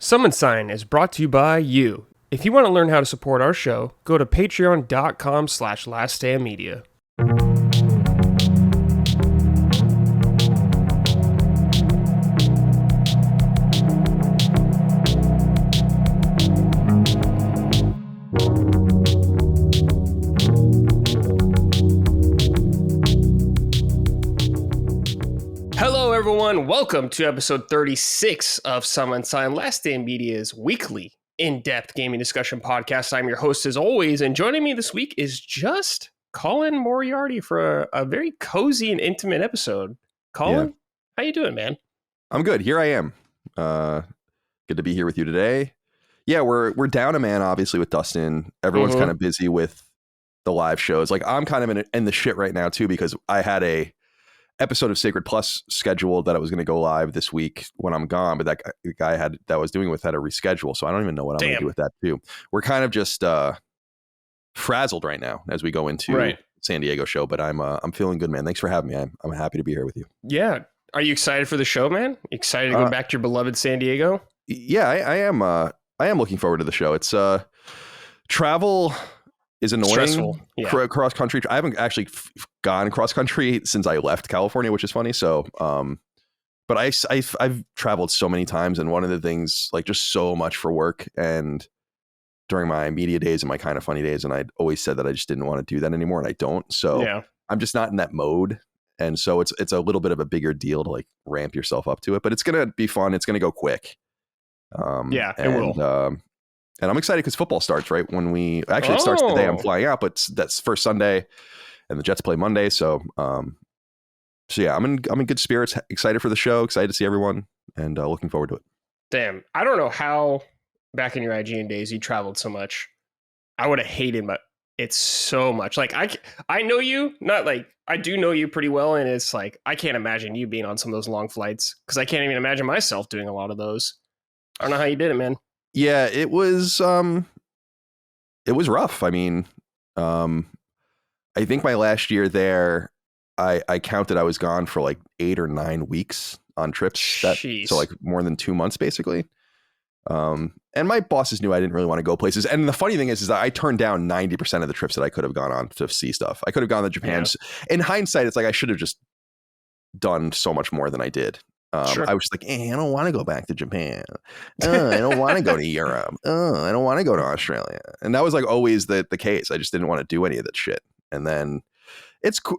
Summon Sign is brought to you by you. If you want to learn how to support our show, go to patreon.com/laststandmedia. Hello, everyone. Welcome to episode 36 of Summon Sign, Last Stand Media's weekly in-depth gaming discussion podcast. I'm your host, as always, and joining me this week is just Colin Moriarty for a very cozy and intimate episode. Colin, How you doing, man? I'm good. Here I am. Good to be here with you today. Yeah, we're down a man, obviously, with Dustin. Everyone's kind of busy with the live shows. Like, I'm kind of in the shit right now, too, because I had a episode of Sacred Plus scheduled that I was going to go live this week when I'm gone, but that guy that I was doing with had to reschedule, so I don't even know what I'm going to do with that too. We're kind of just frazzled right now as we go into San Diego show, but I'm feeling good, man. Thanks for having me. I'm happy to be here with you. Yeah, are you excited for the show, man? Excited to go back to your beloved San Diego? Yeah, I am. I am looking forward to the show. It's travel is annoying. Stressful. Yeah. Cross country. I haven't actually gone cross country since I left California, which is funny. So, but I've traveled so many times, and one of the things, like, just so much for work and during my media days and my kind of funny days, and I'd always said that I just didn't want to do that anymore, and I don't. So I'm just not in that mode, and so it's a little bit of a bigger deal to like ramp yourself up to it. But it's gonna be fun. It's gonna go quick. It will. And I'm excited because football starts right when it starts the day I'm flying out, but that's first Sunday, and the Jets play Monday. So yeah, I'm in good spirits. Excited for the show. Excited to see everyone, and looking forward to it. Damn, I don't know how back in your IGN days you traveled so much. I would have hated it so much. Like I know you, not like I do know you pretty well, and it's like I can't imagine you being on some of those long flights because I can't even imagine myself doing a lot of those. I don't know how you did it, man. Yeah, it was rough. I mean, I think my last year there, I counted I was gone for like 8 or 9 weeks on trips. So like more than 2 months, basically. And my bosses knew I didn't really want to go places. And the funny thing is that I turned down 90% of the trips that I could have gone on to see stuff. I could have gone to Japan. Yeah. In hindsight, it's like I should have just done so much more than I did. I was like, I don't want to go back to Japan. I don't want to go to Europe. I don't want to go to Australia. And that was like always the case. I just didn't want to do any of that shit. And then it's cool.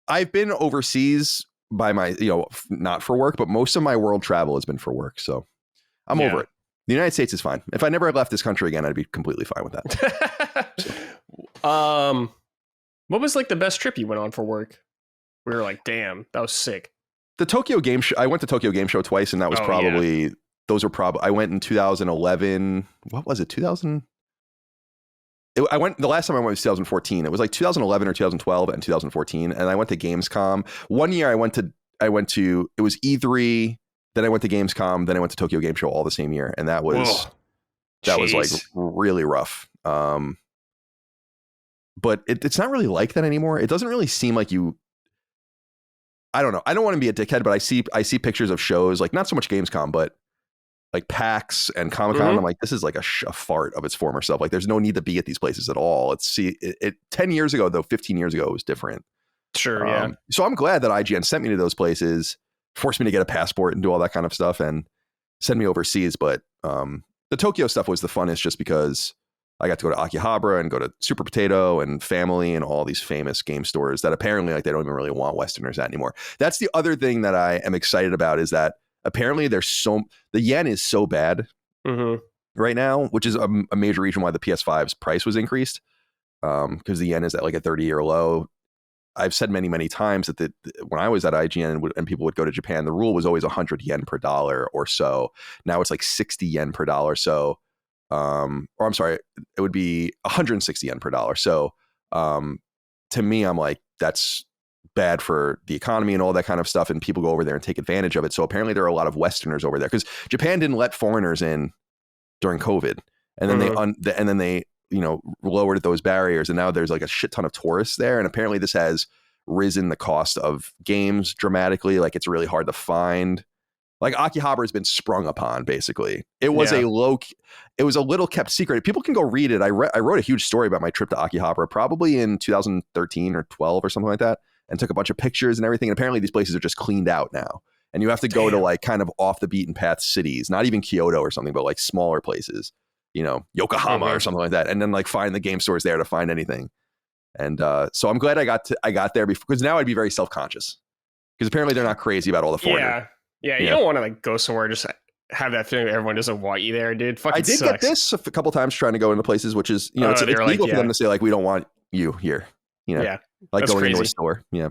I've been overseas by not for work, but most of my world travel has been for work. So I'm over it. The United States is fine. If I never left this country again, I'd be completely fine with that. What was like the best trip you went on for work? We were like, damn, that was sick. The Tokyo Game Show. I went to Tokyo Game Show twice, and that was I went in 2011. What was it? 2000. The last time I went was 2014. It was like 2011 or 2012 and 2014, and I went to Gamescom. One year I went to it was E3. Then I went to Gamescom. Then I went to Tokyo Game Show all the same year, and that was like really rough. But it's not really like that anymore. It doesn't really seem like you. I don't know. I don't want to be a dickhead, but I see pictures of shows, like not so much Gamescom, but like PAX and Comic-Con. I'm like, this is like a fart of its former self. Like, there's no need to be at these places at all. 10 years ago, though, 15 years ago, it was different. Sure, yeah. So I'm glad that IGN sent me to those places, forced me to get a passport and do all that kind of stuff, and send me overseas. But the Tokyo stuff was the funnest just because I got to go to Akihabara and go to Super Potato and Family and all these famous game stores that apparently like they don't even really want Westerners at anymore. That's the other thing that I am excited about, is that apparently the yen is so bad right now, which is a major reason why the PS5's price was increased, because the yen is at like a 30-year low. I've said many, many times that when I was at IGN and people would go to Japan, the rule was always 100 yen per dollar or so. Now it's like 60 yen per dollar. So or I'm sorry, it would be 160 yen per dollar. So to me, I'm like, that's bad for the economy and all that kind of stuff, and people go over there and take advantage of it. So apparently there are a lot of Westerners over there because Japan didn't let foreigners in during COVID, and then they lowered those barriers, and now there's like a shit ton of tourists there, and apparently this has risen the cost of games dramatically. Like, it's really hard to find Like Akihabara has been sprung upon, basically. It was Yeah. it was a little kept secret. People can go read it. I wrote a huge story about my trip to Akihabara probably in 2013 or 12 or something like that, and took a bunch of pictures and everything. And apparently these places are just cleaned out now. And you have to go to like kind of off the beaten path cities, not even Kyoto or something, but like smaller places, you know, Yokohama or something like that. And then like find the game stores there to find anything. And so I'm glad I got there before, because now I'd be very self-conscious, because apparently they're not crazy about all the foreigners. Yeah, you don't want to like go somewhere just have that feeling that everyone doesn't want you there, dude. Fucking I did sucks. get this a couple times trying to go into places, which is, you know, it's legal for them to say like, we don't want you here. You know, like going into a store. Yeah.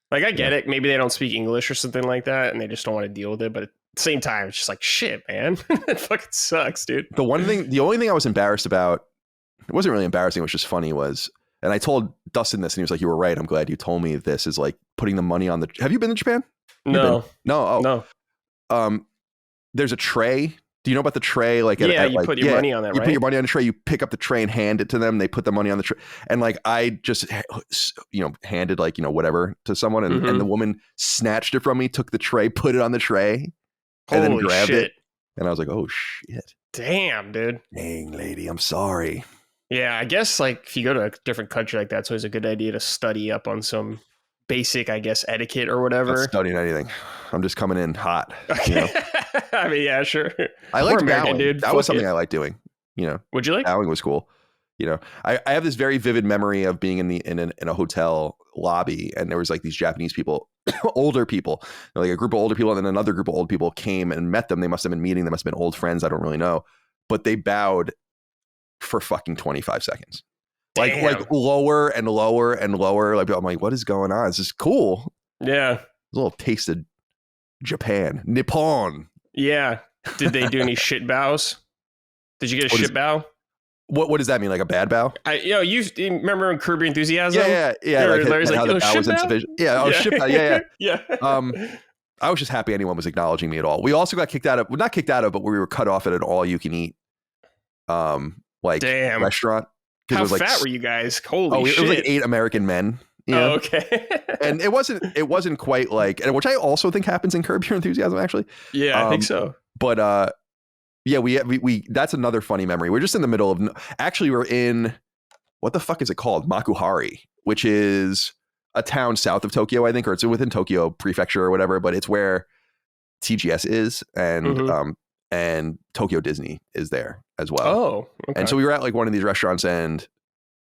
Like I get it. Maybe they don't speak English or something like that, and they just don't want to deal with it. But at the same time, it's just like shit, man. It fucking sucks, dude. The only thing I was embarrassed about, it wasn't really embarrassing, it was just funny, was, and I told Dustin this, and he was like, "You were right. I'm glad you told me this." Is like putting the money on the. Have you been to Japan? No. Oh. No. There's a tray. Do you know about the tray? Like, you put your money on that, right? You put your money on the tray, you pick up the tray and hand it to them. They put the money on the tray. And like, I just, you know, handed like, you know, whatever to someone. And the woman snatched it from me, took the tray, put it on the tray, and then grabbed it. And I was like, oh shit. Damn, dude. Dang, lady, I'm sorry. Yeah, I guess like if you go to a different country like that, it's always a good idea to study up on some basic, I guess, etiquette or whatever. Not studying anything. I'm just coming in hot. Okay. You know? I mean, yeah, sure. I liked bowing. Dude. That was something I liked doing. You know, would you like? Bowing was cool. You know, I have this very vivid memory of being in a hotel lobby, and there was like these Japanese people, older people, like a group of older people, and then another group of old people came and met them. They must have been meeting. They must have been old friends. I don't really know, but they bowed for fucking 25 seconds. Damn. Like lower and lower and lower. Like, I'm like, what is going on? This is cool. Yeah. A little taste of Japan. Nippon. Yeah. Did they do any shit bows? Did you get a shit bow? What does that mean? Like a bad bow? You remember in Curb Your Enthusiasm? Yeah. Larry's like, how the bow was insufficient. Yeah. Shit bow. Yeah. I was just happy anyone was acknowledging me at all. We also got kicked out of, well, not kicked out of, but we were cut off at an all you can eat, Damn. restaurant. How it was fat were you guys? Holy shit. It was like 8 American men. You know? Oh, okay. And it wasn't quite like, and which I also think happens in Curb Your Enthusiasm, actually. Yeah, I think so. But yeah, we that's another funny memory. We're just in the middle of, actually we're in, what the fuck is it called? Makuhari, which is a town south of Tokyo, I think, or it's within Tokyo Prefecture or whatever, but it's where TGS is, and Tokyo Disney is there as well. Oh, okay. And so we were at like one of these restaurants, and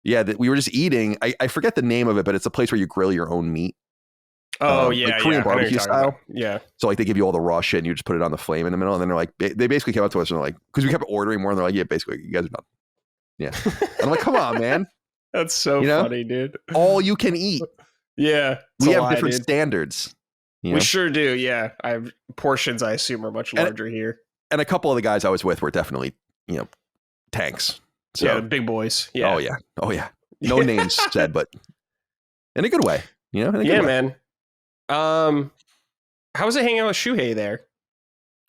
yeah, we were just eating. I forget the name of it, but it's a place where you grill your own meat. Oh, yeah. Like Korean barbecue style. About. Yeah. So like they give you all the raw shit and you just put it on the flame in the middle. And then they're like, they basically came up to us and they're like, because we kept ordering more, and they're like, yeah, basically you guys are done. Yeah. And I'm like, come on, man. That's so funny, dude. All you can eat. Yeah. We have different standards. We sure do. Yeah. I have portions, I assume, are much larger here. And a couple of the guys I was with were definitely, tanks. So, yeah, the big boys. Yeah. Oh yeah. No names said, but in a good way. In a good way. Man. How was it hanging out with Shuhei there?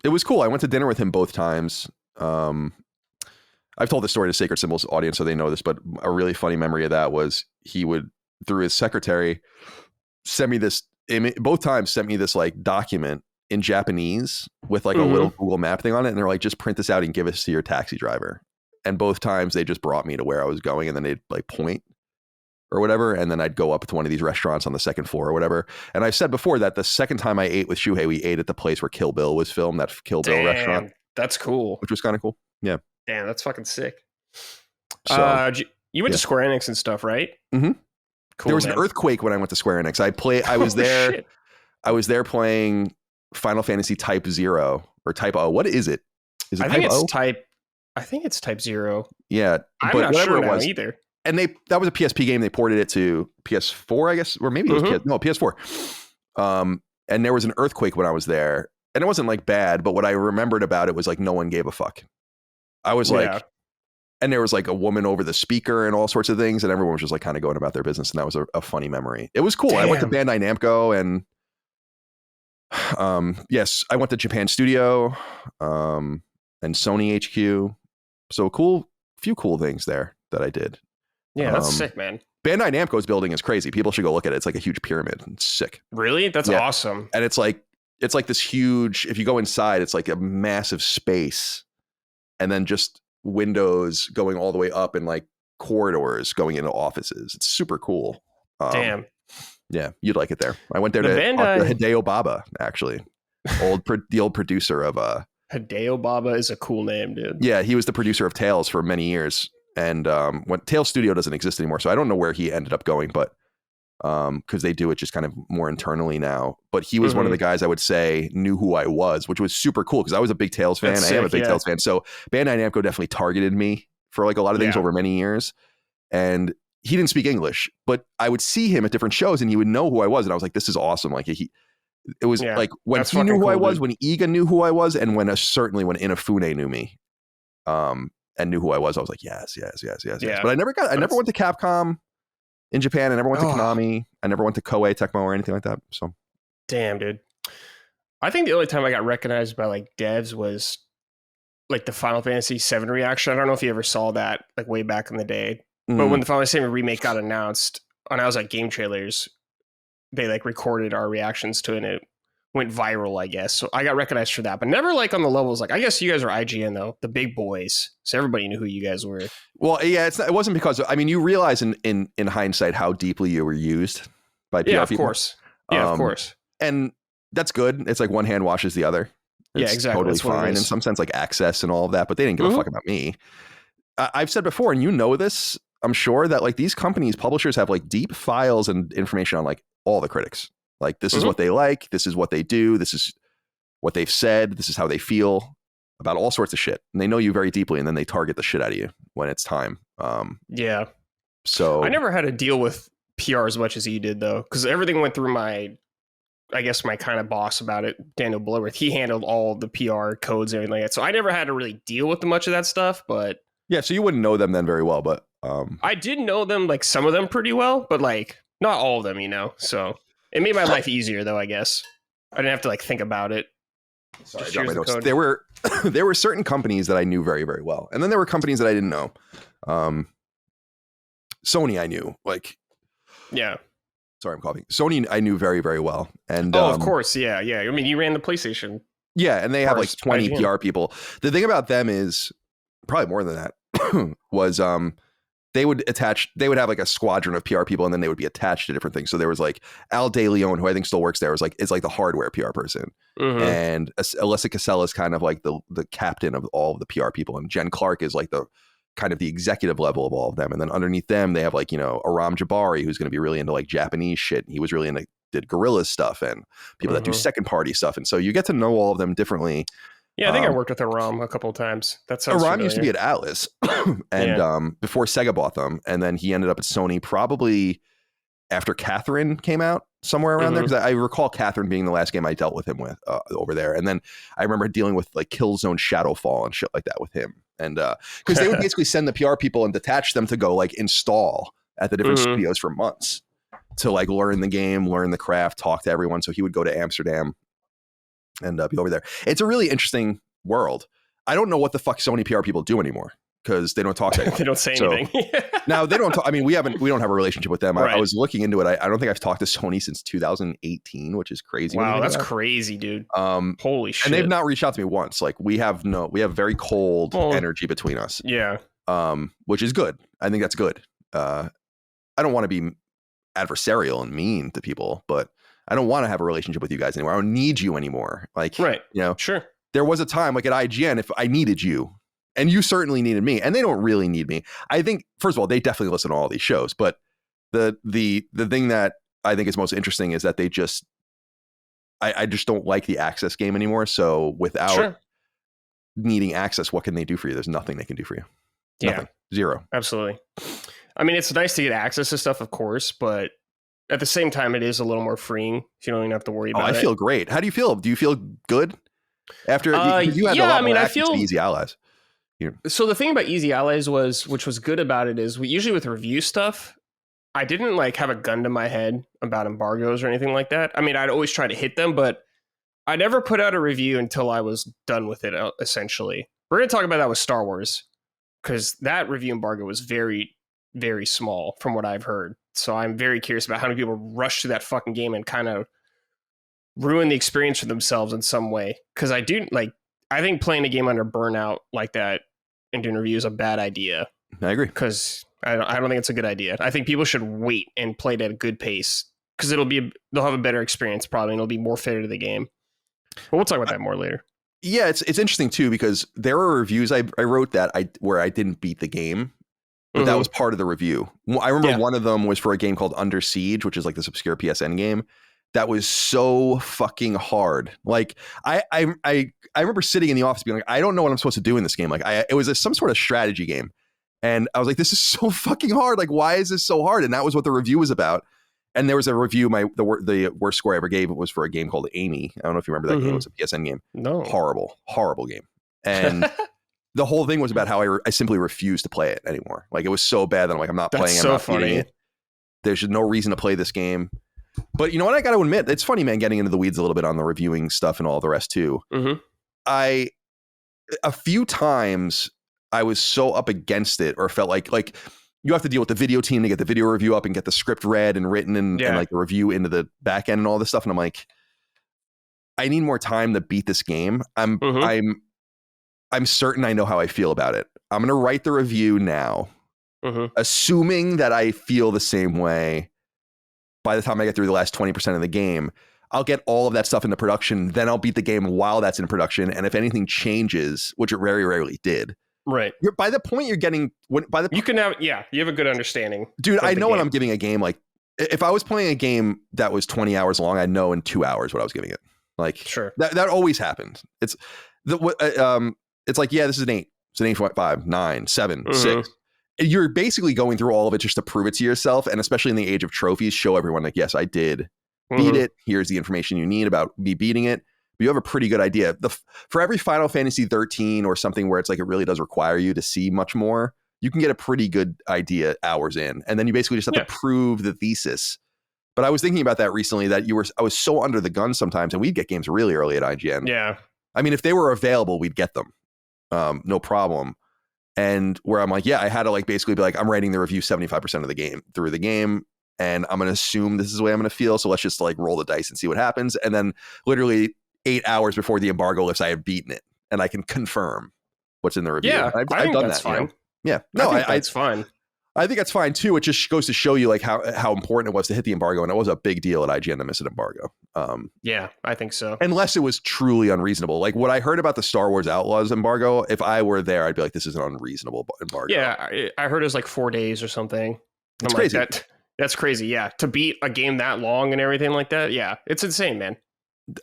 It was cool. I went to dinner with him both times. I've told this story to Sacred Symbols audience, so they know this, but a really funny memory of that was he would, through his secretary, send me this image, both times sent me this like document in Japanese with like a little Google map thing on it. And they're like, just print this out and give us to your taxi driver. And both times they just brought me to where I was going, and then they'd like point or whatever. And then I'd go up to one of these restaurants on the second floor or whatever. And I've said before that the second time I ate with Shuhei, we ate at the place where Kill Bill was filmed, that Kill Bill restaurant. That's cool. Which was kind of cool. Yeah. Damn, that's fucking sick. So, you went to Square Enix and stuff, right? Mm-hmm. Cool, there was an earthquake when I went to Square Enix. I was there. Shit. I was there playing Final Fantasy Type 0 or Type O. What is it? Is it I think Type O? I think it's Type 0. Yeah. I'm not sure now either. And that was a PSP game. They ported it to PS4, I guess, or maybe it was PS4. And there was an earthquake when I was there, and it wasn't like bad, but what I remembered about it was like no one gave a fuck. I was like, and there was like a woman over the speaker and all sorts of things, and everyone was just like kind of going about their business, and that was a funny memory. It was cool. Damn. I went to Bandai Namco, and yes, I went to Japan Studio, and Sony HQ. So few cool things there that I did. Yeah, that's sick, man. Bandai Namco's building is crazy. People should go look at it. It's like a huge pyramid. It's sick. Really? That's awesome. And it's like it's like this huge, if you go inside, it's like a massive space and then just windows going all the way up and like corridors going into offices. It's super cool. Damn. Yeah, you'd like it there. I went there The to talk to Bandai Hideo Baba, actually. The old producer of Hideo Baba is a cool name, dude. Yeah, he was the producer of Tales for many years. And when Tales Studio doesn't exist anymore, so I don't know where he ended up going, but because they do it just kind of more internally now. But he was one of the guys I would say knew who I was, which was super cool because I was a big Tales fan. I am a big Tales fan. So Bandai Namco definitely targeted me for like a lot of things over many years. And he didn't speak English, but I would see him at different shows and he would know who I was. And I was like, this is awesome. Like it was like when he knew who I was, when Iga knew who I was, and certainly when Inafune knew me and knew who I was I was like, yes. But I never went to Capcom in Japan. I never went to Konami. I never went to Koei Tecmo or anything like that. So damn, dude. I think the only time I got recognized by like devs was like the Final Fantasy VII reaction. I don't know if you ever saw that like way back in the day. But when the Final Fantasy VII remake got announced, and I was like Game Trailers, they like recorded our reactions to it and it went viral, I guess. So I got recognized for that, but never like on the levels. Like, I guess you guys were IGN though, the big boys. So everybody knew who you guys were. Well, yeah, it wasn't because, I mean, you realize in hindsight how deeply you were used by PR of people. Course. Yeah, of course. And that's good. It's like one hand washes the other. It's exactly. Totally fine in some sense, like access and all of that, but they didn't give a fuck about me. I've said before, and you know this, I'm sure that like these companies, publishers have like deep files and information on like all the critics. Like this is what they like. This is what they do. This is what they've said. This is how they feel about all sorts of shit. And they know you very deeply. And then they target the shit out of you when it's time. Yeah. So I never had to deal with PR as much as you did though. Cause everything went through my kind of boss about it, Daniel Bloworth. He handled all the PR codes and everything like that. So I never had to really deal with much of that stuff, but yeah. So you wouldn't know them then very well, but I did know them, like some of them pretty well, but like not all of them, you know? So it made my life easier though, I guess. I didn't have to like think about it. Sorry, I dropped my notes. There were certain companies that I knew very, very well. And then there were companies that I didn't know. Sony I knew. Like yeah. Sorry, I'm coughing. Sony I knew very, very well. And of course, yeah. I mean, you ran the PlayStation. Yeah, and they have like 20 PR people. The thing about them is probably more than that was they would have like a squadron of PR people and then they would be attached to different things. So there was like Al De Leon, who I think still works there, is like the hardware PR person. And Alyssa Cassell is kind of like the captain of all of the PR people. And Jen Clark is like the kind of the executive level of all of them. And then underneath them, they have like, you know, Aram Jabari, who's going to be really into like Japanese shit. He was really into did guerrilla stuff and people that do second party stuff. And so you get to know all of them differently. Yeah, I think I worked with Aram a couple of times. That's Aram used to be at Atlas and before Sega bought them. And then he ended up at Sony probably after Catherine came out, somewhere around there. Because I recall Catherine being the last game I dealt with him with over there. And then I remember dealing with like Killzone Shadowfall and shit like that with him. And because they would basically send the PR people and detach them to go like install at the different studios for months to like learn the game, learn the craft, talk to everyone. So he would go to Amsterdam and be over there. It's a really interesting world. I don't know what the fuck Sony PR people do anymore because they don't talk to anyone. They don't say anything. Now they don't talk. I mean, we don't have a relationship with them. Right. I was looking into it. I don't think I've talked to Sony since 2018, which is crazy. Wow, that's crazy, dude. Holy shit. And they've not reached out to me once. Like we have very cold energy between us. Yeah. Which is good. I think that's good. I don't want to be adversarial and mean to people, but I don't want to have a relationship with you guys anymore. I don't need you anymore. Like, right. You know, sure. There was a time like at IGN, if I needed you and you certainly needed me, and they don't really need me. I think, first of all, they definitely listen to all these shows, but the thing that I think is most interesting is that they just, I just don't like the access game anymore. So without needing access, what can they do for you? There's nothing they can do for you. Nothing. Zero. Absolutely. I mean, it's nice to get access to stuff, of course, but at the same time, it is a little more freeing. You don't even have to worry about it. I feel great. How do you feel? Do you feel good after you had a lot more access to Easy Allies? So the thing about Easy Allies which was good about it is usually with review stuff, I didn't like have a gun to my head about embargoes or anything like that. I mean, I'd always try to hit them, but I never put out a review until I was done with it, essentially. We're going to talk about that with Star Wars because that review embargo was very, very small from what I've heard. So I'm very curious about how many people rush to that fucking game and kind of ruin the experience for themselves in some way. Because I think playing a game under burnout like that and doing reviews is a bad idea. I agree. Because I don't think it's a good idea. I think people should wait and play it at a good pace because they'll have a better experience probably, and it'll be more fair to the game. But we'll talk about that more later. Yeah, it's interesting too because there are reviews I wrote where I didn't beat the game, but that was part of the review. I remember one of them was for a game called Under Siege, which is like this obscure PSN game that was so fucking hard. Like I remember sitting in the office being like, I don't know what I'm supposed to do in this game. Like it was some sort of strategy game, and I was like, this is so fucking hard. Like why is this so hard? And that was what the review was about. And there was a review. The worst score I ever gave was for a game called Amy. I don't know if you remember that game. It was a PSN game. No, horrible game. And the whole thing was about how I simply refused to play it anymore. Like it was so bad that I'm like, I'm not playing. I'm not beating it. There's no reason to play this game. But you know what? I got to admit, it's funny, man. Getting into the weeds a little bit on the reviewing stuff and all the rest too. A few times I was so up against it, or felt like you have to deal with the video team to get the video review up and get the script read and written and like the review into the back end and all this stuff. And I'm like, I need more time to beat this game. I'm certain I know how I feel about it. I'm going to write the review now, assuming that I feel the same way by the time I get through the last 20% of the game. I'll get all of that stuff into production. Then I'll beat the game while that's in production. And if anything changes, which it very rarely did, right. By the point you're getting, you can have, you have a good understanding. Dude, I know what I'm giving a game. Like if I was playing a game that was 20 hours long, I'd know in 2 hours what I was giving it. Like sure. That always happened. It's like, yeah, this is an 8. It's an 8.5, 9, 7, 6. You're basically going through all of it just to prove it to yourself. And especially in the age of trophies, show everyone like, yes, I did beat it. Here's the information you need about me beating it. But you have a pretty good idea. For every Final Fantasy 13 or something where it's like it really does require you to see much more, you can get a pretty good idea hours in. And then you basically just have to prove the thesis. But I was thinking about that recently, that I was so under the gun sometimes, and we'd get games really early at IGN. Yeah. I mean, if they were available, we'd get them. No problem. And where I'm like, yeah, I had to like basically be like, I'm writing the review 75% of the game through the game. And I'm going to assume this is the way I'm going to feel. So let's just like roll the dice and see what happens. And then literally 8 hours before the embargo lifts, I have beaten it and I can confirm what's in the review. Yeah, I've done that. Fine. You know? Yeah. No, that's fine. I think that's fine too. It just goes to show you like how important it was to hit the embargo. And it was a big deal at IGN to miss an embargo. Yeah, I think so. Unless it was truly unreasonable. Like what I heard about the Star Wars Outlaws embargo, if I were there, I'd be like, this is an unreasonable embargo. Yeah, I heard it was like 4 days or something. It's crazy. Like, that's crazy. Yeah. To beat a game that long and everything like that. Yeah. It's insane, man.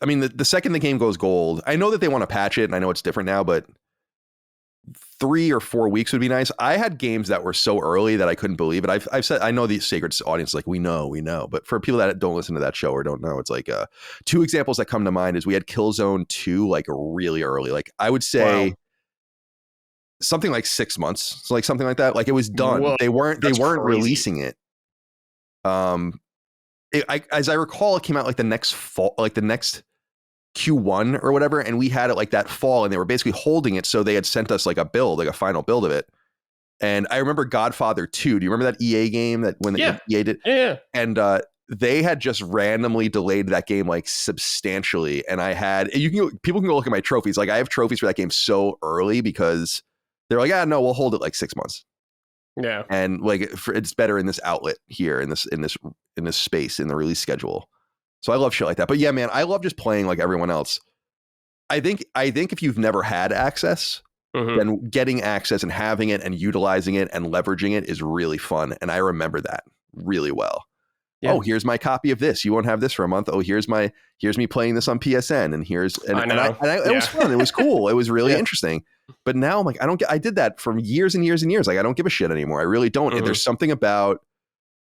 I mean, the second the game goes gold, I know that they want to patch it and I know it's different now, but 3 or 4 weeks would be nice. I had games that were so early that I couldn't believe it. I've said, I know the Sacred audience, like we know, but for people that don't listen to that show or don't know, it's like 2 examples that come to mind is we had Killzone 2 like really early. Like I would say something like 6 months. So like something like that. Like it was done. Whoa, they weren't crazy. Releasing it. As I recall, it came out like the next fall, like the next Q1 or whatever, and we had it like that fall, and they were basically holding it, so they had sent us like a build, like a final build of it. And I remember Godfather 2. Do you remember that EA game that when EA did? Yeah. And they had just randomly delayed that game like substantially, and people can go look at my trophies. Like I have trophies for that game so early because they're like, no, we'll hold it like 6 months. Yeah. And like it's better in this outlet here in this space in the release schedule. So I love shit like that. But yeah, man, I love just playing like everyone else. I think if you've never had access, then getting access and having it and utilizing it and leveraging it is really fun. And I remember that really well. Yeah. Oh, here's my copy of this. You won't have this for a month. Oh, here's me playing this on PSN. And it was fun. It was cool. It was really interesting. But now I'm like, I did that for years and years and years. Like I don't give a shit anymore. I really don't. There's something about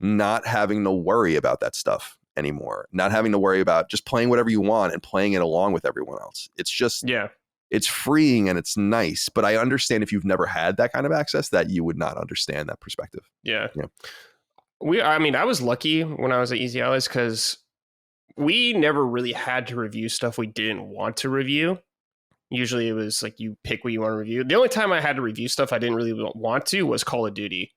not having to worry about that stuff anymore, not having to worry about just playing whatever you want and playing it along with everyone else. It's just, it's freeing and it's nice. But I understand if you've never had that kind of access that you would not understand that perspective. Yeah. I was lucky when I was at Easy Allies because we never really had to review stuff we didn't want to review. Usually it was like you pick what you want to review. The only time I had to review stuff I didn't really want to was Call of Duty.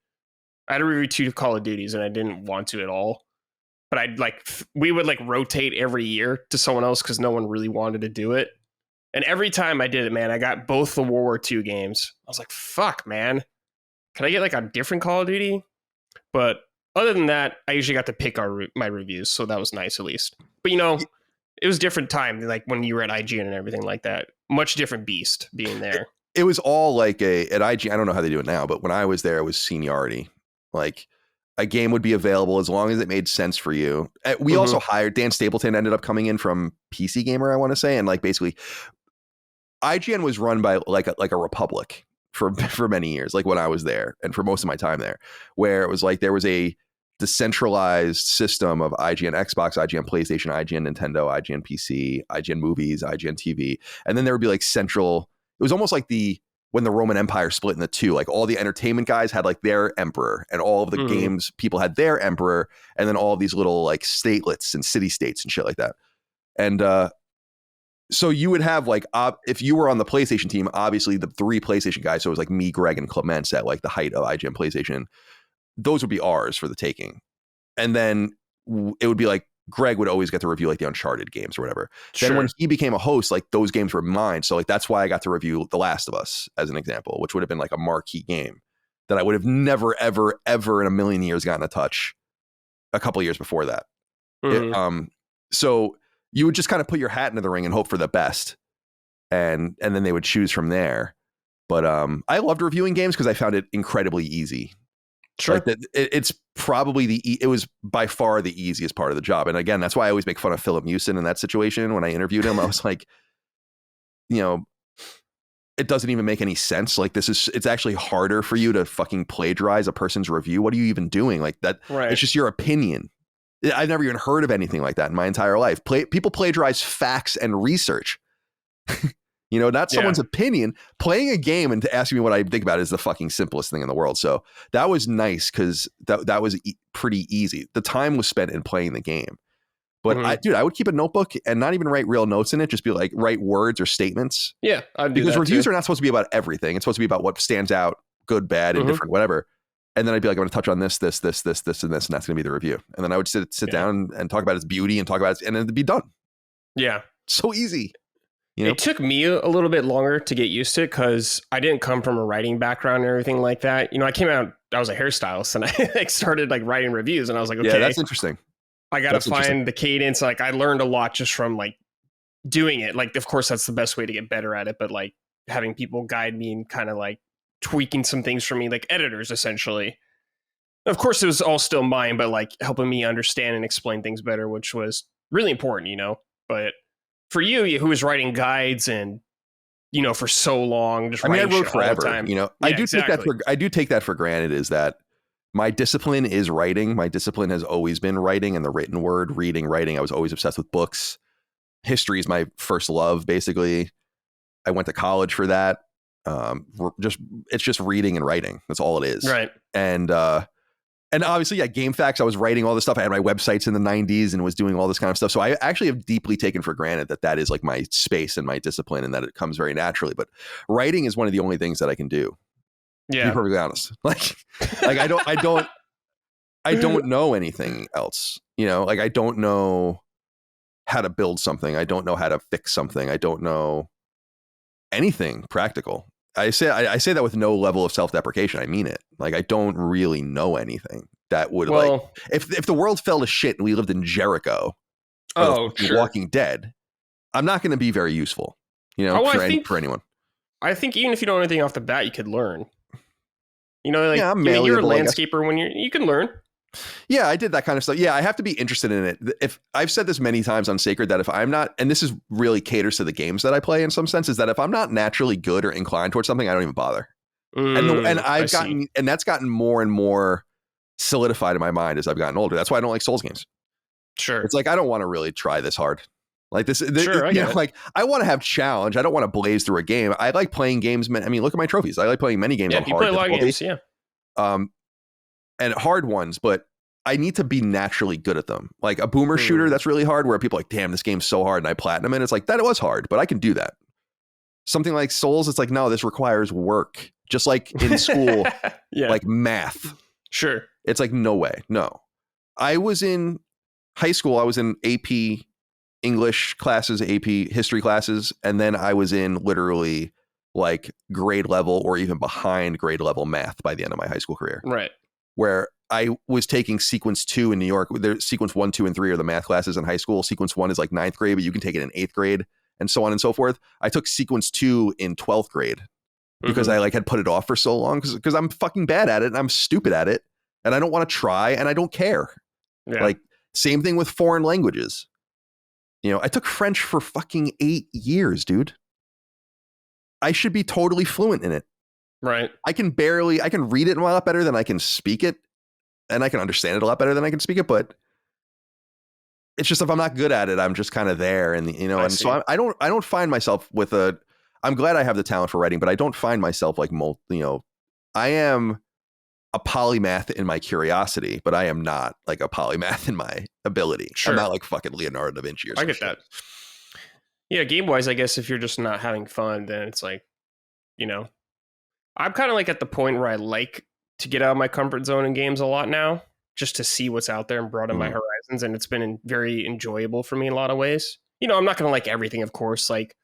I had to review 2 Call of Duties and I didn't want to at all. but we would like rotate every year to someone else because no one really wanted to do it. And every time I did it, man, I got both the World War II games. I was like, fuck, man. Can I get like a different Call of Duty? But other than that, I usually got to pick my reviews, so that was nice at least. But it was different time, like when you were at IGN and everything like that. Much different beast being there. It was all like at IGN. I don't know how they do it now, but when I was there, it was seniority. Like a game would be available as long as it made sense for you. We also hired Dan Stapleton, ended up coming in from PC Gamer, I want to say, and like basically, IGN was run by like a republic for many years, like when I was there and for most of my time there, where it was like there was a decentralized system of IGN Xbox, IGN PlayStation, IGN Nintendo, IGN PC, IGN Movies, IGN TV. And then there would be like central, it was almost like when the Roman Empire split into two, like all the entertainment guys had like their emperor and all of the games people had their emperor. And then all of these little like statelets and city states and shit like that. And so you would have like, if you were on the PlayStation team, obviously the 3 PlayStation guys, so it was like me, Greg, and Clements at like the height of IGN PlayStation, those would be ours for the taking. And then it would be like Greg would always get to review like the Uncharted games or whatever. Sure. Then when he became a host, like those games were mine. So like that's why I got to review The Last of Us as an example, which would have been like a marquee game that I would have never, ever, ever in a million years gotten a touch a couple of years before that. So you would just kind of put your hat into the ring and hope for the best. And then they would choose from there. But I loved reviewing games because I found it incredibly easy. Sure. Like it's probably it was by far the easiest part of the job. And again, that's why I always make fun of Philip Mewson in that situation. When I interviewed him, I was like, it doesn't even make any sense. Like it's actually harder for you to fucking plagiarize a person's review. What are you even doing? Like that? Right. It's just your opinion. I've never even heard of anything like that in my entire life. People plagiarize facts and research. Not someone's opinion. Playing a game and asking me what I think about it is the fucking simplest thing in the world. So that was nice because that was pretty easy. The time was spent in playing the game. But I would keep a notebook and not even write real notes in it. Just be like, write words or statements. Yeah, I'd do because that reviews too. Are not supposed to be about everything. It's supposed to be about what stands out, good, bad, indifferent, whatever. And then I'd be like, I'm going to touch on this, and this, and this, and that's going to be the review. And then I would sit down and talk about its beauty and talk about it, and then it'd be done. Yeah. So easy. It took me a little bit longer to get used to it because I didn't come from a writing background or everything like that. I came out, I was a hairstylist and I started like writing reviews and I was like, okay, yeah, that's interesting. I got to find the cadence. Like I learned a lot just from like doing it. Like, of course, that's the best way to get better at it. But like having people guide me and kind of like tweaking some things for me, like editors, essentially. Of course, it was all still mine, but like helping me understand and explain things better, which was really important, But for you, who was writing guides and, for so long, just I wrote forever. Yeah, I do take that for granted. Is that my discipline is writing. My discipline has always been writing and the written word, reading, writing. I was always obsessed with books. History is my first love, basically. I went to college for that. It's just reading and writing. That's all it is. Right. And obviously, Game Facts, I was writing all this stuff. I had my websites in the 90s and was doing all this kind of stuff. So I actually have deeply taken for granted that is like my space and my discipline and that it comes very naturally. But writing is one of the only things that I can do. Yeah. To be perfectly honest. Like I don't know anything else. I don't know how to build something. I don't know how to fix something. I don't know anything practical. I say that with no level of self-deprecation. I mean it. Like I don't really know anything that would if the world fell to shit and we lived in Jericho, Walking Dead, I'm not going to be very useful, for anyone. I think even if you don't know anything off the bat, you could learn. You're a landscaper when you can learn. Yeah, I did that kind of stuff. Yeah, I have to be interested in it. If I've said this many times on Sacred that if I'm not, and this is really caters to the games that I play in some sense, is that if I'm not naturally good or inclined towards something, I don't even bother. And that's gotten more and more solidified in my mind as I've gotten older. That's why I don't like Souls games. Sure. It's like I don't want to really try this hard. Like this, like I want to have challenge. I don't want to blaze through a game. I like playing games. I mean, look at my trophies. I like playing many games on hard play a lot of games, yeah. And hard ones, but I need to be naturally good at them. Like a boomer shooter, that's really hard, where people are like, damn, this game's so hard, and I platinum it. It's like, that was hard, but I can do that. Something like Souls, it's like, no, this requires work. Just like in school, like math. Sure. It's like, no way. No. I was in high school, I was in AP English classes, AP history classes, and then I was in literally like grade level or even behind grade level math by the end of my high school career. Right. Where I was taking sequence 2 in New York. There's sequence 1, 2, and 3 are the math classes in high school. Sequence 1 is like 9th grade, but you can take it in 8th grade and so on and so forth. I took sequence 2 in 12th grade because I like had put it off for so long because I'm fucking bad at it and I'm stupid at it and I don't want to try and I don't care. Yeah. Like same thing with foreign languages. You know, I took French for fucking 8 years, dude. I should be totally fluent in it. Right. I can read it a lot better than I can speak it. And I can understand it a lot better than I can speak it. But it's just if I'm not good at it, I'm just kind of there. And, you know, and so I don't find myself with I'm glad I have the talent for writing, but I don't find myself like, you know, I am a polymath in my curiosity, but I am not like a polymath in my ability. Sure. I'm not like fucking Leonardo da Vinci or something. I get that. Yeah, game-wise, I guess if you're just not having fun, then it's like, you know, I'm kind of like at the point where I like to get out of my comfort zone in games a lot now, just to see what's out there and broaden my horizons. And it's been very enjoyable for me in a lot of ways. You know, I'm not going to like everything, of course, like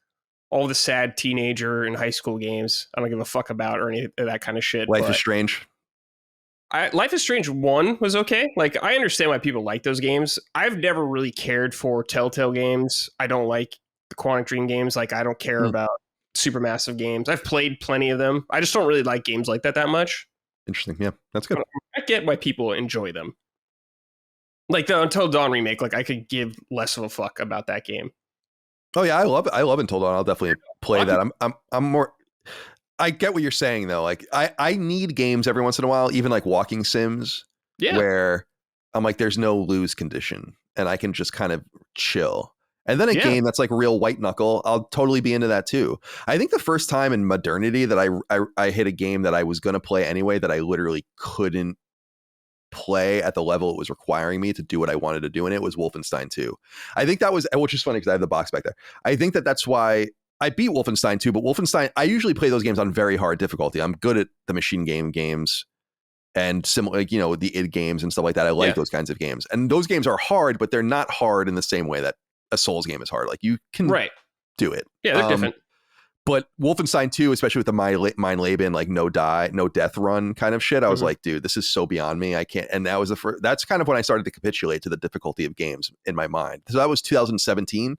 all the sad teenager and high school games I don't give a fuck about or any of that kind of shit. Life is Strange. Life is Strange 1 was okay. Like, I understand why people like those games. I've never really cared for Telltale games. I don't like the Quantic Dream games. Like, I don't care about Supermassive games. I've played plenty of them. I just don't really like games like that much. Interesting. Yeah, that's good. I get why people enjoy them. Like the Until Dawn remake, like I could give less of a fuck about that game. Oh yeah, I love Until Dawn. I'll definitely play that. I'm more. I get what you're saying though. Like I need games every once in a while, even like walking sims, where I'm like, there's no lose condition, and I can just kind of chill. And then a game that's like real white knuckle, I'll totally be into that too. I think the first time in modernity that I hit a game that I was going to play anyway, that I literally couldn't play at the level it was requiring me to do what I wanted to do in it, was Wolfenstein 2. I think that was, which is funny because I have the box back there. I think that's why I beat Wolfenstein 2, but Wolfenstein, I usually play those games on very hard difficulty. I'm good at the machine game games and similar, like, you know, the id games and stuff like that. I like those kinds of games. And those games are hard, but they're not hard in the same way that a Souls game is hard. Like you can do it. Yeah, they're different. But Wolfenstein 2, especially with the Mein Leben, like no death run kind of shit, I was like, dude, this is so beyond me. I can't. And that was that's kind of when I started to capitulate to the difficulty of games in my mind. So that was 2017,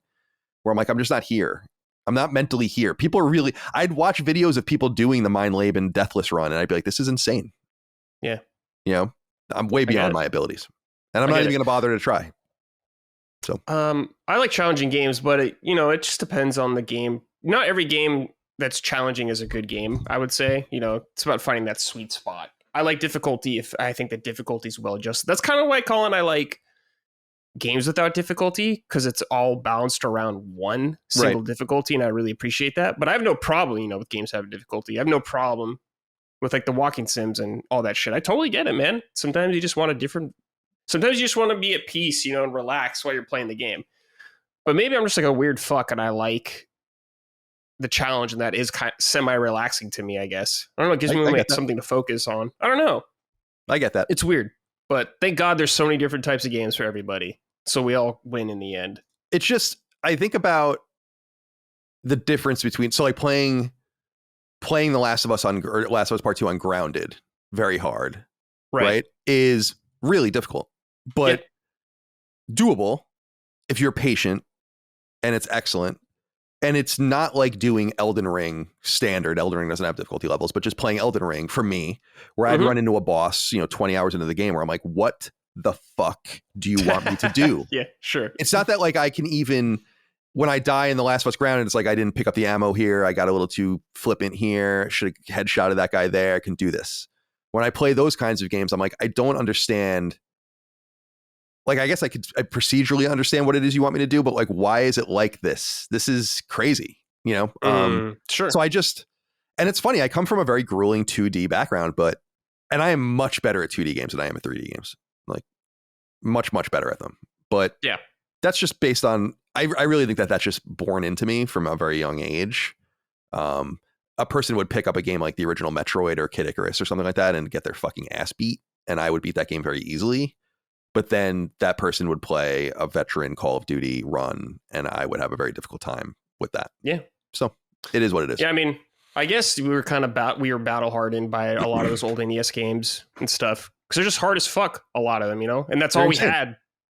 where I'm like, I'm just not here. I'm not mentally here. People are really, I'd watch videos of people doing the Mein Leben deathless run, and I'd be like, this is insane. Yeah. You know, I'm way beyond my abilities. And I'm not even going to bother to try. So I like challenging games, but it just depends on the game. Not every game that's challenging is a good game, I would say. You know, it's about finding that sweet spot. I like difficulty if I think the difficulty is well adjusted. That's kind of why, Colin, I like games without difficulty, because it's all balanced around one single difficulty, and I really appreciate that. But I have no problem, with games having difficulty. I have no problem with like the walking sims and all that shit. I totally get it, man. Sometimes you just want sometimes you just want to be at peace, and relax while you're playing the game. But maybe I'm just like a weird fuck, and I like the challenge, and that is kind of semi-relaxing to me, I guess. I don't know. It gives me something to focus on. I don't know. I get that. It's weird. But thank God there's so many different types of games for everybody. So we all win in the end. It's just, I think about the difference between, so like playing The Last of Us Last of Us Part 2 on Grounded, very hard, right? Is really difficult, but doable if you're patient, and it's excellent. And it's not like doing Elden Ring standard. Elden Ring doesn't have difficulty levels, but just playing Elden Ring for me, where I'd run into a boss, 20 hours into the game, where I'm like, what the fuck do you want me to do? Yeah, sure. It's not that like I can even, when I die in The Last of Us Grounded, it's like I didn't pick up the ammo here. I got a little too flippant here. Should have headshotted that guy there. I can do this. When I play those kinds of games, I'm like, I don't understand. Like, I guess I procedurally understand what it is you want me to do, but like, why is it like this? This is crazy, Sure. So and it's funny, I come from a very grueling 2D background, and I am much better at 2D games than I am at 3D games, like much, much better at them. But yeah, that's just based on, I really think that's just born into me from a very young age. A person would pick up a game like the original Metroid or Kid Icarus or something like that and get their fucking ass beat, and I would beat that game very easily. But then that person would play a veteran Call of Duty run, and I would have a very difficult time with that. Yeah. So it is what it is. Yeah, I mean, I guess we were battle hardened by a lot of those old NES games and stuff because they're just hard as fuck. A lot of them, and that's all we had.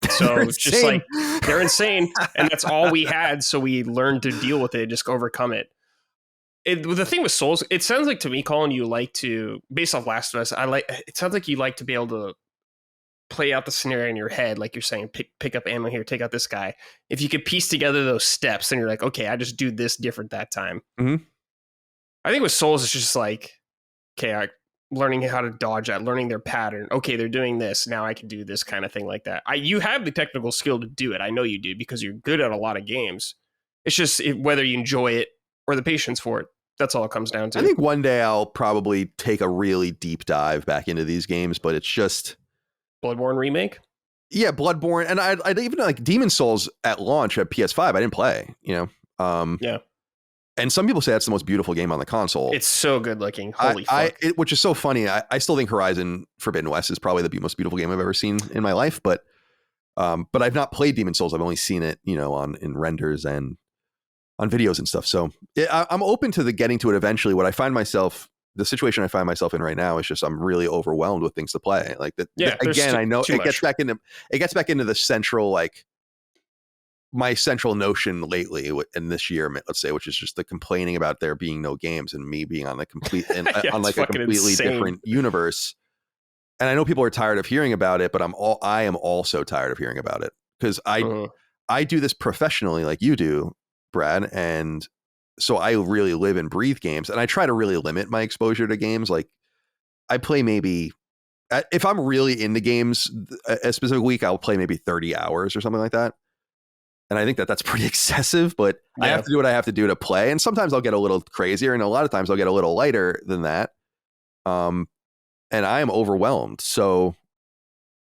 So it's just like they're insane, and that's all we had. So we learned to deal with it, just overcome it. The thing with Souls, it sounds like to me, Colin, you like to, based off Last of Us, it sounds like you like to be able to play out the scenario in your head, like you're saying, pick up ammo here, take out this guy. If you could piece together those steps, then you're like, okay, I just do this different that time. Mm-hmm. I think with Souls, it's just like, okay, learning how to dodge that, learning their pattern. Okay, they're doing this. Now I can do this kind of thing like that. You have the technical skill to do it. I know you do because you're good at a lot of games. It's just whether you enjoy it or the patience for it. That's all it comes down to. I think one day I'll probably take a really deep dive back into these games, but it's just Bloodborne remake. Yeah, Bloodborne, and I'd even like Demon Souls at launch at PS5. I didn't play, Yeah. And some people say that's the most beautiful game on the console. It's so good looking. Holy fuck. Which is so funny. I still think Horizon Forbidden West is probably the most beautiful game I've ever seen in my life. But I've not played Demon Souls. I've only seen it, in renders and on videos and stuff. So I'm open to getting to it eventually. The situation I find myself in right now is just I'm really overwhelmed with things to play. Like that. Yeah, again, I know it gets back into the central my central notion lately in this year, let's say, which is just the complaining about there being no games and me being on the complete on like a completely different universe. And I know people are tired of hearing about it, but I am also tired of hearing about it because I do this professionally like you do, Brad, and so I really live and breathe games, and I try to really limit my exposure to games. Like I play maybe if I'm really into games a specific week, I'll play maybe 30 hours or something like that. And I think that's pretty excessive, but yeah. I have to do what I have to do to play. And sometimes I'll get a little crazier, and a lot of times I'll get a little lighter than that. And I am overwhelmed. So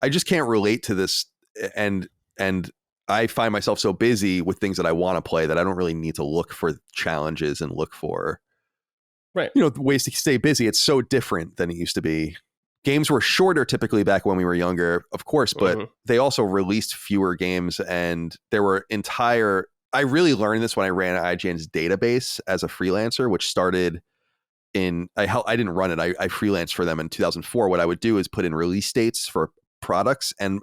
I just can't relate to this. And I find myself so busy with things that I want to play that I don't really need to look for challenges and look for ways to stay busy. It's so different than it used to be. Games were shorter typically back when we were younger, of course, but they also released fewer games, and there were I really learned this when I ran IGN's database as a freelancer, which started I didn't run it. I freelanced for them in 2004. What I would do is put in release dates for products, and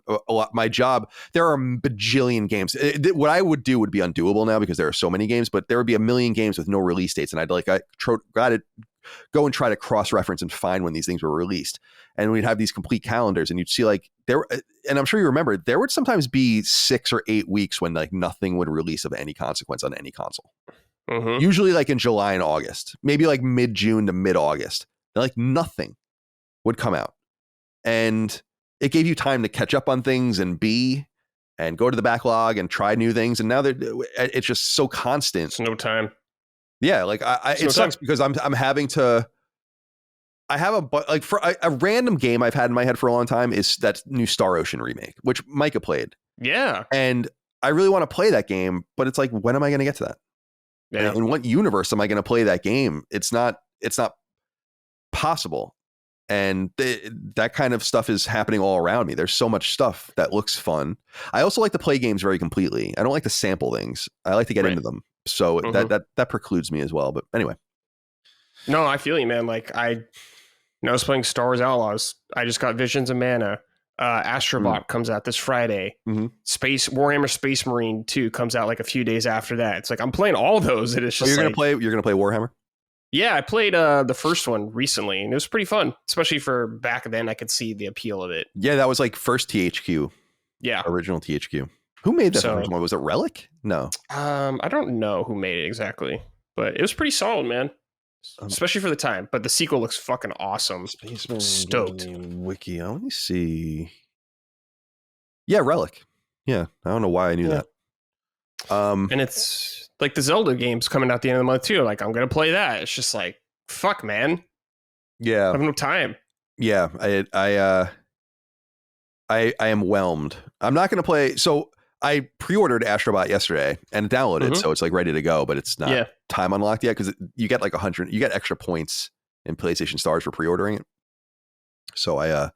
my job, there are a bajillion games. What I would do would be undoable now because there are so many games, but there would be a million games with no release dates, and I got to go and try to cross-reference and find when these things were released. And we'd have these complete calendars, and you'd see and I'm sure you remember, there would sometimes be 6 or 8 weeks when nothing would release of any consequence on any console. Usually in July and August, maybe mid-June to mid-August, nothing would come out. And it gave you time to catch up on things and go to the backlog and try new things. And now it's just so constant. It's no time. Yeah, it sucks because I'm having to. I have for a random game I've had in my head for a long time is that new Star Ocean remake, which Micah played. Yeah, and I really want to play that game, but it's when am I going to get to that? Yeah, in what universe am I going to play that game? It's not possible, and that kind of stuff is happening all around me. There's so much stuff that looks fun. I also like to play games very completely. I don't like to sample things. I like to get into them. So that precludes me as well. But anyway. No, I feel you, man. I was playing Star Wars Outlaws. I just got Visions of Mana. Astrobot comes out this Friday. Warhammer Space Marine 2 comes out a few days after that. It's I'm playing all those. And it's just you're gonna play Warhammer? Yeah, I played the first one recently, and it was pretty fun. Especially for back then, I could see the appeal of it. Yeah, that was first THQ. Yeah, original THQ. Who made that original one? Was it Relic? No. I don't know who made it exactly, but it was pretty solid, man. Especially for the time. But the sequel looks fucking awesome. Stoked. Wiki. I want to see. Yeah, Relic. Yeah, I don't know why I knew that. And it's the Zelda games coming out at the end of the month too. I'm gonna play that. It's just fuck, man. Yeah, I have no time. Yeah, I am whelmed. I'm not gonna play. So I pre-ordered Astrobot yesterday and downloaded it, so it's ready to go, but it's not time unlocked yet because you get 100. You get extra points in PlayStation Stars for pre-ordering it. So I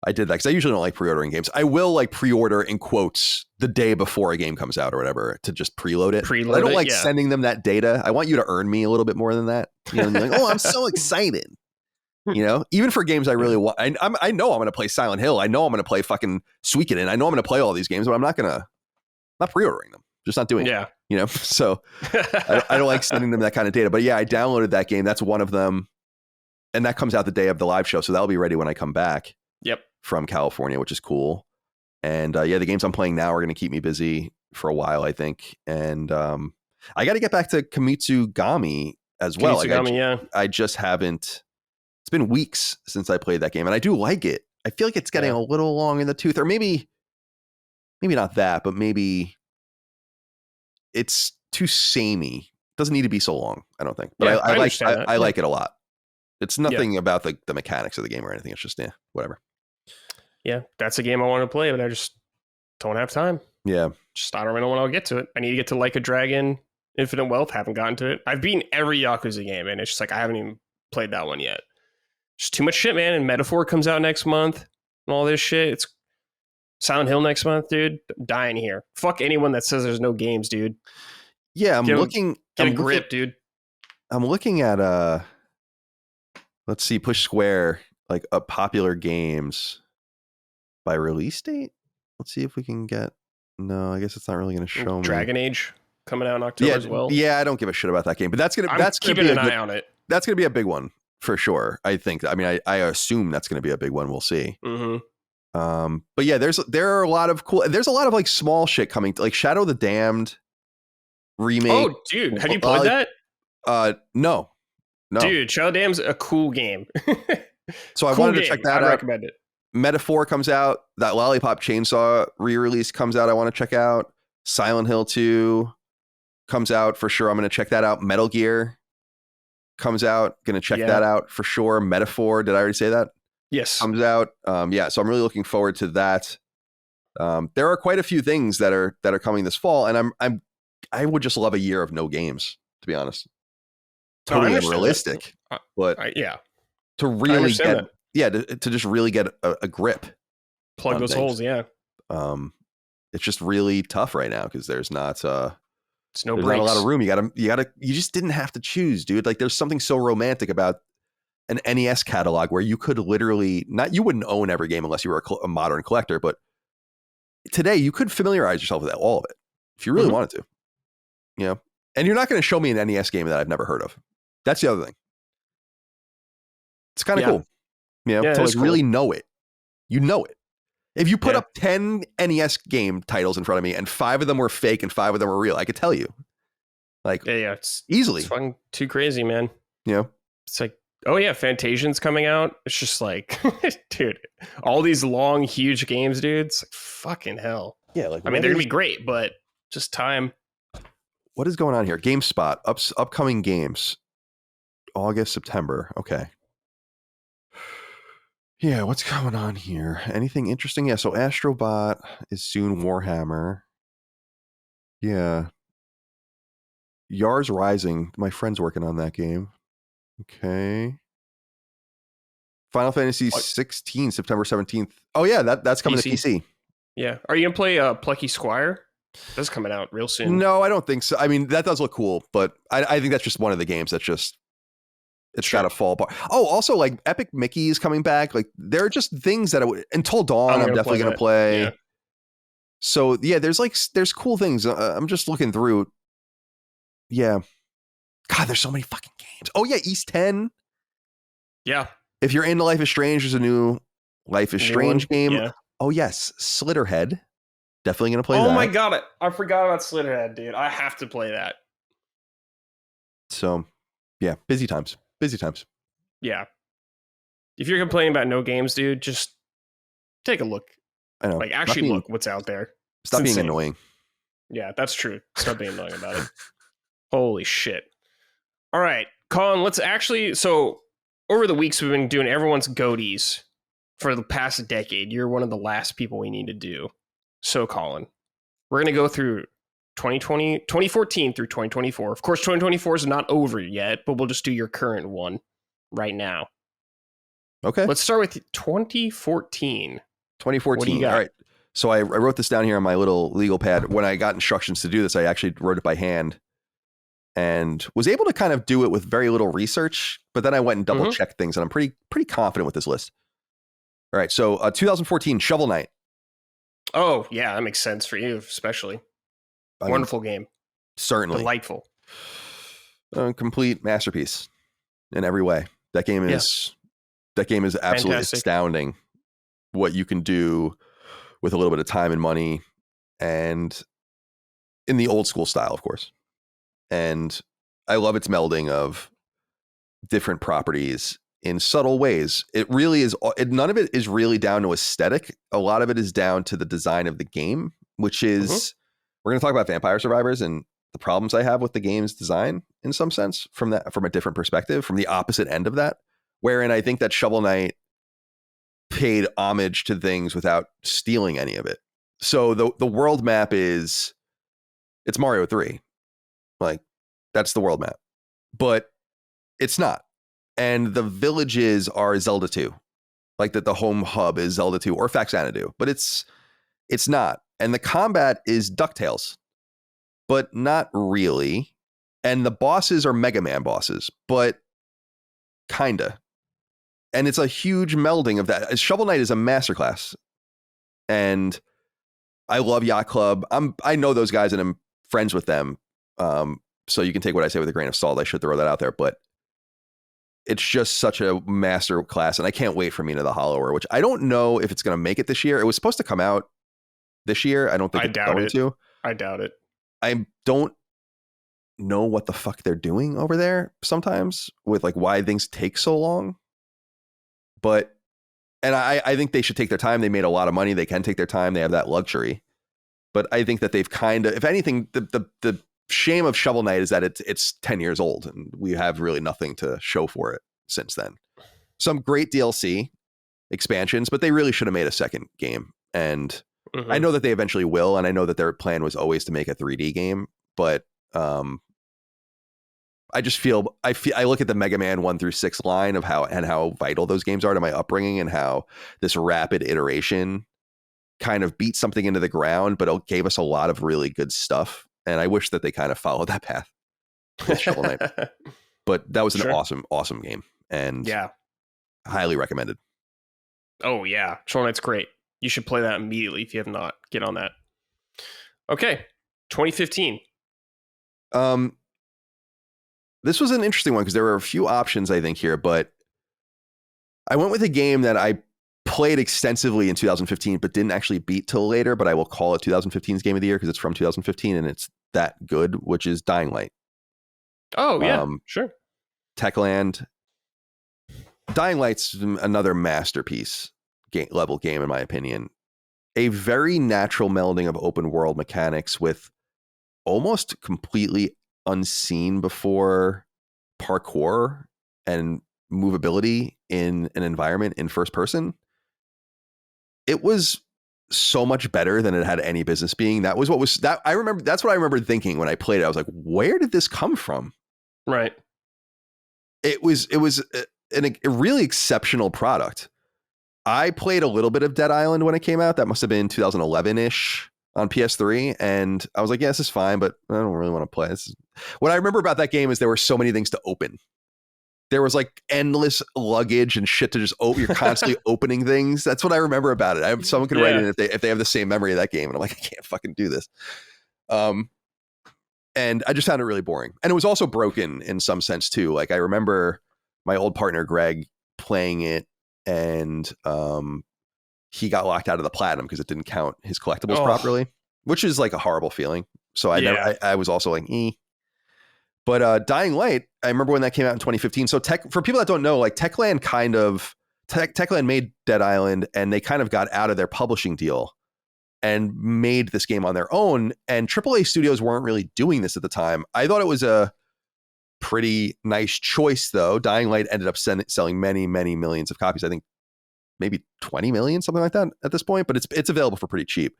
I did that because I usually don't like pre-ordering games. I will like pre-order in quotes the day before a game comes out or whatever to just preload it. I don't like sending them that data. I want you to earn me a little bit more than that. You know, and you're like, oh, I'm so excited. You know, even for games I really want. I know I'm going to play Silent Hill. I know I'm going to play fucking Suikoden. I know I'm going to play all these games, but I'm not pre-ordering them. Just not doing it. You know, so I don't like sending them that kind of data. But yeah, I downloaded that game. That's one of them. And that comes out the day of the live show. So that'll be ready when I come back. Yep. From California, which is cool. And yeah, the games I'm playing now are going to keep me busy for a while, I think. And I got to get back to Kimitsugami as well. I just haven't. It's been weeks since I played that game, and I do like it. I feel like it's getting a little long in the tooth, or maybe not that, but maybe it's too samey. It doesn't need to be so long, I don't think. But I like it a lot. It's nothing about the mechanics of the game or anything. It's just whatever. Yeah, that's a game I want to play, but I just don't have time. Yeah. I don't know when I'll get to it. I need to get to Like a Dragon, Infinite Wealth. Haven't gotten to it. I've beaten every Yakuza game, and it's just like I haven't even played that one yet. Just too much shit, man. And Metaphor comes out next month and all this shit. It's Silent Hill next month, dude. I'm dying here. Fuck anyone that says there's no games, dude. Yeah, I'm looking. Get a grip, dude. I'm looking at let's see, Push Square, like popular games by release date. Let's see if we can get. No, I guess it's not really going to show me. Dragon Age coming out in October as well. Yeah, I don't give a shit about that game, but that's gonna keeping be an eye on it. That's gonna be a big one for sure. I think. I mean, I assume that's gonna be a big one. We'll see. Mm-hmm. But yeah, there are a lot of cool. There's a lot of like small shit coming, like Shadow of the Damned remake. Oh, dude, have you played that? No. Dude, Shadow of the Damned's a cool game. So I wanted to check that out. I recommend it. Metaphor comes out. That Lollipop Chainsaw re-release comes out. I want to check out. Silent Hill 2 comes out for sure. I'm going to check that out. Metal Gear comes out. Going to check that out for sure. Metaphor. Did I already say that? Yes. Comes out. Yeah. So I'm really looking forward to that. There are quite a few things that are coming this fall, and I would just love a year of no games, to be honest. Totally unrealistic, but to really get to just really get a grip, plug those holes. It's just really tough right now because there's not it's no there's breaks. not a lot of room. You just didn't have to choose, dude. Like there's something so romantic about an NES catalog where you could literally you wouldn't own every game unless you were a modern collector, but today you could familiarize yourself with all of it if you really wanted to, you know. And you're not going to show me an NES game that I've never heard of. That's the other thing. It's kind of cool, you know, to like really know it. You know it. If you put up 10 NES game titles in front of me and 5 of them were fake and 5 of them were real, I could tell you. Like, it's easily. It's fucking too crazy, man. Yeah. It's like, oh yeah, Fantasian's coming out. It's just like, dude, all these long, huge games, dude. It's like, fucking hell. Yeah, like I mean, they're gonna be great, but just time. What is going on here? GameSpot, upcoming games. August, September. Okay. Yeah, what's going on here? Anything interesting? Yeah, so Astrobot is soon. Warhammer. Yeah. Yars Rising. My friend's working on that game. Okay. Final Fantasy 16, September 17th. Oh yeah, that's coming to PC. Yeah. Are you gonna play Plucky Squire? That's coming out real soon. No, I don't think so. I mean, that does look cool, but I think that's just one of the games that's just it's got to fall apart. Oh, also like Epic Mickey is coming back. Like there are just things that Until Dawn, I'm definitely going to play. Yeah. So yeah, there's cool things. I'm just looking through. Yeah. God, there's so many fucking games. Oh yeah, East 10. Yeah. If you're into Life is Strange, there's a new Life is Strange game. Yeah. Oh yes, Slitterhead. Definitely going to play that. Oh my God, I forgot about Slitterhead, dude. I have to play that. So yeah, busy times. Yeah. If you're complaining about no games, dude, just take a look. I know. Like, actually look what's out there. Stop being annoying. Yeah, that's true. Stop being annoying about it. Holy shit. All right, Colin, let's actually... So, over the weeks, we've been doing everyone's GOTYs for the past decade. You're one of the last people we need to do. So, Colin, we're going to go through 2014 through 2024. Of course, 2024 is not over yet, but we'll just do your current one right now. Okay. Let's start with 2014. 2014. What do you got? All right. So I wrote this down here on my little legal pad. When I got instructions to do this, I actually wrote it by hand and was able to kind of do it with very little research. But then I went and double checked things, and I'm pretty confident with this list. All right. So 2014 Shovel Knight. Oh, yeah. That makes sense for you, especially. Wonderful game. Certainly. Delightful. Complete masterpiece in every way. That game is absolutely Fantastic. astounding what you can do with a little bit of time and money, and in the old school style, of course. And I love its melding of different properties in subtle ways. It really is. None of it is really down to aesthetic. A lot of it is down to the design of the game, which is, we're going to talk about Vampire Survivors and the problems I have with the game's design in some sense from a different perspective, from the opposite end of that, wherein I think that Shovel Knight paid homage to things without stealing any of it. So the world map it's Mario 3. Like, that's the world map. But it's not. And the villages are Zelda 2. Like that the home hub is Zelda 2 or Faxanadu. But it's not. And the combat is DuckTales. But not really. And the bosses are Mega Man bosses. But kinda. And it's a huge melding of that. Shovel Knight is a masterclass. And I love Yacht Club. I know those guys and I'm friends with them. So you can take what I say with a grain of salt. I should throw that out there. But it's just such a master class. And I can't wait for Mina the Hollower, which I don't know if it's going to make it this year. It was supposed to come out this year. I don't think it's going to. I doubt it. I don't know what the fuck they're doing over there sometimes with like why things take so long. But, and I think they should take their time. They made a lot of money. They can take their time. They have that luxury. But I think that they've kind of, if anything, the shame of Shovel Knight is that it's 10 years old and we have really nothing to show for it since then. Some great DLC expansions, but they really should have made a second game. And I know that they eventually will. And I know that their plan was always to make a 3D game, but I just feel I look at the Mega Man 1 through 6 line of how vital those games are to my upbringing and how this rapid iteration kind of beat something into the ground, but it gave us a lot of really good stuff. And I wish that they kind of followed that path with Shovel Knight. But that was an awesome game. And highly recommended. Oh, yeah. Shovel Knight's great. You should play that immediately if you have not. Get on that. Okay. 2015. This was an interesting one because there were a few options, I think, here. But I went with a game that I played extensively in 2015, but didn't actually beat till later. But I will call it 2015's Game of the Year because it's from 2015 and it's that good, which is Dying Light. Oh, yeah, sure. Techland. Dying Light's another masterpiece level game, in my opinion. A very natural melding of open world mechanics with almost completely unseen before parkour and movability in an environment in first person. It was so much better than it had any business being. That's what I remember thinking when I played it. I was like, where did this come from? Right. It was a really exceptional product. I played a little bit of Dead Island when it came out. That must have been 2011-ish on PS3. And I was like, yeah, this is fine, but I don't really want to play this. What I remember about that game is there were so many things to open. There was like endless luggage and shit to just open. You're constantly opening things. That's what I remember about it. Someone can write in if they have the same memory of that game. And I'm like, I can't fucking do this. And I just found it really boring. And it was also broken in some sense too. Like I remember my old partner, Greg, playing it and he got locked out of the platinum because it didn't count his collectibles properly, which is like a horrible feeling. So I was also like, But Dying Light, I remember when that came out in 2015. So for people that don't know, like Techland Techland made Dead Island and they kind of got out of their publishing deal and made this game on their own. And AAA studios weren't really doing this at the time. I thought it was a pretty nice choice, though. Dying Light ended up selling many, many millions of copies. I think maybe 20 million, something like that at this point, but it's available for pretty cheap.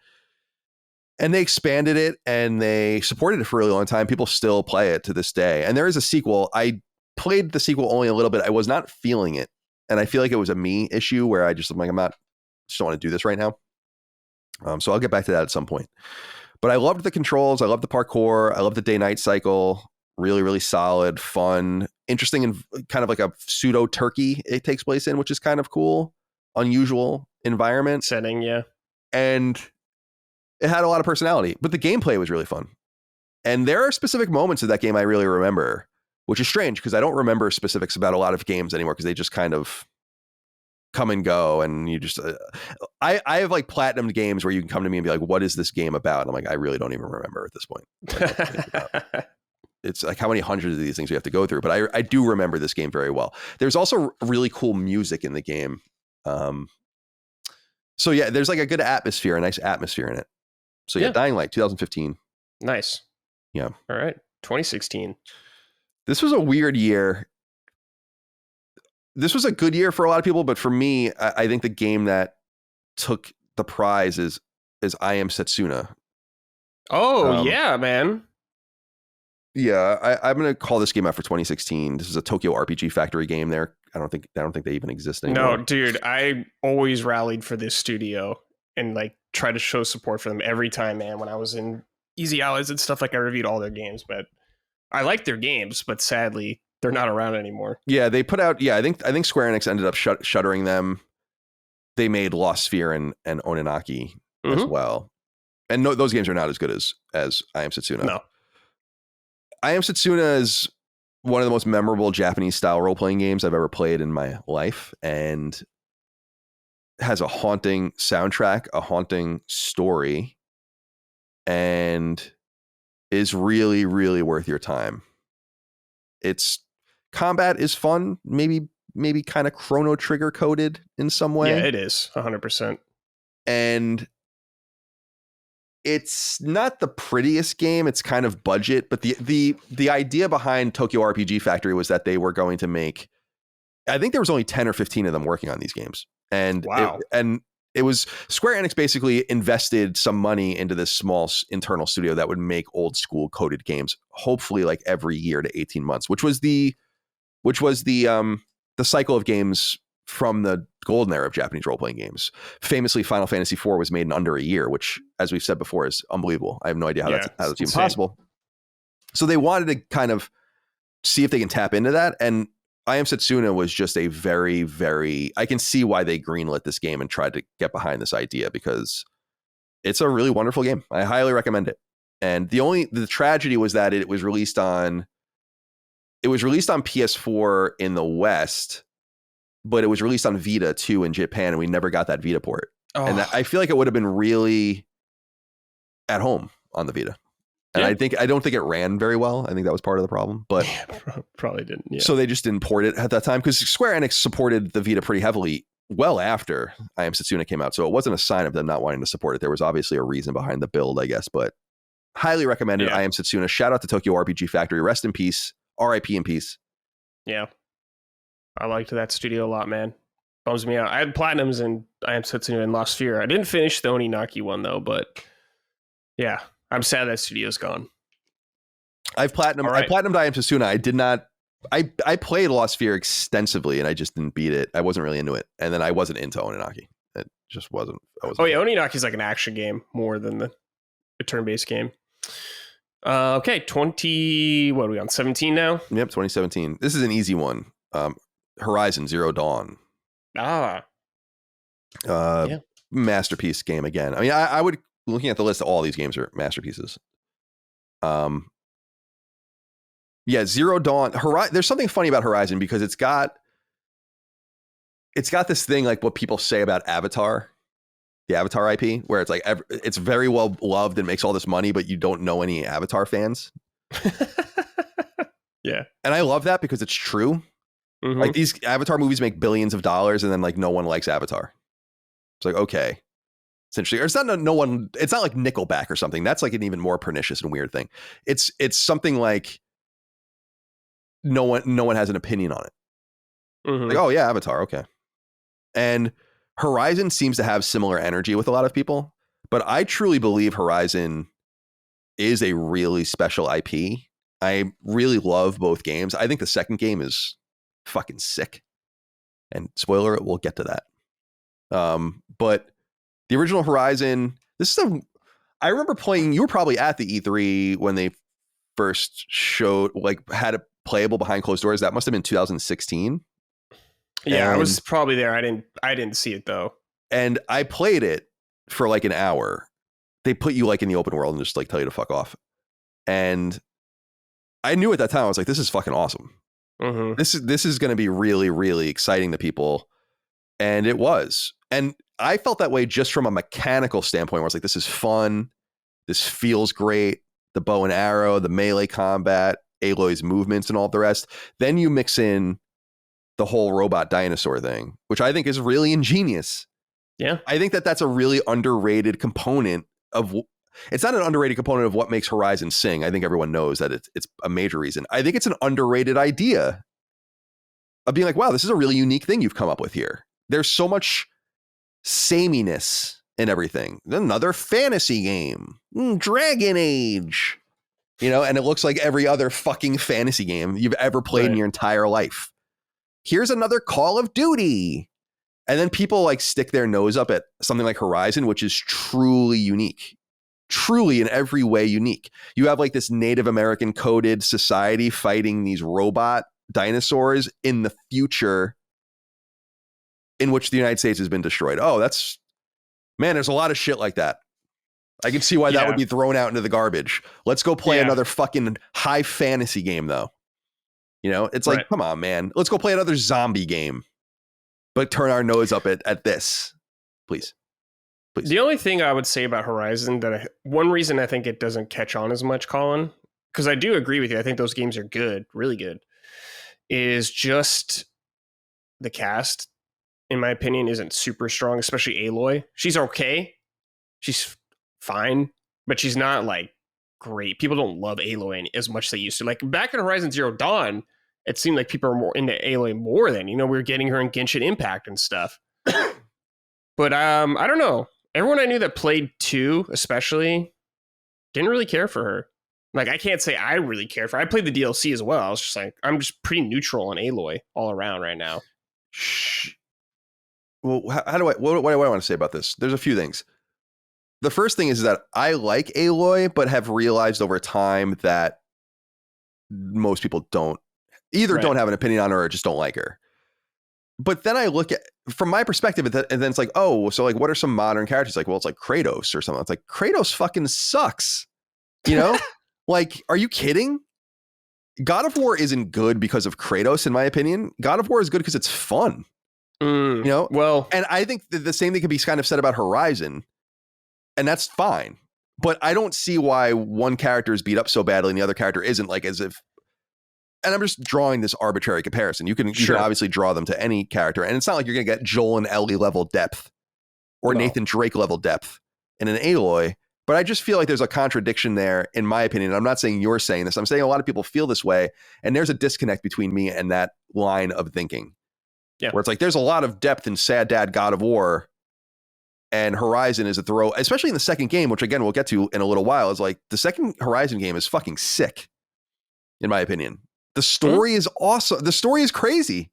And they expanded it and they supported it for a really long time. People still play it to this day. And there is a sequel. I played the sequel only a little bit. I was not feeling it. And I feel like it was a me issue where I'm like, just don't want to do this right now. So I'll get back to that at some point. But I loved the controls. I loved the parkour. I love the day-night cycle. Really, really solid, fun, interesting, and kind of like a pseudo Turkey it takes place in, which is kind of cool, unusual environment. Setting, yeah. And it had a lot of personality, but the gameplay was really fun. And there are specific moments of that game I really remember, which is strange because I don't remember specifics about a lot of games anymore because they just kind of come and go. And you just, I have like platinumed games where you can come to me and be like, what is this game about? And I'm like, I really don't even remember at this point. Like, it's like how many hundreds of these things we have to go through. But I do remember this game very well. There's also really cool music in the game. So yeah, there's like a good atmosphere, a nice atmosphere in it. So yeah, Dying Light, 2015. Nice. Yeah. All right. 2016. This was a weird year. This was a good year for a lot of people, but for me, I think the game that took the prize is I Am Setsuna. Oh, yeah, man. Yeah, I'm going to call this game out for 2016. This is a Tokyo RPG Factory game there. I don't think they even exist anymore. No, dude, I always rallied for this studio and like try to show support for them every time, man. When I was in Easy Allies and stuff, like I reviewed all their games, but I like their games, but sadly they're not around anymore. Yeah, they put out. Yeah, I think Square Enix ended up shuttering them. They made Lost Sphere and Oninaki as well, and no, those games are not as good as I Am Setsuna. No, I Am Setsuna is one of the most memorable Japanese style role playing games I've ever played in my life, and has a haunting soundtrack, a haunting story, and is really, really worth your time. Its combat is fun, maybe kind of Chrono Trigger coded in some way. Yeah, it is 100%. And it's not the prettiest game. It's kind of budget, but the idea behind Tokyo RPG Factory was that they were going to make, I think there was only 10 or 15 of them working on these games. And wow. It was Square Enix basically invested some money into this small internal studio that would make old school coded games, hopefully like every year to 18 months, which was the cycle of games from the golden era of Japanese role-playing games. Famously, Final Fantasy IV was made in under a year, which, as we've said before, is unbelievable. I have no idea how that's even possible. So they wanted to kind of see if they can tap into that. And I Am Setsuna was just a very, very, I can see why they greenlit this game and tried to get behind this idea, because it's a really wonderful game. I highly recommend it. And the tragedy was that it was released on PS4 in the West, but it was released on Vita too in Japan, and we never got that Vita port. Oh. And I feel like it would have been really at home on the Vita. And yeah. I don't think it ran very well. I think that was part of the problem, but probably didn't. Yeah. So they just didn't port it at that time, because Square Enix supported the Vita pretty heavily well after I Am Setsuna came out. So it wasn't a sign of them not wanting to support it. There was obviously a reason behind the build, I guess, but highly recommended. I Am Setsuna. Shout out to Tokyo RPG Factory. Rest in peace. RIP in peace. Yeah. I liked that studio a lot, man. Bums me out. I had platinums in I Am Setsuna and Lost Sphere. I didn't finish the Oninaki one though, but yeah, I'm sad that studio's gone. I platinumed I Am Setsuna. I did not. I played Lost Sphere extensively, and I just didn't beat it. I wasn't really into it, and then I wasn't into Oninaki. It just wasn't. Oninaki is like an action game more than a turn-based game. Okay, 20. What are we on? 17 now? Yep, 2017. This is an easy one. Horizon Zero Dawn. Masterpiece game again. I mean, I would, looking at the list, all these games are masterpieces. Zero Dawn. There's something funny about Horizon, because it's got this thing like what people say about Avatar, the Avatar IP, where it's like it's very well loved and makes all this money, but you don't know any Avatar fans. Yeah. And I love that, because it's true. Mm-hmm. Like, these Avatar movies make billions of dollars, and then like no one likes Avatar. It's like, okay, it's interesting. Or it's not like Nickelback or something. That's like an even more pernicious and weird thing. It's something like no one has an opinion on it. Mm-hmm. Like, oh yeah, Avatar, okay. And Horizon seems to have similar energy with a lot of people, but I truly believe Horizon is a really special IP. I really love both games. I think the second game is fucking sick. And spoiler, we'll get to that. But the original Horizon, I remember playing, you were probably at the E3 when they first showed, like, had it playable behind closed doors. That must have been 2016. Yeah, I was probably there. I didn't see it though. And I played it for like an hour. They put you like in the open world and just like tell you to fuck off. And I knew at that time, I was like, this is fucking awesome. Mm-hmm. This is going to be really, really exciting to people. And it was. And I felt that way just from a mechanical standpoint, where I was like, this is fun. This feels great. The bow and arrow, the melee combat, Aloy's movements and all the rest. Then you mix in the whole robot dinosaur thing, which I think is really ingenious. Yeah. I think that that's a really underrated component of, it's not an underrated component of what makes Horizon sing. I think everyone knows that it's a major reason. I think it's an underrated idea of being like, wow, this is a really unique thing you've come up with here. There's so much sameness in everything. Another fantasy game, Dragon Age, and it looks like every other fucking fantasy game you've ever played in your entire life. Here's another Call of Duty. And then people like stick their nose up at something like Horizon, which is truly unique, truly in every way unique. You have like this Native American coded society fighting these robot dinosaurs in the future in which the United States has been destroyed. Oh, there's a lot of shit like that. I can see why that would be thrown out into the garbage. Let's go play another fucking high fantasy game though. It's like, come on, man. Let's go play another zombie game, but turn our nose up at this, please. The only thing I would say about Horizon one reason I think it doesn't catch on as much, Colin, because I do agree with you. I think those games are good, really good, is just the cast, in my opinion, isn't super strong, especially Aloy. She's okay. She's fine, but she's not like great. People don't love Aloy as much as they used to. Like back in Horizon Zero Dawn, it seemed like people are more into Aloy more than, we were getting her in Genshin Impact and stuff. But I don't know. Everyone I knew that played 2, especially, didn't really care for her. Like, I can't say I really care for her. I played the DLC as well. I was just like, I'm just pretty neutral on Aloy all around right now. Well, what do I want to say about this? There's a few things. The first thing is that I like Aloy, but have realized over time that most people don't have an opinion on her or just don't like her. But then I look at, from my perspective, and then it's like, oh, so like, what are some modern characters? Like, well, it's like Kratos or something. It's like, Kratos fucking sucks. Like, are you kidding? God of War isn't good because of Kratos, in my opinion. God of War is good because it's fun. Well, and I think that the same thing can be kind of said about Horizon, and that's fine. But I don't see why one character is beat up so badly and the other character isn't, like, as if. And I'm just drawing this arbitrary comparison. You can obviously draw them to any character, and it's not like you're going to get Joel and Ellie level depth or Nathan Drake level depth in an Aloy. But I just feel like there's a contradiction there, in my opinion. And I'm not saying you're saying this. I'm saying a lot of people feel this way, and there's a disconnect between me and that line of thinking. Yeah, where it's like there's a lot of depth in Sad Dad God of War, and Horizon is a throw, especially in the second game, which again we'll get to in a little while. Is like the second Horizon game is fucking sick, in my opinion. The story is awesome. The story is crazy.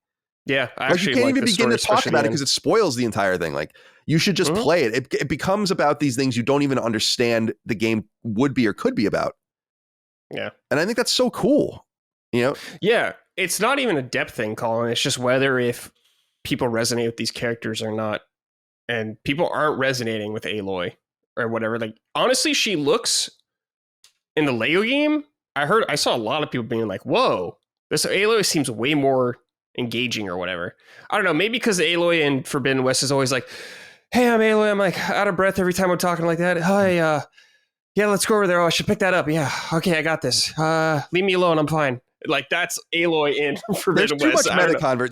Yeah, I like you can't even begin to talk about it because it spoils the entire thing. Like you should just play it. It becomes about these things you don't even understand the game would be or could be about. Yeah, and I think that's so cool. Yeah, it's not even a depth thing, Colin. It's just whether if people resonate with these characters or not, and people aren't resonating with Aloy or whatever. Like honestly, she looks in the Lego game. I saw a lot of people being like, whoa, this Aloy seems way more engaging or whatever. I don't know, maybe because Aloy in Forbidden West is always like, hey, I'm Aloy. I'm like out of breath every time I'm talking like that. Hi, yeah, let's go over there. Oh, I should pick that up. Yeah, okay, I got this. Leave me alone. I'm fine. Like that's Aloy in Forbidden West.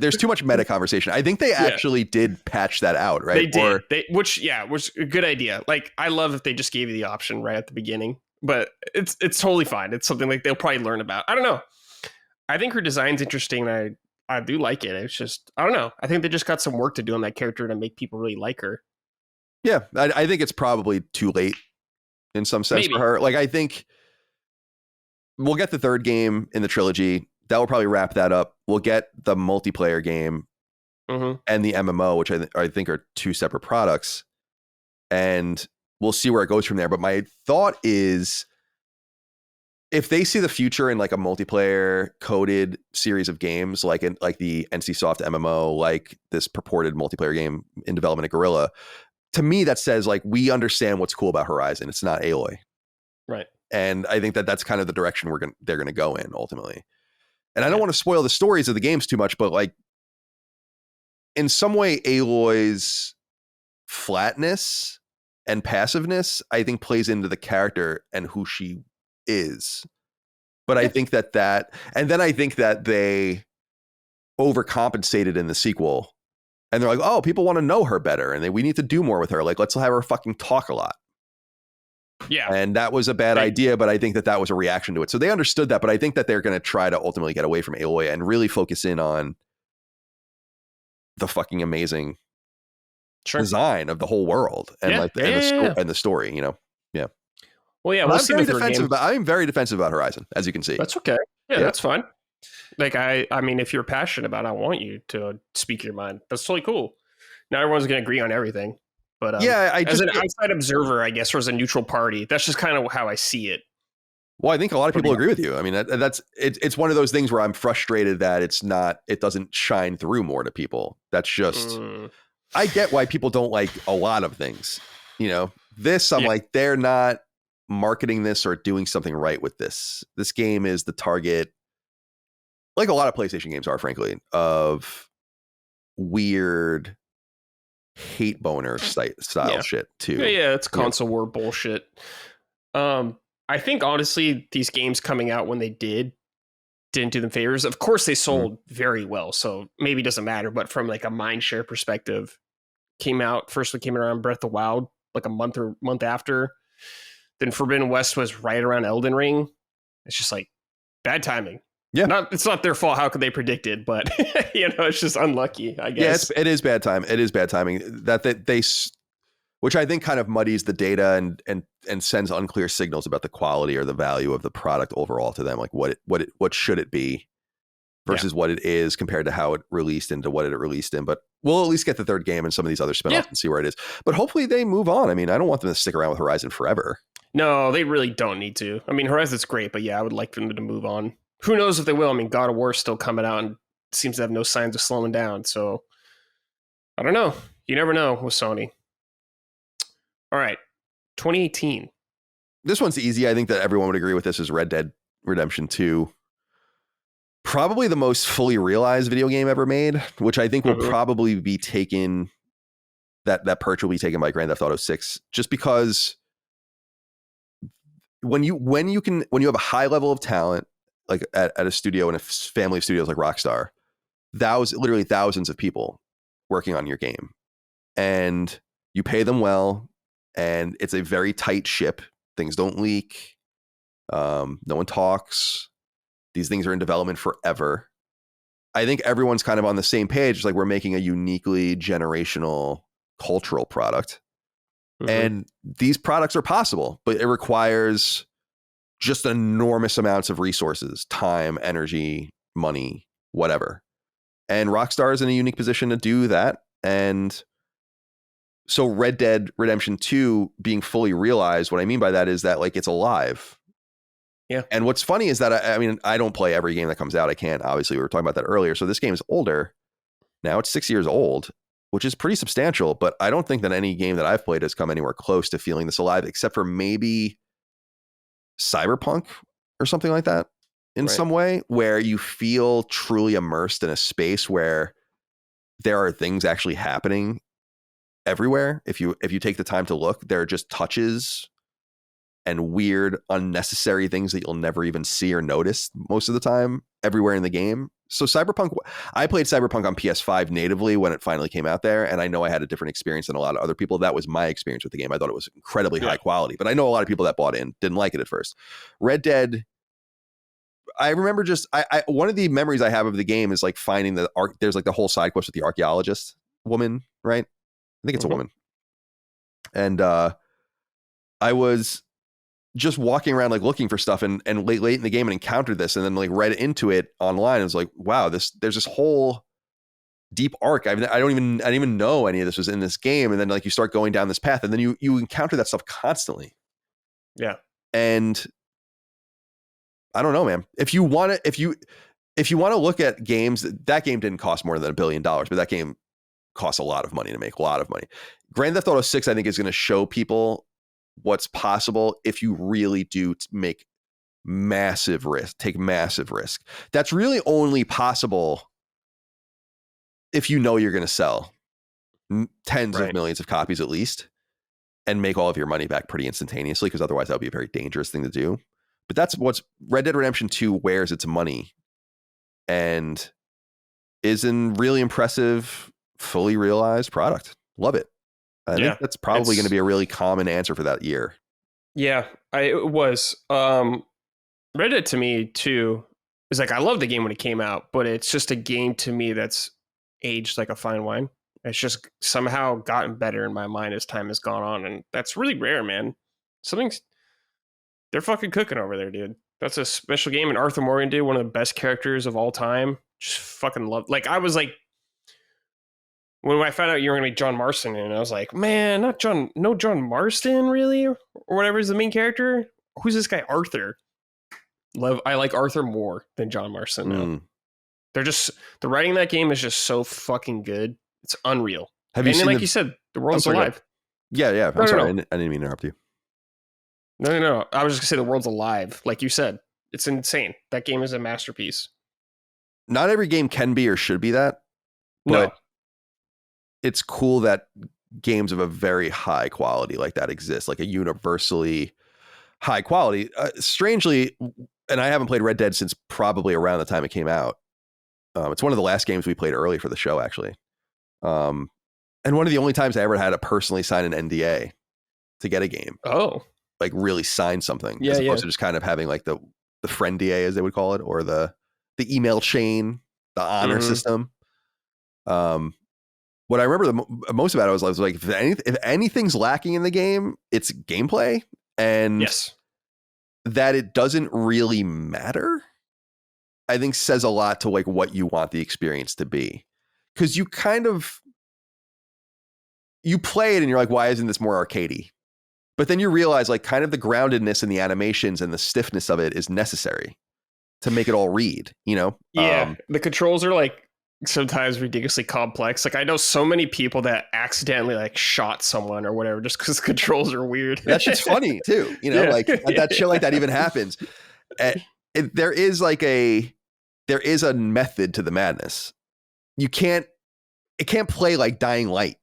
There's too much meta conversation. I think they actually did patch that out, right? They did. Which was a good idea. Like I love if they just gave you the option right at the beginning. But it's totally fine. It's something like they'll probably learn about. I don't know. I think her design's interesting. I do like it. It's just, I don't know. I think they just got some work to do on that character to make people really like her. Yeah, I think it's probably too late in some sense for her. Like, I think we'll get the third game in the trilogy. That will probably wrap that up. We'll get the multiplayer game and the MMO, which I think are two separate products. And we'll see where it goes from there. But my thought is, if they see the future in like a multiplayer coded series of games, like the NCSoft MMO, like this purported multiplayer game in development at Guerrilla, to me that says like we understand what's cool about Horizon. It's not Aloy, Right? and I think that that's kind of the direction they're gonna go in ultimately. And I don't want to spoil the stories of the games too much, but like in some way, Aloy's flatness and passiveness, I think, plays into the character and who she is. But I think and then I think that they overcompensated in the sequel, and they're like, oh, people want to know her better, and we need to do more with her. Like, let's have her fucking talk a lot. Yeah. And that was a bad idea, but I think that was a reaction to it. So they understood that, but I think that they're going to try to ultimately get away from Aloy and really focus in on the fucking amazing design of the whole world and and the story, you know? Yeah. Well, yeah, I'm very defensive about Horizon, as you can see. That's okay. Yeah, that's fine. Like, I mean, if you're passionate about it, I want you to speak your mind. That's totally cool. Not everyone's going to agree on everything. But as an outside observer, I guess, or as a neutral party, that's just kind of how I see it. Well, I think a lot of people agree with you. I mean, it's one of those things where I'm frustrated that it doesn't shine through more to people. That's just, I get why people don't like a lot of things. You know, I'm like, they're not marketing this or doing something right with this. This game is the target, like a lot of PlayStation games are, frankly, of weird hate boner style shit too. Yeah, it's console war bullshit. I think honestly, these games coming out when they didn't do them favors. Of course, they sold very well, so maybe it doesn't matter. But from like a mind share perspective, first one came around Breath of the Wild like a month after. Then Forbidden West was right around Elden Ring. It's just like bad timing. Yeah, it's not their fault. How could they predict it? But it's just unlucky, I guess. Yeah, it is bad time. It is bad timing that they, which I think kind of muddies the data and sends unclear signals about the quality or the value of the product overall to them. Like what should it be versus what it is compared to how it released into what it released in. But we'll at least get the third game and some of these other spinoffs and see where it is. But hopefully they move on. I mean, I don't want them to stick around with Horizon forever. No, they really don't need to. I mean, Horizon's great, but I would like for them to move on. Who knows if they will? I mean, God of War is still coming out and seems to have no signs of slowing down. So I don't know. You never know with Sony. All right. 2018. This one's easy. I think that everyone would agree with this is Red Dead Redemption 2. Probably the most fully realized video game ever made, which I think will probably be taken, that perch will be taken by Grand Theft Auto 6, just because when you have a high level of talent, like at a studio and a family of studios like Rockstar, literally thousands of people working on your game, and you pay them well, and it's a very tight ship. Things don't leak. No one talks. These things are in development forever. I think everyone's kind of on the same page. It's like we're making a uniquely generational cultural product. And these products are possible, but it requires just enormous amounts of resources, time, energy, money, whatever. And Rockstar is in a unique position to do that. And so Red Dead Redemption 2 being fully realized, what I mean by that is that like it's alive. Yeah. And what's funny is that, I mean, I don't play every game that comes out. I can't, obviously, we were talking about that earlier. So this game is older. Now it's 6 years old, which is pretty substantial. But I don't think that any game that I've played has come anywhere close to feeling this alive, except for maybe Cyberpunk or something like that in some way, where you feel truly immersed in a space where there are things actually happening everywhere. If you take the time to look, there are just touches and weird, unnecessary things that you'll never even see or notice most of the time everywhere in the game. So Cyberpunk, I played Cyberpunk on PS5 natively when it finally came out there, and I know I had a different experience than a lot of other people. That was my experience with the game. I thought it was incredibly high quality, but I know a lot of people that bought in didn't like it at first. Red Dead, I remember one of the memories I have of the game is like finding there's like the whole side quest with the archaeologist woman, right? I think it's a woman. And I was just walking around like looking for stuff and late in the game and encountered this and then like read into it online. It was like, wow, there's this whole deep arc. I didn't even know any of this was in this game. And then like you start going down this path, and then you encounter that stuff constantly. Yeah. And I don't know, man. If you want to look at games, that game didn't cost more than $1 billion, but that game costs a lot of money to make, a lot of money. Grand Theft Auto 6, I think, is going to show people what's possible if you really do make massive risk, take massive risk. That's really only possible if you know you're going to sell tens of millions of copies at least and make all of your money back pretty instantaneously, because otherwise that would be a very dangerous thing to do. But that's what's Red Dead Redemption 2 wears its money and is a really impressive, fully realized product. Love it. I think that's probably going to be a really common answer for that year. Yeah, it was. Red Dead to me too is like, I love the game when it came out, but it's just a game to me that's aged like a fine wine. It's just somehow gotten better in my mind as time has gone on, and that's really rare, man. They're fucking cooking over there, dude. That's a special game, and Arthur Morgan, dude, one of the best characters of all time. Just fucking love. Like, I was like, when I found out you were gonna be John Marston, and I was like, man, no John Marston, really, or whatever is the main character. Who's this guy, Arthur? I like Arthur more than John Marston now. The writing in that game is just so fucking good. It's unreal. You said, the world's alive. Yeah. I'm sorry. I didn't mean to interrupt you. No. I was just gonna say the world's alive. Like you said, it's insane. That game is a masterpiece. Not every game can be or should be that. But it's cool that games of a very high quality like that exist, like a universally high quality. Strangely, and I haven't played Red Dead since probably around the time it came out. It's one of the last games we played early for the show, actually. And one of the only times I ever had to personally sign an NDA to get a game. Oh. Like really sign something, as opposed to just kind of having like the friend DA, as they would call it, or the email chain, the honor system. What I remember the most about it was like, if anything's lacking in the game, it's gameplay, and that it doesn't really matter, I think says a lot to like what you want the experience to be. Because you play it and you're like, why isn't this more arcadey? But then you realize like kind of the groundedness and the animations and the stiffness of it is necessary to make it all read, you know? Yeah. The controls are like sometimes ridiculously complex. Like, I know so many people that accidentally like shot someone or whatever just because controls are weird. That shit's funny too, you know, like that shit like that even happens. There is a method to the madness. It can't play like Dying Light,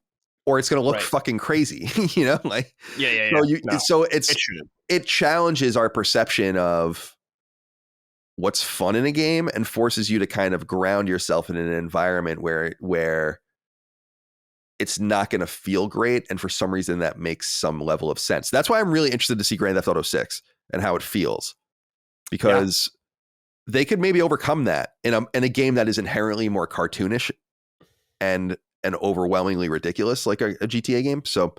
or it's going to look fucking crazy, you know? Like, it challenges our perception of what's fun in a game and forces you to kind of ground yourself in an environment where it's not going to feel great. And for some reason that makes some level of sense. That's why I'm really interested to see Grand Theft Auto 6 and how it feels, because they could maybe overcome that in a game that is inherently more cartoonish and overwhelmingly ridiculous, like a GTA game. So,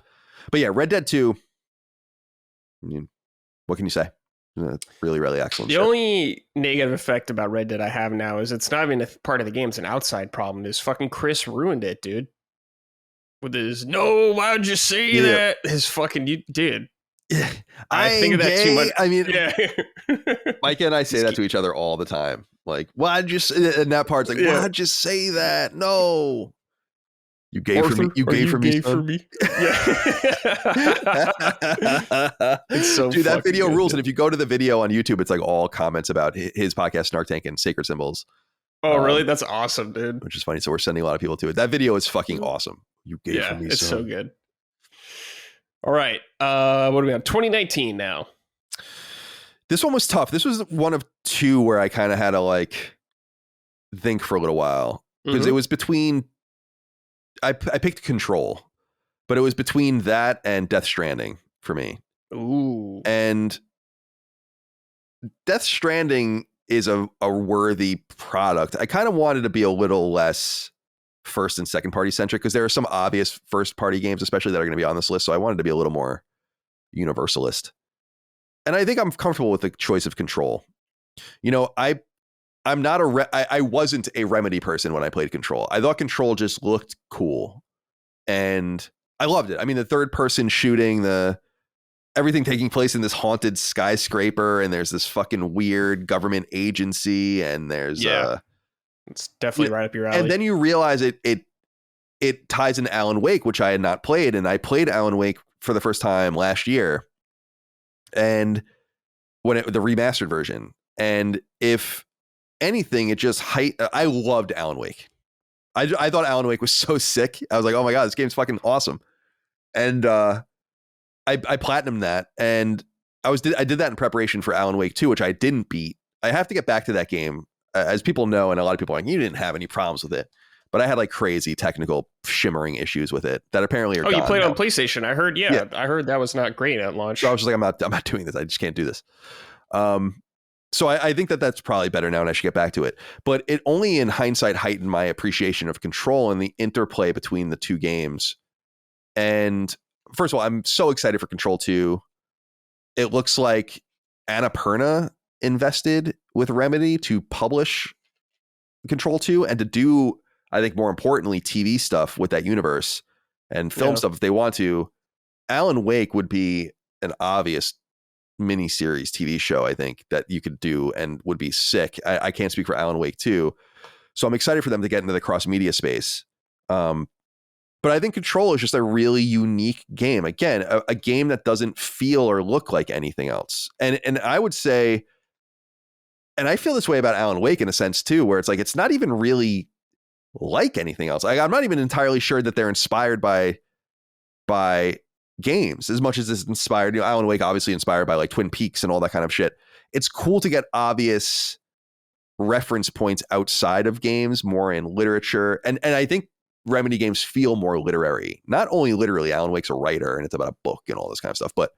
but yeah, Red Dead 2, I mean, what can you say? Really, really excellent. The only negative effect about Red Dead I have now is it's not even a part of the game. It's an outside problem. Is fucking Chris ruined it, dude. With his, no, why'd you say that? His fucking, dude. Yeah. I think of that too much. I mean, Mike and I say that to each other all the time. Like, why'd you say, and that part's like, why'd you say that? No. You gay for me. You gay for me. Yeah. It's so dude, that video good, rules. dude. And if you go to the video on YouTube, it's like all comments about his podcast, Snark Tank and Sacred Symbols. Oh, really? That's awesome, dude. Which is funny. So we're sending a lot of people to it. That video is fucking awesome. You gay for me. It's so good. All right. What do we have? 2019 now. This one was tough. This was one of two where I kind of had to like think for a little while, because it was between. I picked Control, but it was between that and Death Stranding for me. Ooh. And Death Stranding is a worthy product. I kind of wanted to be a little less first and second party centric, because there are some obvious first party games, especially that are going to be on this list. So I wanted to be a little more universalist. And I think I'm comfortable with the choice of Control. You know, I I'm not I wasn't a Remedy person when I played Control. I thought Control just looked cool, and I loved it. I mean, the third person shooting, everything taking place in this haunted skyscraper, and there's this fucking weird government agency, and there's it's definitely right up your alley. And then you realize it ties into Alan Wake, which I had not played, and I played Alan Wake for the first time last year, and the remastered version, and if anything, it just I loved Alan Wake. I thought Alan Wake was so sick. I was like, oh my god, this game's fucking awesome. And I platinumed that, and I did that in preparation for Alan Wake 2, which I didn't beat. I have to get back to that game. As people know, and a lot of people are like, you didn't have any problems with it. But I had like crazy technical shimmering issues with it that apparently are gone. You played now. on PlayStation. I heard, I heard that was not great at launch. So I was just like, I'm not doing this. I just can't do this. So I think that's probably better now, and I should get back to it. But it only in hindsight heightened my appreciation of Control and the interplay between the two games. And first of all, I'm so excited for Control 2. It looks like Annapurna invested with Remedy to publish Control 2 and to do, I think more importantly, TV stuff with that universe and film stuff if they want to. Alan Wake would be an obvious miniseries TV show, I think, that you could do and would be sick. I can't speak for Alan Wake 2. So I'm excited for them to get into the cross-media space. But I think Control is just a really unique game. Again, a game that doesn't feel or look like anything else. And I would say, and I feel this way about Alan Wake in a sense too, where it's like, it's not even really like anything else. I'm not even entirely sure that they're inspired by games as much as it's inspired. Alan Wake obviously inspired by like Twin Peaks and all that kind of shit. It's cool to get obvious reference points outside of games, more in literature. And I think Remedy games feel more literary. Not only literally, Alan Wake's a writer and it's about a book and all this kind of stuff, but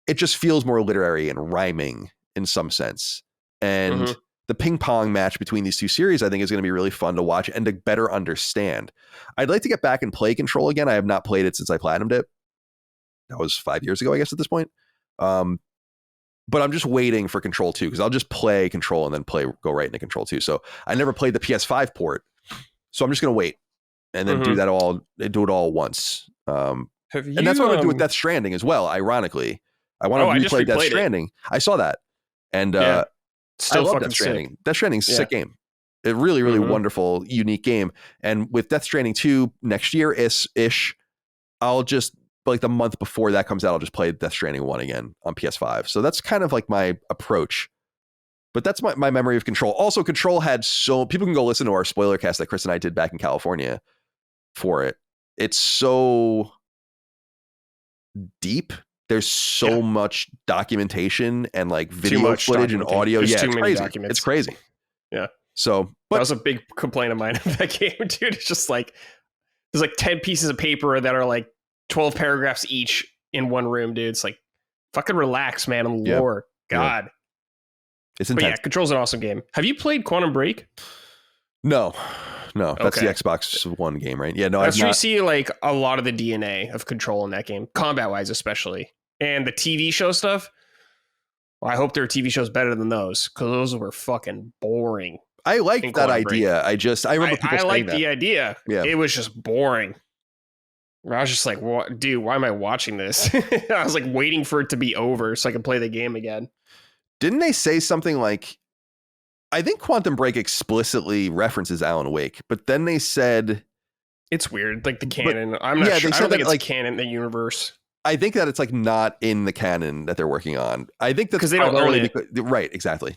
it just feels more literary and rhyming in some sense. And the ping pong match between these two series, I think, is going to be really fun to watch and to better understand. I'd like to get back and play Control again. I have not played it since I platinumed it. That was 5 years ago, I guess, at this point. But I'm just waiting for Control 2 because I'll just play Control and then go right into Control 2. So I never played the PS5 port. So I'm just going to wait and then do it all once. And that's what I'm going to do with Death Stranding as well, ironically. I want to replay Death Stranding. I saw that. And I love Death Stranding. Sick. Death Stranding's a sick game. A really, really wonderful, unique game. And with Death Stranding 2 next year-ish, I'll just, like the month before that comes out, I'll just play Death Stranding 1 again on PS5. So that's kind of like my approach. But that's my memory of Control. Also, Control had people can go listen to our spoiler cast that Chris and I did back in California for it. It's so deep. There's so much documentation and like video footage and audio. There's it's crazy. Documents. It's crazy. Yeah. So, but that was a big complaint of mine of that game, dude. It's just like, there's like 10 pieces of paper that are like 12 paragraphs each in one room, dude. It's like, fucking relax, man. On the lore. God. It's intense. But yeah, Control's an awesome game. Have you played Quantum Break? No, that's the Xbox One game, right? Yeah, no, that's where you see like a lot of the DNA of Control in that game, combat-wise especially. And the TV show stuff, well, I hope there are TV shows better than those, because those were fucking boring. I liked that idea. Break. I remember people saying that. I liked the idea. Yeah. It was just boring. I was just like, what, dude, why am I watching this? I was like waiting for it to be over so I could play the game again. Didn't they say something like, I think Quantum Break explicitly references Alan Wake, but then they said, it's weird, like the canon. I'm not sure. I don't think it's like canon, the universe. I think that it's like not in the canon that they're working on. I think that's because they don't own it. Right, exactly.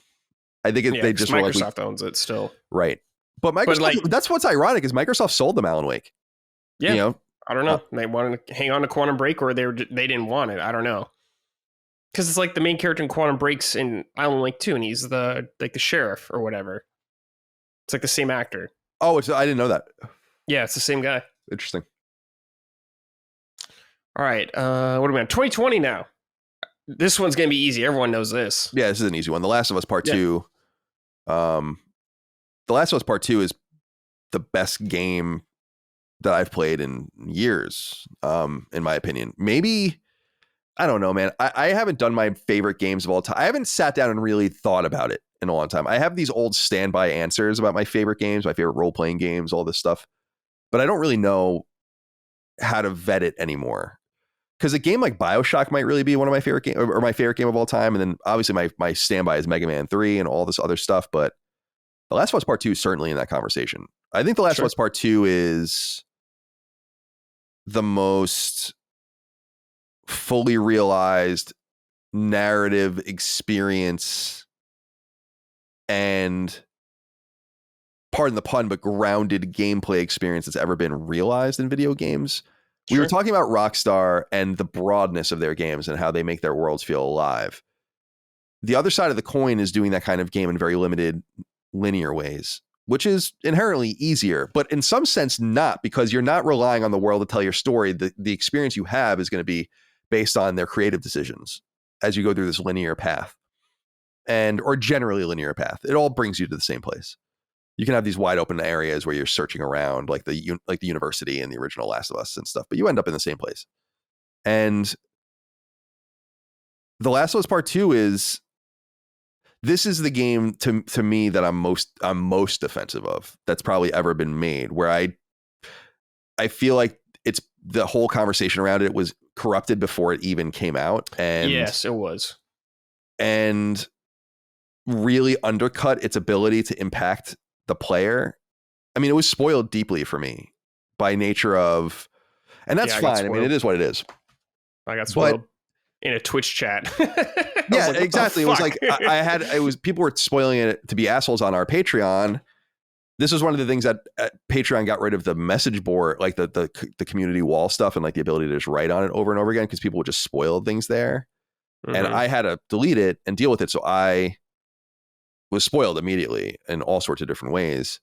I think they just Microsoft owns it still. Right. But Microsoft, that's what's ironic is Microsoft sold them Alan Wake. Yeah. You know? I don't know. They wanted to hang on to Quantum Break, or they didn't want it. I don't know. Because it's like the main character in Quantum Break's in Alan Wake 2, and he's the sheriff or whatever. It's like the same actor. Oh, I didn't know that. Yeah, it's the same guy. Interesting. All right. What are we on? 2020 now. This one's going to be easy. Everyone knows this. Yeah, this is an easy one. The Last of Us Part 2. The Last of Us Part 2 is the best game that I've played in years, in my opinion. Maybe, I don't know, man. I haven't done my favorite games of all time. I haven't sat down and really thought about it in a long time. I have these old standby answers about my favorite games, my favorite role-playing games, all this stuff, but I don't really know how to vet it anymore. Because a game like BioShock might really be one of my favorite game or my favorite game of all time. And then obviously my standby is Mega Man 3 and all this other stuff. But The Last of Us Part 2 is certainly in that conversation. I think The Last of Us Part 2 is the most fully realized narrative experience and, pardon the pun, but grounded gameplay experience that's ever been realized in video games. We were talking about Rockstar and the broadness of their games and how they make their worlds feel alive. The other side of the coin is doing that kind of game in very limited linear ways, which is inherently easier, but in some sense not, because you're not relying on the world to tell your story. The experience you have is going to be based on their creative decisions as you go through this linear path, or generally linear path. It all brings you to the same place. You can have these wide open areas where you're searching around, like the university in the original Last of Us and stuff, but you end up in the same place. And The Last of Us Part 2 is the game to me that I'm most defensive of that's probably ever been made, where I feel like it's the whole conversation around it was corrupted before it even came out. And yes, it was. And really undercut its ability to impact the player. I mean, it was spoiled deeply for me by nature of, and that's fine. I mean, it is what it is. I got spoiled in a Twitch chat. Yeah, like, exactly. It was like people were spoiling it to be assholes on our Patreon. This was one of the things that Patreon got rid of the message board, like the community wall stuff, and like the ability to just write on it over and over again, because people would just spoil things there. Mm-hmm. And I had to delete it and deal with it. So I was spoiled immediately in all sorts of different ways.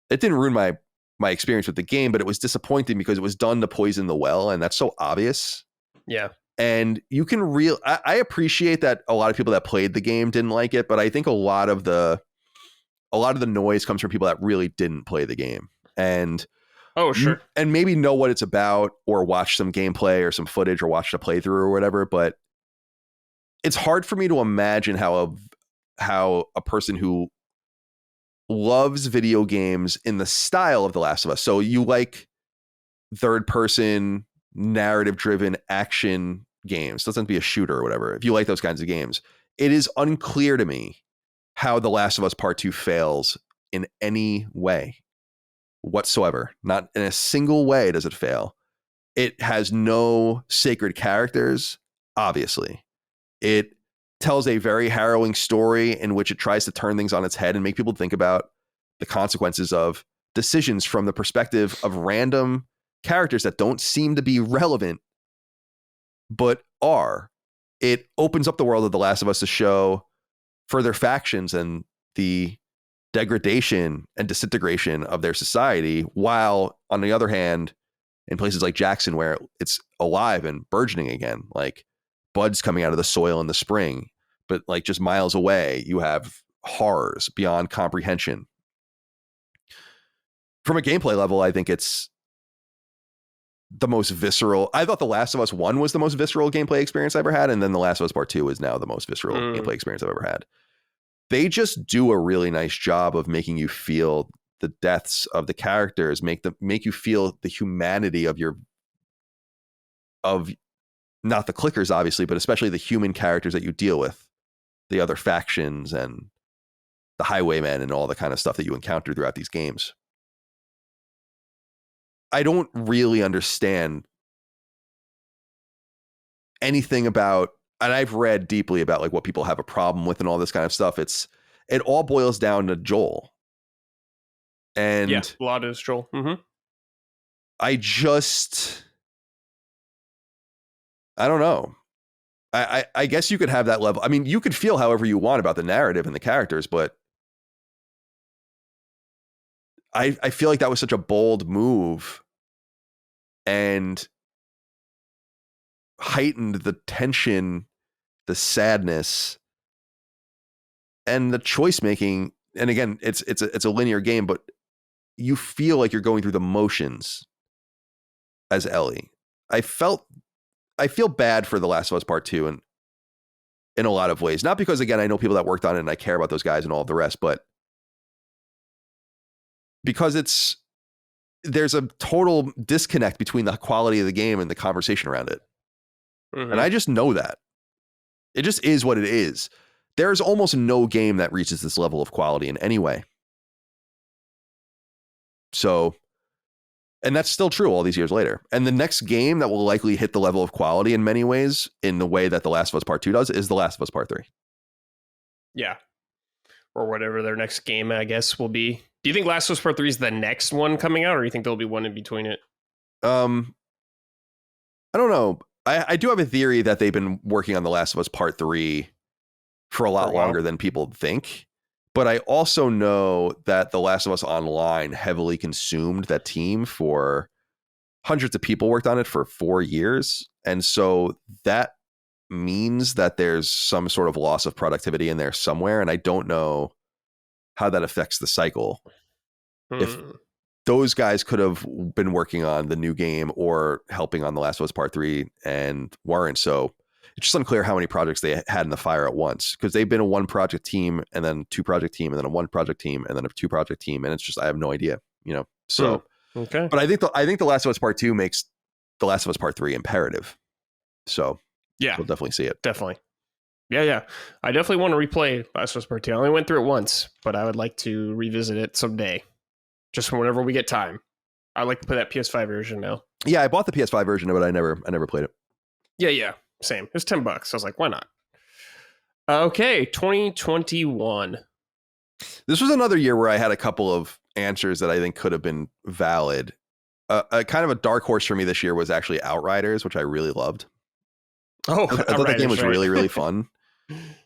It didn't ruin my experience with the game, but it was disappointing because it was done to poison the well, and that's so obvious. Yeah. And you can I appreciate that a lot of people that played the game didn't like it, but I think a lot of the noise comes from people that really didn't play the game. And and maybe know what it's about, or watch some gameplay or some footage, or watch a playthrough or whatever, but it's hard for me to imagine how a person who loves video games in the style of The Last of Us. So you like third person narrative driven action games. Doesn't have to be a shooter or whatever. If you like those kinds of games, it is unclear to me how The Last of Us Part 2 fails in any way whatsoever. Not in a single way does it fail. It has no sacred characters, obviously. It tells a very harrowing story in which it tries to turn things on its head and make people think about the consequences of decisions from the perspective of random characters that don't seem to be relevant, but are. It opens up the world of The Last of Us to show further factions and the degradation and disintegration of their society, while on the other hand, in places like Jackson, where it's alive and burgeoning again, like buds coming out of the soil in the spring, but like just miles away, you have horrors beyond comprehension. From a gameplay level, I think it's the most visceral. I thought The Last of Us 1 was the most visceral gameplay experience I ever had, and then The Last of Us Part 2 is now the most visceral gameplay experience I've ever had. They just do a really nice job of making you feel the deaths of the characters, make you feel the humanity of not the clickers, obviously, but especially the human characters that you deal with, the other factions and the highwaymen and all the kind of stuff that you encounter throughout these games. I don't really understand anything about, and I've read deeply about like what people have a problem with and all this kind of stuff. It all boils down to Joel. And yeah, a lot is Joel. Mm-hmm. I don't know. I guess you could have that level. I mean, you could feel however you want about the narrative and the characters, but I feel like that was such a bold move and heightened the tension, the sadness, and the choice making. And again, it's a linear game, but you feel like you're going through the motions as Ellie. I feel bad for The Last of Us Part 2, and in a lot of ways. Not because, again, I know people that worked on it and I care about those guys and all of the rest, but because there's a total disconnect between the quality of the game and the conversation around it. Mm-hmm. And I just know that. It just is what it is. There's almost no game that reaches this level of quality in any way. So, and that's still true all these years later. And the next game that will likely hit the level of quality in many ways, in the way that The Last of Us Part 2 does, is The Last of Us Part 3. Yeah. Or whatever their next game, I guess, will be. Do you think Last of Us Part 3 is the next one coming out, or do you think there'll be one in between it? I don't know. I do have a theory that they've been working on The Last of Us Part 3 for a lot longer than people think. But I also know that The Last of Us Online heavily consumed that team for hundreds of people worked on it for 4 years. And so that means that there's some sort of loss of productivity in there somewhere. And I don't know how that affects the cycle. If those guys could have been working on the new game or helping on The Last of Us Part 3 and weren't. So it's just unclear how many projects they had in the fire at once, because they've been a 1 project team and then 2 project team and then a 1 project team and then a 2 project team. And it's just, I have no idea, so, okay. But I think The Last of Us Part 2 makes The Last of Us Part 3 imperative. So yeah, we'll definitely see it. Definitely. Yeah. I definitely want to replay Last of Us Part 2. I only went through it once, but I would like to revisit it someday. Just whenever we get time. I like to play that PS5 version now. Yeah, I bought the PS5 version, but I never played it. Yeah. Same. It's $10. I was like, why not? Okay, 2021. This was another year where I had a couple of answers that I think could have been valid. A kind of a dark horse for me this year was actually Outriders, which I really loved. Oh, I thought that game was really, really fun.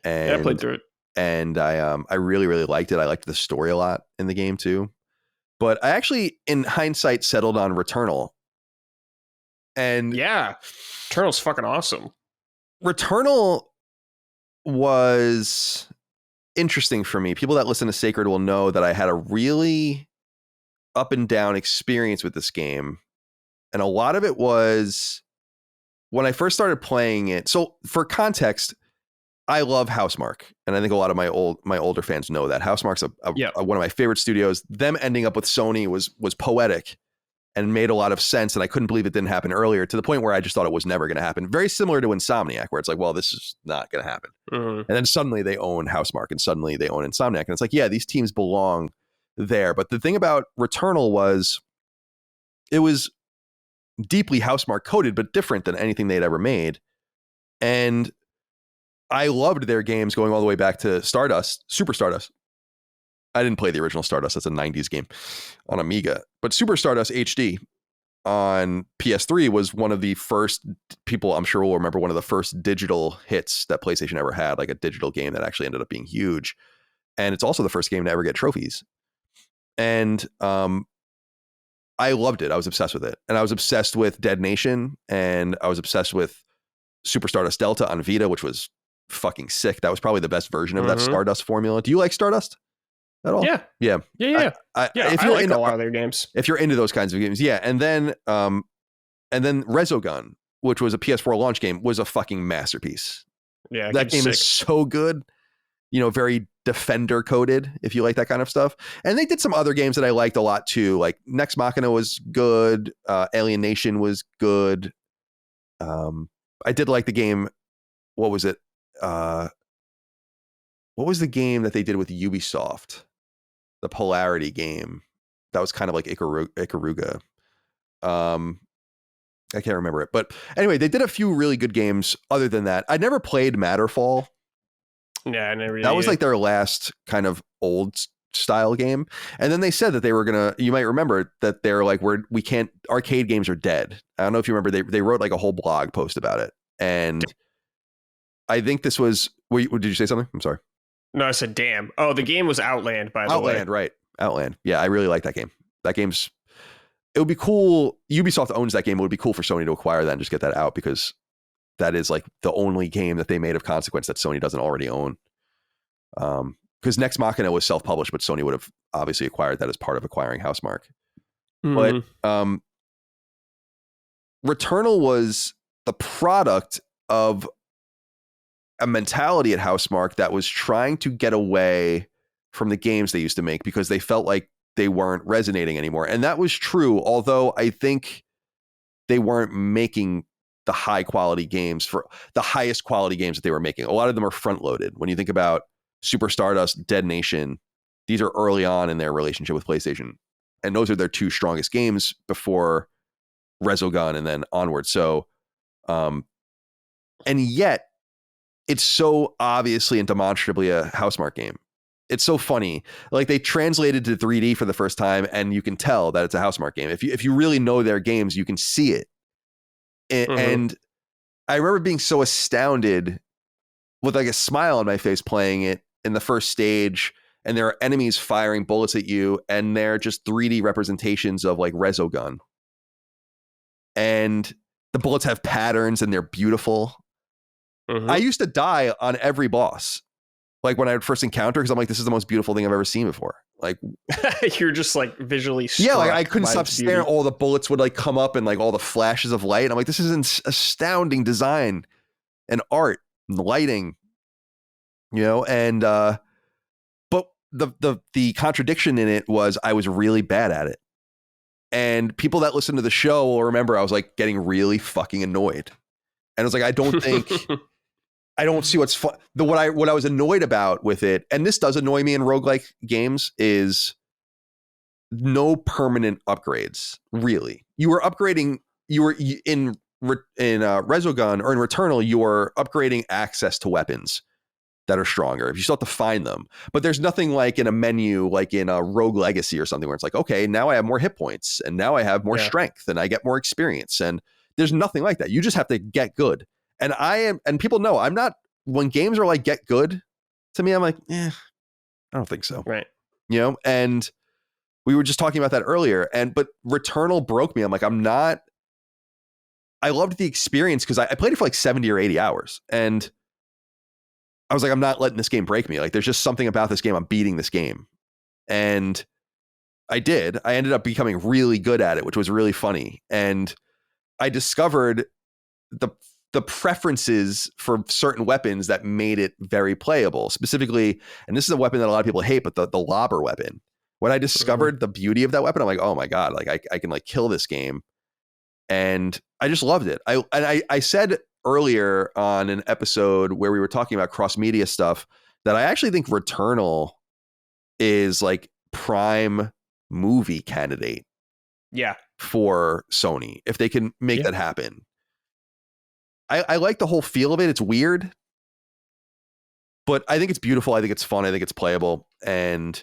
And yeah, I played through it. And I really, really liked it. I liked the story a lot in the game too. But I actually, in hindsight, settled on Returnal. And yeah, Returnal's fucking awesome. Returnal was interesting for me. People that listen to Sacred will know that I had a really up and down experience with this game. And a lot of it was when I first started playing it. So for context, I love Housemarque, and I think a lot of my older fans know that Housemarque's one of my favorite studios. Them ending up with Sony was poetic and made a lot of sense, and I couldn't believe it didn't happen earlier, to the point where I just thought it was never going to happen. Very similar to Insomniac, where it's like, well, this is not going to happen. And then suddenly they own Housemarque, and suddenly they own Insomniac, and it's like, yeah, these teams belong there. But the thing about Returnal was, it was deeply Housemarque coded, but different than anything they'd ever made. And I loved their games going all the way back to Stardust, Super Stardust. I didn't play the original Stardust. That's a 90s game on Amiga. But Super Stardust HD on PS3 was one of the first, people I'm sure will remember, one of the first digital hits that PlayStation ever had, like a digital game that actually ended up being huge. And it's also the first game to ever get trophies. And I loved it. I was obsessed with it. And I was obsessed with Dead Nation. And I was obsessed with Super Stardust Delta on Vita, which was fucking sick. That was probably the best version of that Stardust formula. Do you like Stardust at all? Yeah. If you're into a lot of their games, if you're into those kinds of games, yeah. And then Resogun, which was a PS4 launch game, was a fucking masterpiece. Yeah, that game is so good. Very Defender coded, if you like that kind of stuff. And they did some other games that I liked a lot too, like Nex Machina was good. Alien Nation was good. I did like the game. What was it? What was the game that they did with Ubisoft? The Polarity game that was kind of like Ikaruga. I can't remember it, but anyway, they did a few really good games. Other than that, I never played Matterfall. Yeah, I never. That was like their last kind of old style game. And then they said that they were gonna. You might remember that they're like, we can't. Arcade games are dead. I don't know if you remember. They wrote like a whole blog post about it, and I think this was. Did you say something? I'm sorry. No, I said damn. Oh, the game was Outland, by the way. Outland, right. Outland. Yeah, I really like that game. That game's... It would be cool. Ubisoft owns that game. It would be cool for Sony to acquire that and just get that out, because that is like the only game that they made of consequence that Sony doesn't already own. Because Nex Machina was self-published, but Sony would have obviously acquired that as part of acquiring Housemarque. But Returnal was the product of a mentality at Housemarque that was trying to get away from the games they used to make because they felt like they weren't resonating anymore. And that was true, although I think they weren't making the high quality games for the highest quality games that they were making. A lot of them are front loaded. When you think about Super Stardust, Dead Nation, these are early on in their relationship with PlayStation. And those are their two strongest games before Resogun and then onward. So, and yet it's so obviously and demonstrably a Housemarque game. It's so funny. Like they translated to 3D for the first time and you can tell that it's a Housemarque game. If you really know their games, you can see it. And I remember being so astounded with like a smile on my face playing it in the first stage, and there are enemies firing bullets at you and they're just 3D representations of like Resogun. And the bullets have patterns and they're beautiful. I used to die on every boss. Like when I would first encounter, because I'm like, this is the most beautiful thing I've ever seen before. Like you're just like visually struck. Yeah, like I couldn't stop staring. All the bullets would like come up and like all the flashes of light. I'm like, this is an astounding design and art and lighting, you know. And but the contradiction in it was I was really bad at it. And people that listen to the show will remember I was like getting really fucking annoyed. And I was like, I don't think I don't see what's fun. What I was annoyed about with it, and this does annoy me in roguelike games, is no permanent upgrades. Really, you were upgrading. You were in Resogun or in Returnal, you are upgrading access to weapons that are stronger. If you still have to find them, but there's nothing like in a menu, like in a Rogue Legacy or something, where it's like, okay, now I have more hit points, and now I have more strength, and I get more experience, and there's nothing like that. You just have to get good. And people know I'm not, when games are like get good to me, I'm like, I don't think so. Right. You know, and we were just talking about that earlier. But Returnal broke me. I'm like, I loved the experience because I played it for like 70 or 80 hours. And I was like, I'm not letting this game break me. Like, there's just something about this game. I'm beating this game. And I did. I ended up becoming really good at it, which was really funny. And I discovered the preferences for certain weapons that made it very playable. Specifically, and this is a weapon that a lot of people hate, but the lobber weapon. When I discovered the beauty of that weapon, I'm like, oh my God, like I can like kill this game. And I just loved it. I said earlier on an episode where we were talking about cross-media stuff that I actually think Returnal is like prime movie candidate. Yeah. For Sony, if they can make that happen. I like the whole feel of it. It's weird, but I think it's beautiful. I think it's fun. I think it's playable. And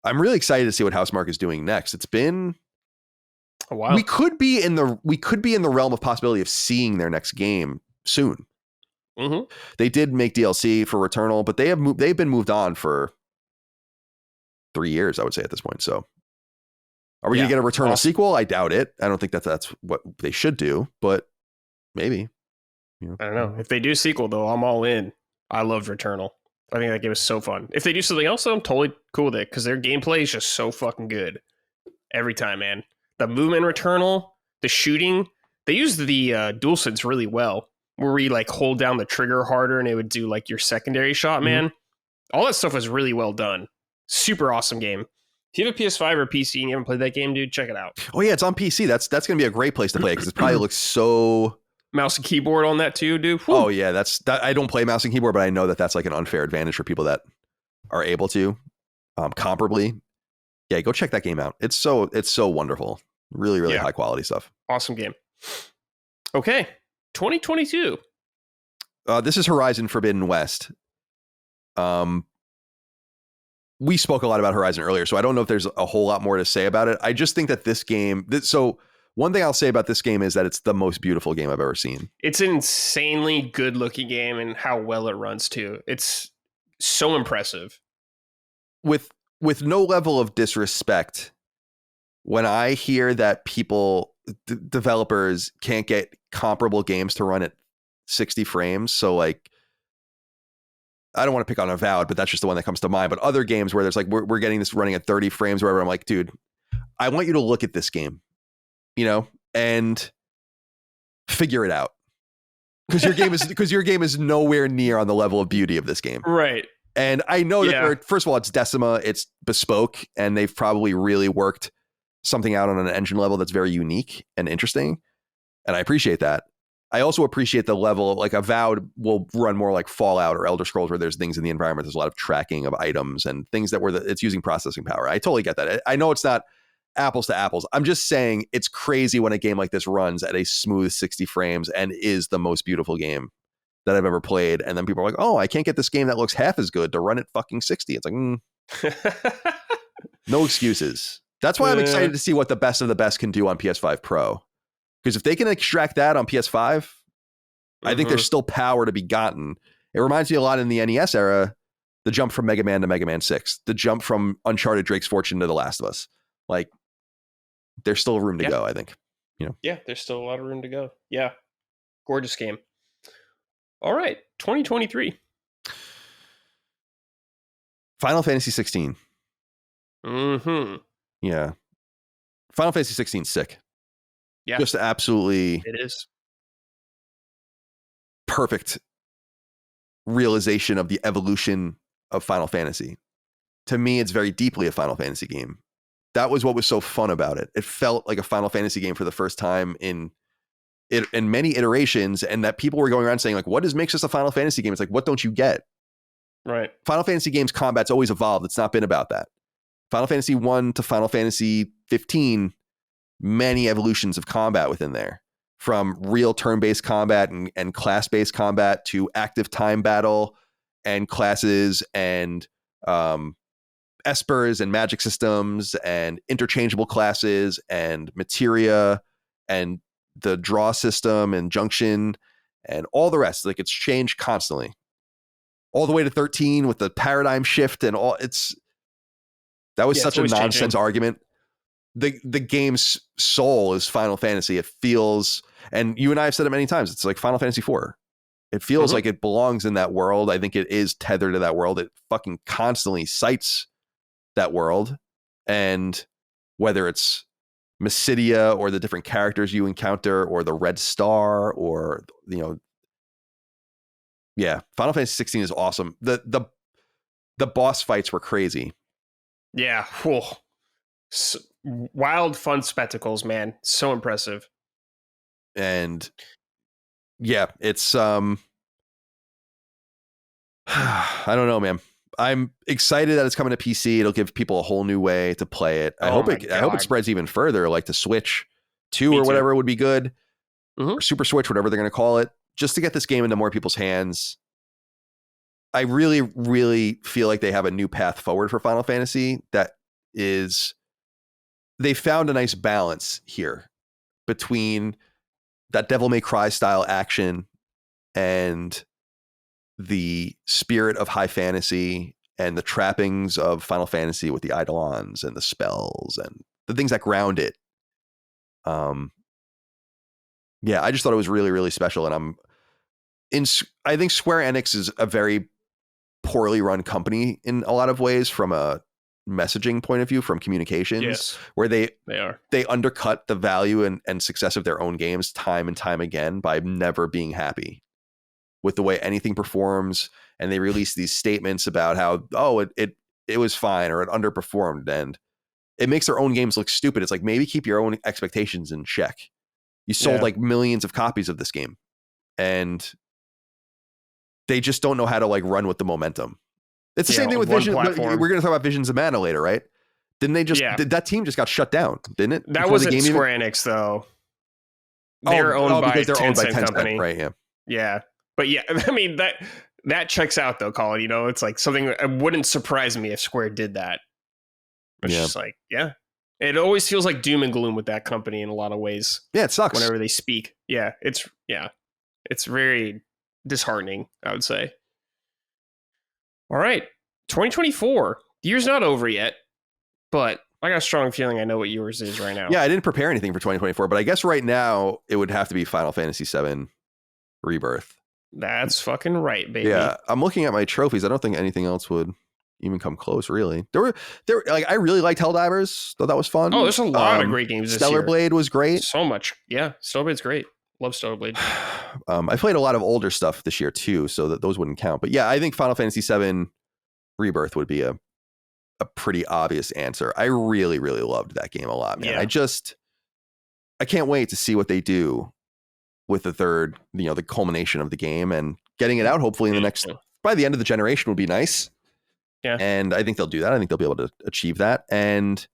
I'm really excited to see what Housemarque is doing next. It's been a while. We could be in the realm of possibility of seeing their next game soon. They did make DLC for Returnal, but they've been moved on for 3 years, I would say, at this point. So are we going to get a Returnal sequel? I doubt it. I don't think that's what they should do, but maybe. I don't know. If they do a sequel, though, I'm all in. I loved Returnal. I think that game was so fun. If they do something else, though, I'm totally cool with it because their gameplay is just so fucking good every time, man. The movement in Returnal, the shooting, they use the DualSense really well, where we like hold down the trigger harder and it would do like your secondary shot, man. All that stuff was really well done. Super awesome game. If you have a PS5 or PC and you haven't played that game, dude, check it out. Oh yeah, it's on PC. That's going to be a great place to play because it probably looks so. Mouse and keyboard on that too, dude. Whew. Oh yeah, that. I don't play mouse and keyboard, but I know that's like an unfair advantage for people that are able to comparably. Yeah, go check that game out. It's so wonderful. Really, really high quality stuff. Awesome game. Okay, 2022. This is Horizon Forbidden West. We spoke a lot about Horizon earlier, so I don't know if there's a whole lot more to say about it. I just think that this game. So one thing I'll say about this game is that it's the most beautiful game I've ever seen. It's an insanely good looking game and how well it runs too. It's so impressive. With no level of disrespect, when I hear that developers can't get comparable games to run at 60 frames, so like, I don't want to pick on Avowed, but that's just the one that comes to mind. But other games where there's like, we're getting this running at 30 frames, wherever, I'm like, dude, I want you to look at this game, and figure it out. because your game is nowhere near on the level of beauty of this game. Right. And I know that first of all, it's Decima, it's bespoke, and they've probably really worked something out on an engine level that's very unique and interesting. And I appreciate that. I also appreciate the level, like Avowed will run more like Fallout or Elder Scrolls, where there's things in the environment. There's a lot of tracking of items and things that it's using processing power. I totally get that. I know it's not apples to apples. I'm just saying it's crazy when a game like this runs at a smooth 60 frames and is the most beautiful game that I've ever played. And then people are like, oh, I can't get this game that looks half as good to run at fucking 60. It's like, no excuses. That's why I'm excited to see what the best of the best can do on PS5 Pro. Because if they can extract that on PS5, I think there's still power to be gotten. It reminds me a lot in the NES era, the jump from Mega Man to Mega Man 6, the jump from Uncharted Drake's Fortune to The Last of Us. Like, there's still room to go, I think. Yeah, there's still a lot of room to go. Yeah. Gorgeous game. All right. 2023. Final Fantasy 16. Mm-hmm. Yeah. Final Fantasy 16 sick. Yeah. Just absolutely. It is. Perfect realization of the evolution of Final Fantasy. To me, it's very deeply a Final Fantasy game. That was what was so fun about it. It felt like a Final Fantasy game for the first time in many iterations, and that people were going around saying, like, what makes this a Final Fantasy game? It's like, what don't you get? Right. Final Fantasy games combat's always evolved. It's not been about that. Final Fantasy 1 to Final Fantasy 15, many evolutions of combat within there. From real turn-based combat and class-based combat to active time battle and classes and espers and magic systems and interchangeable classes and materia and the draw system and junction and all the rest. Like, it's changed constantly. All the way to 13 with the paradigm shift and all. That was such a nonsense changing argument. The game's soul is Final Fantasy. It feels, and you and I have said it many times, it's like Final Fantasy IV. It feels like it belongs in that world. I think it is tethered to that world. It fucking constantly cites that world. And whether it's Mysidia or the different characters you encounter or the Red Star or, Final Fantasy 16 is awesome. The boss fights were crazy. Yeah. Whew. Wild, fun spectacles, man. So impressive. And yeah, it's I don't know, man. I'm excited that it's coming to PC. It'll give people a whole new way to play it. I hope it spreads even further, like to Switch 2 or whatever would be good. Or Super Switch, whatever they're going to call it, just to get this game into more people's hands. I really, really feel like they have a new path forward for Final Fantasy that is, they found a nice balance here between that Devil May Cry style action and the spirit of high fantasy and the trappings of Final Fantasy with the Eidolons and the spells and the things that ground it. I just thought it was really, really special. And I think Square Enix is a very poorly run company in a lot of ways from a messaging point of view, from communications, where they undercut the value and success of their own games time and time again by never being happy with the way anything performs. And they release these statements about how, it was fine or it underperformed, and it makes their own games look stupid. It's like, maybe keep your own expectations in check. You sold like millions of copies of this game, and they just don't know how to like run with the momentum. It's the same thing with Vision. We're going to talk about Visions of Mana later, right? Didn't they that team just got shut down, didn't it? That wasn't Square Enix though. They're owned by Tencent company. Right, yeah. Yeah. But yeah, I mean, that checks out though, Colin. It's like something that wouldn't surprise me if Square did that. It's just like, it always feels like doom and gloom with that company in a lot of ways. Yeah, it sucks whenever they speak. It's very disheartening, I would say. All right, 2024. The year's not over yet, but I got a strong feeling I know what yours is right now. Yeah, I didn't prepare anything for 2024, but I guess right now it would have to be Final Fantasy VII Rebirth. That's fucking right, baby. Yeah, I'm looking at my trophies. I don't think anything else would even come close, really. There were like, I really liked Helldivers, thought that was fun. Oh, there's a lot of great games this Stellar year. Blade was great. So much. Yeah, Stellar Blade's great. Love Stellar Blade. I played a lot of older stuff this year too, so that those wouldn't count. But yeah, I think Final Fantasy VII Rebirth would be a pretty obvious answer. I really, really loved that game a lot, man. Yeah. I can't wait to see what they do with the third, the culmination of the game and getting it out hopefully in the next, by the end of the generation would be nice. Yeah. And I think they'll do that. I think they'll be able to achieve that. And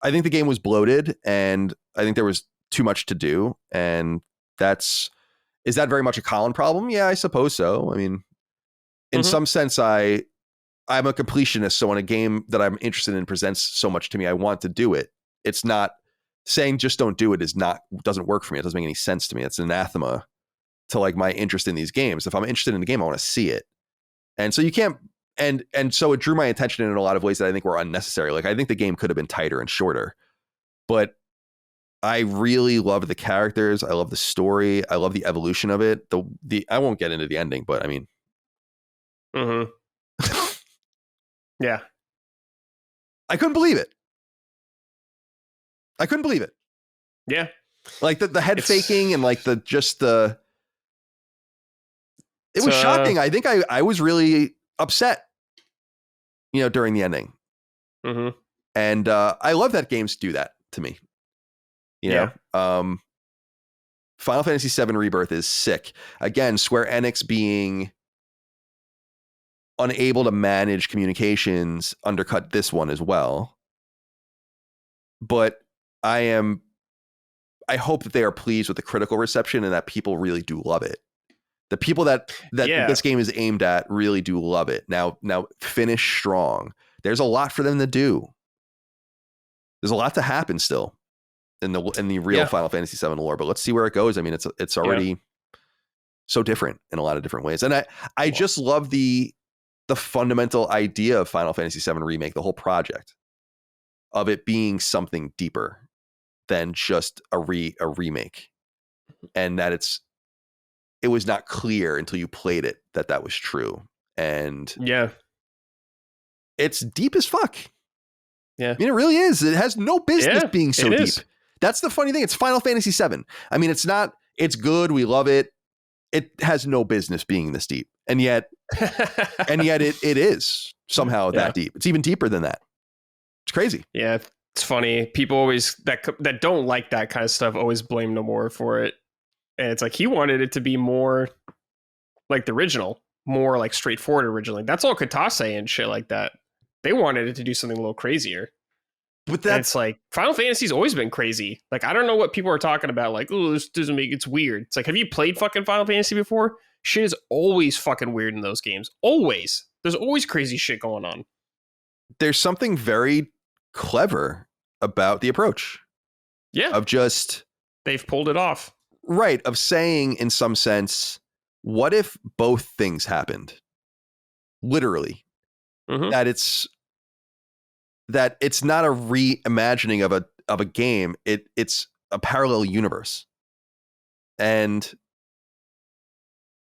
I think the game was bloated and I think there was too much to do. And is that very much a Colin problem? Yeah, I suppose so. I mean, in some sense, I'm a completionist. So when a game that I'm interested in presents so much to me, I want to do it. It's not saying just don't do it doesn't work for me. It doesn't make any sense to me. It's anathema to like my interest in these games. If I'm interested in the game, I want to see it. And so you can't, and so it drew my attention in a lot of ways that I think were unnecessary. Like I think the game could have been tighter and shorter, but I really love the characters. I love the story. I love the evolution of it. I won't get into the ending, but I mean, yeah, I couldn't believe it. Yeah. Like the head faking and like it was shocking. I think I was really upset, during the ending. And I love that games do that to me. Final Fantasy VII Rebirth is sick. Again, Square Enix being unable to manage communications undercut this one as well. But I hope that they are pleased with the critical reception and that people really do love it. The people that this game is aimed at really do love it. Now finish strong. There's a lot for them to do. There's a lot to happen still in the real Final Fantasy VII lore, but let's see where it goes. I mean, it's already so different in a lot of different ways. And I just love the fundamental idea of Final Fantasy VII Remake, the whole project of it being something deeper than just a remake, and that it was not clear until you played it that was true. And it's deep as fuck. Yeah. I mean, it really is. It has no business being so deep. Is. That's the funny thing. It's Final Fantasy VII. I mean, it's good. We love it. It has no business being this deep. And yet it is somehow that deep. It's even deeper than that. It's crazy. Yeah. It's funny. People always that don't like that kind of stuff always blame Nomura for it. And it's like, he wanted it to be more like the original, more like straightforward originally. That's all Katase and shit like that. They wanted it to do something a little crazier. But it's like, Final Fantasy's always been crazy. Like, I don't know what people are talking about. Like, oh, this doesn't make it's weird. It's like, have you played fucking Final Fantasy before? Shit is always fucking weird in those games. Always. There's always crazy shit going on. There's something very clever about the approach. Yeah. Of just... They've pulled it off. Right. Of saying, in some sense, what if both things happened? Literally. That it's not a reimagining of a game. It's a parallel universe. And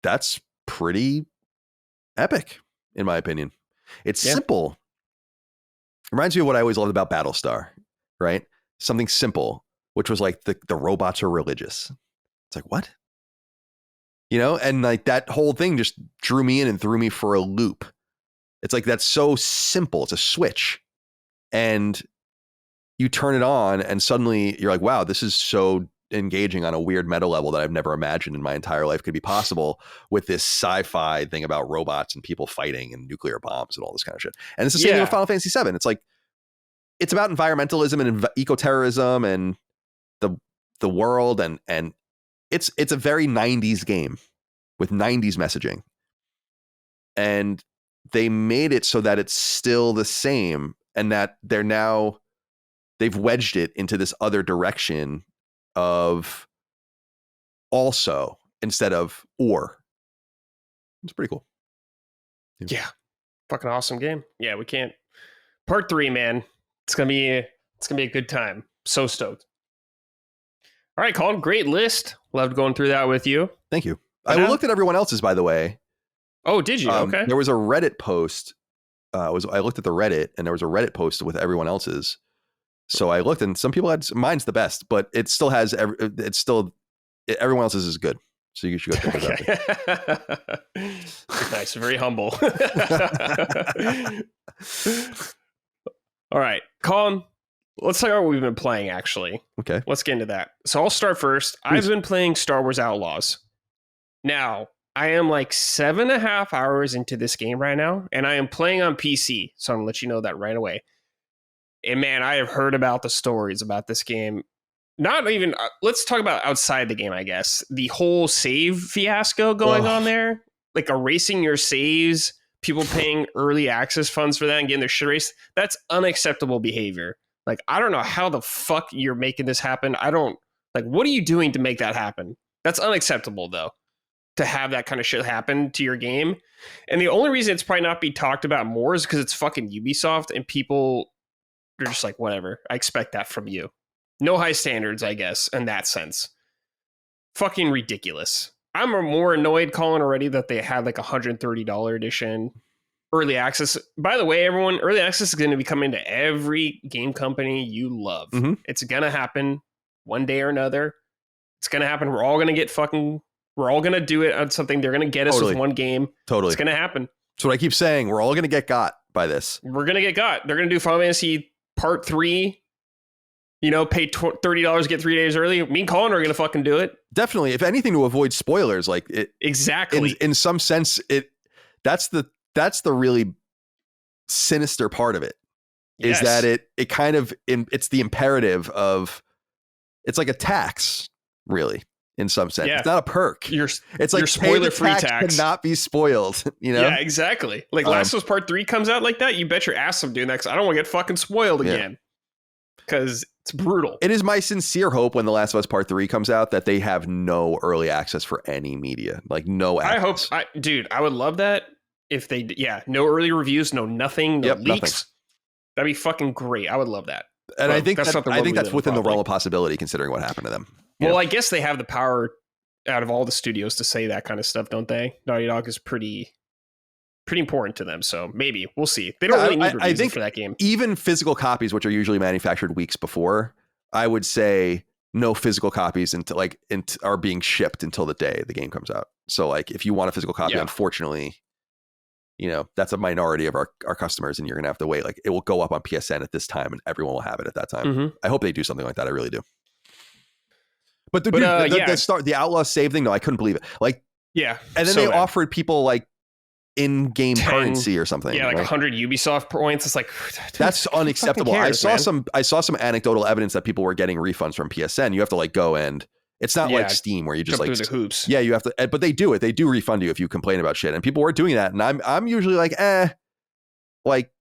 that's pretty epic, in my opinion. It's simple. Reminds me of what I always loved about Battlestar, right? Something simple, which was like the robots are religious. It's like, what? And like that whole thing just drew me in and threw me for a loop. It's like, that's so simple. It's a switch. And you turn it on and suddenly you're like, wow, this is so engaging on a weird meta level that I've never imagined in my entire life could be possible with this sci-fi thing about robots and people fighting and nuclear bombs and all this kind of shit. And it's the same thing with Final Fantasy VII. It's like, it's about environmentalism and eco-terrorism and the world. And it's a very 90s game with 90s messaging. And they made it so that it's still the same, and that they've wedged it into this other direction of also instead of or. It's pretty cool. Yeah. Fucking awesome game. Yeah, we can't. Part 3, man. It's gonna be a good time. So stoked. All right, Colin, great list. Loved going through that with you. Thank you. I looked at everyone else's, by the way. Oh, did you? Okay. There was a Reddit post. I looked at the Reddit, and there was a Reddit post with everyone else's. So I looked, and some people had mine's the best, but it still has everyone else's is good. So you should go check it out. Nice, very humble. All right, Colin, let's talk about what we've been playing, actually. Okay. Let's get into that. So I'll start first. Please. I've been playing Star Wars Outlaws. Now, I am like 7.5 hours into this game right now, and I am playing on PC, so I'm going to let you know that right away. And man, I have heard about the stories about this game. Not even, let's talk about outside the game, I guess. The whole save fiasco going on there, like erasing your saves, people paying early access funds for that and getting their shit erased. That's unacceptable behavior. Like, I don't know how the fuck you're making this happen. What are you doing to make that happen? That's unacceptable, though, to have that kind of shit happen to your game. And the only reason it's probably not be talked about more is because it's fucking Ubisoft and people are just like, whatever. I expect that from you. No high standards, I guess, in that sense. Fucking ridiculous. I'm more annoyed, Colin, already that they had like $130 edition early access. By the way, everyone, early access is going to be coming to every game company you love. Mm-hmm. It's going to happen one day or another. It's going to happen. We're all going to do it on something. They're going to get us with one game. Totally. It's going to happen. That's what I keep saying. We're all going to get got by this. We're going to get got. They're going to do Final Fantasy Part 3. Pay $30, get 3 days early. Me and Colin are going to fucking do it. Definitely. If anything, to avoid spoilers, like it. Exactly. In some sense, that's the really sinister part of it. Is that it kind of, it's the imperative of, it's like a tax, really, in some sense. Yeah. It's not a perk. It's like your spoiler-free tax cannot be spoiled, Yeah, exactly. Like Last of Us Part 3 comes out like that, you bet your ass I'm doing that because I don't want to get fucking spoiled again. Because it's brutal. It is my sincere hope when The Last of Us Part 3 comes out that they have no early access for any media. Like, no access. I would love that if they, no early reviews, no nothing, no leaks. Nothing. That'd be fucking great. I would love that. And I think that's within the realm of possibility considering what happened to them. Well, I guess they have the power out of all the studios to say that kind of stuff, don't they? Naughty Dog is pretty important to them, so maybe we'll see. They don't really need reviews for that game. Even physical copies, which are usually manufactured weeks before, I would say no physical copies are being shipped until the day the game comes out. So, like, if you want a physical copy, unfortunately, that's a minority of our customers, and you're gonna have to wait. Like, it will go up on PSN at this time, and everyone will have it at that time. Mm-hmm. I hope they do something like that. I really do. But the Outlaw save thing, no, I couldn't believe it. Like, and then they offered people like in-game currency or something. Yeah, like 100 Ubisoft points. It's like, that's unacceptable. Cares, I saw some anecdotal evidence that people were getting refunds from PSN. You have to like go and it's not like Steam where you just through the hoops. Yeah, you have to, but they do it. They do refund you if you complain about shit. And people were doing that. And I'm usually like, like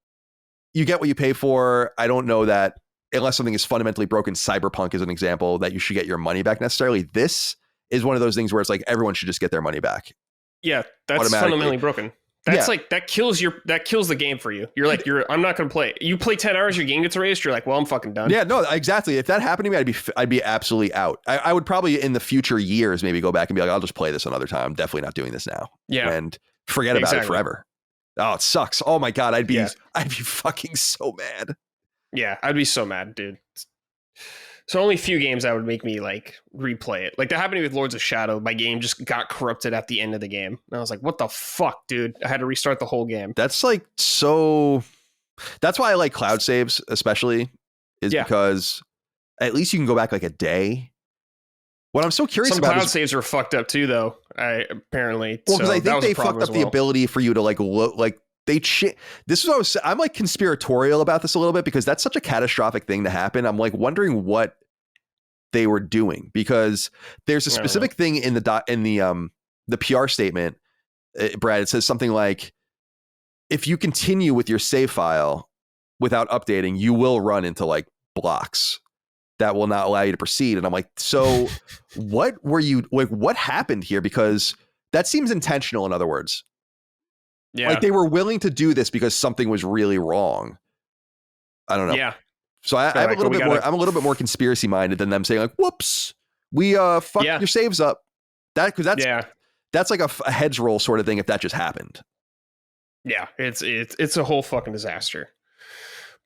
you get what you pay for. I don't know that unless something is fundamentally broken. Cyberpunk is an example that you should get your money back necessarily. This is one of those things where it's like everyone should just get their money back. Yeah, that's fundamentally broken. That's like that kills the game for you. You're like, I'm not going to play. You play 10 hours, your game gets erased. You're like, well, I'm fucking done. Yeah, no, exactly. If that happened to me, I'd be absolutely out. I would probably in the future years maybe go back and be like, I'll just play this another time. I'm definitely not doing this now. Yeah, and forget about it forever. Oh, it sucks. Oh my god, I'd be fucking so mad. Yeah, I'd be so mad, dude. So only a few games that would make me like replay it. Like that happened to me with Lords of Shadow. My game just got corrupted at the end of the game. And I was like, what the fuck, dude? I had to restart the whole game. That's like that's why I like cloud saves, especially, is because at least you can go back like a day. What I'm so curious about cloud saves are fucked up too, though. Apparently. Well, because I think they fucked up the ability for you to I'm like conspiratorial about this a little bit because that's such a catastrophic thing to happen. I'm like wondering what they were doing because there's a specific thing in the PR statement, Brad. It says something like, if you continue with your save file without updating, you will run into like blocks that will not allow you to proceed. And I'm like, so what were you like? What happened here? Because that seems intentional. In other words. Yeah. Like they were willing to do this because something was really wrong. I don't know. Yeah. So I'm a little bit more conspiracy minded than them saying like, whoops, we fucked your saves up. That's like a heads roll sort of thing if that just happened. Yeah, it's a whole fucking disaster.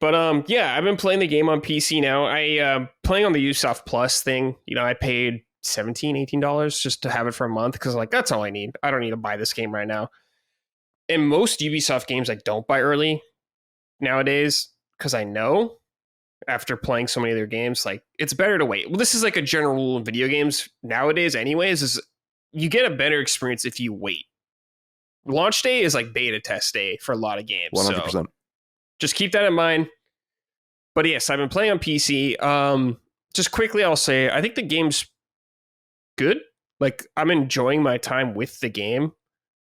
But I've been playing the game on PC now. I playing on the Ubisoft Plus thing. I paid $17-$18 just to have it for a month, because like that's all I need. I don't need to buy this game right now. And most Ubisoft games I don't buy early nowadays, because I know after playing so many of their games, like it's better to wait. Well, this is like a general rule in video games nowadays anyways, is you get a better experience if you wait. Launch day is like beta test day for a lot of games. 100%. So just keep that in mind. But yes, I've been playing on PC. Just quickly, I'll say, I think the game's good. Like, I'm enjoying my time with the game.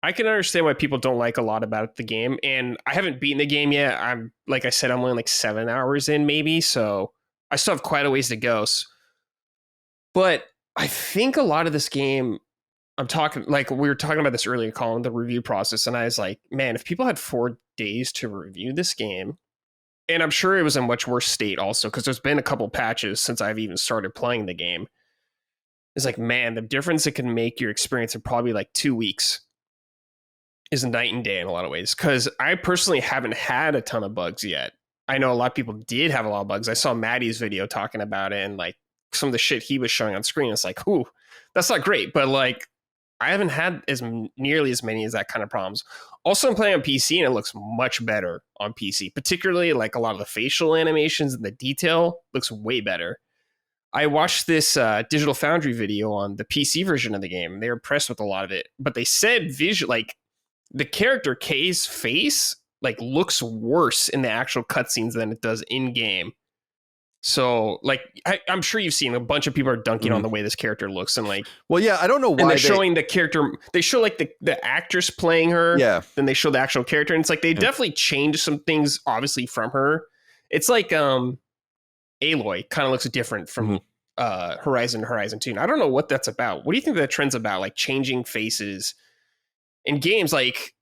I can understand why people don't like a lot about the game. And I haven't beaten the game yet. I'm, like I said, I'm only like 7 hours in maybe. So I still have quite a ways to go. But I think a lot of this game, I'm talking, like we were talking about this earlier, Colin, the review process. And I was like, man, if people had 4 days to review this game, and I'm sure it was in much worse state also, because there's been a couple patches since I've even started playing the game. It's like, man, the difference it can make your experience in probably like 2 weeks is night and day in a lot of ways. Because I personally haven't had a ton of bugs yet. I know a lot of people did have a lot of bugs. I saw Maddie's video talking about it, and like some of the shit he was showing on screen. It's like, ooh, that's not great. But like, I haven't had nearly as many as that kind of problems. Also, I'm playing on PC, and it looks much better on PC. Particularly, like a lot of the facial animations and the detail looks way better. I watched this Digital Foundry video on the PC version of the game. They were impressed with a lot of it, but they said like the character Kay's face like looks worse in the actual cutscenes than it does in game. So, like, I'm sure you've seen a bunch of people are dunking on the way this character looks, and like, well, yeah, I don't know why and they're showing the character. They show like the actress playing her, yeah. Then they show the actual character, and it's like they definitely changed some things, obviously from her. It's like Aloy kind of looks different from Horizon 2. And I don't know what that's about. What do you think that trend's about? Like changing faces in games, like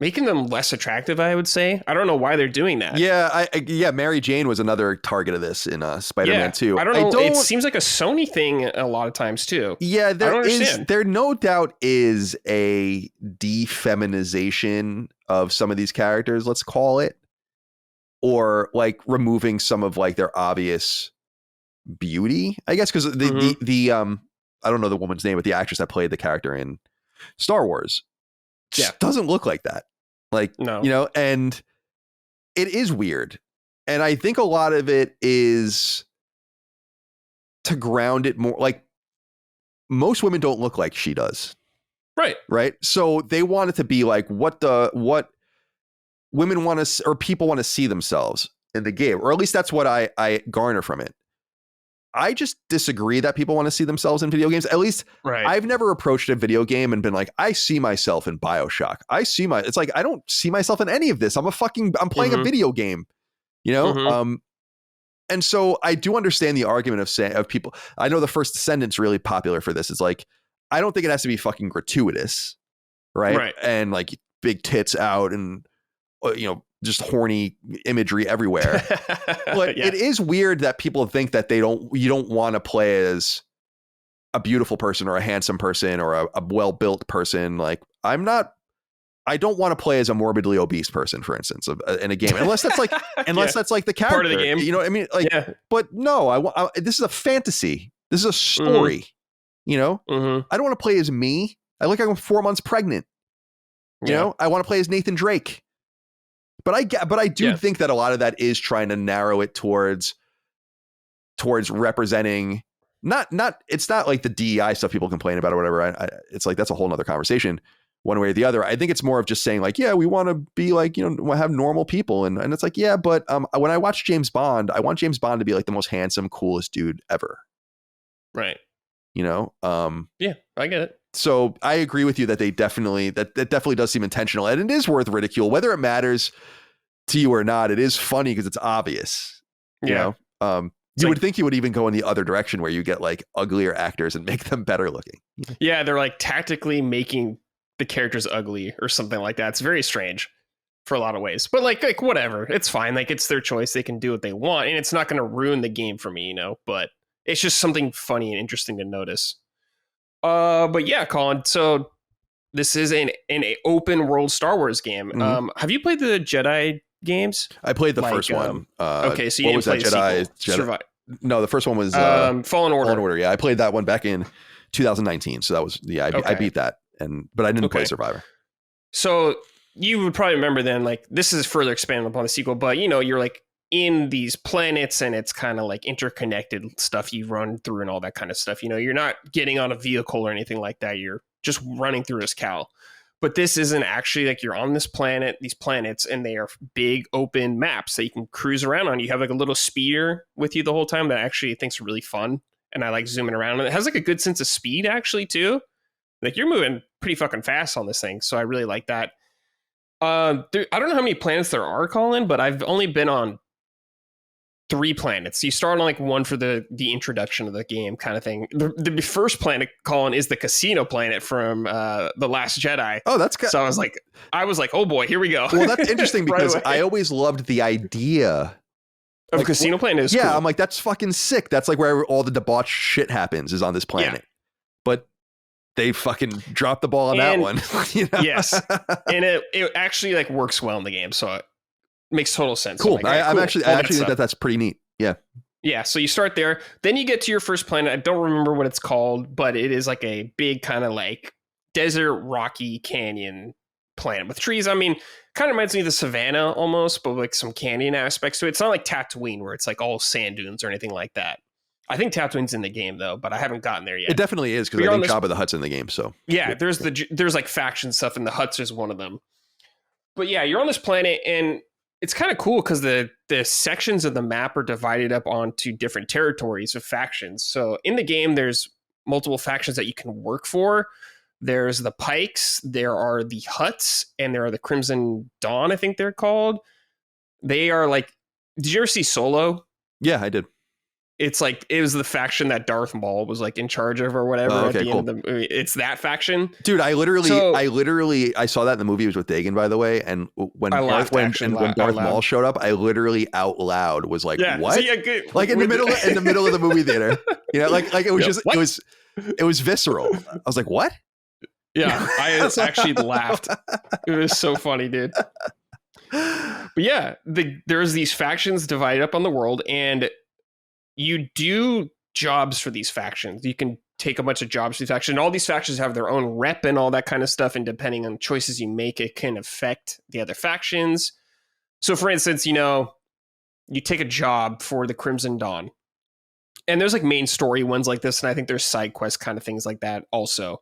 making them less attractive, I would say. I don't know why they're doing that. Yeah, Mary Jane was another target of this in Spider-Man 2. I don't know. It seems like a Sony thing a lot of times too. Yeah, there no doubt is a defeminization of some of these characters, let's call it, or like removing some of like their obvious beauty, I guess, because the I don't know the woman's name, but the actress that played the character in Star Wars just doesn't look like that. Like, no. You know, and it is weird. And I think a lot of it is to ground it more. Like, most women don't look like she does. Right. So they want it to be like what women want to, or people want to see themselves in the game, or at least that's what I garner from it. I just disagree that people want to see themselves in video games. At least I've never approached a video game and been like, I see myself in BioShock. It's like, I don't see myself in any of this. I'm playing a video game, you know? And so I do understand the argument of people. I know the First Descendant's really popular for this. It's like, I don't think it has to be fucking gratuitous. Right. And like big tits out and, you know, just horny imagery everywhere. But it is weird that people think that you don't want to play as a beautiful person or a handsome person or a well-built person. Like, I don't want to play as a morbidly obese person, for instance, in a game, unless that's like, that's like the character part of the game. You know what I mean? Like, but no, this is a fantasy. This is a story, you know? I don't want to play as me. I look like I'm 4 months pregnant. You know, I want to play as Nathan Drake. But I do think that a lot of that is trying to narrow it towards representing not it's not like the DEI stuff people complain about or whatever. It's like that's a whole nother conversation one way or the other. I think it's more of just saying like, yeah, we want to be like, you know, have normal people. And it's like, yeah, but when I watch James Bond, I want James Bond to be like the most handsome, coolest dude ever. Right. You know? Yeah, I get it. So I agree with you that that definitely does seem intentional, and it is worth ridicule, whether it matters to you or not. It is funny because it's obvious. You know, you would think you would even go in the other direction where you get like uglier actors and make them better looking. Yeah, they're like tactically making the characters ugly or something like that. It's very strange for a lot of ways, but like whatever, it's fine. Like, it's their choice. They can do what they want, and it's not going to ruin the game for me, you know. But it's just something funny and interesting to notice. But yeah, Colin, so this is an open world Star Wars game. Have you played the Jedi games? I played the first one. Okay, so you didn't play the No, the first one was Fallen Order. Fallen Order. Yeah, I played that one back in 2019. So that was I beat that, but I didn't play Survivor. So you would probably remember then, like, this is further expanded upon the sequel, but you're like in these planets and it's kind of like interconnected stuff you run through and all that kind of stuff. You're not getting on a vehicle or anything like that. You're just running through this Cal. But this isn't actually like you're on this planet, these planets, and they are big open maps that you can cruise around on. You have like a little speeder with you the whole time that I actually think's really fun. And I like zooming around. And it has like a good sense of speed actually too. Like you're moving pretty fucking fast on this thing. So I really like that. I don't know how many planets there are, Colin, but I've only been on 3 planets. You start on like one for the introduction of the game kind of thing. The first planet, Colin, is the casino planet from The Last Jedi. Oh, that's so I was like, oh boy, here we go. Well, that's interesting because I always loved the idea of casino planet. Is cool. I'm like, that's fucking sick. That's like where all the debauched shit happens is on this planet. Yeah. But they fucking dropped the ball on that one. Yes, and it actually like works well in the game. So. Makes total sense. Cool. Like, right, I actually think that's pretty neat. Yeah. Yeah. So you start there, then you get to your first planet. I don't remember what it's called, but it is like a big kind of like desert, rocky canyon planet with trees. I mean, kind of reminds me of the savannah almost, but like some canyon aspects to it. It's not like Tatooine where it's like all sand dunes or anything like that. I think Tatooine's in the game though, but I havenn't gotten there yet. It definitely is because I think Jabba the Hutt's in the game. So yeah, there's like faction stuff, and the Hutts is one of them. But yeah, you're on this planet and it's kind of cool because the sections of the map are divided up onto different territories of factions. So in the game, there's multiple factions that you can work for. There's the Pikes, there are the Hutts, and there are the Crimson Dawn, I think they're called. They are like, did you ever see Solo? Yeah, I did. It's like, it was the faction that Darth Maul was like in charge of or whatever at the end of the movie. It's that faction. Dude, I saw that in the movie. It was with Dagan, by the way. And when Darth Maul showed up, I literally out loud was like, what? So yeah, like in the middle of the movie theater. Like it was just, it was visceral. I was like, what? Yeah, I actually laughed. It was so funny, dude. But yeah, there's these factions divided up on the world, and you do jobs for these factions. You can take a bunch of jobs for these factions. All these factions have their own rep and all that kind of stuff. And depending on choices you make, it can affect the other factions. So for instance, you take a job for the Crimson Dawn. And there's like main story ones like this. And I think there's side quest kind of things like that also.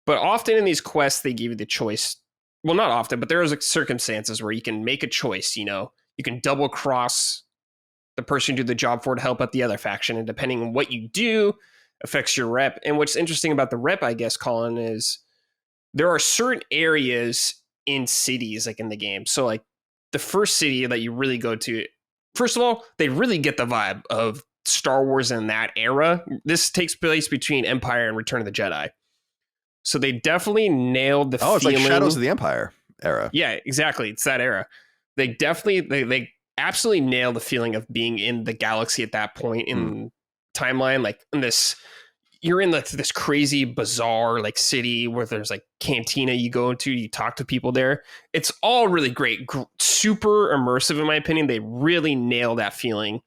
But often in these quests, they give you the choice. Well, not often, but there is like circumstances where you can make a choice. You can double cross the person you do the job for to help out the other faction. And depending on what you do affects your rep. And what's interesting about the rep, I guess, Colin, is there are certain areas in cities like in the game. So like the first city that you really go to, first of all, they really get the vibe of Star Wars in that era. This takes place between Empire and Return of the Jedi. So they definitely nailed the feeling. It's like Shadows of the Empire era. Yeah, exactly. It's that era. They definitely, they absolutely nail the feeling of being in the galaxy at that point in timeline. Like in this, you're in this crazy bizarre like city where there's like cantina you go into, you talk to people there. It's all really great, super immersive in my opinion. They really nail that feeling.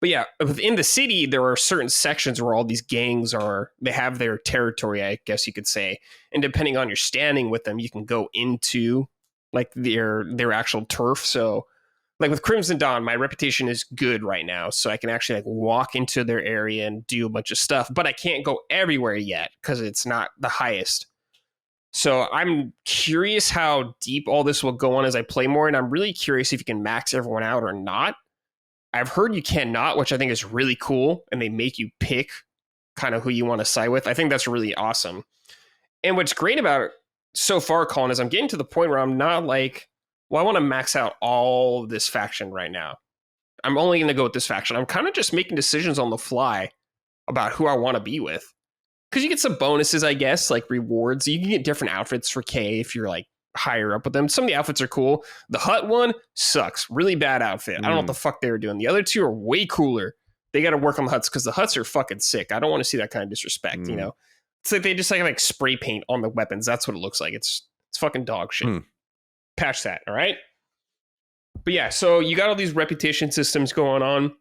But yeah, within the city, there are certain sections where all these gangs they have their territory, I guess you could say. And depending on your standing with them, you can go into like their actual turf. So like with Crimson Dawn, my reputation is good right now. So I can actually like walk into their area and do a bunch of stuff, but I can't go everywhere yet because it's not the highest. So I'm curious how deep all this will go on as I play more. And I'm really curious if you can max everyone out or not. I've heard you cannot, which I think is really cool. And they make you pick kind of who you want to side with. I think that's really awesome. And what's great about it so far, Colin, is I'm getting to the point where I'm not like, well, I want to max out all this faction right now. I'm only going to go with this faction. I'm kind of just making decisions on the fly about who I want to be with. Because you get some bonuses, I guess, like rewards. You can get different outfits for K if you're like higher up with them. Some of the outfits are cool. The Hutt one sucks. Really bad outfit. I don't know what the fuck they were doing. The other two are way cooler. They got to work on the Hutts because the Hutts are fucking sick. I don't want to see that kind of disrespect, you know? It's like they just like spray paint on the weapons. That's what it looks like. It's fucking dog shit. Patch that, all right? But yeah, so you got all these reputation systems going on.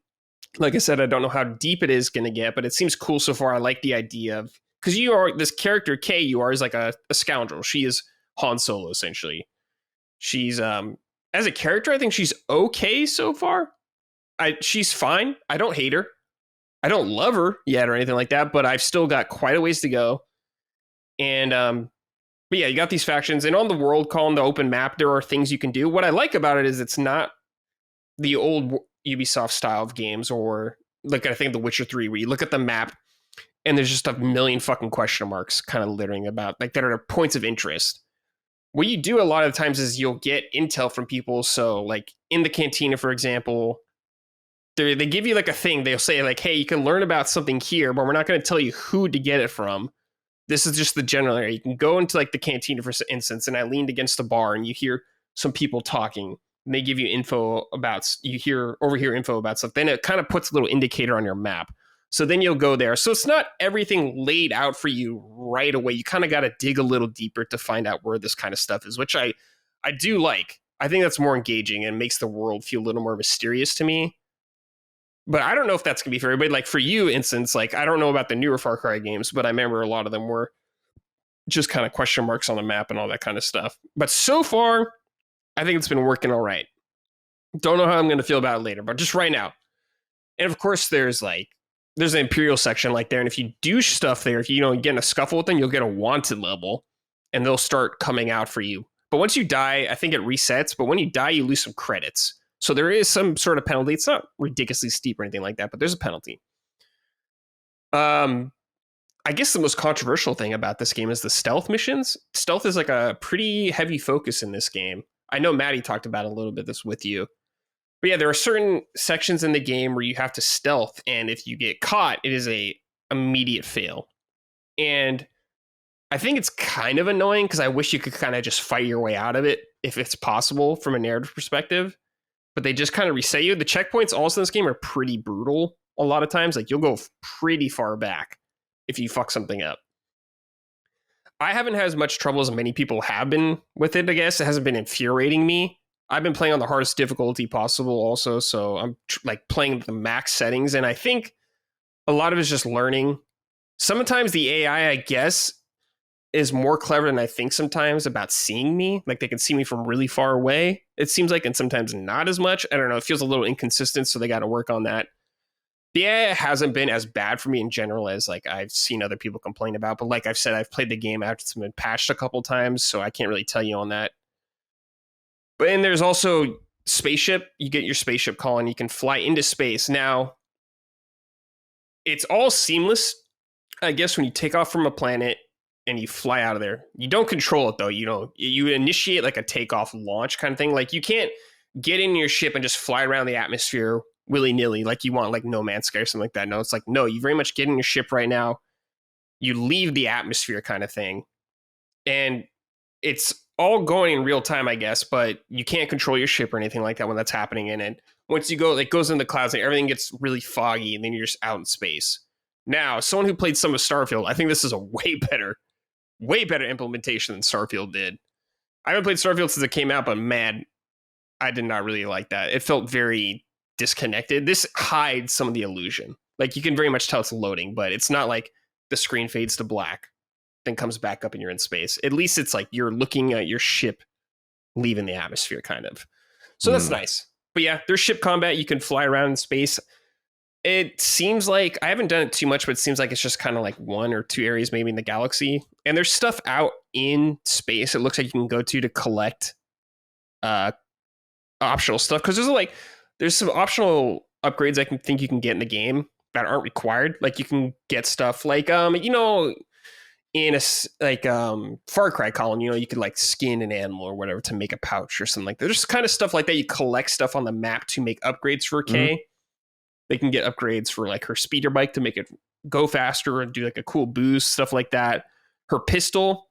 Like I said, I don't know how deep it is going to get, but it seems cool so far. I like the idea of, because you are this character Kay, you are is like a scoundrel. She is Han Solo essentially. She's as a character, I think she's okay so far. She's fine. I don't hate her. I don't love her yet or anything like that, but I've still got quite a ways to go. And but yeah, you got these factions, and on the world, calling the open map, there are things you can do. What I like about it is it's not the old Ubisoft style of games, or like I think The Witcher 3, where you look at the map and there's just a million fucking question marks kind of littering about, like, that are points of interest. What you do a lot of the times is you'll get intel from people. So like in the cantina, for example, they give you like a thing. They'll say like, hey, you can learn about something here, but we're not going to tell you who to get it from. This is just the general area. You can go into like the cantina, for instance, and I leaned against the bar and you hear some people talking. And they give you info about, overhear info about stuff. Then it kind of puts a little indicator on your map. So then you'll go there. So it's not everything laid out for you right away. You kind of got to dig a little deeper to find out where this kind of stuff is, which I do like. I think that's more engaging and makes the world feel a little more mysterious to me. But I don't know if that's going to be for everybody. Like for you, instance, like I don't know about the newer Far Cry games, but I remember a lot of them were just kind of question marks on the map and all that kind of stuff. But so far, I think it's been working all right. Don't know how I'm going to feel about it later, but just right now. And of course, there's an Imperial section like there. And if you do stuff there, if you get in a scuffle with them, you'll get a wanted level and they'll start coming out for you. But once you die, I think it resets. But when you die, you lose some credits. So there is some sort of penalty. It's not ridiculously steep or anything like that, but there's a penalty. I guess the most controversial thing about this game is the stealth missions. Stealth is like a pretty heavy focus in this game. I know Maddie talked about a little bit this with you. But yeah, there are certain sections in the game where you have to stealth, and if you get caught, it is a immediate fail. And I think it's kind of annoying because I wish you could kind of just fight your way out of it if it's possible from a narrative perspective. But they just kind of reset you. The checkpoints also in this game are pretty brutal a lot of times. Like you'll go pretty far back if you fuck something up. I haven't had as much trouble as many people have been with it, I guess. It hasn't been infuriating me. I've been playing on the hardest difficulty possible also, so I'm like playing the max settings, and I think a lot of it's just learning. Sometimes the AI, I guess, is more clever than I think sometimes about seeing me. Like they can see me from really far away, it seems like, and sometimes not as much. I don't know, it feels a little inconsistent, so they got to work on that. The AI hasn't been as bad for me in general as like I've seen other people complain about, but like I've said, I've played the game after it's been patched a couple times, so I can't really tell you on that. But and there's also spaceship. You get your spaceship, Colin. You can fly into space. Now, it's all seamless, I guess, when you take off from a planet and you fly out of there. You don't control it, though. You initiate like a takeoff launch kind of thing. Like you can't get in your ship and just fly around the atmosphere willy-nilly like you want, like No Man's Sky or something like that. No, it's like, no, you very much get in your ship right now. You leave the atmosphere kind of thing. And it's all going in real time, I guess, but you can't control your ship or anything like that when that's happening in it. Once you go, it goes in the clouds and everything gets really foggy, and then you're just out in space. Now, someone who played some of Starfield, I think this is a way better implementation than Starfield did. I haven't played Starfield since it came out, but man, I did not really like that. It felt very disconnected. This hides some of the illusion. Like you can very much tell it's loading, but it's not like the screen fades to black, then comes back up and you're in space. At least it's like you're looking at your ship leaving the atmosphere, kind of. So that's nice. But yeah, there's ship combat. You can fly around in space. It seems like, I haven't done it too much, but it seems like it's just kind of like one or two areas maybe in the galaxy. And there's stuff out in space it looks like you can go to collect optional stuff. Because there's some optional upgrades I think you can get in the game that aren't required. Like you can get stuff like, in a Far Cry, Colin, you could like skin an animal or whatever to make a pouch or something like that. There's kind of stuff like that. You collect stuff on the map to make upgrades for Kay. Mm-hmm. They can get upgrades for like her speeder bike to make it go faster and do like a cool boost, stuff like that. Her pistol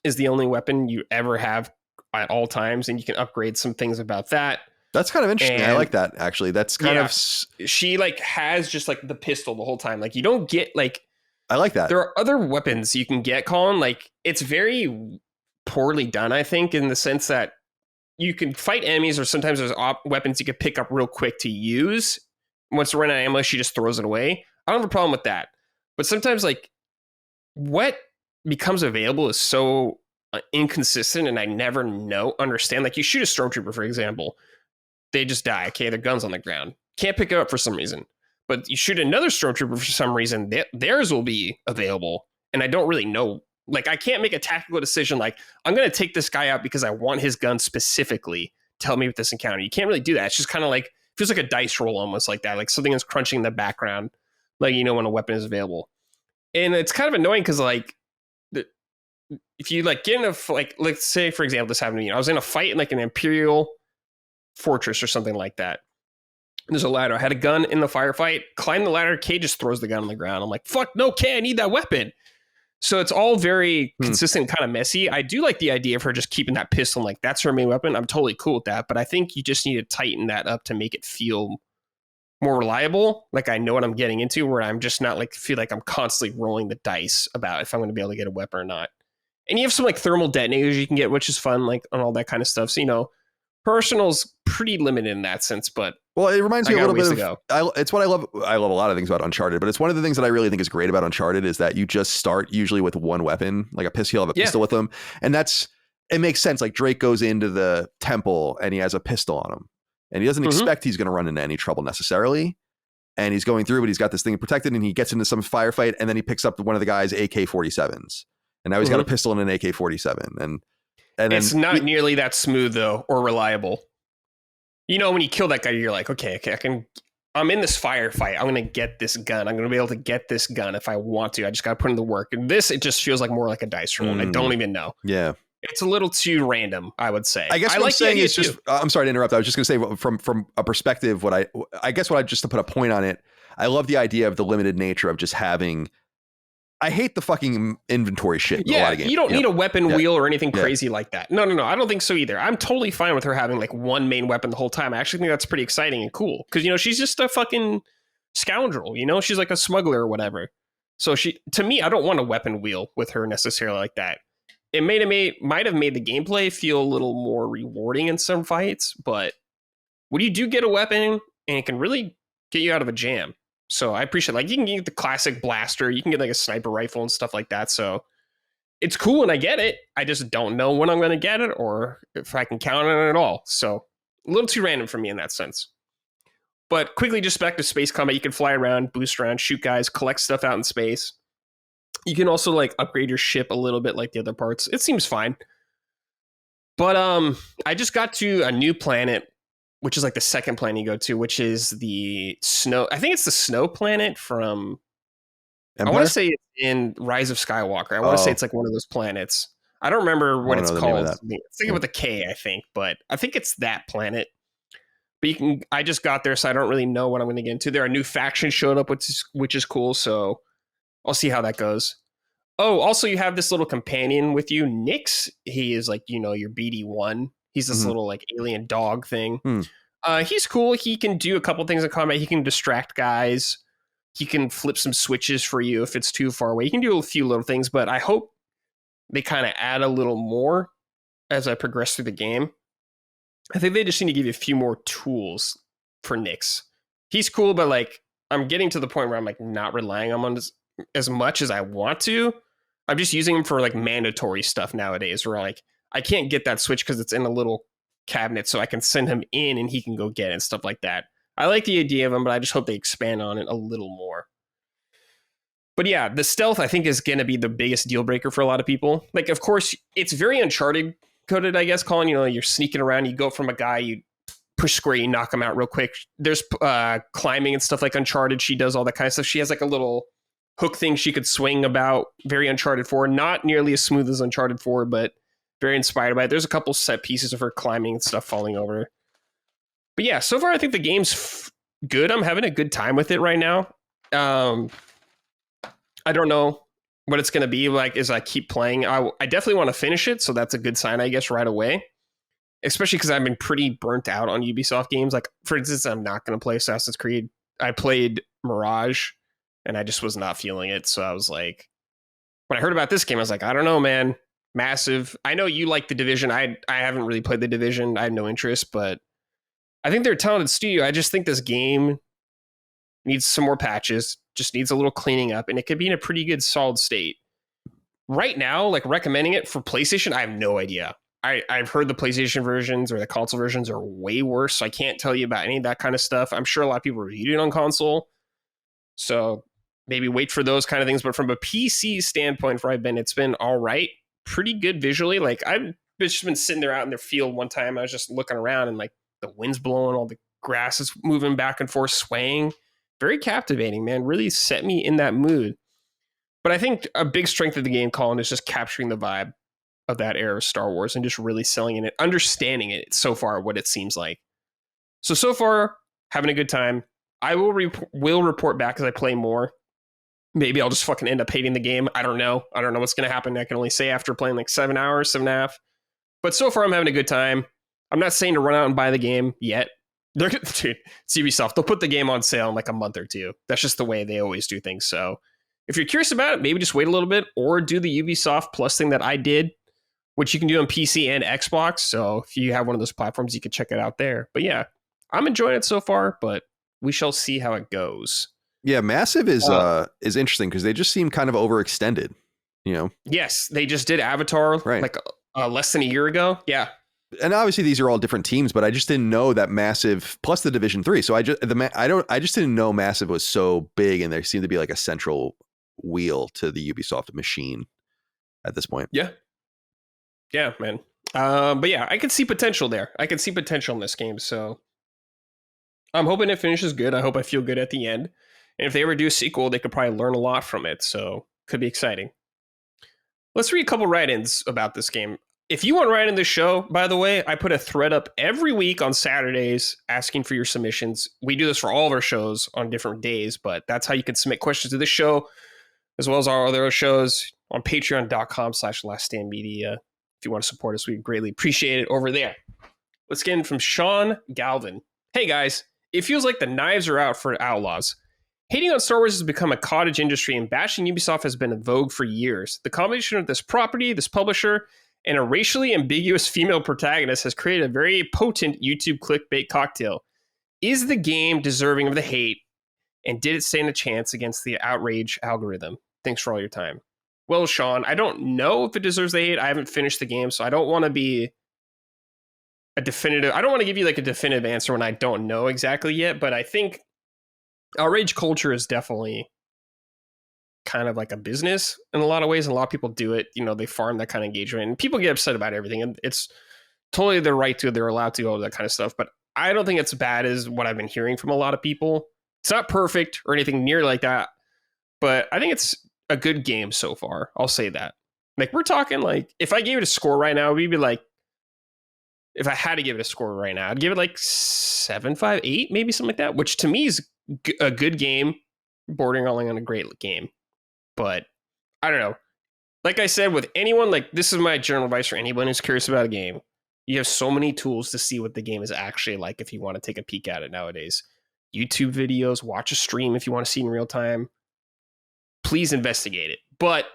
is the only weapon you ever have at all times, and you can upgrade some things about that. That's kind of interesting. I like that, actually. That's kind of... She like has just like the pistol the whole time. Like you don't get like... I like that. There are other weapons you can get, Colin. Like it's very poorly done, I think, in the sense that you can fight enemies, or sometimes there's weapons you can pick up real quick to use once we're in an ammo, she just throws it away. I don't have a problem with that. But sometimes like what becomes available is so inconsistent, and I never understand. Like you shoot a stormtrooper, for example, they just die. Okay, their gun's on the ground. Can't pick it up for some reason. But you shoot another stormtrooper for some reason, theirs will be available. And I don't really know. Like I can't make a tactical decision like I'm going to take this guy out because I want his gun specifically. Tell me with this encounter. You can't really do that. It's just kind of like feels like a dice roll almost like that. Like something is crunching in the background, like when a weapon is available. And it's kind of annoying because like if you like get in a like let's say for example this happened to me. I was in a fight in like an Imperial fortress or something like that. There's a ladder. I had a gun in the firefight. Climb the ladder. Kay just throws the gun on the ground. I'm like, fuck no, Kay, I need that weapon. So it's all very consistent, kind of messy. I do like the idea of her just keeping that pistol. Like that's her main weapon. I'm totally cool with that. But I think you just need to tighten that up to make it feel more reliable. Like I know what I'm getting into, where I'm just not like feel like I'm constantly rolling the dice about if I'm going to be able to get a weapon or not. And you have some like thermal detonators you can get, which is fun, like on all that kind of stuff. So personal's pretty limited in that sense, but well, it reminds me a little bit of it's what I love. I love a lot of things about Uncharted, but it's one of the things that I really think is great about Uncharted is that you just start usually with one weapon, like a pistol. You'll have a pistol with them, and it makes sense. Like Drake goes into the temple and he has a pistol on him, and he doesn't expect he's going to run into any trouble necessarily. And he's going through, but he's got this thing protected, and he gets into some firefight, and then he picks up one of the guy's AK-47s, and now he's got a pistol and an AK-47, and it's not nearly that smooth though or reliable. When you kill that guy, you're like, okay, I'm in this firefight. I'm going to get this gun. I'm going to be able to get this gun if I want to. I just got to put in the work. And this, it just feels like more like a dice roll. And I don't even know. Yeah. It's a little too random, I would say. I guess what I'm saying is just, I'm sorry to interrupt. I was just going to say from a perspective, just to put a point on it, I love the idea of the limited nature of just having, I hate the fucking inventory shit in a lot of games. You don't need a weapon wheel or anything crazy like that. No. I don't think so either. I'm totally fine with her having like one main weapon the whole time. I actually think that's pretty exciting and cool because, she's just a fucking scoundrel, she's like a smuggler or whatever. So to me, I don't want a weapon wheel with her necessarily like that. It might have made the gameplay feel a little more rewarding in some fights, but when you do get a weapon and it can really get you out of a jam. So I appreciate like you can get the classic blaster, you can get like a sniper rifle and stuff like that. So it's cool and I get it. I just don't know when I'm going to get it or if I can count on it at all. So a little too random for me in that sense. But quickly just back to space combat, you can fly around, boost around, shoot guys, collect stuff out in space. You can also like upgrade your ship a little bit like the other parts. It seems fine. But I just got to a new planet, which is like the second planet you go to, which is the snow. I think it's the snow planet from Empire? I want to say it's in Rise of Skywalker. I want to say it's like one of those planets. I don't remember what it's called. It's thinking with a K, I think, but I think it's that planet. But I just got there, so I don't really know what I'm going to get into. There are new factions showed up, which is cool. So I'll see how that goes. Oh, also you have this little companion with you, Nyx. He is like, your BD1. He's this little like alien dog thing. He's cool. He can do a couple things in combat. He can distract guys. He can flip some switches for you if it's too far away. He can do a few little things, but I hope they kind of add a little more as I progress through the game. I think they just need to give you a few more tools for Nyx. He's cool, but like I'm getting to the point where I'm like not relying on him as much as I want to. I'm just using him for like mandatory stuff nowadays where like I can't get that switch because it's in a little cabinet, so I can send him in and he can go get it and stuff like that. I like the idea of him, but I just hope they expand on it a little more. But yeah, the stealth I think is going to be the biggest deal breaker for a lot of people. Like, of course, it's very Uncharted coded, I guess, Colin. You're sneaking around, you go from a guy, you push square, you knock him out real quick. There's climbing and stuff like Uncharted. She does all that kind of stuff. She has like a little hook thing she could swing about, very Uncharted 4. Not nearly as smooth as Uncharted 4, but very inspired by it. There's a couple set pieces of her climbing and stuff falling over. But yeah, so far I think the game's good. I'm having a good time with it right now. I don't know what it's going to be like as I keep playing. I definitely want to finish it, so that's a good sign, I guess, right away. Especially because I've been pretty burnt out on Ubisoft games. Like, for instance, I'm not going to play Assassin's Creed. I played Mirage, and I just was not feeling it. So I was like, when I heard about this game, I was like, I don't know, man. Massive. I know you like The Division. I haven't really played The Division. I have no interest, but I think they're a talented studio. I just think this game needs some more patches, just needs a little cleaning up, and it could be in a pretty good solid state. Right now, like recommending it for PlayStation, I have no idea. I've heard the PlayStation versions or the console versions are way worse, so I can't tell you about any of that kind of stuff. I'm sure a lot of people reviewed it on console, so maybe wait for those kind of things. But from a PC standpoint, where I've been, it's been all right, pretty good visually. Like I've just been sitting there out in the field one time. I was just looking around and like the wind's blowing, all the grass is moving back and forth, swaying. Very captivating, man. Really set me in that mood. But I think a big strength of the game, Colin, is just capturing the vibe of that era of Star Wars and just really selling in it, understanding it so far, what it seems like. So far, having a good time. I will report back as I play more. Maybe I'll just fucking end up hating the game. I don't know. I don't know what's going to happen. I can only say after playing like 7 hours, 7.5. But so far, I'm having a good time. I'm not saying to run out and buy the game yet. Dude, it's Ubisoft. They'll put the game on sale in like a month or two. That's just the way they always do things. So if you're curious about it, maybe just wait a little bit or do the Ubisoft Plus thing that I did, which you can do on PC and Xbox. So if you have one of those platforms, you can check it out there. But yeah, I'm enjoying it so far, but we shall see how it goes. Yeah, Massive is interesting because they just seem kind of overextended, you know? Yes, they just did Avatar like less than a year ago. Yeah. And obviously these are all different teams, but I just didn't know that Massive plus the Division 3. So I just didn't know Massive was so big, and there seemed to be like a central wheel to the Ubisoft machine at this point. Yeah, man. But yeah, I can see potential there. I can see potential in this game. So I'm hoping it finishes good. I hope I feel good at the end. And if they ever do a sequel, they could probably learn a lot from it. So could be exciting. Let's read a couple write-ins about this game. If you want to write in the show, by the way, I put a thread up every week on Saturdays asking for your submissions. We do this for all of our shows on different days, but that's how you can submit questions to this show, as well as our other shows on patreon.com/laststandmedia. If you want to support us, we greatly appreciate it over there. Let's get in from Sean Galvin. Hey guys, it feels like the knives are out for Outlaws. Hating on Star Wars has become a cottage industry, and bashing Ubisoft has been in vogue for years. The combination of this property, this publisher, and a racially ambiguous female protagonist has created a very potent YouTube clickbait cocktail. Is the game deserving of the hate, and did it stand a chance against the outrage algorithm? Thanks for all your time. Well, Sean, I don't know if it deserves the hate. I haven't finished the game, so I don't want to be I don't want to give you like a definitive answer when I don't know exactly yet, but I think outrage culture is definitely kind of like a business in a lot of ways, and a lot of people do it. You know, they farm that kind of engagement, and people get upset about everything, and it's totally their right to, they're allowed to, all that kind of stuff. But I don't think it's bad as what I've been hearing from a lot of people. It's not perfect or anything near like that, but I think it's a good game so far. I'll say that. Like, we're talking like, if I gave it a score right now, we'd be like, if I had to give it a score right now, I'd give it like 7, 5, 8, maybe something like that, which to me is a good game, bordering on a great game. But I don't know. Like I said, with anyone, like, this is my general advice for anyone who's curious about a game. You have so many tools to see what the game is actually like if you want to take a peek at it nowadays. YouTube videos, watch a stream if you want to see in real time. Please investigate it. But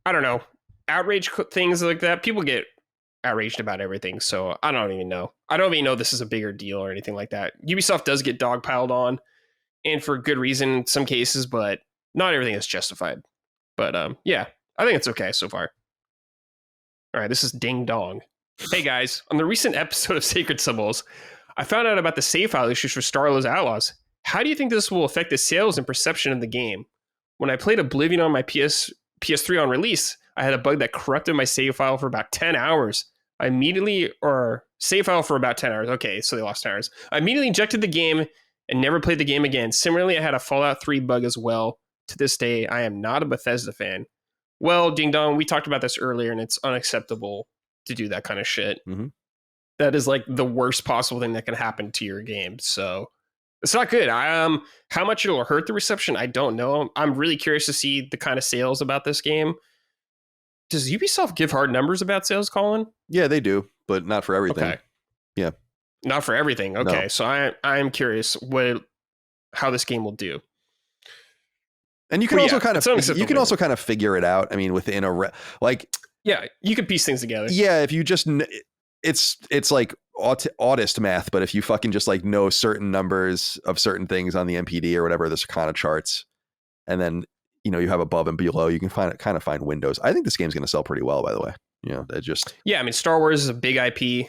I don't know. Outrage things like that, people get outraged about everything. So I don't even know. I don't even know this is a bigger deal or anything like that. Ubisoft does get dogpiled on, and for good reason in some cases, but not everything is justified. But yeah, I think it's okay so far. All right, this is Ding Dong. Hey guys, on the recent episode of Sacred Symbols, I found out about the save file issues for Star Wars Outlaws. How do you think this will affect the sales and perception of the game? When I played Oblivion on my PS3 on release, I had a bug that corrupted my save file for about 10 hours. Save file for about 10 hours. Okay, so they lost 10 hours. I immediately ejected the game and never played the game again. Similarly, I had a Fallout 3 bug as well. To this day, I am not a Bethesda fan. Well, Ding Dong, we talked about this earlier, and it's unacceptable to do that kind of shit. Mm-hmm. That is like the worst possible thing that can happen to your game. So it's not good. How much it'll hurt the reception, I don't know. I'm really curious to see the kind of sales about this game. Does Ubisoft give hard numbers about sales, Colin? Yeah, they do, but not for everything. Okay. Yeah. Not for everything. Okay. No. So I'm curious how this game will do. And you can also kind of figure it out. I mean, within yeah, you can piece things together. Yeah, if you just, it's like autist math, but if you fucking just like know certain numbers of certain things on the MPD or whatever, the Sakana charts, and then, you know, you have above and below, you can kind of find windows. I think this game's going to sell pretty well, by the way. You know, it just... Yeah, I mean, Star Wars is a big IP.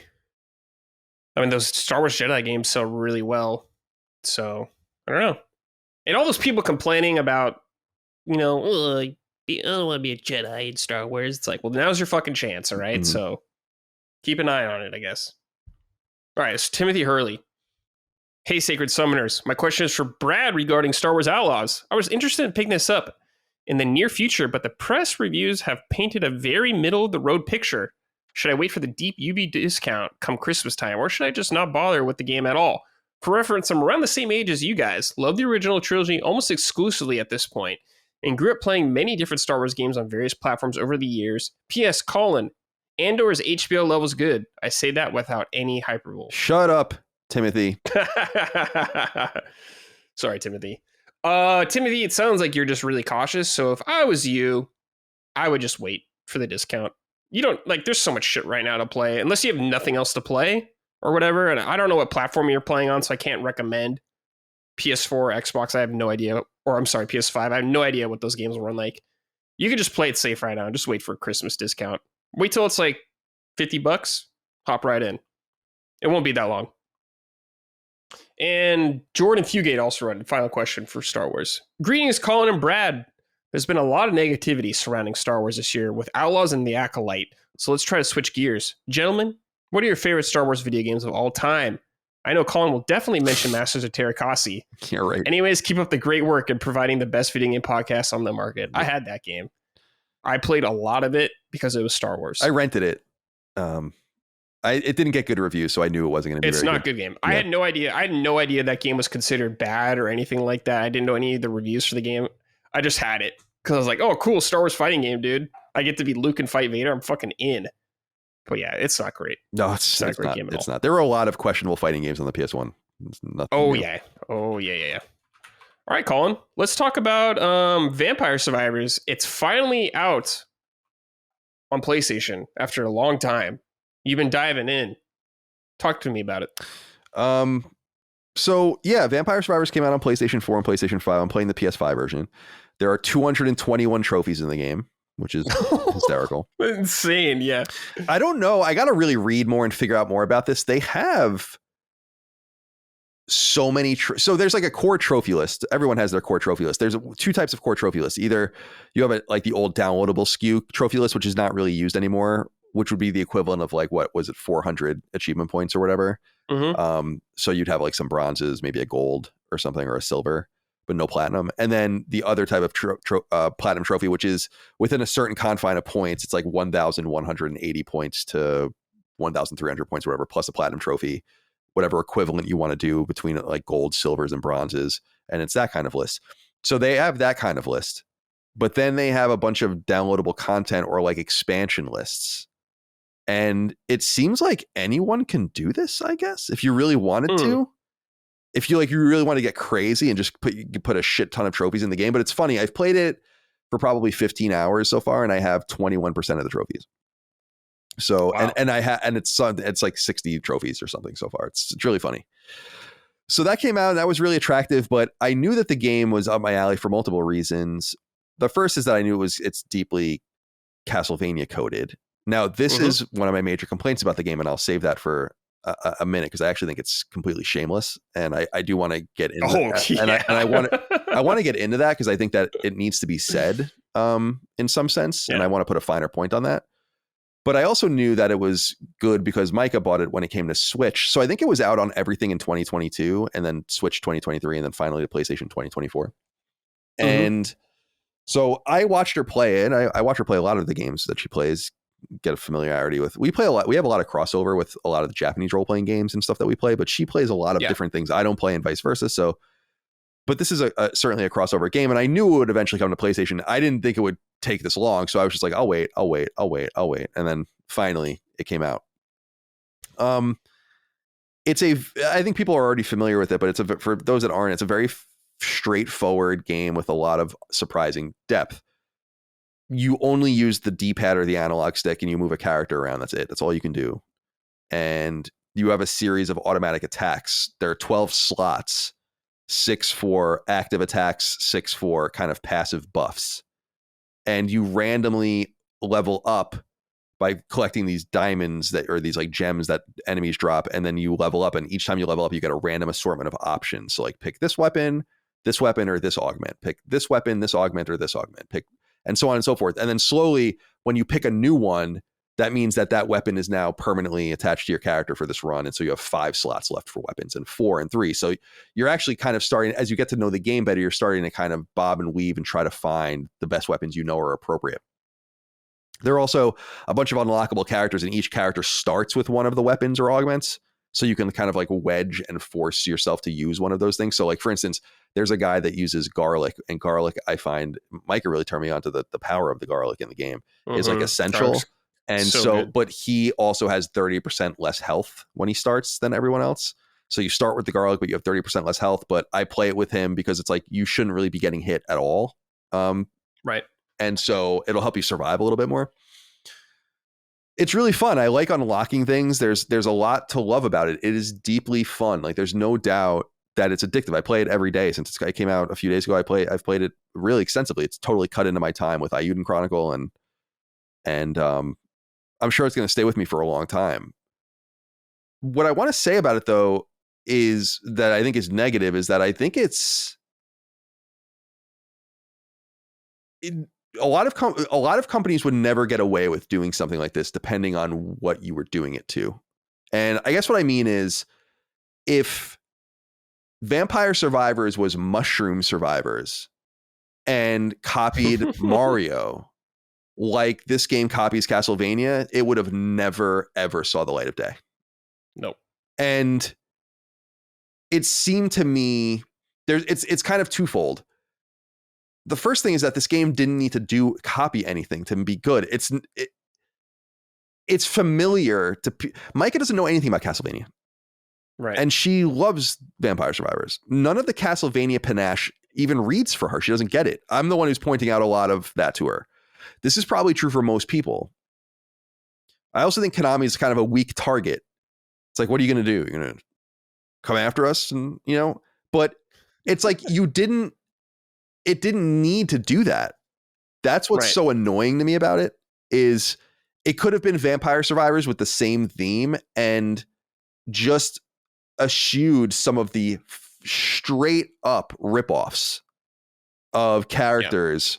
I mean, those Star Wars Jedi games sell really well. So, I don't know. And all those people complaining about, you know, oh, I don't want to be a Jedi in Star Wars. It's like, well, now's your fucking chance, all right? Mhm. So, keep an eye on it, I guess. All right, it's Timothy Hurley. Hey, Sacred Summoners. My question is for Brad regarding Star Wars Outlaws. I was interested in picking this up in the near future, but the press reviews have painted a very middle-of-the-road picture. Should I wait for the deep UB discount come Christmas time, or should I just not bother with the game at all? For reference, I'm around the same age as you guys, love the original trilogy almost exclusively at this point, and grew up playing many different Star Wars games on various platforms over the years. P.S. Colin, Andor's HBO level's good. I say that without any hyperbole. Shut up, Timothy. Sorry, Timothy. Timothy, it sounds like you're just really cautious. So if I was you, I would just wait for the discount. You don't like, there's so much shit right now to play, unless you have nothing else to play or whatever. And I don't know what platform you're playing on, so I can't recommend PS4, Xbox. I have no idea. Or I'm sorry, PS5. I have no idea what those games will run like. You could just play it safe right now. Just wait for a Christmas discount. Wait till it's like $50. Hop right in. It won't be that long. And Jordan Fugate also wrote a final question for Star Wars. Greetings, Colin and Brad. There's been a lot of negativity surrounding Star Wars this year with Outlaws and the Acolyte. So let's try to switch gears. Gentlemen, what are your favorite Star Wars video games of all time? I know Colin will definitely mention Masters of Terrakasi. Yeah, right. Anyways, keep up the great work in providing the best video game podcast on the market. I had that game. I played a lot of it because it was Star Wars. I rented it. It didn't get good reviews, so I knew it wasn't going to be It's very not a good game. Yeah. I had no idea that game was considered bad or anything like that. I didn't know any of the reviews for the game. I just had it because I was like, oh, cool, Star Wars fighting game, dude. I get to be Luke and fight Vader. I'm fucking in. But yeah, it's not great. No, it's not a great not. game at It's all. not. There were a lot of questionable fighting games on the PS1. It's nothing Oh, new. yeah. Oh, yeah. All right, Colin. Let's talk about Vampire Survivors. It's finally out on PlayStation after a long time. You've been diving in. Talk to me about it. So yeah, Vampire Survivors came out on PlayStation 4 and PlayStation 5. I'm playing the PS5 version. There are 221 trophies in the game, which is hysterical. Insane, yeah. I don't know. I got to really read more and figure out more about this. They have so many. So there's like a core trophy list. Everyone has their core trophy list. There's two types of core trophy lists. Either you have like the old downloadable SKU trophy list, which is not really used anymore, which would be the equivalent of like, what was it, 400 achievement points or whatever. Mm-hmm. So you'd have like some bronzes, maybe a gold or something, or a silver, but no platinum. And then the other type of platinum trophy, which is within a certain confine of points, it's like 1,180 points to 1,300 points, or whatever, plus a platinum trophy, whatever equivalent you want to do between like gold, silvers, and bronzes. And it's that kind of list. So they have that kind of list, but then they have a bunch of downloadable content or like expansion lists. And it seems like anyone can do this, I guess, if you really wanted to. If you really want to get crazy and just put a shit ton of trophies in the game. But it's funny, I've played it for probably 15 hours so far, and I have 21% of the trophies. So wow. and it's like 60 trophies or something so far. It's really funny. So that came out and that was really attractive, but I knew that the game was up my alley for multiple reasons. The first is that I knew it's deeply Castlevania coded. Now, this is one of my major complaints about the game, and I'll save that for a minute because I actually think it's completely shameless, and I do want to get into that. Yeah. And I want to get into that because I think that it needs to be said in some sense, and I want to put a finer point on that. But I also knew that it was good because Micah bought it when it came to Switch, so I think it was out on everything in 2022, and then Switch 2023, and then finally to PlayStation 2024. And so I watched her play it. I watch her play a lot of the games that she plays. Get a familiarity with. We play a lot. We have a lot of crossover with a lot of the Japanese role-playing games and stuff that we play, but she plays a lot of different things I don't play and vice versa. So, but this is certainly a crossover game, and I knew it would eventually come to PlayStation. I didn't think it would take this long, so I was just like, I'll wait, and then finally it came out. I think people are already familiar with it, but for those that aren't, it's a very straightforward game with a lot of surprising depth. You only use the D-pad or the analog stick and you move a character around. That's it. That's all you can do. And you have a series of automatic attacks. There are 12 slots, 6 for active attacks, 6 for kind of passive buffs. And you randomly level up by collecting these diamonds that or these like gems that enemies drop, and then you level up, and each time you level up you get a random assortment of options. So like pick this weapon, or this augment, pick this weapon, this augment, or this augment, pick, and so on and so forth. And then slowly when you pick a new one, that means that that weapon is now permanently attached to your character for this run. And so you have 5 slots left for weapons and 4 and 3. So you're actually kind of starting, as you get to know the game better, you're starting to kind of bob and weave and try to find the best weapons you know are appropriate. There are also a bunch of unlockable characters, and each character starts with one of the weapons or augments. So you can kind of like wedge and force yourself to use one of those things. So like, for instance, there's a guy that uses garlic, and garlic, I find, Micah really turned me on to the power of the garlic in the game is like essential. And so but he also has 30% less health when he starts than everyone else. So you start with the garlic, but you have 30% less health. But I play it with him because it's like, you shouldn't really be getting hit at all. Right. And so it'll help you survive a little bit more. It's really fun. I like unlocking things. There's a lot to love about it. It is deeply fun. Like there's no doubt that it's addictive. I play it every day since it came out a few days ago. I've played it really extensively. It's totally cut into my time with Eiyuden Chronicle, and I'm sure it's going to stay with me for a long time. What I want to say about it though is that I think is negative is that I think a lot of companies would never get away with doing something like this, depending on what you were doing it to. And I guess what I mean is, if Vampire Survivors was Mushroom Survivors and copied Mario like this game copies Castlevania, it would have never, ever saw the light of day. Nope. And it seemed to me it's kind of twofold. The first thing is that this game didn't need to copy anything to be good. It's familiar to Micah doesn't know anything about Castlevania. Right. And she loves Vampire Survivors. None of the Castlevania panache even reads for her. She doesn't get it. I'm the one who's pointing out a lot of that to her. This is probably true for most people. I also think Konami is kind of a weak target. It's like, what are you going to do? You're going to come after us? And, but it's like, it didn't need to do that. That's what's so annoying to me about it, is it could have been Vampire Survivors with the same theme and just eschewed some of the straight up ripoffs of characters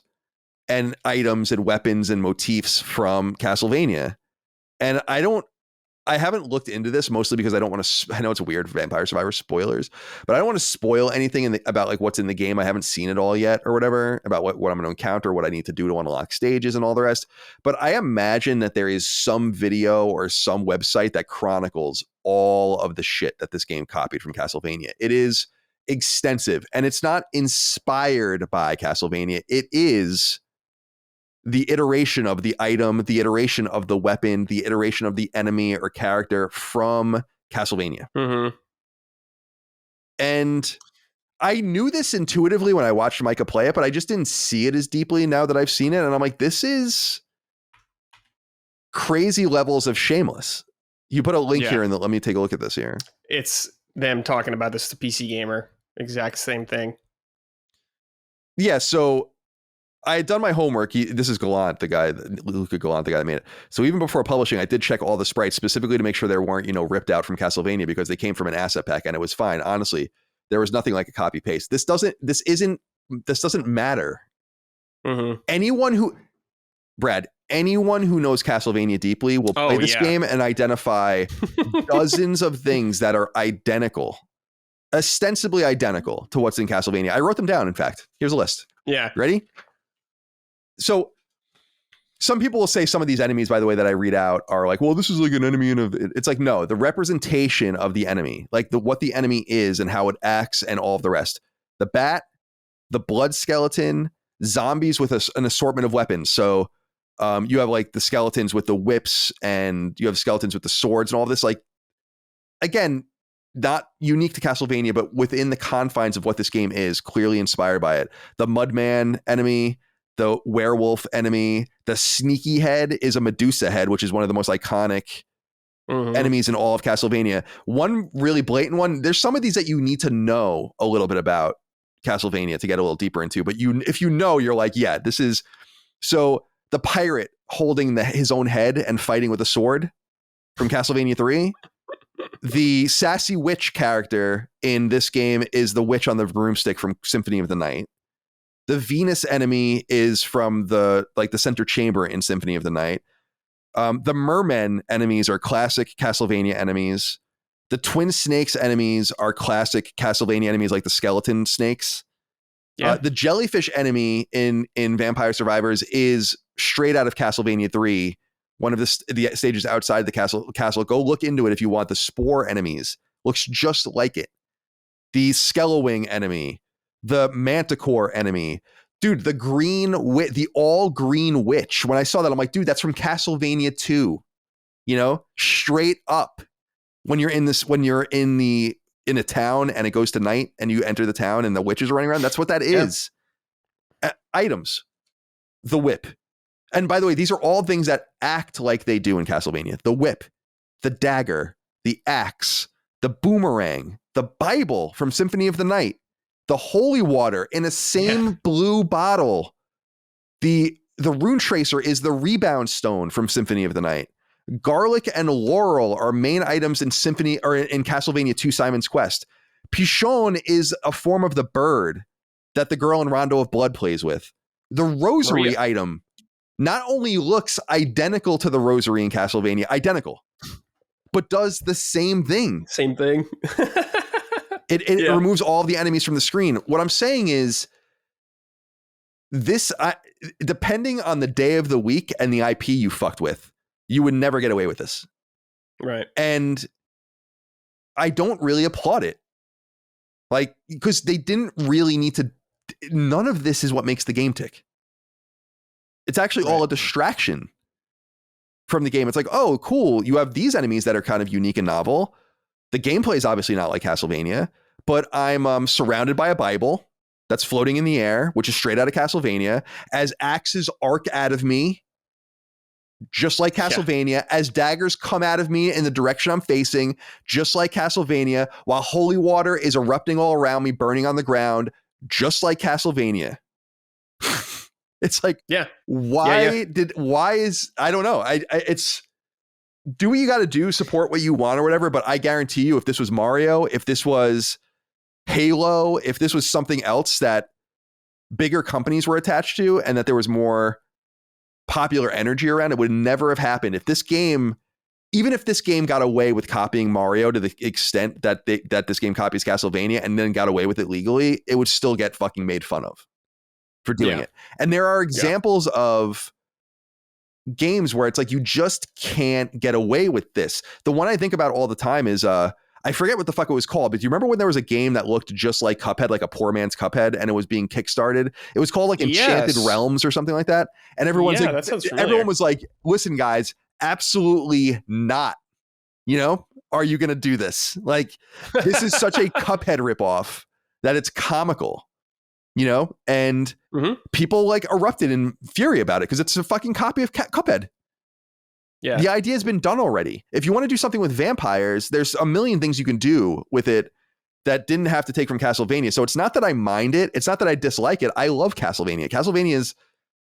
and items and weapons and motifs from Castlevania. And I haven't looked into this, mostly because I don't want to, I know it's weird, Vampire Survivor spoilers, but I don't want to spoil anything about like what's in the game. I haven't seen it all yet or whatever, about what I'm going to encounter, what I need to do to unlock stages and all the rest. But I imagine that there is some video or some website that chronicles all of the shit that this game copied from Castlevania. It is extensive, and it's not inspired by Castlevania. It is the iteration of the item, the iteration of the weapon, the iteration of the enemy or character from Castlevania. Mm-hmm. And I knew this intuitively when I watched Micah play it, but I just didn't see it as deeply now that I've seen it. And I'm like, this is crazy levels of shameless. You put a link here, and let me take a look at this here. It's them talking about this to PC Gamer. Exact same thing. Yeah, so I had done my homework. This is Gallant, Luca Gallant, the guy that made it. So even before publishing, I did check all the sprites specifically to make sure they weren't, ripped out from Castlevania, because they came from an asset pack, and it was fine. Honestly, there was nothing like a copy paste. This doesn't matter. Mm-hmm. Anyone who knows Castlevania deeply will play this game and identify dozens of things that are identical, ostensibly identical to what's in Castlevania. I wrote them down. In fact, here's a list. Yeah. Ready? So some people will say some of these enemies, by the way, that I read out are like, well, this is like an enemy. It's like, no, the representation of the enemy, like what the enemy is and how it acts and all of the rest. The bat, the blood skeleton, zombies with an assortment of weapons. So you have like the skeletons with the whips, and you have skeletons with the swords and all this. Like, again, not unique to Castlevania, but within the confines of what this game is, clearly inspired by it. The Mudman enemy, the werewolf enemy, the sneaky head is a Medusa head, which is one of the most iconic enemies in all of Castlevania. One really blatant one. There's some of these that you need to know a little bit about Castlevania to get a little deeper into, but if you know, you're like, yeah, this is. So the pirate holding his own head and fighting with a sword from Castlevania 3. The sassy witch character in this game is the witch on the broomstick from Symphony of the Night. The Venus enemy is from the center chamber in Symphony of the Night. The mermen enemies are classic Castlevania enemies. The twin snakes enemies are classic Castlevania enemies, like the skeleton snakes. Yeah. The jellyfish enemy in Vampire Survivors is straight out of Castlevania 3. One of the stages outside the castle. Go look into it if you want. The spore enemies looks just like it. The Skellowing enemy, the Manticore enemy, dude, the all green witch. When I saw that, I'm like, dude, that's from Castlevania 2. Straight up. When you're in a town and it goes to night and you enter the town and the witches are running around, that's what that is. Items, the whip. And by the way, these are all things that act like they do in Castlevania. The whip, the dagger, the axe, the boomerang, the Bible from Symphony of the Night, the holy water in a same blue bottle. The rune tracer is the rebound stone from Symphony of the Night. Garlic and laurel are main items in Castlevania 2 Simon's Quest. Pichon is a form of the bird that the girl in Rondo of Blood plays with. The rosary item not only looks identical to the rosary in Castlevania, but does the same thing. Same thing. It removes all of the enemies from the screen. What I'm saying is this, depending on the day of the week and the IP you fucked with, you would never get away with this. Right. And I don't really applaud it. Because they didn't really need to, none of this is what makes the game tick. It's actually all a distraction from the game. It's like, oh, cool. You have these enemies that are kind of unique and novel. The gameplay is obviously not like Castlevania, but I'm surrounded by a Bible that's floating in the air, which is straight out of Castlevania, as axes arc out of me, just like Castlevania, as daggers come out of me in the direction I'm facing, just like Castlevania, while holy water is erupting all around me, burning on the ground, just like Castlevania. It's like, why is, I don't know. It's, do what you got to do, support what you want or whatever. But I guarantee you, if this was Mario, if this was Halo, if this was something else that bigger companies were attached to and that there was more popular energy around, it would never have happened. If this game, even if this game got away with copying Mario to the extent that this game copies Castlevania and then got away with it legally, it would still get fucking made fun of for doing it. And there are examples of games where it's like, you just can't get away with this. The one I think about all the time is, I forget what the fuck it was called, but do you remember when there was a game that looked just like Cuphead, like a poor man's Cuphead, and it was being kickstarted? It was called like Enchanted Realms or something like that. And everyone's like, everyone was like, listen, guys, absolutely not. Are you going to do this? Like, this is such a Cuphead ripoff that it's comical. And people like erupted in fury about it because it's a fucking copy of Cuphead. Yeah. The idea has been done already. If you want to do something with vampires, there's a million things you can do with it that didn't have to take from Castlevania. So it's not that I mind it. It's not that I dislike it. I love Castlevania. Castlevania is,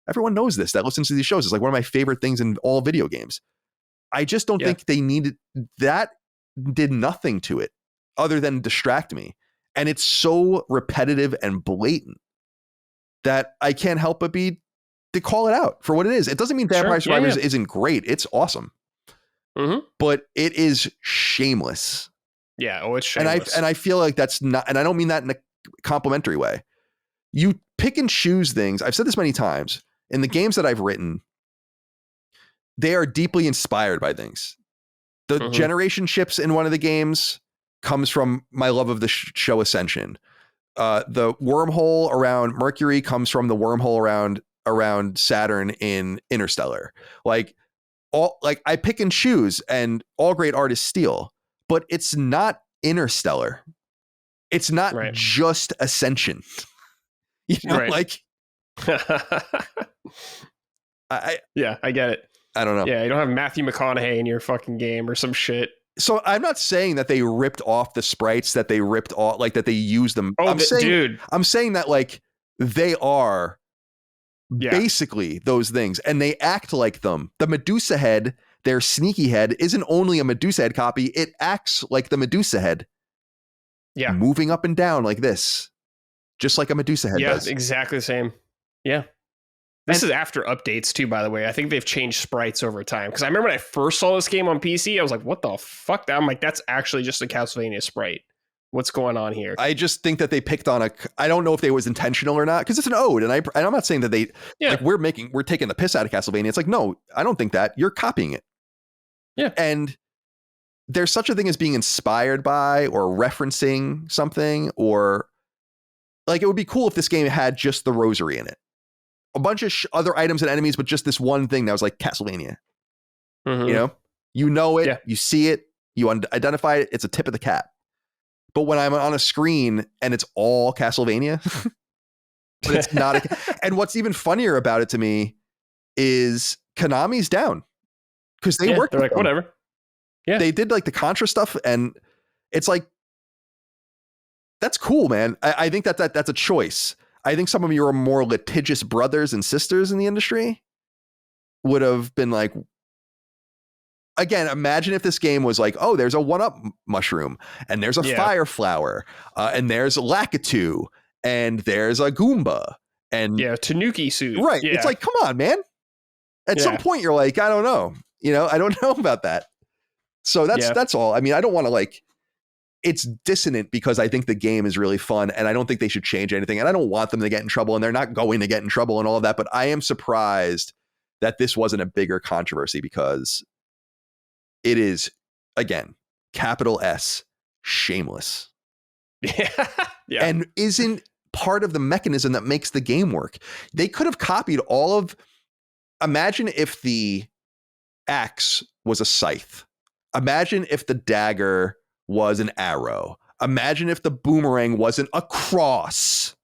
everyone knows this, that listens to these shows. It's like one of my favorite things in all video games. I just don't think they needed, that did nothing to it other than distract me. And it's so repetitive and blatant that I can't help but to call it out for what it is. It doesn't mean Vampire Survivors isn't great. It's awesome. But it is shameless. Yeah. Oh, it's shameless. And I feel like that's not, and I don't mean that in a complimentary way. You pick and choose things. I've said this many times in the games that I've written. They are deeply inspired by things. The generation ships in one of the games comes from my love of the show Ascension. The wormhole around Mercury comes from the wormhole around Saturn in Interstellar. I pick and choose, and all great artists steal, but it's not Interstellar. It's not just Ascension. I get it. I don't know. Yeah, you don't have Matthew McConaughey in your fucking game or some shit. So I'm not saying that they ripped off the sprites, that they ripped off, like that they used them. Oh, I'm saying that like they are yeah, basically those things, and they act like them. The Medusa head, their sneaky head, isn't only a Medusa head copy. It acts like the Medusa head. yeah, Moving up and down like this, just like a Medusa head does. Exactly the same. Yeah. This is after updates too, by the way. I think they've changed sprites over time. Because I remember when I first saw this game on PC, I was like, what the fuck? I'm like, that's actually just a Castlevania sprite. What's going on here? I just think that they picked on I don't know if they was intentional or not, because it's an ode. And I'm not saying that they, like, we're taking the piss out of Castlevania. It's like, no, I don't think that. You're copying it. Yeah. And there's such a thing as being inspired by or referencing something, or like, it would be cool if this game had just the rosary in it. A bunch of other items and enemies, but just this one thing that was like Castlevania. Mm-hmm. You know it, you see it, you identify it. It's a tip of the cap. But when I'm on a screen and it's all Castlevania, but it's not. And what's even funnier about it to me is Konami's down, because they worked. They're like, whatever. Yeah, they did like the Contra stuff, and it's like, that's cool, man. I think that's a choice. I think some of your more litigious brothers and sisters in the industry would have been like, again, imagine if this game was like, oh, there's a one-up mushroom, and there's a fire flower, and there's Lakitu, and there's a Goomba, and Tanuki suit. Right. Yeah. It's like, come on, man. At some point you're like, I don't know. I don't know about that. So that's all. I mean, I don't want to like, it's dissonant because I think the game is really fun, and I don't think they should change anything, and I don't want them to get in trouble, and they're not going to get in trouble and all of that. But I am surprised that this wasn't a bigger controversy, because it is, again, capital S, shameless. Yeah. And isn't part of the mechanism that makes the game work. They could have copied all of, imagine if the axe was a scythe. Imagine if the dagger was an arrow. Imagine if the boomerang wasn't a cross.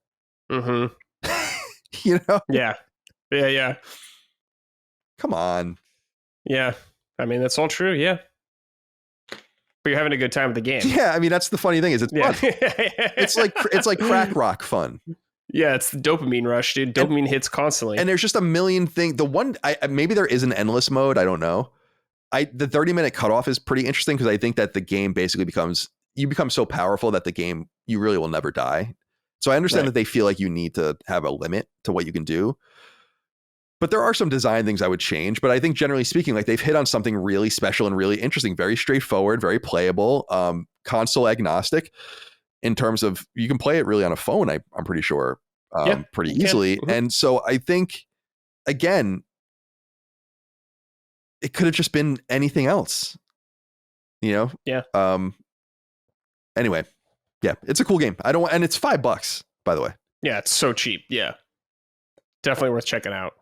Mm-hmm. Yeah. Come on. Yeah. I mean, that's all true. Yeah. But you're having a good time with the game. Yeah. I mean, that's the funny thing, is it's fun. It's like crack rock fun. Yeah. It's the dopamine rush, dude. Dopamine hits constantly. And there's just a million things. The one, maybe there is an endless mode. I don't know. The 30-minute cutoff is pretty interesting, because I think that the game basically you become so powerful that the game, you really will never die. So I understand that they feel like you need to have a limit to what you can do. But there are some design things I would change. But I think generally speaking, like, they've hit on something really special and really interesting, very straightforward, very playable, console agnostic, in terms of you can play it really on a phone, I'm pretty sure, pretty easily. Mm-hmm. And so I think, again, it could have just been anything else, Yeah. Anyway, yeah, it's a cool game. And it's $5, by the way. Yeah, it's so cheap. Yeah. Definitely worth checking out.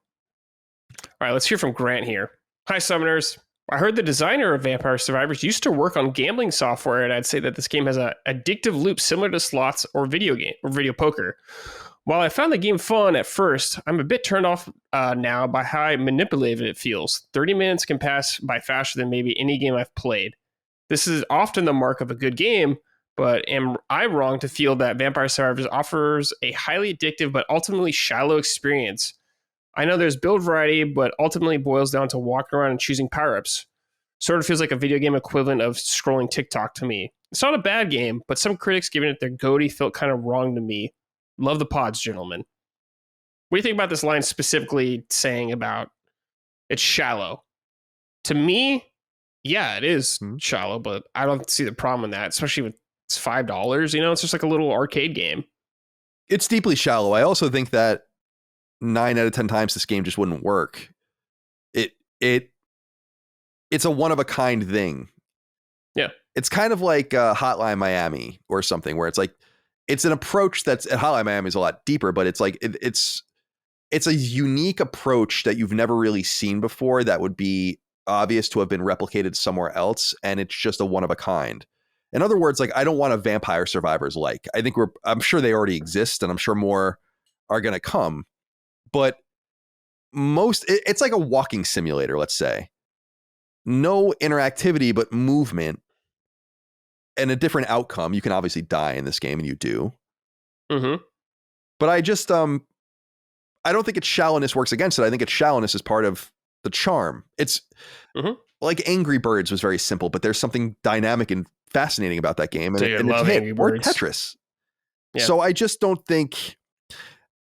All right, let's hear from Grant here. Hi, Summoners. I heard the designer of Vampire Survivors used to work on gambling software, and I'd say that this game has an addictive loop similar to slots or video poker. While I found the game fun at first, I'm a bit turned off now by how manipulative it feels. 30 minutes can pass by faster than maybe any game I've played. This is often the mark of a good game, but am I wrong to feel that Vampire Survivors offers a highly addictive but ultimately shallow experience? I know there's build variety, but ultimately boils down to walking around and choosing power-ups. Sort of feels like a video game equivalent of scrolling TikTok to me. It's not a bad game, but some critics giving it their GOTY felt kind of wrong to me. Love the pods, gentlemen. What do you think about this line specifically saying about it's shallow? To me, yeah, it is shallow, but I don't see the problem in that, especially when it's $5. It's just like a little arcade game. It's deeply shallow. I also think that 9 out of 10 times this game just wouldn't work. It's a one of a kind thing. Yeah. It's kind of like Hotline Miami or something, where it's like, it's an approach that's at Hotline Miami is a lot deeper, but it's like, it's a unique approach that you've never really seen before that would be obvious to have been replicated somewhere else. And it's just a one of a kind. In other words, like, I don't want a Vampire Survivors like. I'm sure they already exist, and I'm sure more are going to come. But it's like a walking simulator, let's say. No interactivity, but movement and a different outcome. You can obviously die in this game, and you do. Mm-hmm. But I just I don't think its shallowness works against it. I think its shallowness is part of the charm. It's like Angry Birds was very simple, but there's something dynamic and fascinating about that game. Dude, I and love it's Angry or Birds. Tetris. Yeah. So I just don't think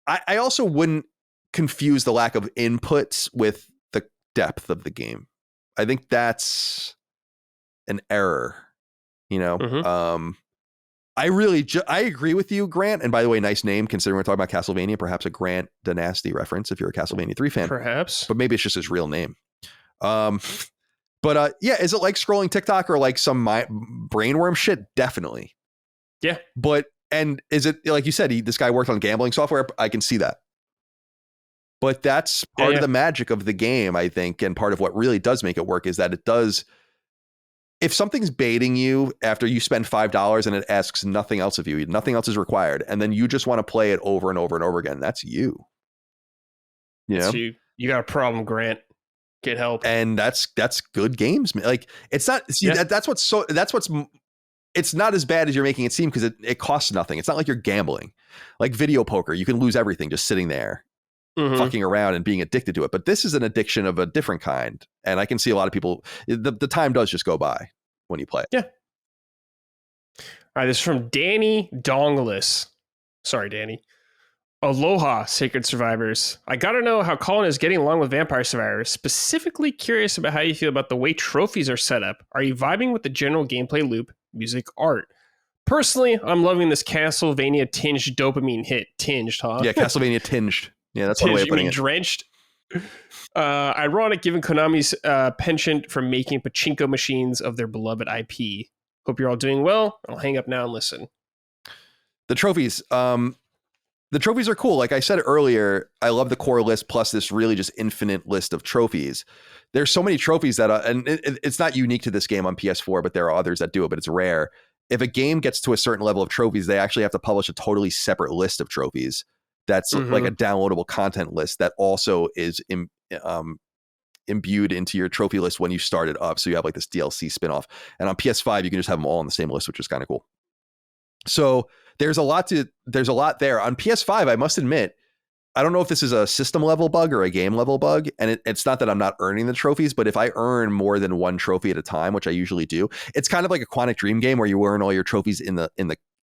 I also wouldn't confuse the lack of inputs with the depth of the game. I think that's an error, you know? I really, I agree with you, Grant. And by the way, nice name, considering we're talking about Castlevania, perhaps a Grant Dynasty reference if you're a Castlevania 3 fan. Perhaps. But maybe it's just his real name. But yeah, is it like scrolling TikTok or like some brainworm shit? Definitely. Yeah. But, and is it, like you said, this guy worked on gambling software? I can see that. But that's part of the magic of the game, I think. And part of what really does make it work is that it does, if something's baiting you after you spend $5 and it asks nothing else of you, nothing else is required, and then you just want to play it over and over and over again, that's you. You know? So you got a problem, Grant. Get help. And that's good games. Like, it's not, see, that's what's it's not as bad as you're making it seem, because it costs nothing. It's not like you're gambling. Like video poker, you can lose everything just sitting there. Fucking around and being addicted to it. But this is an addiction of a different kind. And I can see a lot of people, the time does just go by when you play it. Yeah. All right, this is from Danny Dongless. Sorry, Danny. Aloha, Sacred Survivors. I gotta know how Colin is getting along with Vampire Survivors. Specifically curious about how you feel about the way trophies are set up. Are you vibing with the general gameplay loop, music, art? Personally, I'm loving this Castlevania tinged dopamine hit. Tinged, huh? Yeah, Castlevania tinged. Yeah, that's one way of putting it. Drenched. Ironic given Konami's penchant for making pachinko machines of their beloved IP. Hope you're all doing well. I'll hang up now and listen. The trophies. The trophies are cool. Like I said earlier, I love the core list plus this really just infinite list of trophies. There's so many trophies that, and it's not unique to this game on PS4, but there are others that do it, but it's rare. If a game gets to a certain level of trophies, they actually have to publish a totally separate list of trophies. That's like a downloadable content list that also is imbued into your trophy list when you start it up. So you have like this DLC spinoff. And on PS5, you can just have them all on the same list, which is kind of cool. So there's a lot there. On PS5, I must admit, I don't know if this is a system level bug or a game level bug. And it's not that I'm not earning the trophies, but if I earn more than one trophy at a time, which I usually do, it's kind of like a Quantic Dream game where you earn all your trophies in the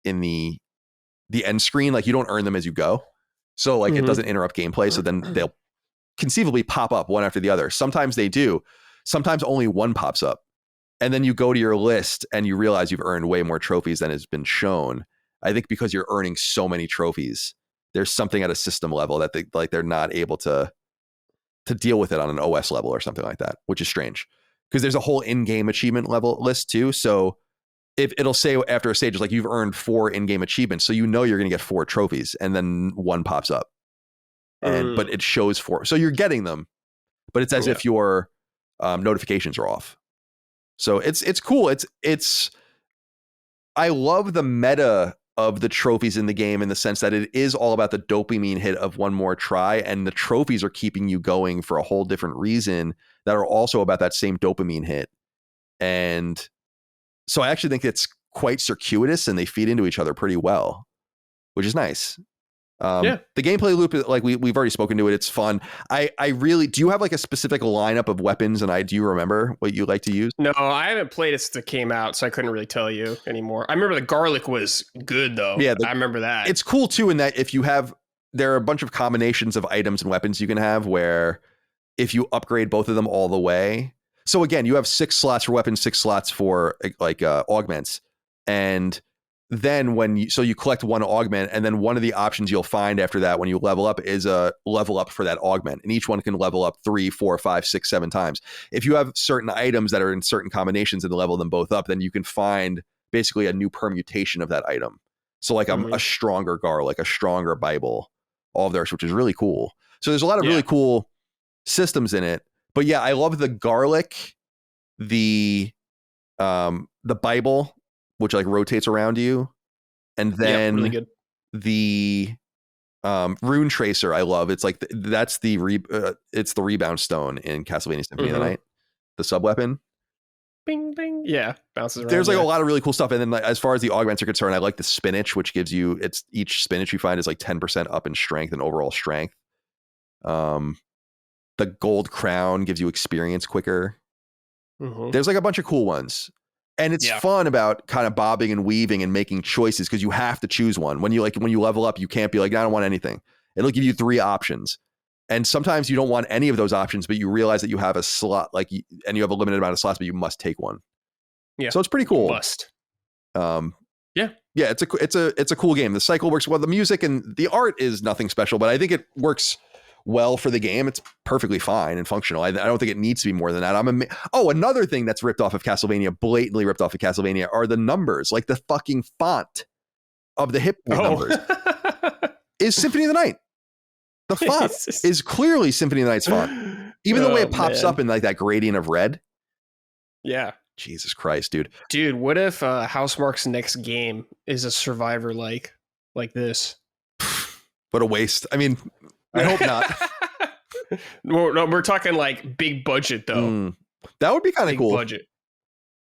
end screen. Like you don't earn them as you go. So like it doesn't interrupt gameplay. So then they'll conceivably pop up one after the other. Sometimes they do. Sometimes only one pops up. And then you go to your list and you realize you've earned way more trophies than has been shown. I think because you're earning so many trophies, there's something at a system level that they're not able to deal with it on an OS level or something like that, which is strange. Because there's a whole in-game achievement level list too. So if it'll say after a stage, it's like you've earned 4 in-game achievements. So you know you're going to get 4 trophies and then one pops up. But it shows 4. So you're getting them, but it's as if your notifications are off. So it's cool. I love the meta of the trophies in the game in the sense that it is all about the dopamine hit of one more try. And the trophies are keeping you going for a whole different reason that are also about that same dopamine hit. And so I actually think it's quite circuitous and they feed into each other pretty well, which is nice. The gameplay loop, like we've already spoken to it. It's fun. I really, do you have like a specific lineup of weapons? And do you remember what you like to use? No, I haven't played it since it came out, so I couldn't really tell you anymore. I remember the garlic was good though. Yeah, I remember that. It's cool too in that there are a bunch of combinations of items and weapons you can have where if you upgrade both of them all the way. So again, you have 6 slots for weapons, 6 slots for like augments. And then you collect one augment, and then one of the options you'll find after that when you level up is a level up for that augment. And each one can level up 3, 4, 5, 6, 7 times. If you have certain items that are in certain combinations and level them both up, then you can find basically a new permutation of that item. So like a stronger garlic, a stronger Bible, all of theirs, which is really cool. So there's a lot of really cool systems in it. But yeah, I love the garlic, the Bible, which like rotates around you, and then really good. the Rune Tracer, I love. It's like that's it's the rebound stone in Castlevania Symphony of the Night, the sub weapon. Bing bing. Yeah, bounces around. There's like a lot of really cool stuff. And then like, as far as the augments are concerned, I like the spinach, which gives you each spinach you find is like 10% up in strength and overall strength. The gold crown gives you experience quicker. There's like a bunch of cool ones. And it's fun about kind of bobbing and weaving and making choices because you have to choose one. When you level up, you can't be like, I don't want anything. It'll give you 3 options. And sometimes you don't want any of those options, but you realize that you have a slot, and you have a limited amount of slots, but you must take one. Yeah. So it's pretty cool. Must. Yeah, it's a cool game. The cycle works well. The music and the art is nothing special, but I think it works well for the game. It's perfectly fine and functional. I don't think it needs to be more than that. Another thing that's ripped off of Castlevania, blatantly ripped off of Castlevania, are the numbers. Like the fucking font of the hit numbers is Symphony of the Night. The font is clearly Symphony of the Night's font. Even the way it pops up in like that gradient of red. Yeah. Jesus Christ, dude. Dude, what if Housemarque's next game is a Survivor like this? What a waste. I mean, I hope not. No, we're talking like big budget though. That would be kind of cool. Budget.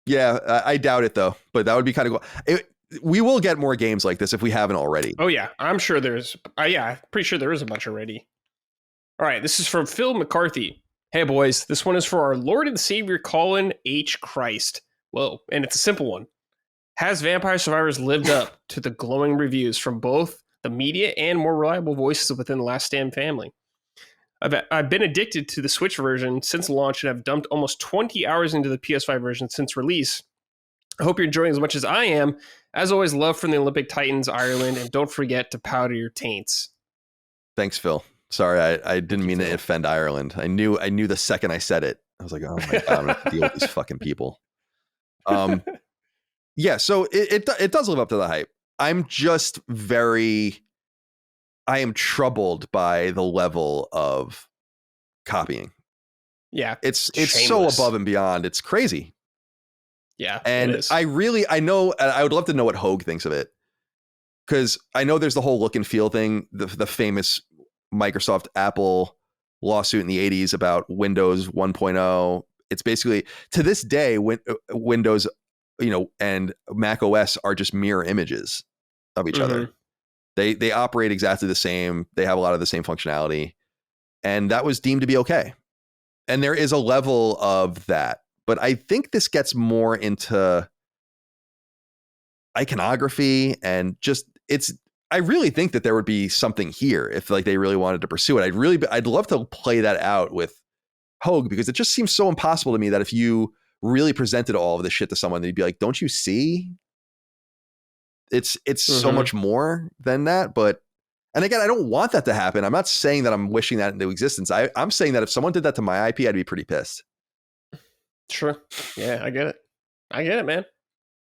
Yeah, I doubt it though, but that would be kind of cool. We will get more games like this if we haven't already. Oh yeah, I'm sure there's. I'm pretty sure there is a bunch already. All right, this is from Phil McCarthy. Hey boys, this one is for our Lord and Savior Colin H. Christ. Whoa, and it's a simple one. Has Vampire Survivors lived up to the glowing reviews from both the media and more reliable voices within the Last Stand family? I've been addicted to the Switch version since launch and have dumped almost 20 hours into the PS5 version since release. I hope you're enjoying as much as I am. As always, love from the Olympic Titans, Ireland, and don't forget to powder your taints. Thanks, Phil. Sorry, I didn't mean to offend Ireland. I knew the second I said it. I was like, oh my God, I'm going to have to deal with these fucking people. Yeah, so it does live up to the hype. I am troubled by the level of copying. Yeah. It's so above and beyond. It's crazy. Yeah. And I would love to know what Hogue thinks of it. Because I know there's the whole look and feel thing, the famous Microsoft Apple lawsuit in the 80s about Windows 1.0. It's basically, to this day, Windows, and Mac OS are just mirror images of each other. They operate exactly the same. They have a lot of the same functionality. And that was deemed to be okay. And there is a level of that. But I think this gets more into iconography and just I really think that there would be something here if like they really wanted to pursue it. I'd love to play that out with Hogue, because it just seems so impossible to me that if you really presented all of this shit to someone, they'd be like, don't you see? It's so much more than that. But, and again, I don't want that to happen. I'm not saying that I'm wishing that into existence. I'm saying that if someone did that to my IP, I'd be pretty pissed. Sure. Yeah, I get it, man.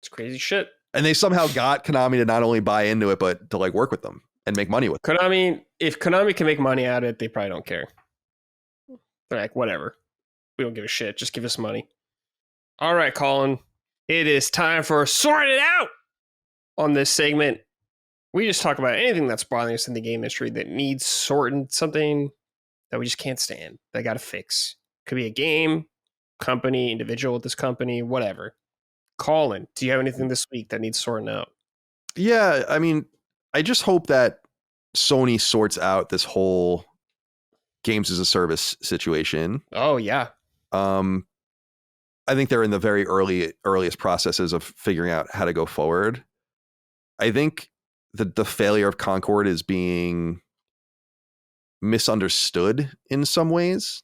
It's crazy shit. And they somehow got Konami to not only buy into it, but to like work with them and make money with it. Konami, if Konami can make money out of it, they probably don't care. They're like, whatever. We don't give a shit. Just give us money. All right, Colin. It is time for Sort It Out. On this segment, we just talk about anything that's bothering us in the game industry that needs sorting, something that we just can't stand, that got to fix. Could be a game, company, individual with this company, whatever. Colin, do you have anything this week that needs sorting out? Yeah, I mean, I just hope that Sony sorts out this whole games as a service situation. Oh, yeah. I think they're in the very earliest processes of figuring out how to go forward. I think the failure of Concord is being misunderstood in some ways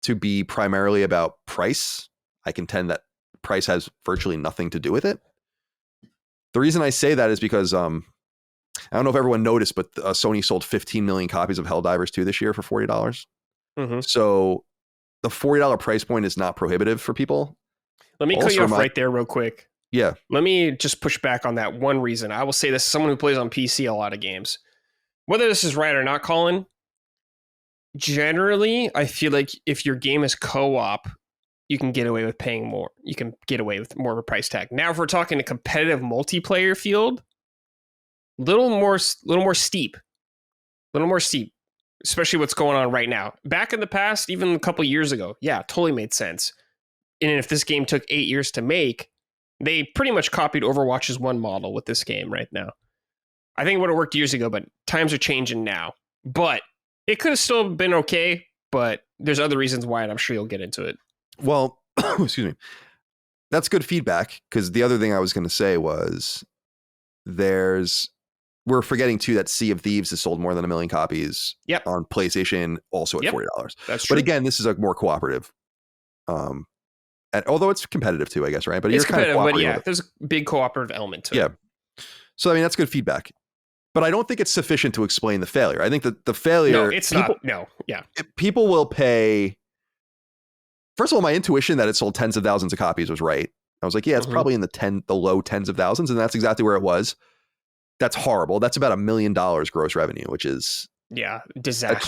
to be primarily about price. I contend that price has virtually nothing to do with it. The reason I say that is because I don't know if everyone noticed, but Sony sold 15 million copies of Helldivers 2 this year for $40. So the $40 price point is not prohibitive for people. Let me cut you off right there real quick. Yeah. Let me just push back on that one reason. I will say this as someone who plays on PC a lot of games. Whether this is right or not, Colin, generally, I feel like if your game is co-op, you can get away with paying more. You can get away with more of a price tag. Now, if we're talking a competitive multiplayer field, little more steep. little more steep, especially what's going on right now. Back in the past, even a couple years ago, yeah, totally made sense. And if this game took 8 years to make, they pretty much copied Overwatch's one model with this game right now. I think it would have worked years ago, but times are changing now. But it could have still been okay, but there's other reasons why, and I'm sure you'll get into it. Well, excuse me. That's good feedback, because the other thing I was going to say was we're forgetting too that Sea of Thieves has sold more than 1 million copies on PlayStation, also at $40. That's true. But again, this is a more cooperative. Although it's competitive too, I guess, right? But it's you're kind of but yeah, there's a big cooperative element to it. Yeah. So I mean, that's good feedback. But I don't think it's sufficient to explain the failure. I think that the failure... No, it's not. No, yeah. People will pay... First of all, my intuition that it sold tens of thousands of copies was right. I was like, yeah, it's probably in the low tens of thousands, and that's exactly where it was. That's horrible. That's about $1 million gross revenue, which is... Yeah, disaster. At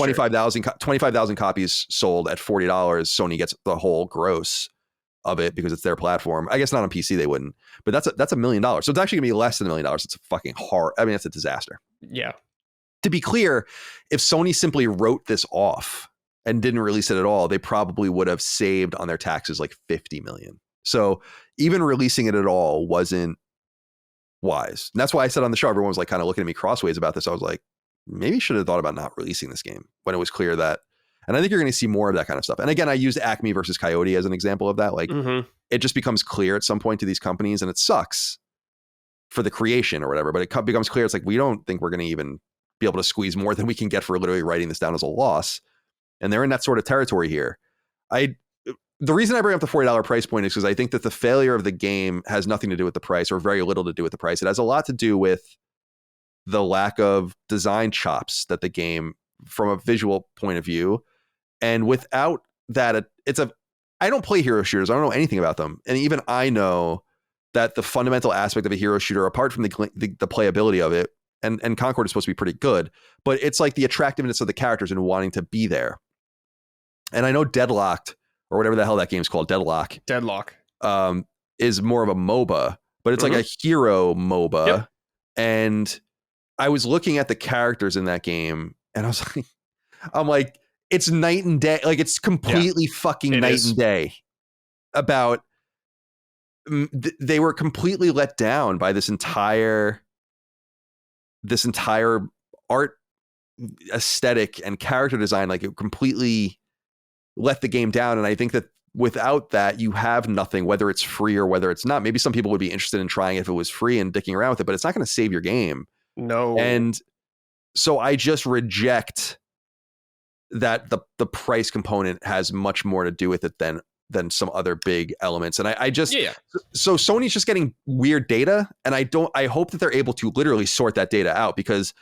25,000 copies sold at $40, Sony gets the whole gross of it because it's their platform. I guess not on PC they wouldn't, but that's $1 million. So it's actually gonna be less than $1 million. It's a fucking hard. I mean, it's a disaster. Yeah. To be clear, if Sony simply wrote this off and didn't release it at all, they probably would have saved on their taxes like 50 million. So even releasing it at all wasn't wise. And that's why I said on the show, everyone was like kind of looking at me crossways about this. I was like, maybe you should have thought about not releasing this game when it was clear that. And I think you're going to see more of that kind of stuff. And again, I used Acme versus Coyote as an example of that. Like it just becomes clear at some point to these companies, and it sucks for the creation or whatever, but it becomes clear. It's like, we don't think we're going to even be able to squeeze more than we can get for literally writing this down as a loss. And they're in that sort of territory here. The reason I bring up the $40 price point is because I think that the failure of the game has nothing to do with the price, or very little to do with the price. It has a lot to do with the lack of design chops that the game, from a visual point of view. And without that, I don't play hero shooters. I don't know anything about them. And even I know that the fundamental aspect of a hero shooter, apart from the playability of it, and Concord is supposed to be pretty good, but it's like the attractiveness of the characters and wanting to be there. And I know Deadlocked, or whatever the hell that game's called, Deadlock, is more of a MOBA, but it's like a hero MOBA. Yep. And I was looking at the characters in that game, and I was like, it's night and day. Like, it's completely fucking night and day. About they were completely let down by this entire art aesthetic and character design. Like, it completely let the game down. And I think that without that, you have nothing, whether it's free or whether it's not. Maybe some people would be interested in trying it if it was free and dicking around with it, but it's not going to save your game. No. And so I just reject that the price component has much more to do with it than some other big elements. And I just, so Sony's just getting weird data, and I hope that they're able to literally sort that data out, because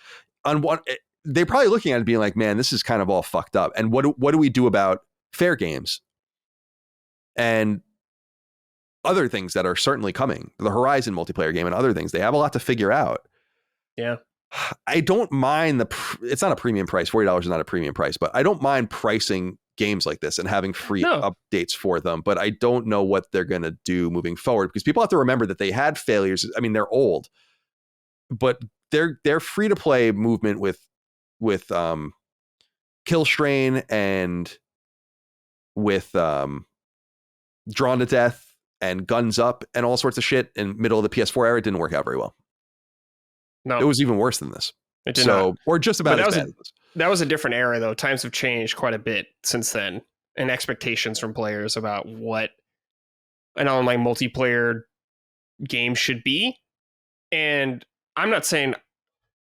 on one, they're probably looking at it being like, man, this is kind of all fucked up. And what do we do about fair games and other things that are certainly coming, the Horizon multiplayer game and other things? They have a lot to figure out. Yeah. I don't mind it's not a premium price. $40 is not a premium price, but I don't mind pricing games like this and having free updates for them. But I don't know what they're going to do moving forward, because people have to remember that they had failures. I mean, they're old, but their free to play movement with Kill Strain and with Drawn to Death and Guns Up and all sorts of shit in middle of the PS4 era didn't work out very well. No, it was even worse than this. It did not. Or just about as bad. That was a different era, though. Times have changed quite a bit since then, and expectations from players about what an online multiplayer game should be. And I'm not saying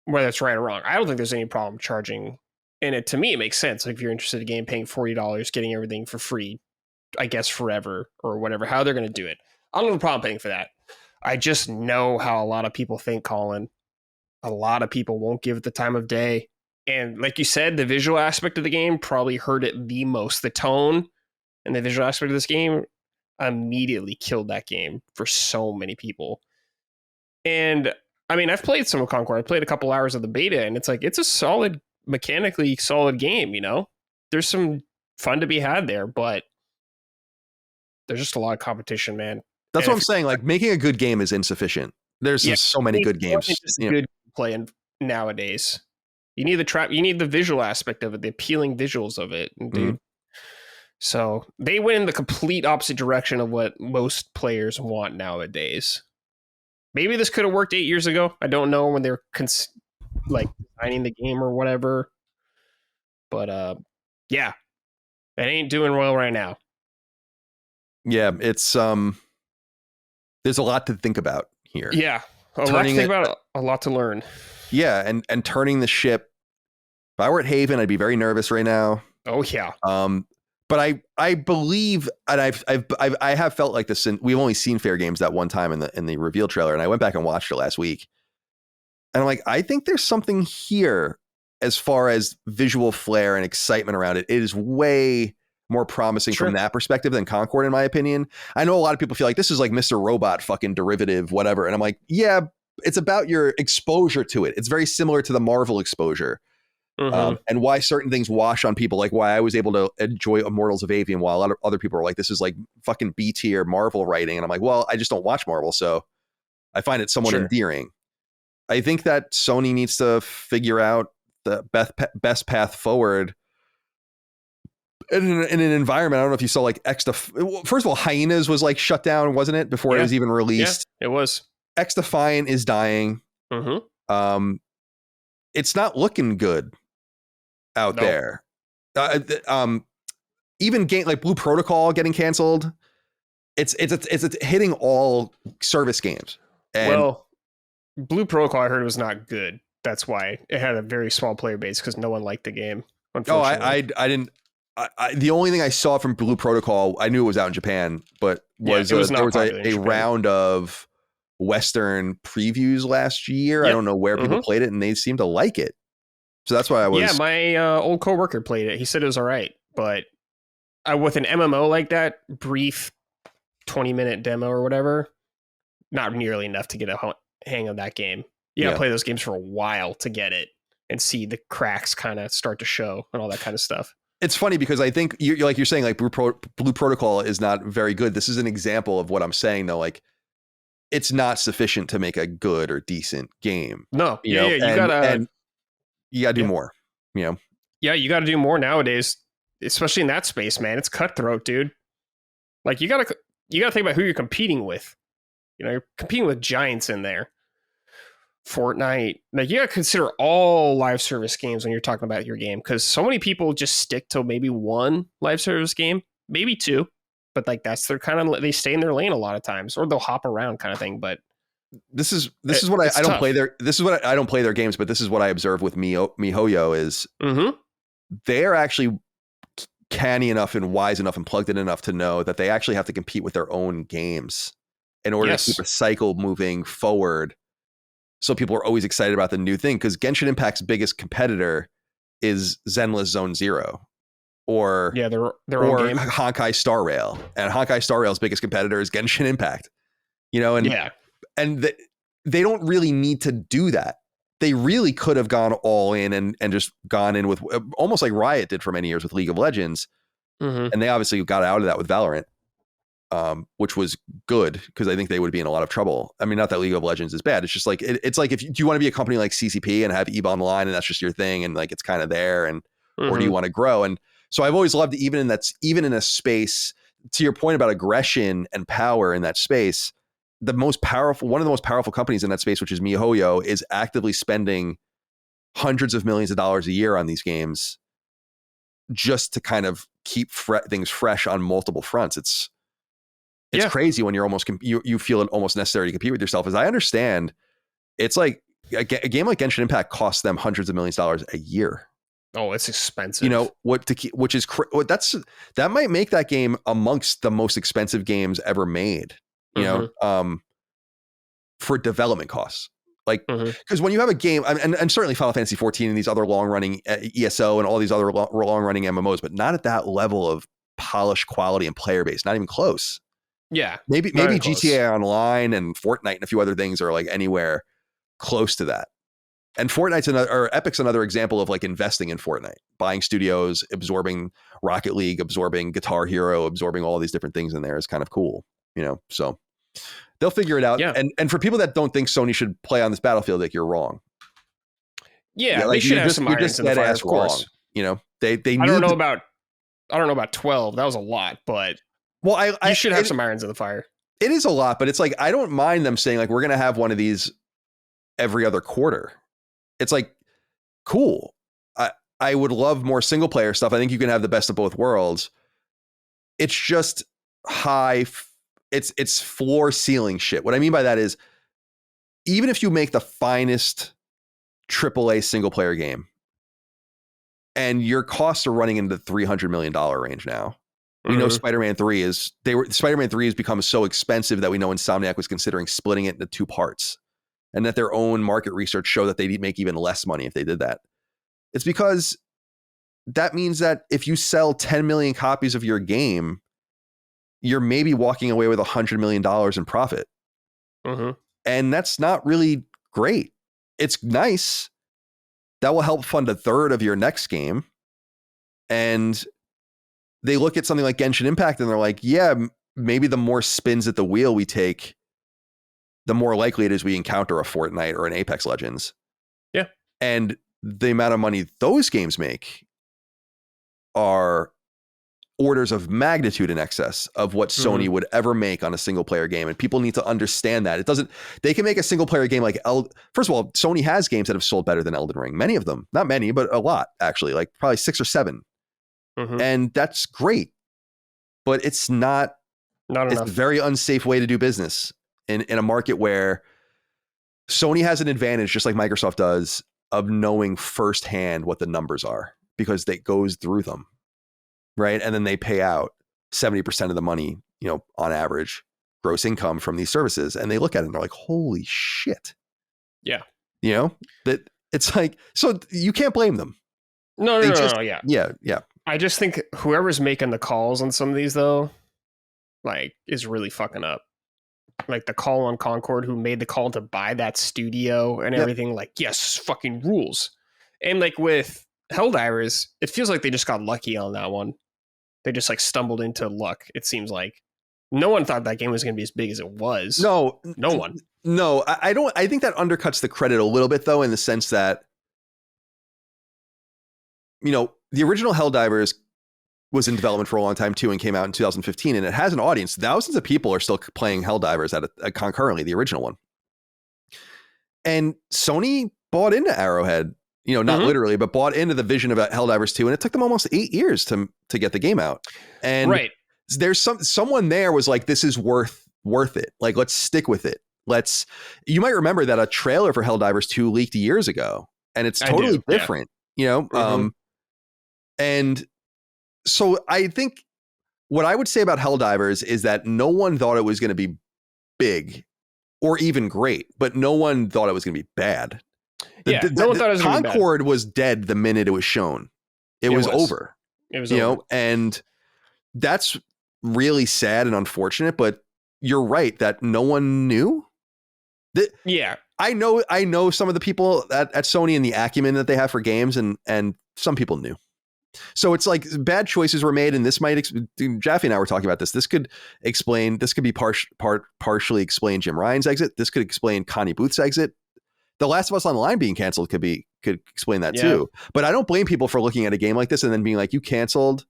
whether it's right or wrong. I don't think there's any problem charging. And to me, it makes sense. Like, if you're interested in a game, paying $40, getting everything for free, I guess forever or whatever, how they're going to do it. I don't have a problem paying for that. I just know how a lot of people think, Colin. A lot of people won't give it the time of day. And like you said, the visual aspect of the game probably hurt it the most. The tone and the visual aspect of this game immediately killed that game for so many people. And I mean, I've played some of Concord. I played a couple hours of the beta, and it's like, it's a mechanically solid game, you know? There's some fun to be had there, but there's just a lot of competition, man. That's what I'm saying. Like, making a good game is insufficient. There's so many good games. Good play nowadays. You need the trap. You need the visual aspect of it, the appealing visuals of it, dude. So they went in the complete opposite direction of what most players want nowadays. Maybe this could have worked 8 years ago. I don't know when they were designing the game or whatever. But yeah, it ain't doing well right now. Yeah, it's there's a lot to think about here. Yeah, a lot to think about, a lot to learn. Yeah, and turning the ship. If I were at Haven, I'd be very nervous right now. Oh yeah. But I believe, and I have felt like this. We've only seen Fair Games that one time in the reveal trailer, and I went back and watched it last week, and I'm like, I think there's something here as far as visual flair and excitement around it. It is way more promising from that perspective than Concord, in my opinion. I know a lot of people feel like this is like Mr. Robot fucking derivative, whatever, and I'm like, yeah, it's about your exposure to it. It's very similar to the Marvel exposure. And why certain things wash on people, like why I was able to enjoy Immortals of Avian while a lot of other people are like, this is like fucking B tier Marvel writing. And I'm like, well, I just don't watch Marvel, so I find it somewhat endearing. I think that Sony needs to figure out the best path forward in an environment. I don't know if you saw like first of all, Hyenas was like shut down, wasn't it, before it was even released? Yeah, it was. X-Defiant is dying. It's not looking good out there. Even game like Blue Protocol getting canceled. It's hitting all service games. And Blue Protocol, I heard, was not good. That's why it had a very small player base, because no one liked the game. I didn't. The only thing I saw from Blue Protocol, I knew it was out in Japan, but there was a round of Western previews last year. I don't know where people played it, and they seemed to like it. So that's why I was. Yeah, my old coworker played it. He said it was all right, but with an MMO like that, brief 20-minute demo or whatever, not nearly enough to get a hang of that game. You gotta play those games for a while to get it and see the cracks kind of start to show and all that kind of stuff. It's funny because I think you're saying like Blue Protocol is not very good. This is an example of what I'm saying though. Like, it's not sufficient to make a good or decent game. No, you gotta do more. You gotta do more nowadays, especially in that space, man. It's cutthroat, dude. Like, you gotta think about who you're competing with. You're competing with giants in there. Fortnite, like, you gotta consider all live service games when you're talking about your game, because so many people just stick to maybe one live service game, maybe two, but like that's their kind of, they stay in their lane a lot of times, or they'll hop around kind of thing. But this is what I don't play their. This is what I don't play their games, but this is what I observe with MiHoYo is they're actually canny enough and wise enough and plugged in enough to know that they actually have to compete with their own games in order to keep a cycle moving forward. So people are always excited about the new thing, because Genshin Impact's biggest competitor is Zenless Zone Zero, or their own game. Honkai Star Rail, and Honkai Star Rail's biggest competitor is Genshin Impact. And they don't really need to do that. They really could have gone all in and just gone in with almost like Riot did for many years with League of Legends, and they obviously got out of that with Valorant. Which was good, because I think they would be in a lot of trouble. I mean, not that League of Legends is bad. It's just like, it's like, do you want to be a company like CCP and have EVE Online and that's just your thing, and like it's kind of there, and or do you want to grow? And so I've always loved, even in a space, to your point about aggression and power in that space, one of the most powerful companies in that space, which is MiHoYo, is actively spending hundreds of millions of dollars a year on these games just to kind of keep things fresh on multiple fronts. It's crazy when you're almost you feel it almost necessary to compete with yourself. As I understand, it's like a game like Genshin Impact costs them hundreds of millions of dollars a year. Oh, it's expensive. That might make that game amongst the most expensive games ever made. For development costs, like, because when you have a game, and certainly Final Fantasy 14 and these other long running ESO and all these other long running MMOs, but not at that level of polished quality and player base, not even close. Yeah, maybe GTA Online and Fortnite and a few other things are like anywhere close to that. And Epic's another example of like investing in Fortnite, buying studios, absorbing Rocket League, absorbing Guitar Hero, absorbing all these different things in there is kind of cool, so they'll figure it out. Yeah. And for people that don't think Sony should play on this battlefield, like, you're wrong. Yeah, they like should have some you're irons just in the dead fire, ass of wrong. course. You know, they I don't need. know about 12. That was a lot, but Well, you should have some irons in the fire. it is a lot, but it's like I don't mind them saying like we're gonna have one of these every other quarter. It's like cool. I would love more single player stuff. I think you can have the best of both worlds. It's just it's floor ceiling shit. What I mean by that is even if you make the finest AAA single player game and your costs are running into the $300 million range now. We know Spider-Man 3 Spider-Man 3 has become so expensive that we know Insomniac was considering splitting it into two parts, and that their own market research showed that they'd make even less money if they did that. It's because that means that if you sell 10 million copies of your game, you're maybe walking away with $100 million in profit. And that's not really great. It's nice. That will help fund a third of your next game. And they look at something like Genshin Impact and they're like, yeah, maybe the more spins at the wheel we take, the more likely it is we encounter a Fortnite or an Apex Legends. Yeah. And the amount of money those games make are orders of magnitude in excess of what Sony would ever make on a single player game. And people need to understand that they can make a single player game like first of all, Sony has games that have sold better than Elden Ring. Many of them, not many, but a lot actually, like probably 6 or 7. And that's great, but it's not enough. It's a very unsafe way to do business in a market where Sony has an advantage, just like Microsoft does, of knowing firsthand what the numbers are because it goes through them. Right. And then they pay out 70% of the money, on average, gross income from these services. And they look at it and they're like, holy shit. Yeah. That it's like, so you can't blame them. No. Yeah. Yeah. I just think whoever's making the calls on some of these, though, like, is really fucking up. Like the call on Concord, who made the call to buy that studio and everything. Like, yes, fucking rules. And like with Helldivers, it feels like they just got lucky on that one. They just like stumbled into luck. It seems like no one thought that game was going to be as big as it was. No one. No, I don't. I think that undercuts the credit a little bit, though, in the sense that, the original Helldivers was in development for a long time, too, and came out in 2015. And it has an audience. Thousands of people are still playing Helldivers at concurrently, the original one. And Sony bought into Arrowhead, not literally, but bought into the vision of Helldivers 2. And it took them almost 8 years to get the game out. And there's someone there was like, this is worth it. Like, let's stick with it. You might remember that a trailer for Helldivers 2 leaked years ago, and it's totally different, And so I think what I would say about Helldivers is that no one thought it was going to be big or even great, but no one thought it was going to be bad. No one thought it was going to be bad. Concord was dead the minute it was shown. It was over. It was over. And that's really sad and unfortunate, but you're right that no one knew. I know some of the people at Sony and the acumen that they have for games, and some people knew. So it's like bad choices were made, and this might Jaffe and I were talking about this. This could be partially explain Jim Ryan's exit. This could explain Connie Booth's exit. The Last of Us Online being canceled could explain that too. But I don't blame people for looking at a game like this and then being like, you canceled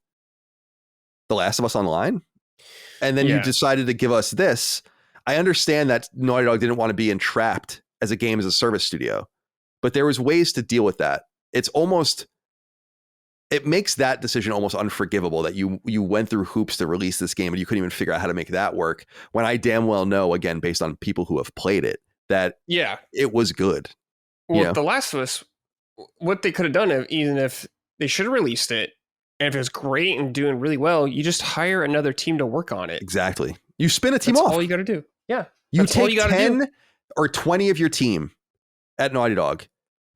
The Last of Us Online, and then you decided to give us this. I understand that Naughty Dog didn't want to be entrapped as a game as a service studio, but there was ways to deal with that. It makes that decision almost unforgivable that you went through hoops to release this game and you couldn't even figure out how to make that work, when I damn well know, again, based on people who have played it, that it was good. Well, The Last of Us, what they could have done, even if they should have released it, and if it was great and doing really well, you just hire another team to work on it. Exactly. You spin a team off. That's all you got to do. Yeah. You take 10 or 20 of your team at Naughty Dog,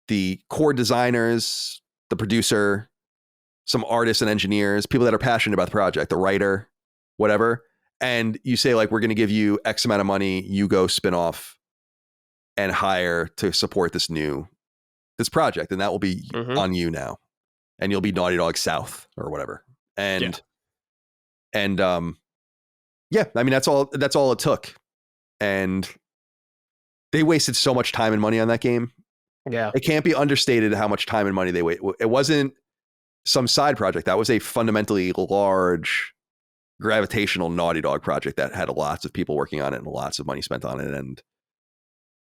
the core designers, the producer, some artists and engineers, people that are passionate about the project, the writer, whatever. And you say, like, we're going to give you X amount of money. You go spin off and hire to support this project. And that will be on you now. And you'll be Naughty Dog South or whatever. I mean, that's all it took. And they wasted so much time and money on that game. Yeah. It can't be understated how much time and money they wait. It wasn't some side project. That was a fundamentally large gravitational Naughty Dog project that had lots of people working on it and lots of money spent on it. And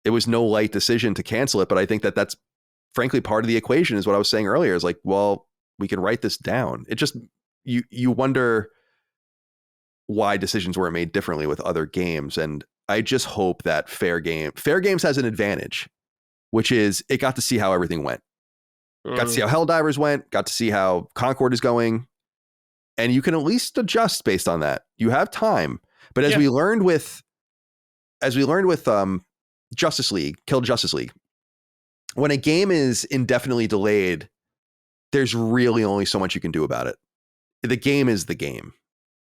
it was no light decision to cancel it. But I think that that's frankly part of the equation, is what I was saying earlier, is like, well, we can write this down. It just, you wonder why decisions weren't made differently with other games. And I just hope that Fair Games has an advantage, which is it got to see how everything went. Got to see how Helldivers went, got to see how Concord is going. And you can at least adjust based on that. You have time. But as we learned with Justice League, Kill Justice League, when a game is indefinitely delayed, there's really only so much you can do about it. The game is the game.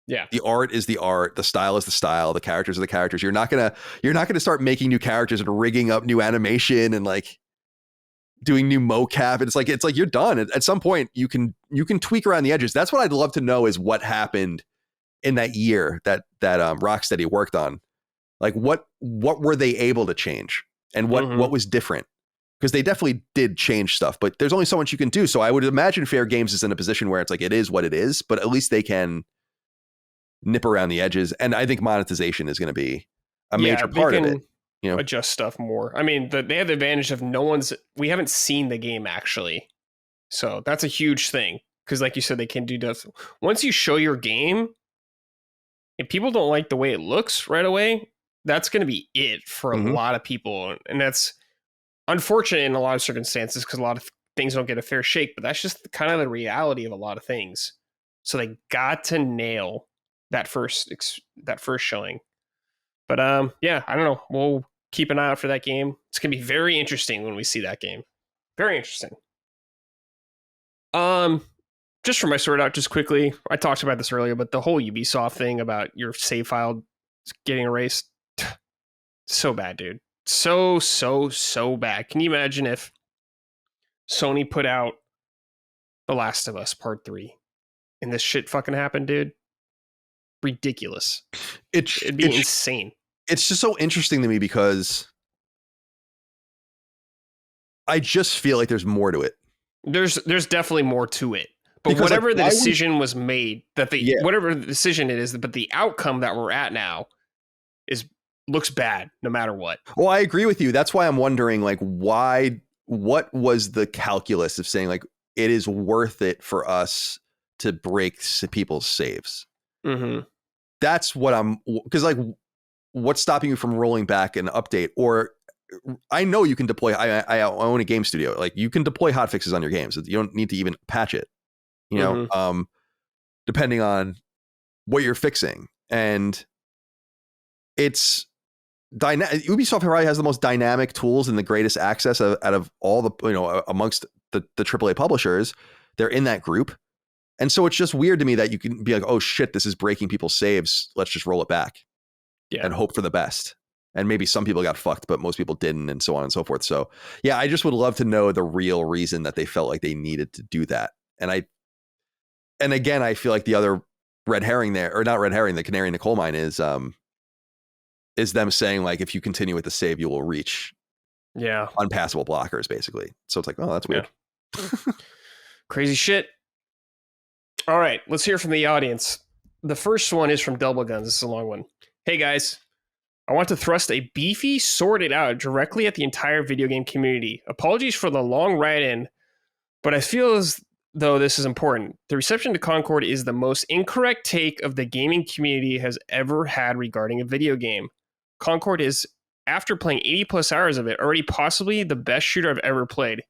Yeah. The art is the art. The style is the style. The characters are the characters. You're not gonna start making new characters and rigging up new animation and like doing new mocap. It's like you're done. At some point, you can tweak around the edges. That's what I'd love to know, is what happened in that year that Rocksteady worked on. Like what were they able to change, and what was different? Because they definitely did change stuff, but there's only so much you can do. So I would imagine Fair Games is in a position where it's like, it is what it is, but at least they can nip around the edges. And I think monetization is going to be a major part of it. You know, adjust stuff more. I mean, they have the advantage of we haven't seen the game actually. So that's a huge thing. Because like you said, they can do stuff. Once you show your game, if people don't like the way it looks right away, that's going to be it for a lot of people. And that's unfortunate in a lot of circumstances, because a lot of things don't get a fair shake, but that's just kind of the reality of a lot of things. So they got to nail that first showing. But yeah, I don't know. We'll keep an eye out for that game. It's going to be very interesting when we see that game. Very interesting. Just for my sort out, just quickly, I talked about this earlier, but the whole Ubisoft thing about your save file getting erased, so bad, dude. So bad. Can you imagine if Sony put out The Last of Us Part 3 and this shit fucking happened, dude? Ridiculous. It'd be insane. It's just so interesting to me, because I just feel like there's more to it. There's definitely more to it. But because whatever the decision was made, whatever the decision it is, but the outcome that we're at now looks bad no matter what. Well, I agree with you. That's why I'm wondering, like, what was the calculus of saying, like, it is worth it for us to break people's saves? That's what because like, what's stopping you from rolling back an update? Or I know you can deploy, I own a game studio. Like, you can deploy hotfixes on your games. You don't need to even patch it, you know, depending on what you're fixing. And it's Ubisoft probably has the most dynamic tools and the greatest access out of all the, you know, amongst the AAA publishers. They're in that group. And so it's just weird to me that you can be like, oh shit, this is breaking people's saves. Let's just roll it back and hope for the best. And maybe some people got fucked, but most people didn't, and so on and so forth. So yeah, I just would love to know the real reason that they felt like they needed to do that. And again, I feel like the other red herring there, or not red herring, the canary in the coal mine is them saying, like, if you continue with the save, you will reach unpassable blockers, basically. So it's like, oh, that's weird. Crazy shit. All right, let's hear from the audience. The first one is from Double Guns. This is a long one. Hey guys, I want to thrust a beefy, sorted out directly at the entire video game community. Apologies for the long write-in, but I feel as though this is important. The reception to Concord is the most incorrect take of the gaming community has ever had regarding a video game. Concord is, after playing 80 plus hours of it, already possibly the best shooter I've ever played.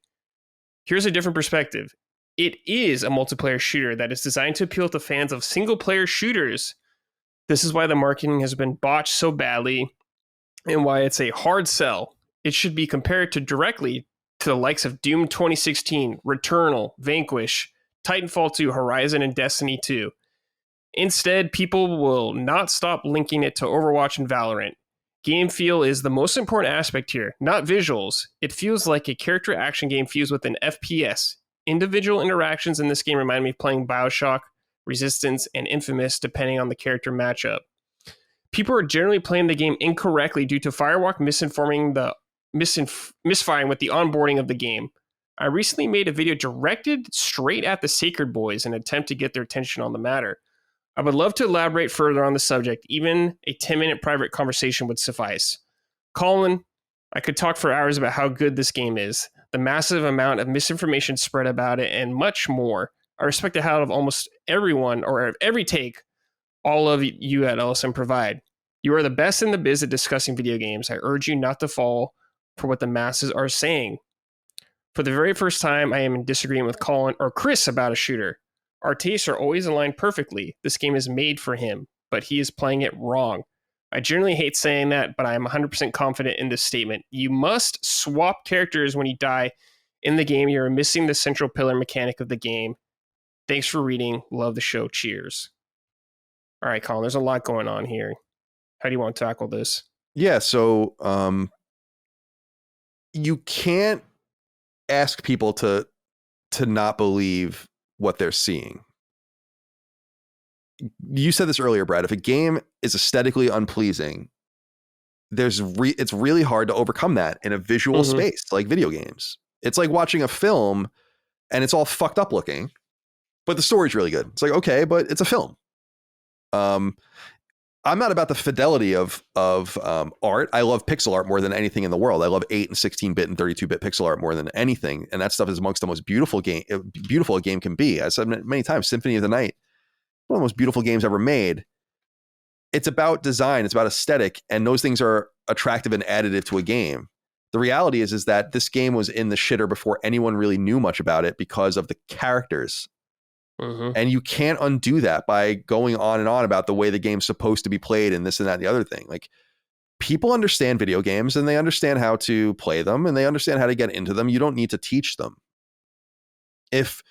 Here's a different perspective. It is a multiplayer shooter that is designed to appeal to fans of single-player shooters. This is why the marketing has been botched so badly and why it's a hard sell. It should be compared directly to the likes of Doom 2016, Returnal, Vanquish, Titanfall 2, Horizon, and Destiny 2. Instead, people will not stop linking it to Overwatch and Valorant. Game feel is the most important aspect here, not visuals. It feels like a character action game fused with an FPS. Individual interactions in this game remind me of playing BioShock, Resistance, and Infamous, depending on the character matchup. People are generally playing the game incorrectly due to Firewalk misinforming the misfiring with the onboarding of the game. I recently made a video directed straight at the Sacred Boys in an attempt to get their attention on the matter. I would love to elaborate further on the subject. Even a 10-minute private conversation would suffice. Colin, I could talk for hours about how good this game is, the massive amount of misinformation spread about it, and much more. I respect the hell out of almost everyone or every take all of you at LSM provide. You are the best in the biz at discussing video games. I urge you not to fall for what the masses are saying. For the very first time, I am in disagreement with Colin or Chris about a shooter. Our tastes are always aligned perfectly. This game is made for him, but he is playing it wrong. I generally hate saying that, but I am 100% confident in this statement. You must swap characters when you die in the game. You're missing the central pillar mechanic of the game. Thanks for reading. Love the show. Cheers. All right, Colin, there's a lot going on here. How do you want to tackle this? Yeah, so you can't ask people to not believe what they're seeing. You said this earlier, Brad. If a game is aesthetically unpleasing, it's really hard to overcome that in a visual space like video games. It's like watching a film and it's all fucked up looking, but the story's really good. It's like, okay, but it's a film. I'm not about the fidelity of art. I love pixel art more than anything in the world. I love 8 and 16-bit and 32-bit pixel art more than anything, and that stuff is amongst the most beautiful a game can be. I said many times, Symphony of the Night, one of the most beautiful games ever made. It's about design, it's about aesthetic, and those things are attractive and additive to a game. The reality is that this game was in the shitter before anyone really knew much about it because of the characters. And you can't undo that by going on and on about the way the game's supposed to be played and this and that and the other thing. Like, people understand video games and they understand how to play them and they understand how to get into them. You don't need to teach them. If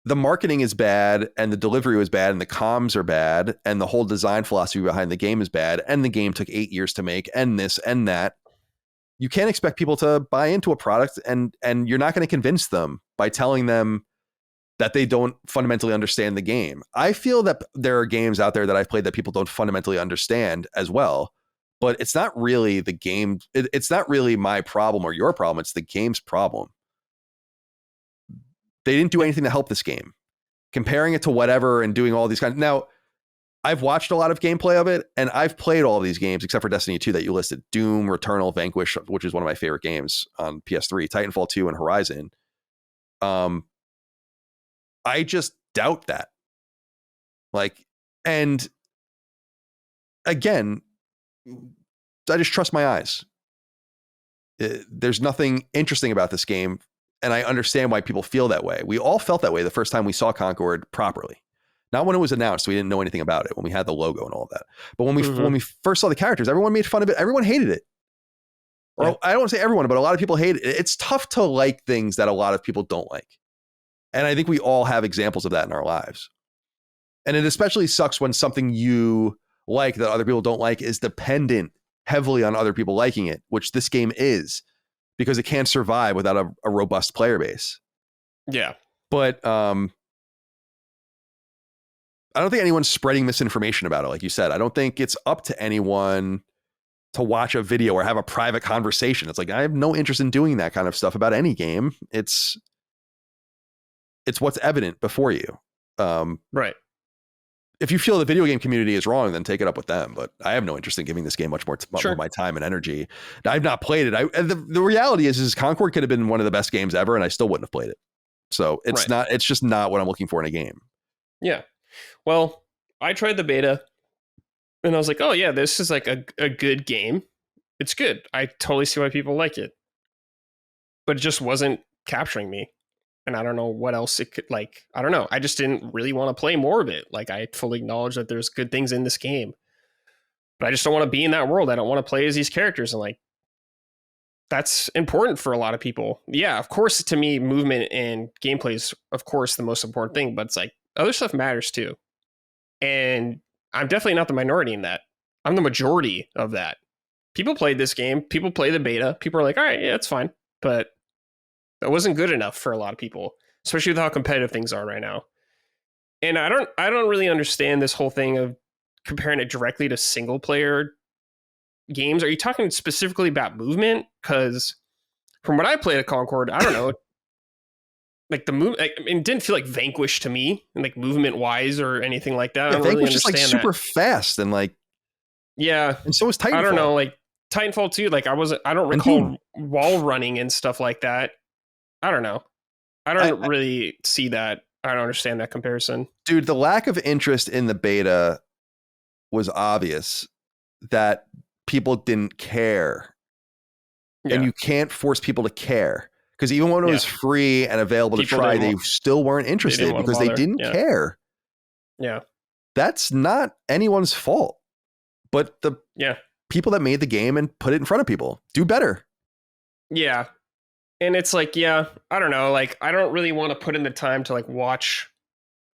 the marketing is bad and the delivery was bad and the comms are bad and the whole design philosophy behind the game is bad and the game took 8 years to make and this and that, you can't expect people to buy into a product, and you're not going to convince them by telling them that they don't fundamentally understand the game. I feel that there are games out there that I've played that people don't fundamentally understand as well, but it's not really the game. It's not really my problem or your problem. It's the game's problem. They didn't do anything to help this game. Comparing it to whatever and doing all these kinds. Now, I've watched a lot of gameplay of it, and I've played all of these games except for Destiny 2 that you listed. Doom, Returnal, Vanquish, which is one of my favorite games on PS3, Titanfall 2, and Horizon. I just doubt that. Like, and again, I just trust my eyes. There's nothing interesting about this game, and I understand why people feel that way. We all felt that way the first time we saw Concord properly. Not when it was announced, we didn't know anything about it, when we had the logo and all of that. But when we first saw the characters, everyone made fun of it. Everyone hated it. Or I don't want to say everyone, but a lot of people hate it. It's tough to like things that a lot of people don't like. And I think we all have examples of that in our lives. And it especially sucks when something you like that other people don't like is dependent heavily on other people liking it, which this game is, because it can't survive without a robust player base. Yeah. But I don't think anyone's spreading misinformation about it. Like you said, I don't think it's up to anyone to watch a video or have a private conversation. It's like, I have no interest in doing that kind of stuff about any game. It's what's evident before you. Right. If you feel the video game community is wrong, then take it up with them. But I have no interest in giving this game much more of my time and energy. I've not played it. The reality is Concord could have been one of the best games ever, and I still wouldn't have played it. So it's just not what I'm looking for in a game. Yeah. Well, I tried the beta and I was like, oh yeah, this is like a good game. It's good. I totally see why people like it. But it just wasn't capturing me. And I don't know what else it could, like, I don't know. I just didn't really want to play more of it. Like, I fully acknowledge that there's good things in this game, but I just don't want to be in that world. I don't want to play as these characters. And like, that's important for a lot of people. Yeah, of course, to me, movement and gameplay is, of course, the most important thing, but it's like, other stuff matters too. And I'm definitely not the minority in that. I'm the majority of that. People played this game. People play the beta. People are like, all right, yeah, it's fine. But that wasn't good enough for a lot of people, especially with how competitive things are right now. And I don't really understand this whole thing of comparing it directly to single player games, are you talking specifically about movement? Because from what I played at Concord, I don't know, like the move, it didn't feel like Vanquish to me, like movement wise or anything like that. I don't really Vanquish understand is like super fast and like, yeah, and so is Titanfall. I don't know, like Titanfall 2, like I don't recall wall running and stuff like that. I don't know. I don't really see that. I don't understand that comparison. Dude, the lack of interest in the beta was obvious, that people didn't care. Yeah. And you can't force people to care, because even when it was free and available to try, they still weren't interested because they didn't care. Yeah. That's not anyone's fault. But the people that made the game and put it in front of people do better. Yeah. And it's like, I don't know. Like, I don't really want to put in the time to like watch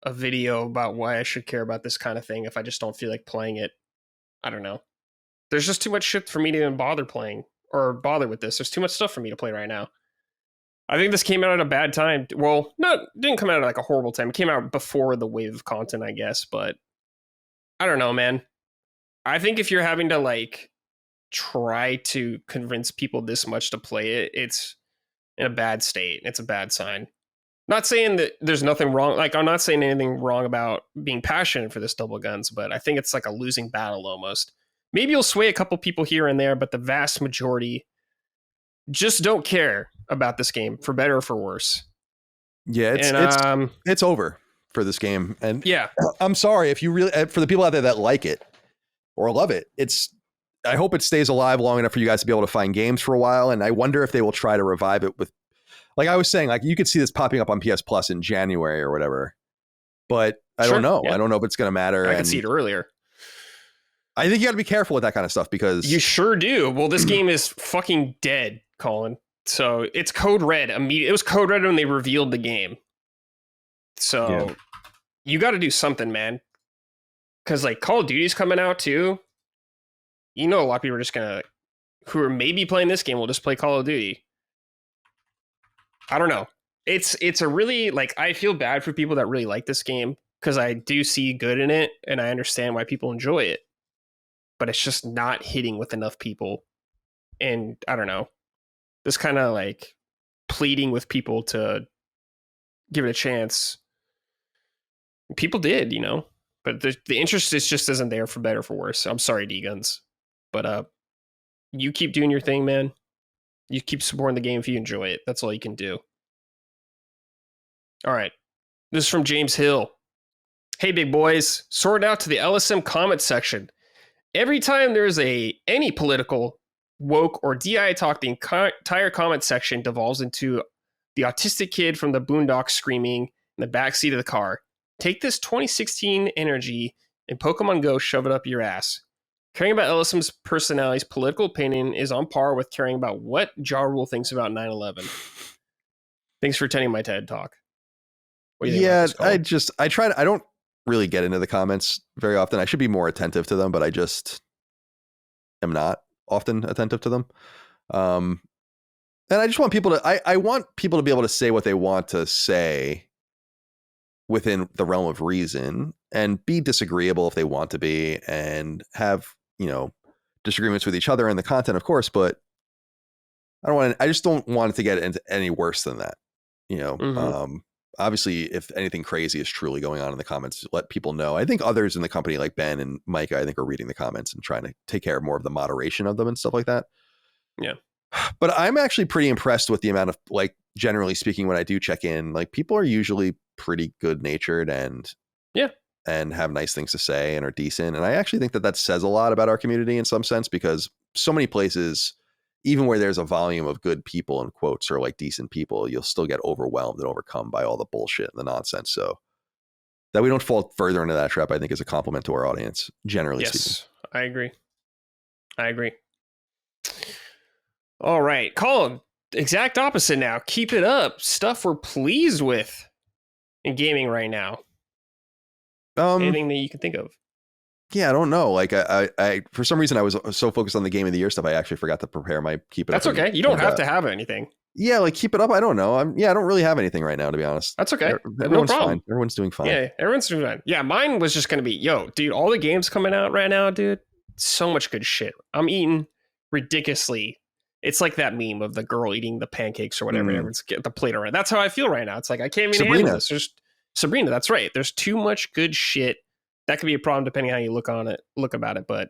a video about why I should care about this kind of thing if I just don't feel like playing it. I don't know. There's just too much shit for me to even bother playing or bother with this. There's too much stuff for me to play right now. I think this came out at a bad time. Well, didn't come out at like a horrible time. It came out before the wave of content, I guess. But I don't know, man. I think if you're having to like try to convince people this much to play it, it's in a bad state. It's a bad sign. Not saying that there's nothing wrong. Like, I'm not saying anything wrong about being passionate for this double guns, but I think it's like a losing battle almost. Maybe you'll sway a couple people here and there, but the vast majority just don't care about this game, for better or for worse. Yeah, it's over for this game. And yeah, I'm sorry if you really, for the people out there that like it or love it, I hope it stays alive long enough for you guys to be able to find games for a while. And I wonder if they will try to revive it with, like I was saying, like you could see this popping up on PS Plus in January or whatever, but I don't know. Yeah. I don't know if it's going to matter. I could see it earlier. I think you got to be careful with that kind of stuff, because you sure do. Well, this game is fucking dead, Colin. So it's code red. It was code red when they revealed the game. So you got to do something, man. Because like Call of Duty's coming out too. You know, a lot of people are just gonna, who are maybe playing this game, will just play Call of Duty. I don't know. It's a really, like, I feel bad for people that really like this game, because I do see good in it and I understand why people enjoy it, but it's just not hitting with enough people. And I don't know, this kind of like pleading with people to give it a chance. People did, but the interest just isn't there, for better or for worse. I'm sorry, D-Guns. But you keep doing your thing, man. You keep supporting the game if you enjoy it. That's all you can do. All right. This is from James Hill. Hey, big boys. Sort out to the LSM comment section. Every time there's any political, woke, or DI talk, the entire comment section devolves into the autistic kid from the Boondocks screaming in the backseat of the car. Take this 2016 energy and Pokemon Go, shove it up your ass. Caring about LSM's personality's political opinion is on par with caring about what Ja Rule thinks about 9/11. Thanks for attending my TED Talk. What do you think about this, I don't really get into the comments very often. I should be more attentive to them, but I just am not often attentive to them. And I just want people to, I want people to be able to say what they want to say within the realm of reason, and be disagreeable if they want to be, and have, disagreements with each other in the content, of course, but I just don't want it to get into any worse than that. Obviously, if anything crazy is truly going on in the comments, let people know. I think others in the company, like Ben and Micah, I think are reading the comments and trying to take care of more of the moderation of them and stuff like that. Yeah. But I'm actually pretty impressed with the amount of, like, generally speaking, when I do check in, like, people are usually pretty good natured and have nice things to say and are decent. And I actually think that says a lot about our community in some sense, because so many places, even where there's a volume of good people in quotes, or like decent people, you'll still get overwhelmed and overcome by all the bullshit and the nonsense. So that we don't fall further into that trap, I think, is a compliment to our audience, generally speaking. Yes, I agree. All right, Colin, exact opposite now. Keep it up. Stuff we're pleased with in gaming right now. Anything that you can think of? Yeah, I don't know. Like, I for some reason I was so focused on the game of the year stuff, I actually forgot to prepare my keep it up. That's okay. You don't have to have anything. Yeah, like keep it up. I don't know. I don't really have anything right now, to be honest. That's okay. Everyone's fine. Everyone's doing fine. Yeah, everyone's doing fine. Yeah, mine was just going to be, dude, all the games coming out right now, dude. so much good shit. I'm eating ridiculously. It's like that meme of the girl eating the pancakes or whatever. Everyone's get the plate around. That's how I feel right now. It's like I can't even handle this. There's Sabrina. That's right. There's too much good shit. That could be a problem depending on how you look about it. But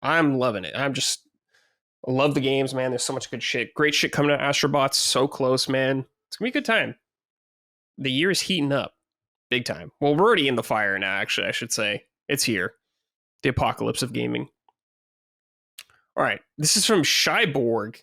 I'm loving it. I love the games, man. There's so much good shit. Great shit coming out. Astrobot's so close, man. It's gonna be a good time. The year is heating up big time. Well, we're already in the fire now, actually, I should say. It's here. The apocalypse of gaming. All right. This is from Shyborg.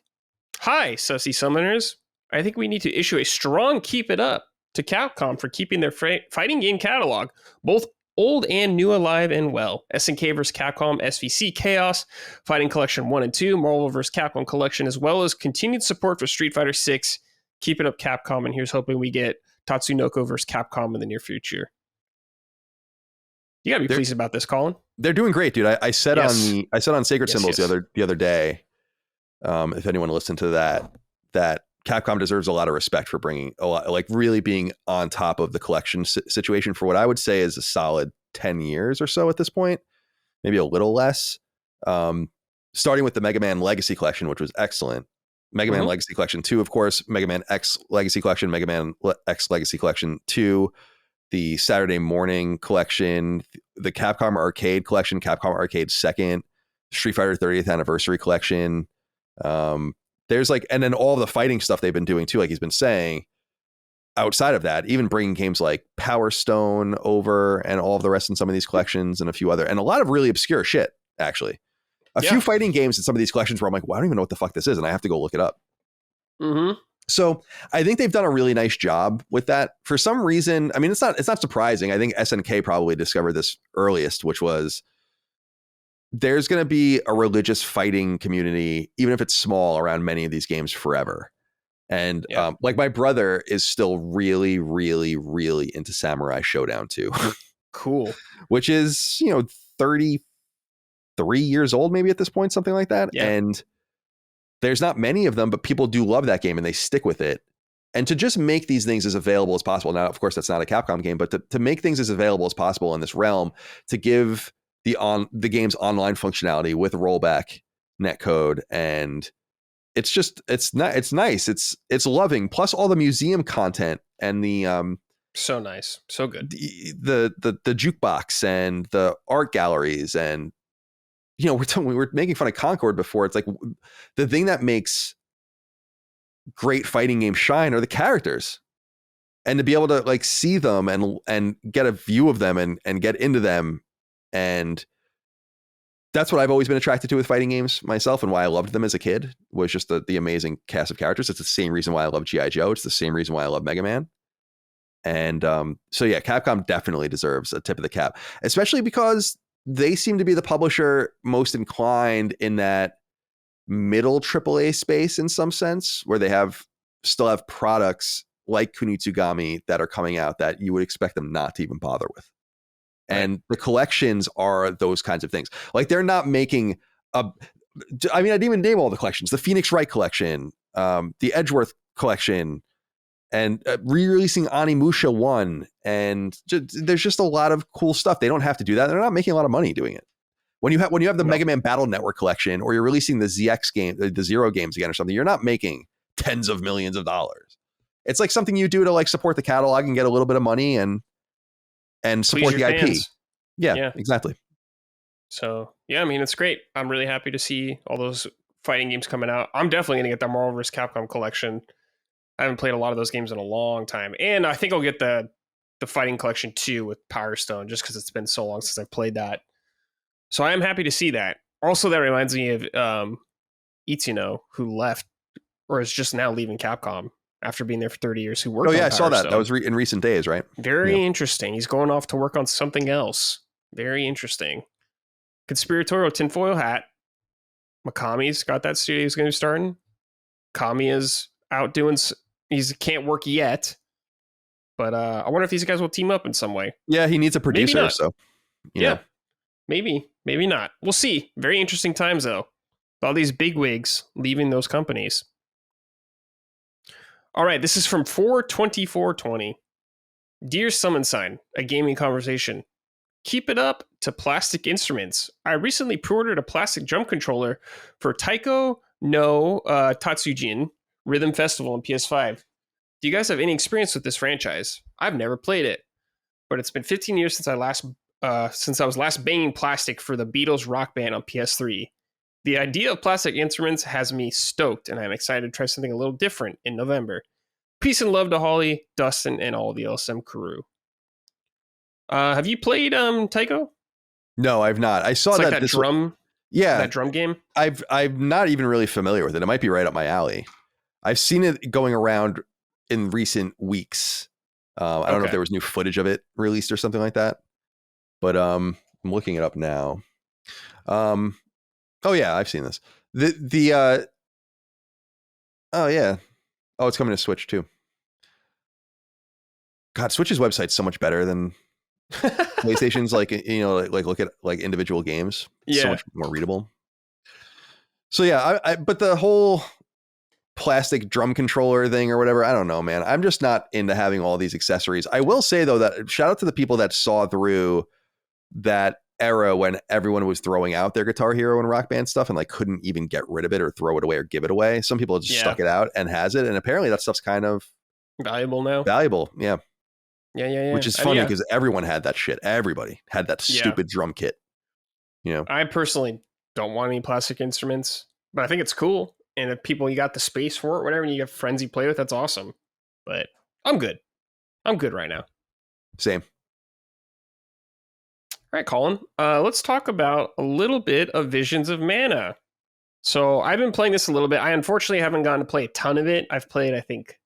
Hi, Sussy Summoners. I think we need to issue a strong keep it up to Capcom for keeping their fighting game catalog, both old and new, alive and well. SNK vs. Capcom SVC Chaos, Fighting Collection 1 and 2, Marvel vs. Capcom Collection, as well as continued support for Street Fighter 6. Keep it up, Capcom, and here's hoping we get Tatsunoko vs. Capcom in the near future. You gotta be pleased about this, Colin. They're doing great, dude. I said on Sacred Symbols the other day, if anyone listened to that Capcom deserves a lot of respect for bringing a lot, like really being on top of the collection situation for what I would say is a solid 10 years or so at this point, maybe a little less. Starting with the Mega Man Legacy Collection, which was excellent. Mega Man Legacy Collection 2, of course, Mega Man X Legacy Collection, Mega Man X Legacy Collection 2, the Saturday Morning Collection, the Capcom Arcade Collection, Capcom Arcade 2nd, Street Fighter 30th Anniversary Collection. There's like, and then all the fighting stuff they've been doing too, like he's been saying. Outside of that, even bringing games like Power Stone over and all of the rest in some of these collections and a few other, and a lot of really obscure shit, actually. A few fighting games in some of these collections where I'm like, well, I don't even know what the fuck this is, and I have to go look it up. So I think they've done a really nice job with that. For some reason, I mean, it's not surprising. I think SNK probably discovered this earliest, which was there's going to be a religious fighting community, even if it's small, around many of these games forever. And like my brother is still really, really, really into Samurai Showdown 2. Cool. Which is, 33 years old, maybe at this point, something like that. Yeah. And there's not many of them, but people do love that game and they stick with it. And to just make these things as available as possible. Now, of course, that's not a Capcom game, but to make things as available as possible in this realm, to give the game's online functionality with rollback netcode, and it's nice. It's loving. Plus all the museum content and the so nice, so good. The jukebox and the art galleries, and we were making fun of Concord before. It's like the thing that makes great fighting games shine are the characters, and to be able to like see them and get a view of them and get into them. And that's what I've always been attracted to with fighting games myself, and why I loved them as a kid was just the amazing cast of characters. It's the same reason why I love G.I. Joe. It's the same reason why I love Mega Man. And so yeah, Capcom definitely deserves a tip of the cap, especially because they seem to be the publisher most inclined in that middle AAA space in some sense, where they still have products like Kunitsugami that are coming out that you would expect them not to even bother with. And the collections are those kinds of things. Like they're not making I didn't even name all the collections. The Phoenix Wright collection, the Edgeworth collection, and re-releasing Onimusha 1. And there's just a lot of cool stuff. They don't have to do that. They're not making a lot of money doing it. When you have the Mega Man Battle Network collection, or you're releasing the ZX game, the Zero games again or something, you're not making tens of millions of dollars. It's like something you do to like support the catalog and get a little bit of money and support the IP. Fans. Yeah, exactly. So, yeah, I mean, it's great. I'm really happy to see all those fighting games coming out. I'm definitely going to get the Marvel vs. Capcom collection. I haven't played a lot of those games in a long time. And I think I'll get the fighting collection too with Power Stone, just because it's been so long since I've played that. So I am happy to see that. Also, that reminds me of Itsuno, who left, or is just now leaving Capcom after being there for 30 years, who worked on Power I saw that. Stone. That was in recent days, right? Very interesting. He's going off to work on something else. Very interesting. Conspiratorial tinfoil hat. Mikami's got that studio he's going to be starting. Kami is out doing... He can't work yet. But I wonder if these guys will team up in some way. Yeah, he needs a producer, so... You know. Maybe. Maybe not. We'll see. Very interesting times, though. All these bigwigs leaving those companies. All right, this is from 4/24/20. Dear Summon Sign, a gaming conversation. keep it up to Plastic Instruments. I recently pre-ordered a plastic drum controller for Taiko no Tatsujin Rhythm Festival on PS5. Do you guys have any experience with this franchise? I've never played it, but it's been 15 years since I was last banging plastic for the Beatles rock band on PS3. The idea of Plastic Instruments has me stoked, and I'm excited to try something a little different in November. Peace and love to Holly, Dustin, and all the LSM crew. Have you played Taiko? No, I've not. I saw it's that like drum. Yeah, that drum game. I'm not even really familiar with it. It might be right up my alley. I've seen it going around in recent weeks. I don't know if there was new footage of it released or something like that, but I'm looking it up now. Oh yeah, I've seen this. Oh yeah. Oh, it's coming to Switch too. God, Switch's website's so much better than PlayStation's. Like, you know, like look at like individual games. It's so much more readable. So yeah, but the whole plastic drum controller thing or whatever, I don't know, man. I'm just not into having all these accessories. I will say though that shout out to the people that saw through that era when everyone was throwing out their Guitar Hero and Rock Band stuff and like couldn't even get rid of it or throw it away or give it away. Some people just stuck it out and has it, and apparently that stuff's kind of valuable now. Yeah. Which is funny because everyone had that shit. Everybody had that stupid drum kit. You know, I personally don't want any plastic instruments, but I think it's cool. And if you got the space for it, whatever, and you have friends you play with, that's awesome. But I'm good. I'm good right now. Same. All right, Colin. Let's talk about a little bit of Visions of Mana. So I've been playing this a little bit. I unfortunately haven't gotten to play a ton of it. I've played, I think,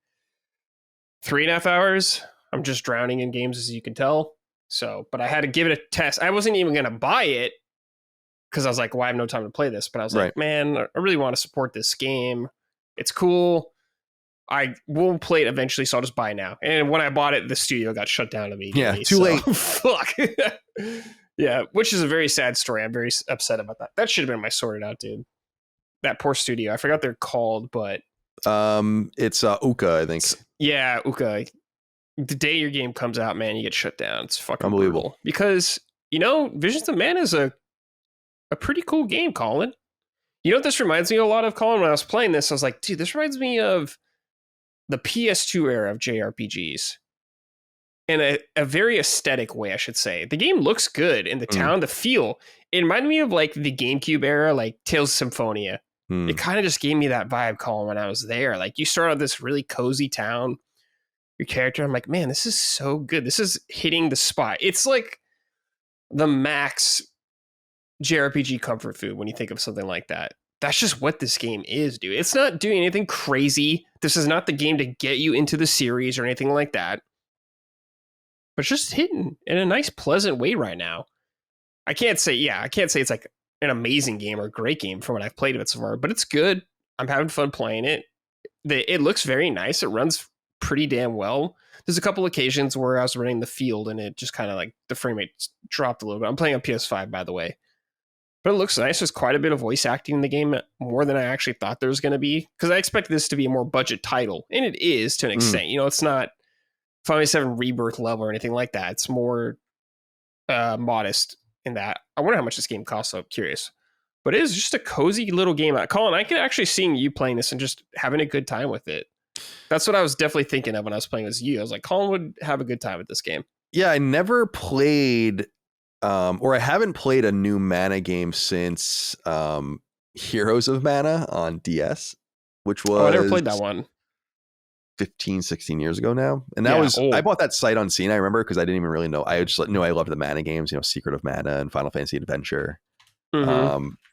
3.5 hours. I'm just drowning in games, as you can tell. So, but I had to give it a test. I wasn't even going to buy it because I was like, well, I have no time to play this. But I was like, man, I really want to support this game. It's cool. I will play it eventually, so I'll just buy it now. And when I bought it, the studio got shut down immediately. Yeah, too late. Fuck. Yeah, which is a very sad story. I'm very upset about that. That should have been my sorted out, dude. That poor studio. I forgot they're called, but it's Uka, I think. Yeah, Uka. The day your game comes out, man, you get shut down. It's fucking unbelievable. Brutal. Because, you know, Visions of Mana is a pretty cool game, Colin. You know what this reminds me a lot of, Colin? When I was playing this, I was like, dude, this reminds me of the PS2 era of JRPGs. In a very aesthetic way, I should say. The game looks good in the town, the feel. It reminded me of like the GameCube era, like Tales of Symphonia. It kind of just gave me that vibe, Colin, when I was there. Like you start out this really cozy town. Your character, I'm like, man, this is so good. This is hitting the spot. It's like the max JRPG comfort food when you think of something like that. That's just what this game is, dude. It's not doing anything crazy. This is not the game to get you into the series or anything like that. But it's just hitting in a nice, pleasant way right now. I can't say it's like an amazing game or a great game from what I've played of it so far, but it's good. I'm having fun playing it. It looks very nice. It runs pretty damn well. There's a couple occasions where I was running the field and it just kind of like the frame rate dropped a little bit. I'm playing on PS5, by the way. But it looks nice. There's quite a bit of voice acting in the game, more than I actually thought there was going to be, because I expected this to be a more budget title, and it is to an extent. You know, it's not Final Fantasy VII Rebirth level or anything like that. It's more modest in that. I wonder how much this game costs, so I'm curious. But it is just a cozy little game. Colin, I could actually see you playing this and just having a good time with it. That's what I was definitely thinking of when I was playing as you. I was like, Colin would have a good time with this game. Yeah, I never played, or I haven't played a new Mana game since Heroes of Mana on DS, which was... Oh, I never played that one. 15, 16 years ago now. And that was, I bought that sight unseen, I remember, because I didn't even really know. I just knew I loved the Mana games, you know, Secret of Mana and Final Fantasy Adventure.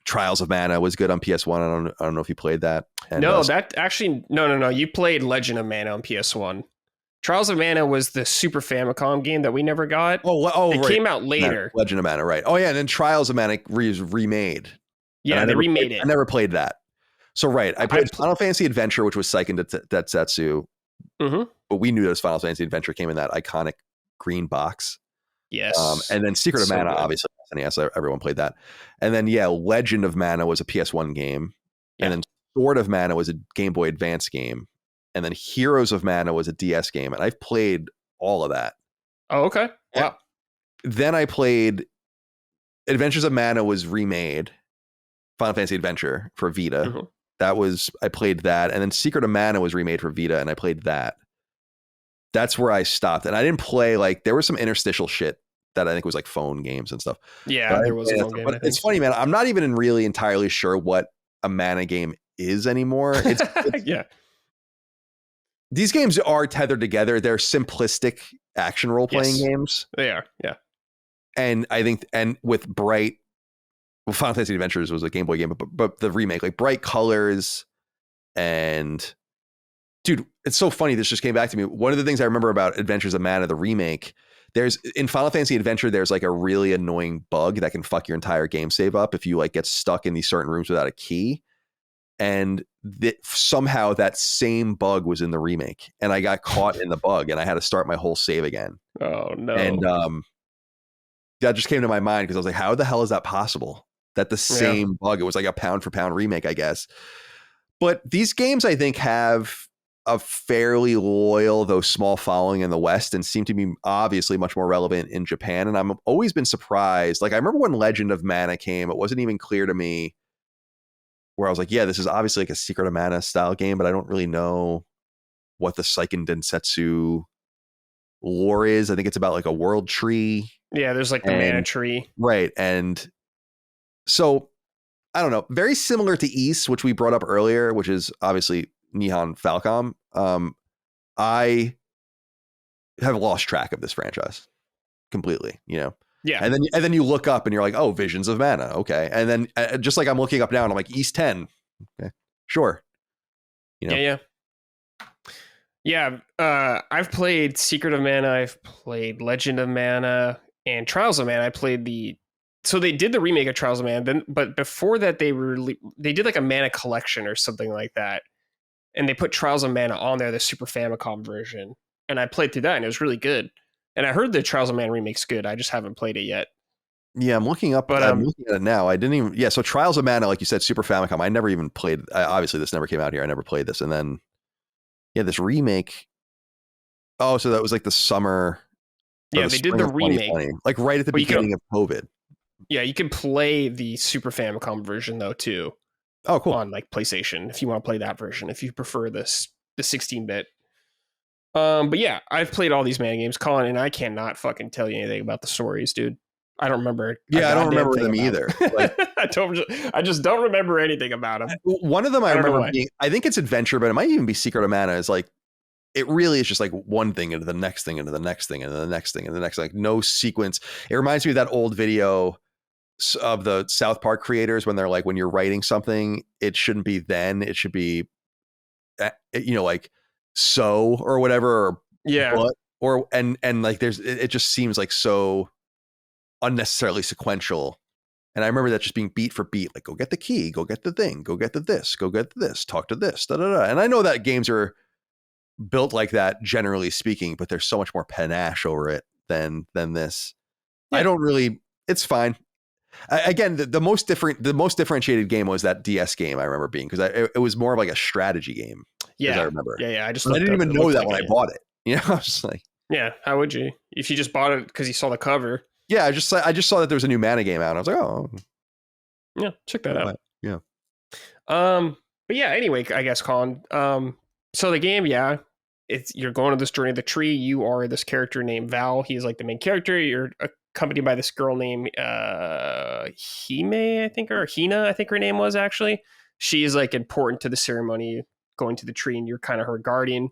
Trials of Mana was good on PS1. I don't know if you played that. And no, that actually, no. You played Legend of Mana on PS1. Trials of Mana was the Super Famicom game that we never got. It came out later. Legend of Mana, right. Oh, yeah, and then Trials of Mana was remade. Yeah, they remade it. I never played that. So, right, I played Final Fantasy Adventure, which was Seiken Densetsu. But we knew this Final Fantasy Adventure came in that iconic green box. Yes. And then Secret of Mana, obviously, yes, everyone played that. And then, Legend of Mana was a PS1 game. Yeah. And then Sword of Mana was a Game Boy Advance game. And then Heroes of Mana was a DS game. And I've played all of that. Oh, okay. Wow. then I played Adventures of Mana was remade. Final Fantasy Adventure for Vita. I played that. And then Secret of Mana was remade for Vita, and I played that. That's where I stopped. And I didn't play, like, there was some interstitial shit that I think was like phone games and stuff. Yeah, there was a phone game. But it's funny, man. I'm not even really entirely sure what a Mana game is anymore. It's yeah. These games are tethered together. They're simplistic action role-playing games. They are, yeah. And I think, and with bright, well, Final Fantasy Adventures was a Game Boy game, but the remake, like bright colors, and dude, it's so funny. This just came back to me. One of the things I remember about Adventures of Mana, the remake, there's in Final Fantasy Adventure, there's like a really annoying bug that can fuck your entire game save up if you like get stuck in these certain rooms without a key. And somehow that same bug was in the remake, and I got caught in the bug, and I had to start my whole save again. Oh no! And that just came to my mind because I was like, how the hell is that possible? That the same bug, it was like a pound for pound remake, I guess. But these games, I think, have a fairly loyal, though small, following in the West, and seem to be obviously much more relevant in Japan. And I've always been surprised. Like, I remember when Legend of Mana came, it wasn't even clear to me, where I was like, yeah, this is obviously like a Secret of Mana style game, but I don't really know what the Seiken Densetsu lore is. I think it's about like a world tree. Yeah, there's like the mana tree. Right. And so, I don't know, very similar to Ys, which we brought up earlier, which is obviously Nihon Falcom. I have lost track of this franchise completely, you know? Yeah. And then you look up and you're like, oh, Visions of Mana. Okay. And then just like I'm looking up now and I'm like, Ys 10. Okay. Sure. You know? Yeah. I've played Secret of Mana. I've played Legend of Mana and Trials of Mana. I played so they did the remake of Trials of Mana, but before that they did like a Mana collection or something like that. And they put Trials of Mana on there, the Super Famicom version. And I played through that and it was really good. And I heard the Trials of Mana remake's good. I just haven't played it yet. Yeah, I'm looking up, but I'm looking at it now. I didn't even, yeah. So Trials of Mana, like you said, Super Famicom. I never even played. Obviously, this never came out here. I never played this. And then, yeah, this remake. Oh, so that was like the summer. Yeah, they did the remake, like right at the beginning of COVID. Yeah, you can play the Super Famicom version though too. Oh, cool. On like PlayStation, if you want to play that version, if you prefer the 16-bit. But yeah, I've played all these Mana games, Colin, and I cannot fucking tell you anything about the stories, dude. I don't remember. Yeah, I don't remember them either. Like, I just don't remember anything about them. One of them I remember being, I think it's Adventure, but it might even be Secret of Mana. Is like, it really is just like one thing into the next thing into the next thing into the next thing and the next, like no sequence. It reminds me of that old video of the South Park creators when they're like, when you're writing something, it shouldn't be then, it should be, you know, like so or whatever. Or, yeah. But, or and like it just seems like so unnecessarily sequential. And I remember that just being beat for beat, like go get the key, go get the thing, go get the this, go get this, talk to this, da da da. And I know that games are built like that generally speaking, but there's so much more panache over it than this. Yeah. I don't really. It's fine. Again, the most differentiated game was that DS game I remember being, because it was more of like a strategy game. Yeah, I remember. Yeah. I didn't even know that when I bought it. You know, I was just like, yeah, how would you if you just bought it because you saw the cover? Yeah, I just saw that there was a new Mana game out, and I was like, oh, yeah, check that out. Yeah. But yeah, anyway, I guess Colin. So the game, yeah, you're going on this journey of the tree. You are this character named Val. He's like the main character. You're accompanied by this girl named Hime, I think, or Hina, I think her name was actually. She's like important to the ceremony, going to the tree, and you're kind of her guardian.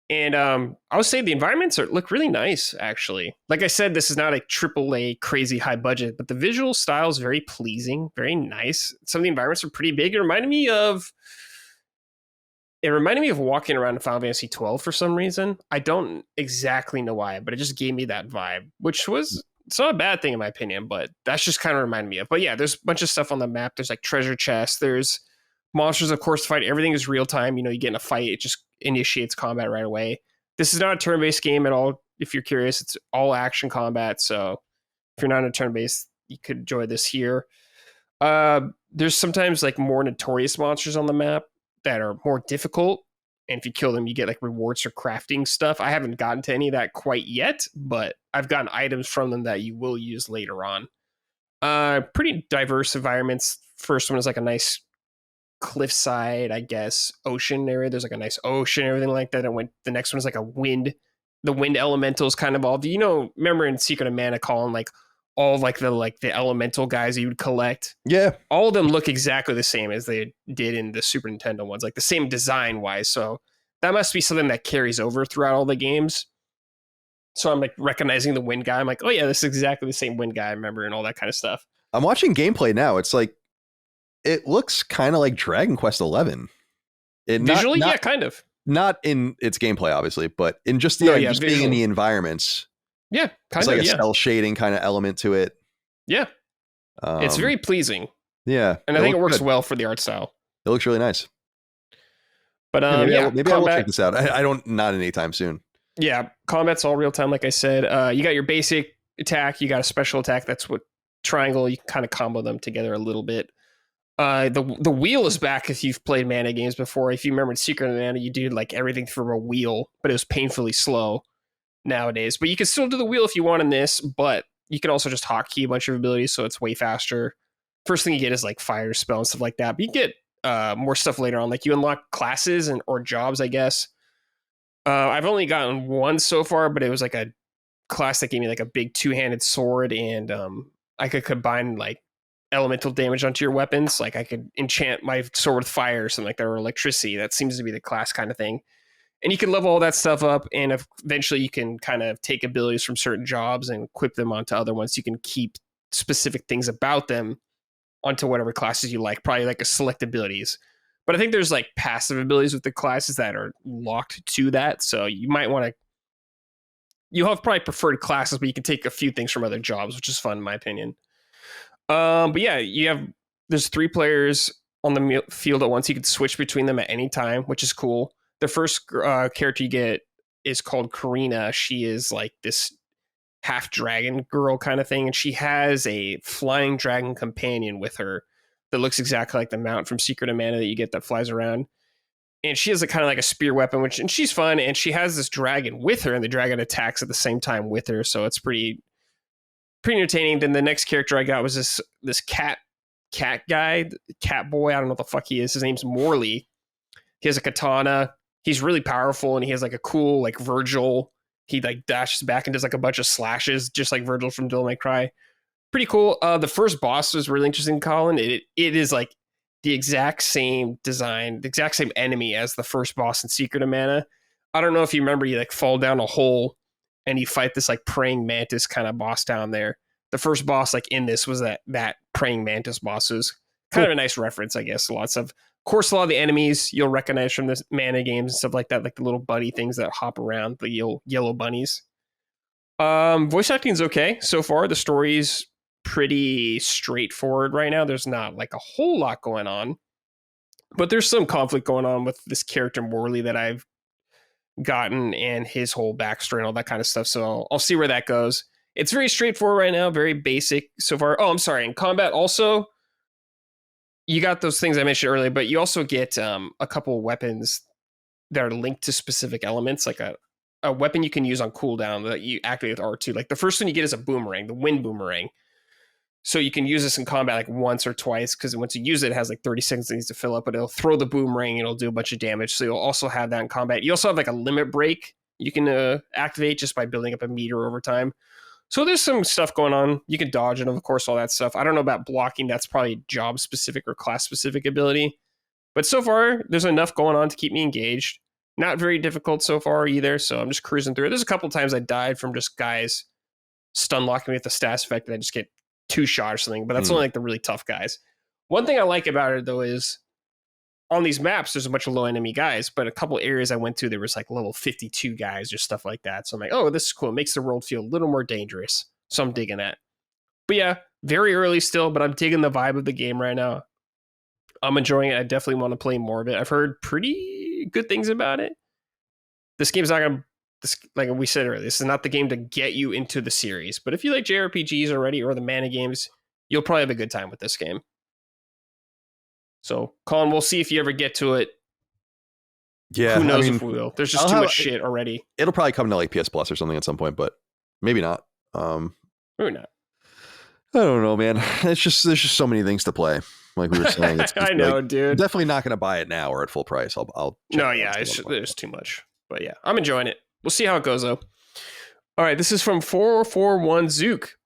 And I would say the environments look really nice, actually. Like I said, this is not a AAA crazy high budget, but the visual style is very pleasing, very nice. Some of the environments are pretty big. It reminded me of walking around in Final Fantasy 12 for some reason. I don't exactly know why, but it just gave me that vibe, which was, it's not a bad thing in my opinion, but that's just kind of reminded me of. But yeah, there's a bunch of stuff on the map. There's like treasure chests. There's monsters, of course, to fight. Everything is real time. You know, you get in a fight, it just initiates combat right away. This is not a turn-based game at all. If you're curious, it's all action combat. So if you're not in a turn-based, you could enjoy this here. There's sometimes like more notorious monsters on the map that are more difficult. And if you kill them, you get like rewards for crafting stuff. I haven't gotten to any of that quite yet, but I've gotten items from them that you will use later on. Pretty diverse environments. First one is like a nice cliffside, I guess, ocean area. There's like a nice ocean, everything like that. And the next one is like a wind. The wind elementals kind of all. Do you know? Remember in Secret of Mana, Colin, like all of the elemental guys you would collect. Yeah, all of them look exactly the same as they did in the Super Nintendo ones, like the same design wise. So that must be something that carries over throughout all the games. So I'm like recognizing the wind guy. I'm like, oh yeah, this is exactly the same wind guy I remember, and all that kind of stuff. I'm watching gameplay now. It's like it looks kind of like Dragon Quest XI. Visually, yeah, kind of. Not in its gameplay, obviously, but in just being in the environments. Yeah, kind of like a cell shading kind of element to it. Yeah, it's very pleasing. Yeah, and I think it works well for the art style. It looks really nice. But maybe I will check this out. I don't, not anytime soon. Yeah, combat's all real time, like I said. You got your basic attack, you got a special attack. That's what triangle. You can kind of combo them together a little bit. The wheel is back if you've played Mana games before. If you remember in Secret of Mana, you did like everything from a wheel, but it was painfully slow nowadays. But you can still do the wheel if you want in this, but you can also just hotkey a bunch of abilities, so it's way faster. First thing you get is like fire spell and stuff like that. But you get more stuff later on. Like you unlock classes or jobs, I guess. I've only gotten one so far, but it was like a class that gave me like a big two-handed sword, and I could combine like elemental damage onto your weapons. Like I could enchant my sword with fire or something like that, or electricity. That seems to be the class kind of thing. And you can level all that stuff up, and eventually you can kind of take abilities from certain jobs and equip them onto other ones. You can keep specific things about them onto whatever classes you like, probably like a select abilities. But I think there's like passive abilities with the classes that are locked to that. So you might want to, you'll have probably preferred classes, but you can take a few things from other jobs, which is fun in my opinion. But yeah, there's 3 players on the field at once. You can switch between them at any time, which is cool. The first character you get is called Karina. She is like this half dragon girl kind of thing, and she has a flying dragon companion with her that looks exactly like the mount from Secret of Mana that you get that flies around. And she has a kind of like a spear weapon, and she's fun. And she has this dragon with her, and the dragon attacks at the same time with her. So it's pretty entertaining. Then the next character I got was this cat guy, cat boy. I don't know what the fuck he is. His name's Morley. He has a katana. He's really powerful, and he has like a cool like Virgil. He like dashes back and does like a bunch of slashes, just like Virgil from Devil May Cry. Pretty cool. The first boss was really interesting, Colin. It is like the exact same design, the exact same enemy as the first boss in Secret of Mana. I don't know if you remember, you like fall down a hole and you fight this like praying mantis kind of boss down there. The first boss like in this was that praying mantis boss. It was kind of a nice reference, I guess. Of course, a lot of the enemies you'll recognize from the Mana games and stuff like that, like the little bunny things that hop around, the yellow bunnies. Voice acting is okay so far. The story's pretty straightforward right now. There's not like a whole lot going on, but there's some conflict going on with this character Morley that I've gotten, and his whole backstory and all that kind of stuff. So I'll see where that goes. It's very straightforward right now, very basic so far. Oh, I'm sorry. In combat also, you got those things I mentioned earlier, but you also get a couple of weapons that are linked to specific elements, like a weapon you can use on cooldown that you activate with R2. Like the first one you get is a boomerang, the wind boomerang. So you can use this in combat like once or twice, because once you use it, it has like 30 seconds it needs to fill up, but it'll throw the boomerang and it'll do a bunch of damage. So you'll also have that in combat. You also have like a limit break you can activate just by building up a meter over time. So there's some stuff going on. You can dodge and of course all that stuff. I don't know about blocking. That's probably job specific or class specific ability. But so far, there's enough going on to keep me engaged. Not very difficult so far either, so I'm just cruising through it. There's a couple times I died from just guys stun locking me with the status effect and I just get 2 shot or something, but that's only like the really tough guys. One thing I like about it though is on these maps there's a bunch of low enemy guys, but a couple areas I went to there was like level 52 guys or stuff like that. So I'm like, oh, this is cool. It makes the world feel a little more dangerous. So I'm digging that. But yeah, very early still, but I'm digging the vibe of the game right now. I'm enjoying it. I definitely want to play more of it. I've heard pretty good things about it. This game's not going to, like we said earlier, this is not the game to get you into the series. But if you like JRPGs already or the Mana games, you'll probably have a good time with this game. So, Colin, we'll see if you ever get to it. Yeah, Who I knows mean, if we will? There's just too much shit already. It'll probably come to like PS Plus or something at some point, but maybe not. Maybe not. I don't know, man. There's just so many things to play. Like we were saying, it's I know, like, dude. definitely not going to buy it now or at full price. I'll check No, yeah, there's too much. But yeah, I'm enjoying it. We'll see how it goes, though. All right, this is from 441 Zook.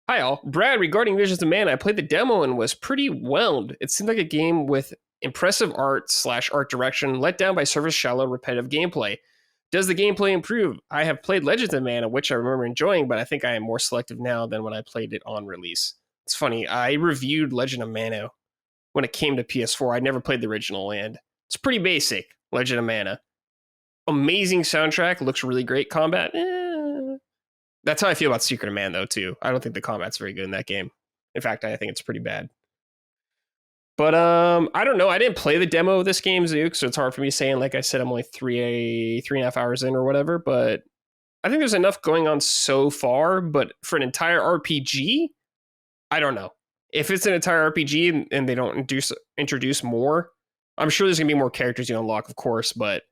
Hi, all. Brad, regarding Visions of Mana, I played the demo and was pretty whelmed. It seemed like a game with impressive art/art direction, let down by surface shallow, repetitive gameplay. Does the gameplay improve? I have played Legends of Mana, which I remember enjoying, but I think I am more selective now than when I played it on release. It's funny, I reviewed Legend of Mana when it came to PS4. I never played the original, and it's pretty basic, Legend of Mana. Amazing soundtrack, looks really great. Combat, That's how I feel about Secret of Man, though, too. I don't think the combat's very good in that game. In fact, I think it's pretty bad. But I don't know. I didn't play the demo of this game, Zook, so it's hard for me saying. Like I said, I'm only three and a half hours in or whatever. But I think there's enough going on so far. But for an entire RPG, I don't know. If it's an entire RPG and they don't introduce more, I'm sure there's gonna be more characters you unlock, of course. But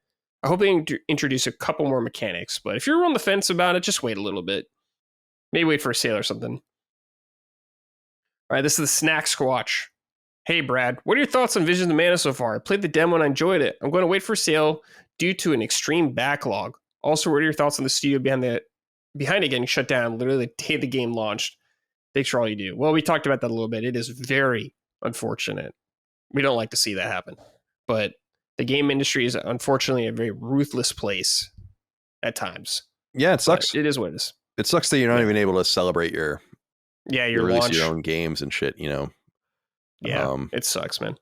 I hope they introduce a couple more mechanics. But if you're on the fence about it, just wait a little bit. Maybe wait for a sale or something. All right, this is the Snack Squatch. Hey, Brad, what are your thoughts on Visions of Mana so far? I played the demo and I enjoyed it. I'm going to wait for sale due to an extreme backlog. Also, what are your thoughts on the studio behind it getting shut down literally the day the game launched? Thanks for all you do. Well, we talked about that a little bit. It is very unfortunate. We don't like to see that happen. But the game industry is unfortunately a very ruthless place at times. Yeah, it sucks. But it is what it is. It sucks that you're not even able to celebrate your launch, your own games and shit, you know. Yeah, it sucks, man.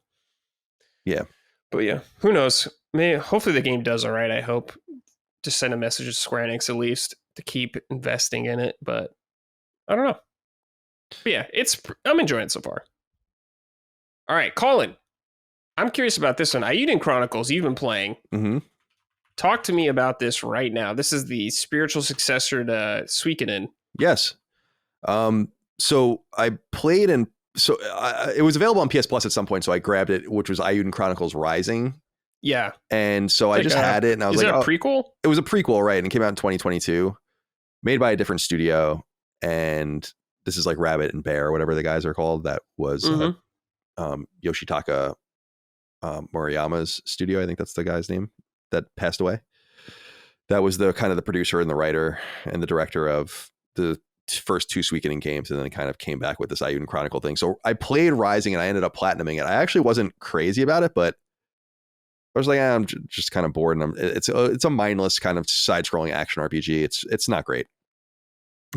Yeah. But yeah, who knows? Hopefully the game does all right, I hope. Just send a message to Square Enix at least to keep investing in it, but I don't know. But yeah, I'm enjoying it so far. All right, Colin. I'm curious about this one. Eiyuden Chronicles, you've been playing. Mm-hmm. Talk to me about this right now. This is the spiritual successor to Suikoden. Yes. So I played and so it was available on PS Plus at some point, so I grabbed it, which was Eiyuden Chronicles Rising. Yeah. And so I just had it, and I was like, is it a prequel? It was a prequel, right? And it came out in 2022, made by a different studio. And this is like Rabbit and Bear, whatever the guys are called. That was Yoshitaka Moriyama's studio. I think that's the guy's name that passed away. That was the kind of the producer and the writer and the director of the first two Suikoden games, and then kind of came back with this Eiyuden Chronicle thing. So I played Rising and I ended up platinuming it. I actually wasn't crazy about it, but I was like, I'm just kind of bored. And it's a mindless kind of side-scrolling action RPG. It's not great,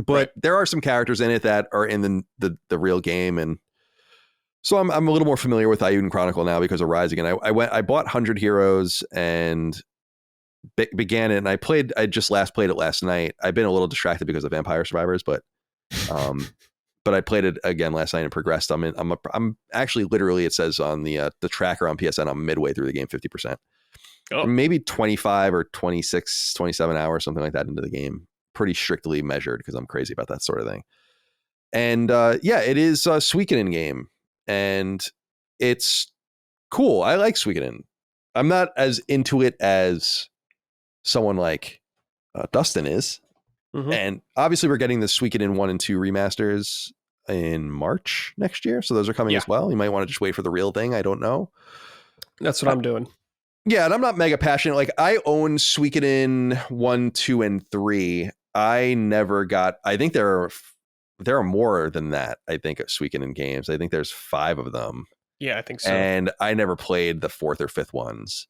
but there are some characters in it that are in the real game, and so I'm a little more familiar with Eiyuden Chronicle now because of Rising. And I bought 100 Heroes and began it, and I just played it last night. I've been a little distracted because of Vampire Survivors, but I played it again last night and progressed. I'm actually literally, it says on the tracker on PSN, I'm midway through the game, 50%. Maybe 25 or 26, 27 hours, something like that into the game. Pretty strictly measured because I'm crazy about that sort of thing. And it is a Suikoden game, and it's cool. I like Suikoden. I'm not as into it as someone like Dustin is. Mm-hmm. And obviously we're getting the Suikoden 1 and 2 remasters in March next year. So those are coming as well. You might want to just wait for the real thing. I don't know. That's what I'm doing. Yeah, and I'm not mega passionate. Like, I own Suikoden 1, 2, and 3. I never got... I think there are more than that, I think, of Suikoden games. I think there's 5 of them. Yeah, I think so. And I never played the 4th or 5th ones.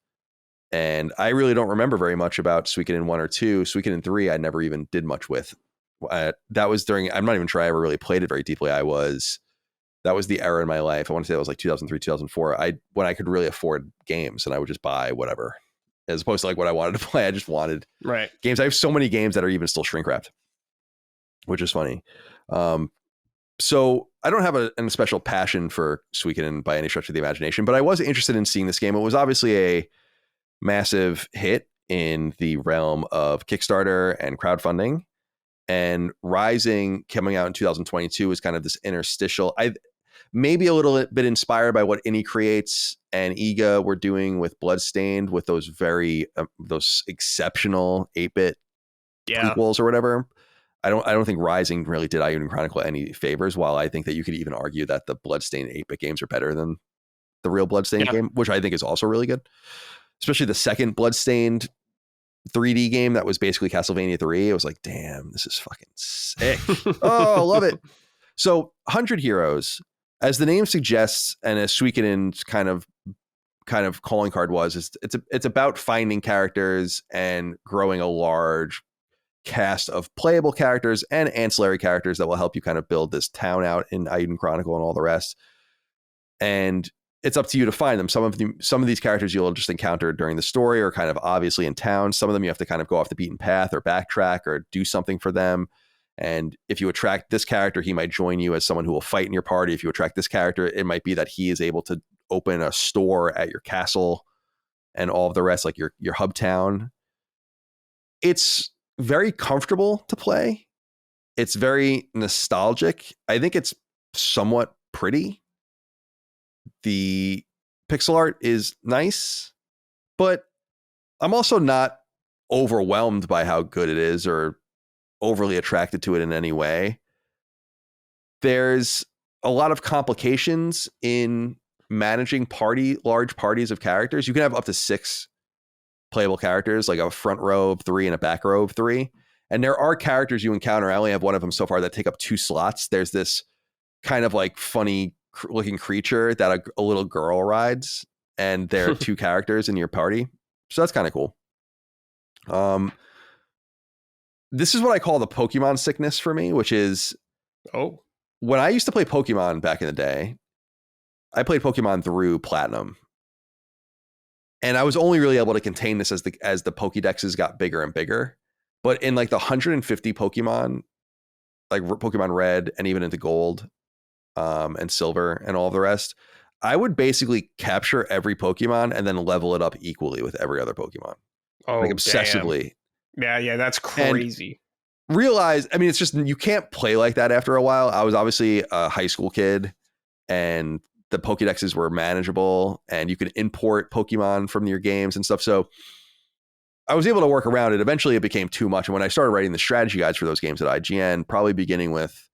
And I really don't remember very much about Suikoden 1 or 2. Suikoden 3, I never even did much with. That was during... I'm not even sure I ever really played it very deeply. That was the era in my life. I want to say that was like 2003, 2004. When I could really afford games, and I would just buy whatever, as opposed to like what I wanted to play. I just wanted games. I have so many games that are even still shrink wrapped, which is funny. So I don't have a special passion for Suikoden by any stretch of the imagination, but I was interested in seeing this game. It was obviously a massive hit in the realm of Kickstarter and crowdfunding, and Rising coming out in 2022 is kind of this interstitial. maybe a little bit inspired by what Innie Creates and Iga were doing with Bloodstained, with those those exceptional 8-bit prequels or whatever. I don't think Rising really did Eiyuden Chronicle any favors, while I think that you could even argue that the Bloodstained 8-bit games are better than the real Bloodstained game, which I think is also really good. Especially the second Bloodstained 3D game that was basically Castlevania 3. It was like, damn, this is fucking sick. Oh, I love it. So 100 Heroes, as the name suggests, and as Suikanen's kind of calling card was, it's about finding characters and growing a large cast of playable characters and ancillary characters that will help you kind of build this town out in Eiyuden Chronicle and all the rest. And it's up to you to find them. Some of these characters you'll just encounter during the story are kind of obviously in town. Some of them you have to kind of go off the beaten path or backtrack or do something for them. And if you attract this character, he might join you as someone who will fight in your party. If you attract this character, it might be that he is able to open a store at your castle and all of the rest, like your hub town. It's very comfortable to play. It's very nostalgic. I think it's somewhat pretty. The pixel art is nice, but I'm also not overwhelmed by how good it is or overly attracted to it in any way. There's a lot of complications in managing large parties of characters. You can have up to 6 playable characters, like a front row of 3 and a back row of 3. And there are characters you encounter. I only have one of them so far that take up 2 slots. There's this kind of like funny looking creature that a little girl rides, and there are 2 characters in your party. So that's kind of cool. This is what I call the Pokemon sickness for me, which is, when I used to play Pokemon back in the day, I played Pokemon through Platinum. And I was only really able to contain this as the Pokédexes got bigger and bigger. But in like the 150 Pokemon, like Pokemon Red and even into Gold and Silver and all of the rest, I would basically capture every Pokemon and then level it up equally with every other Pokemon. Like obsessively. Damn. Yeah, that's crazy. And realize, I mean, it's just, you can't play like that after a while. I was obviously a high school kid, and the Pokédexes were manageable, and you could import Pokemon from your games and stuff. So I was able to work around it. Eventually it became too much. And when I started writing the strategy guides for those games at IGN, probably beginning with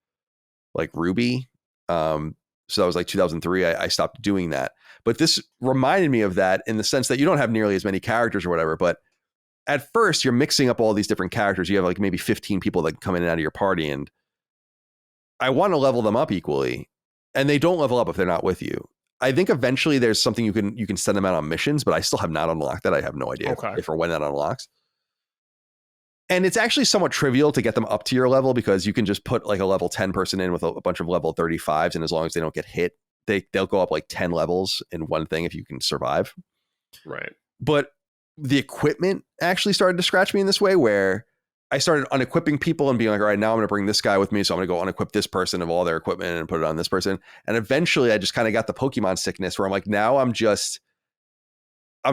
like Ruby, so that was like 2003, I stopped doing that. But this reminded me of that in the sense that you don't have nearly as many characters or whatever, but at first you're mixing up all these different characters. You have like maybe 15 people that come in and out of your party, and I want to level them up equally, and they don't level up if they're not with you. I think eventually there's something you can send them out on missions, but I still have not unlocked that. I have no idea if or when that unlocks. And it's actually somewhat trivial to get them up to your level, because you can just put like a level 10 person in with a bunch of level 35s, and as long as they don't get hit, they'll go up like 10 levels in one thing if you can survive. Right. But the equipment actually started to scratch me in this way, where I started unequipping people and being like, all right, now I'm going to bring this guy with me. So I'm going to go unequip this person of all their equipment and put it on this person. And eventually I just kind of got the Pokemon sickness, where I'm like, now I'm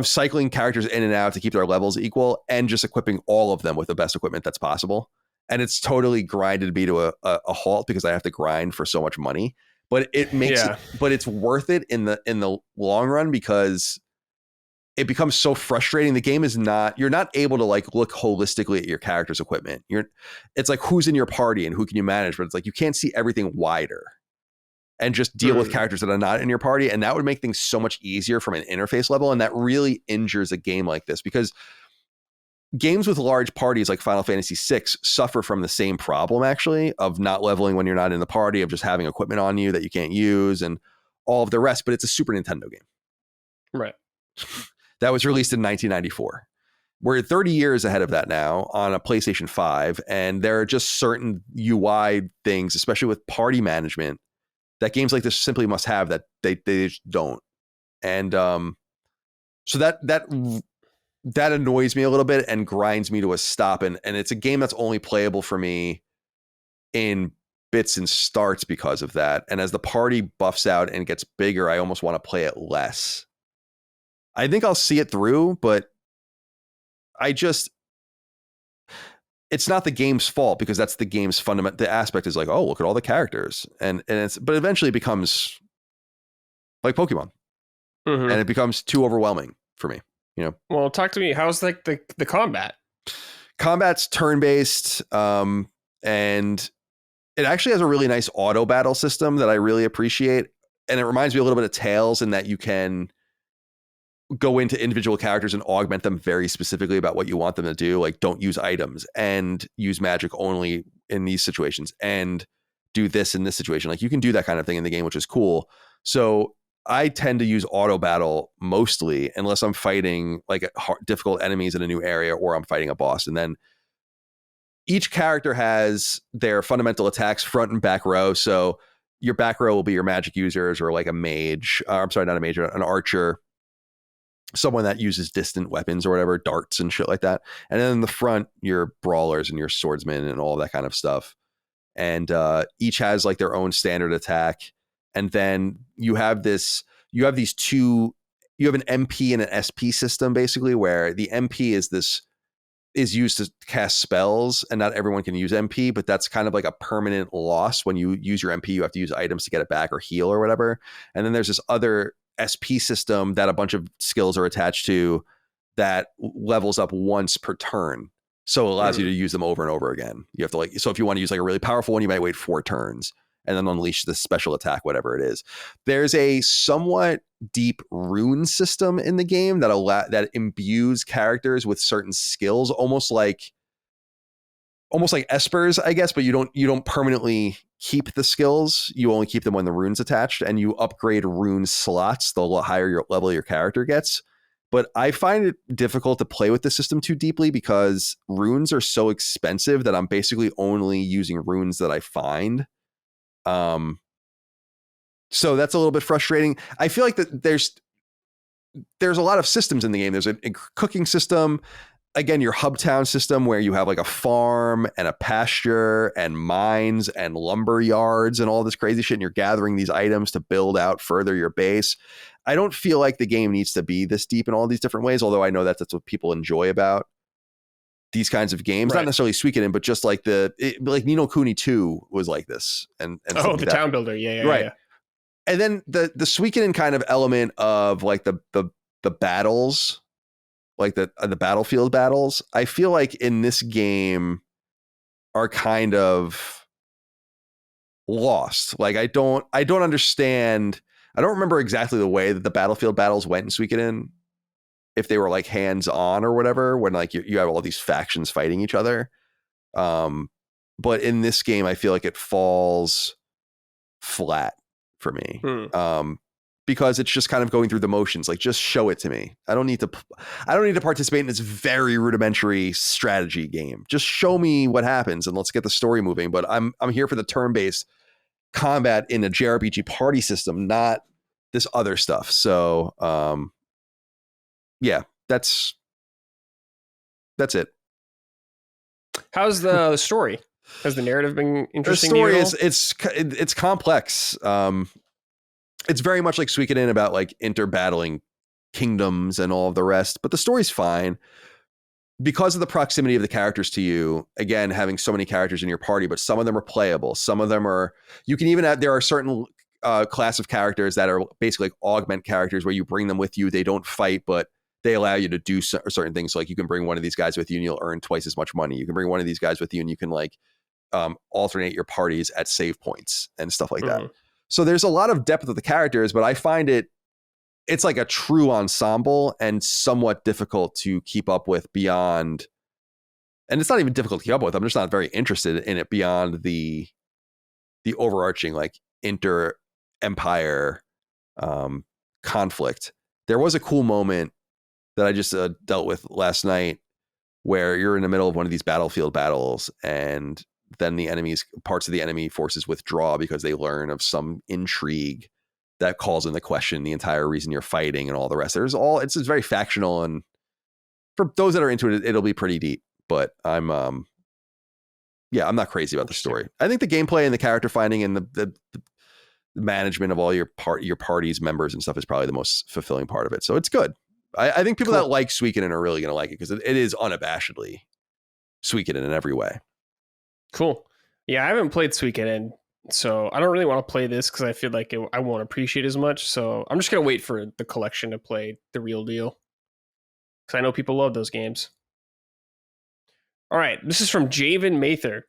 cycling characters in and out to keep their levels equal, and just equipping all of them with the best equipment that's possible. And it's totally grinded me to a halt, because I have to grind for so much money, but it makes it, but it's worth it in the long run, because it becomes so frustrating. The game is you're not able to like look holistically at your character's equipment. It's like, who's in your party and who can you manage? But it's like, you can't see everything wider and just deal with characters that are not in your party. And that would make things so much easier from an interface level. And that really injures a game like this, because games with large parties like Final Fantasy VI suffer from the same problem, actually, of not leveling when you're not in the party, of just having equipment on you that you can't use and all of the rest. But it's a Super Nintendo game. Right. That was released in 1994. We're 30 years ahead of that now on a PlayStation 5. And there are just certain UI things, especially with party management, that games like this simply must have that they just don't. And so that annoys me a little bit and grinds me to a stop. And it's a game that's only playable for me in bits and starts because of that. And as the party buffs out and gets bigger, I almost want to play it less. I think I'll see it through, but it's not the game's fault, because that's the game's fundamental. The aspect is like, oh, look at all the characters. But eventually it becomes like Pokemon, and it becomes too overwhelming for me. Well, talk to me. How's like the combat? Combat's turn-based, and it actually has a really nice auto battle system that I really appreciate. And it reminds me a little bit of Tales in that you can go into individual characters and augment them very specifically about what you want them to do. Like, don't use items and use magic only in these situations and do this in this situation. Like, you can do that kind of thing in the game, which is cool. So I tend to use auto battle mostly unless I'm fighting like difficult enemies in a new area or I'm fighting a boss. And then each character has their fundamental attacks front and back row. So your back row will be your magic users or like a mage. I'm sorry, not a mage, an archer, someone that uses distant weapons or whatever, darts and shit like that. And then in the front, your brawlers and your swordsmen and all that kind of stuff. And each has like their own standard attack. And then you have an MP and an SP system basically, where the MP is used to cast spells, and not everyone can use MP, but that's kind of like a permanent loss. When you use your MP, you have to use items to get it back or heal or whatever. And then there's this other SP system that a bunch of skills are attached to that levels up once per turn. So it allows you to use them over and over again. You have to so if you want to use like a really powerful one, you might wait 4 turns and then unleash the special attack, whatever it is. There's a somewhat deep rune system in the game that imbues characters with certain skills, almost like espers, I guess, but you don't permanently keep the skills. You only keep them when the rune's attached, and you upgrade rune slots the higher your level your character gets. But I find it difficult to play with the system too deeply because runes are so expensive that I'm basically only using runes that I find. So that's a little bit frustrating. I feel like that there's a lot of systems in the game. There's a cooking system. Again, your hub town system where you have like a farm and a pasture and mines and lumber yards and all this crazy shit. And you're gathering these items to build out further your base. I don't feel like the game needs to be this deep in all these different ways, although I know that's what people enjoy about these kinds of games. Right. Not necessarily Suikoden, but just like like Ni no Kuni 2 was like this. And the town builder. Yeah. Right. Yeah. And then the Suikoden kind of element of like the battles, like the battlefield battles, I feel like in this game are kind of lost. Like I don't understand. I don't remember exactly the way that the battlefield battles went in Suikoden, if they were like hands on or whatever, when like you have all these factions fighting each other. But in this game, I feel like it falls flat for me. Because it's just kind of going through the motions. Like, just show it to me. I don't need to participate in this very rudimentary strategy game. Just show me what happens and let's get the story moving. But I'm here for the turn-based combat in a JRPG party system, not this other stuff. So, yeah, that's it. How's the story? Has the narrative been interesting? The story it's complex. It's very much like Suikoden about like interbattling kingdoms and all of the rest, but the story's fine because of the proximity of the characters to you. Again, having so many characters in your party, but some of them are playable. Some of them you can even there are certain class of characters that are basically like augment characters where you bring them with you. They don't fight, but they allow you to do certain things. So like you can bring one of these guys with you and you'll earn twice as much money. You can bring one of these guys with you and you can like alternate your parties at save points and stuff like that. So there's a lot of depth of the characters, but I find it's like a true ensemble and somewhat difficult to keep up with beyond. And it's not even difficult to keep up with. I'm just not very interested in it beyond the overarching like inter-empire conflict. There was a cool moment that I just dealt with last night where you're in the middle of one of these battlefield battles and then parts of the enemy forces withdraw because they learn of some intrigue that calls into question the entire reason you're fighting and all the rest. It's very factional, and for those that are into it, it'll be pretty deep. But I'm not crazy about the story. I think the gameplay and the character finding and the management of all your party's members and stuff is probably the most fulfilling part of it. So it's good. I think people that like Suikoden are really going to like it because it is unabashedly Suikoden in every way. Cool. Yeah, I haven't played Suikoden So I don't really want to play this because I feel like I won't appreciate as much. So I'm just going to wait for the collection to play the real deal. Because I know people love those games. All right, this is from Javen Mather.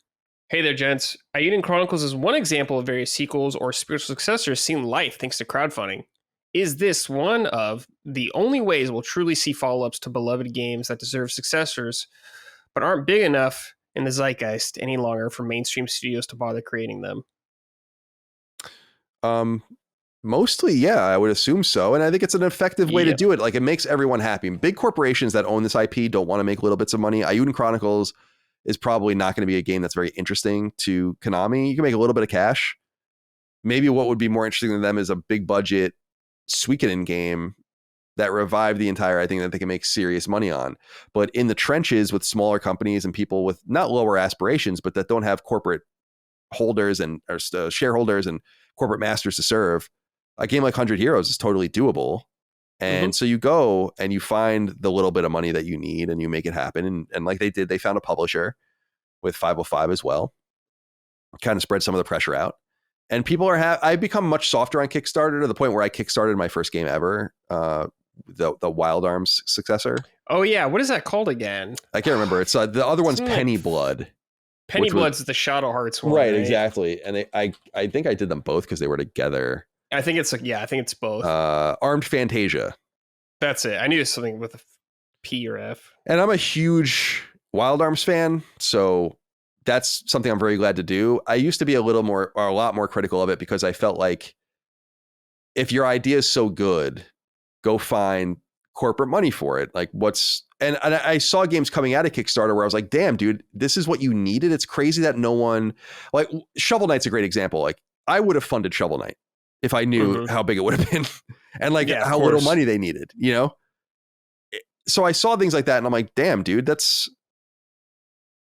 Hey there, gents. Eiyuden Chronicles is one example of various sequels or spiritual successors seeing life thanks to crowdfunding. Is this one of the only ways we'll truly see follow-ups to beloved games that deserve successors, but aren't big enough in the zeitgeist any longer for mainstream studios to bother creating them? Mostly, yeah, I would assume so. And I think it's an effective way to do it. Like, it makes everyone happy. Big corporations that own this IP don't want to make little bits of money. Eiyuden Chronicles is probably not going to be a game that's very interesting to Konami. You can make a little bit of cash. Maybe what would be more interesting to them is a big budget Suikoden game that revived the entire, I think, that they can make serious money on. But in the trenches with smaller companies and people with not lower aspirations, but that don't have corporate holders and or shareholders and corporate masters to serve, a game like 100 Heroes is totally doable. And so you go and you find the little bit of money that you need and you make it happen. And like they did, they found a publisher with 505 as well. Kind of spread some of the pressure out. And people are I've become much softer on Kickstarter to the point where I kickstarted my first game ever, the Wild Arms successor. Oh yeah, what is that called again? I can't remember. It's the other one's Penny Blood. Penny Blood's the Shadow Hearts one, right? Exactly. And I think I did them both because they were together. I think it's both. Armed Fantasia. That's it. I knew it was something with a P or F. And I'm a huge Wild Arms fan, so that's something I'm very glad to do. I used to be a lot more critical of it because I felt like if your idea is so good, go find corporate money for it. Like and I saw games coming out of Kickstarter where I was like, damn, dude, this is what you needed. It's crazy that no one, like, Shovel Knight's a great example. Like, I would have funded Shovel Knight if I knew how big it would have been and like how little money they needed, you know? So I saw things like that and I'm like, damn, dude,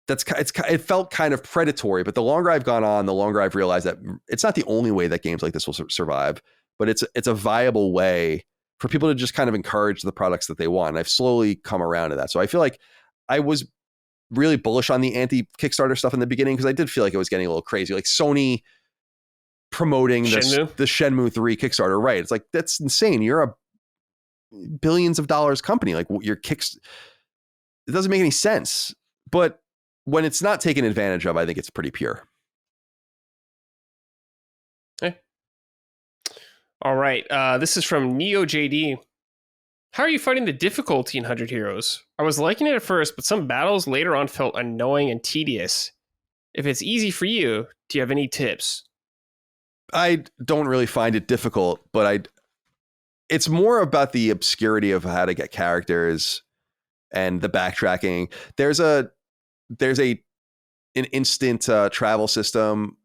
it felt kind of predatory. But the longer I've gone on, the longer I've realized that it's not the only way that games like this will survive, but it's a viable way for people to just kind of encourage the products that they want. And I've slowly come around to that. So I feel like I was really bullish on the anti-Kickstarter stuff in the beginning because I did feel like it was getting a little crazy. Like Sony promoting the Shenmue 3 Kickstarter, right? It's like, that's insane. You're a billions of dollars company. Like, your it doesn't make any sense. But when it's not taken advantage of, I think it's pretty pure. Okay. All right. This is from Neo JD. How are you fighting the difficulty in 100 Heroes? I was liking it at first, but some battles later on felt annoying and tedious. If it's easy for you, do you have any tips? I don't really find it difficult, but it's more about the obscurity of how to get characters and the backtracking. There's an instant travel system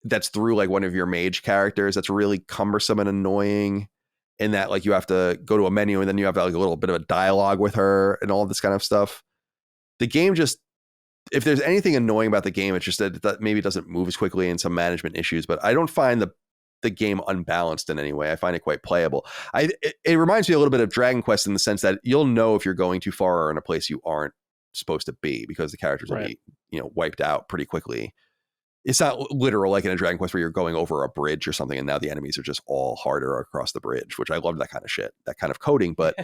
that's through like one of your mage characters. That's really cumbersome and annoying in that, like, you have to go to a menu and then you have like a little bit of a dialogue with her and all this kind of stuff. The game just, if there's anything annoying about the game, it's just that maybe it doesn't move as quickly and some management issues, but I don't find the game unbalanced in any way. I find it quite playable. It reminds me a little bit of Dragon Quest in the sense that you'll know if you're going too far or in a place you aren't supposed to be because the characters will be, wiped out pretty quickly. It's not literal like in a Dragon Quest where you're going over a bridge or something and now the enemies are just all harder across the bridge, which I love that kind of shit, that kind of coding. But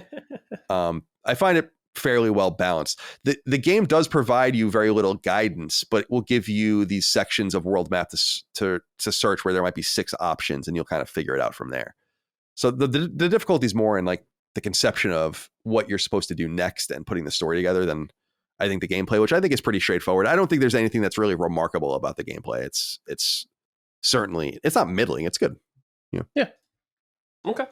I find it fairly well balanced. The game does provide you very little guidance, but it will give you these sections of world map to search where there might be 6 options and you'll kind of figure it out from there. So the difficulty is more in like the conception of what you're supposed to do next and putting the story together than I think the gameplay, which I think is pretty straightforward. I don't think there's anything that's really remarkable about the gameplay. It's certainly, it's not middling. It's good. Yeah. Okay.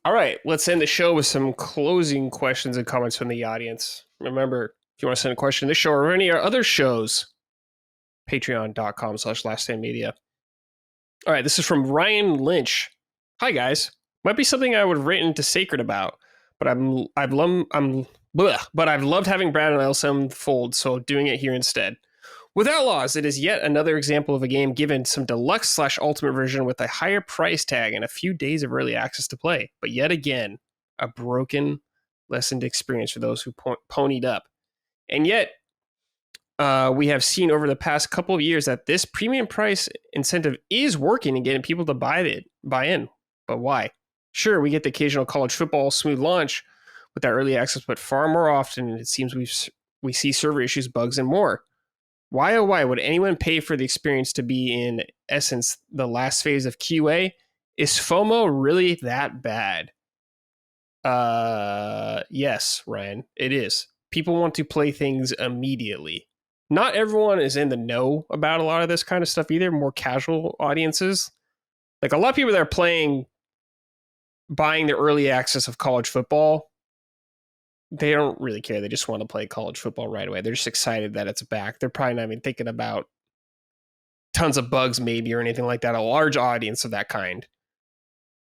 All right, let's end the show with some closing questions and comments from the audience. Remember, if you want to send a question to this show or any of our other shows, patreon.com/laststandmedia. All right, this is from Ryan Lynch. Hi, guys. Might be something I would have written to Sacred about, but I've loved having Brad and LSM fold, so doing it here instead. With Outlaws, it is yet another example of a game given some deluxe/ultimate version with a higher price tag and a few days of early access to play. But yet again, a broken, lessened experience for those who ponied up. And yet, we have seen over the past couple of years that this premium price incentive is working and getting people to buy in. But why? Sure, we get the occasional college football smooth launch with that early access, but far more often it seems we see server issues, bugs, and more. Why oh why would anyone pay for the experience to be in essence the last phase of QA? Is FOMO really that bad? Yes, Ryan, it is. People want to play things immediately. Not everyone is in the know about a lot of this kind of stuff either. More casual audiences. Like a lot of people that are buying the early access of college football, they don't really care. They just want to play college football right away. They're just excited that it's back. They're probably not even thinking about tons of bugs maybe or anything like that. A large audience of that kind.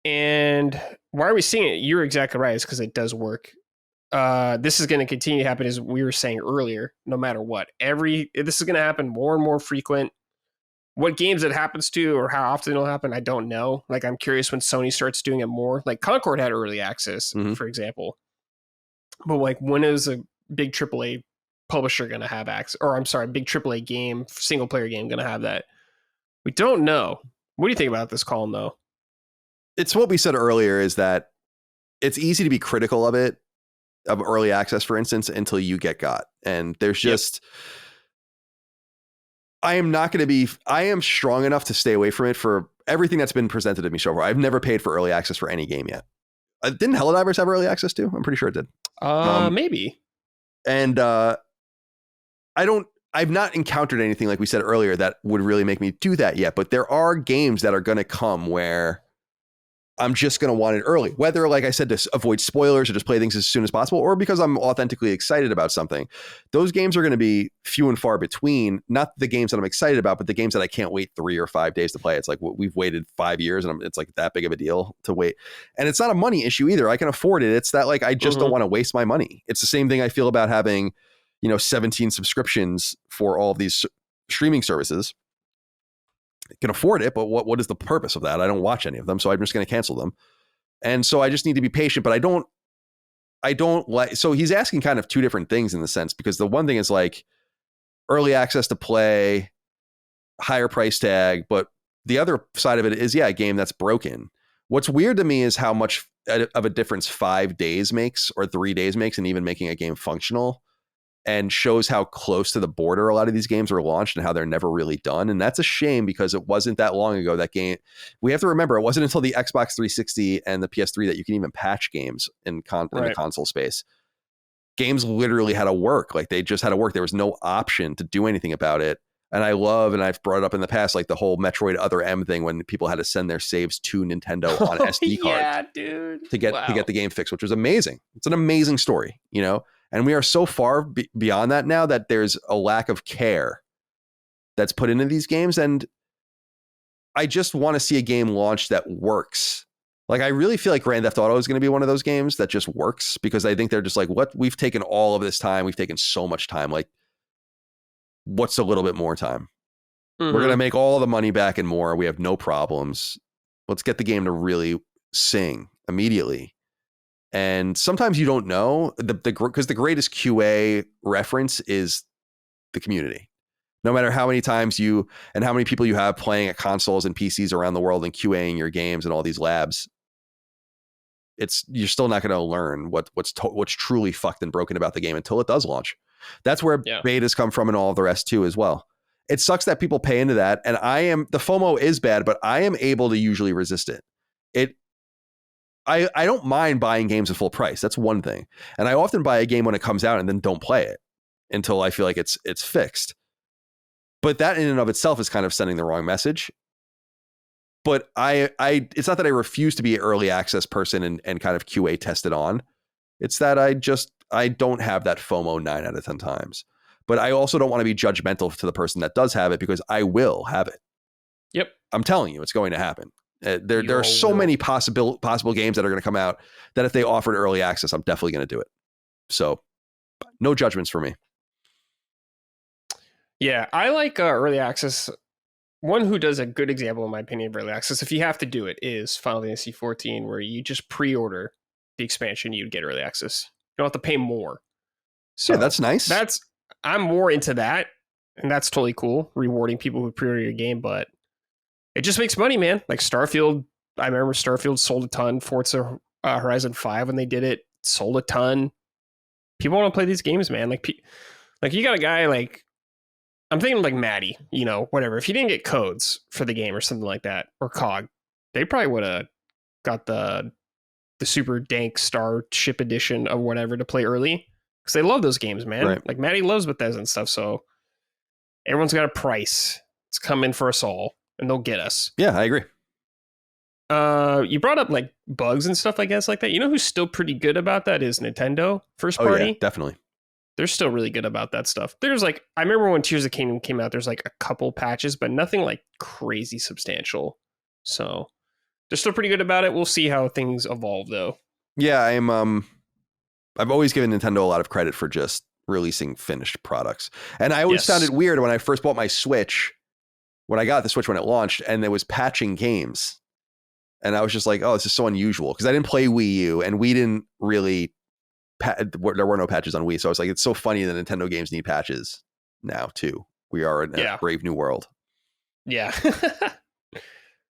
And why are we seeing it? You're exactly right. It's because it does work. This is going to continue to happen, as we were saying earlier, no matter what. This is going to happen more and more frequent. What games it happens to or how often it'll happen, I don't know. Like, I'm curious when Sony starts doing it more. Like, Concord had early access, for example. But, like, when is a big AAA publisher going to have access? Or, I'm sorry, big AAA game, single-player game going to have that? We don't know. What do you think about this, Colin, though? It's what we said earlier, is that it's easy to be critical of it, of early access, for instance, until you get got. And there's just, I am strong enough to stay away from it for everything that's been presented to me so far. I've never paid for early access for any game yet. Didn't Helldivers have early access too? I'm pretty sure it did. Maybe. And I've not encountered anything, like we said earlier, that would really make me do that yet. But there are games that are going to come where I'm just going to want it early, whether, like I said, to avoid spoilers or just play things as soon as possible, or because I'm authentically excited about something. Those games are going to be few and far between, not the games that I'm excited about, but the games that I can't wait 3 or 5 days to play. It's like, we've waited 5 years and it's like that big of a deal to wait. And it's not a money issue either. I can afford it. It's that, like, I just don't want to waste my money. It's the same thing I feel about having, 17 subscriptions for all of these streaming services. Can afford it, but what is the purpose of that? I don't watch any of them, so I'm just going to cancel them. And so I just need to be patient, but I don't like, so he's asking kind of two different things in the sense, because the one thing is like early access to play, higher price tag, but the other side of it is, a game that's broken. What's weird to me is how much of a difference 5 days makes or 3 days makes, and even making a game functional, and shows how close to the border a lot of these games are launched and how they're never really done. And that's a shame, because it wasn't that long ago that game. We have to remember, it wasn't until the Xbox 360 and the PS3 that you can even patch games in the console space. Games literally had to work. Like, they just had to work. There was no option to do anything about it. And I've brought it up in the past, like the whole Metroid Other M thing, when people had to send their saves to Nintendo on SD cards to get the game fixed, which was amazing. It's an amazing story, And we are so far beyond that now that there's a lack of care that's put into these games. And I just want to see a game launched that works. Like, I really feel like Grand Theft Auto is going to be one of those games that just works, because I think they're just like, what? We've taken all of this time. We've taken so much time. Like, what's a little bit more time? We're going to make all the money back and more. We have no problems. Let's get the game to really sing immediately. And sometimes you don't know, because the greatest QA reference is the community. No matter how many times and how many people you have playing at consoles and PCs around the world and QAing your games in all these labs, you're still not going to learn what's truly fucked and broken about the game until it does launch. That's where betas come from, and all of the rest too as well. It sucks that people pay into that, and the FOMO is bad, but I am able to usually resist it. I don't mind buying games at full price. That's one thing. And I often buy a game when it comes out and then don't play it until I feel like it's fixed. But that in and of itself is kind of sending the wrong message. But it's not that I refuse to be an early access person and kind of QA tested on. It's that I don't have that FOMO 9 out of 10 times. But I also don't want to be judgmental to the person that does have it, because I will have it. Yep. I'm telling you, it's going to happen. There are so many possible games that are going to come out that if they offered early access, I'm definitely going to do it. So no judgments for me. Yeah, I like early access. One who does a good example, in my opinion, of early access, if you have to do it, is Final Fantasy 14, where you just pre-order the expansion, you'd get early access. You don't have to pay more. So yeah, that's nice. I'm more into that and that's totally cool, rewarding people who pre-order your game, but it just makes money, man. Like Starfield, I remember Starfield sold a ton. Forza Horizon 5, when they did it, sold a ton. People want to play these games, man. Like you got a guy like, I'm thinking like Maddie, whatever. If he didn't get codes for the game or something like that, or COG, they probably would have got the super dank Starship edition of whatever to play early, because they love those games, man. Right. Like Maddie loves Bethesda and stuff, so everyone's got a price. It's coming for us all, and they'll get us. Yeah, I agree. You brought up like bugs and stuff, I guess, like that. You know who's still pretty good about that is Nintendo first party. Yeah, definitely. They're still really good about that stuff. There's like, I remember when Tears of the Kingdom came out, there's like a couple patches, but nothing like crazy substantial. So they're still pretty good about it. We'll see how things evolve though. Yeah, I've always given Nintendo a lot of credit for just releasing finished products. And I always found it weird when I first bought my Switch, when I got the Switch when it launched, and there was patching games. And I was just like, oh, this is so unusual, because I didn't play Wii U, and we didn't really, there were no patches on Wii. So I was like, it's so funny that Nintendo games need patches now too. We are in a brave new world. Yeah.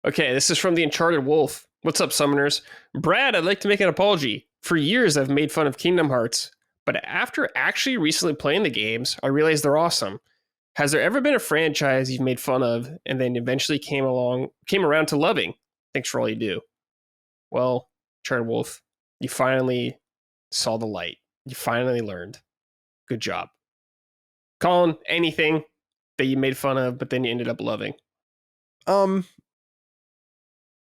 Okay, this is from the Uncharted Wolf. What's up, Summoners? Brad, I'd like to make an apology. For years, I've made fun of Kingdom Hearts, but after actually recently playing the games, I realized they're awesome. Has there ever been a franchise you've made fun of and then eventually came around to loving? Thanks for all you do. Well, Uncharted Wolf, you finally saw the light. You finally learned. Good job. Colin, anything that you made fun of, but then you ended up loving?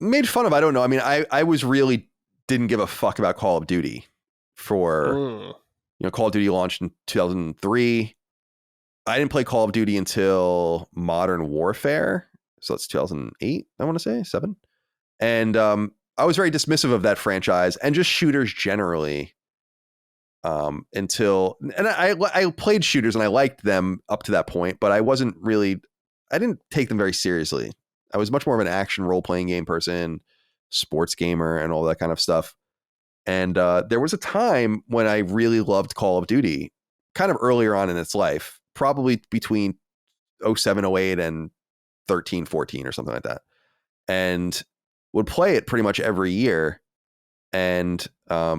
Made fun of, I don't know. I mean, I was really didn't give a fuck about Call of Duty for, Call of Duty launched in 2003. I didn't play Call of Duty until Modern Warfare. So that's 2008, I want to say, 7. And I was very dismissive of that franchise and just shooters generally until, and I played shooters and I liked them up to that point, but I didn't take them very seriously. I was much more of an action role-playing game person, sports gamer, and all that kind of stuff. And there was a time when I really loved Call of Duty, kind of earlier on in its life, probably between 07, 08, and 13, 14 or something like that. And would play it pretty much every year. And I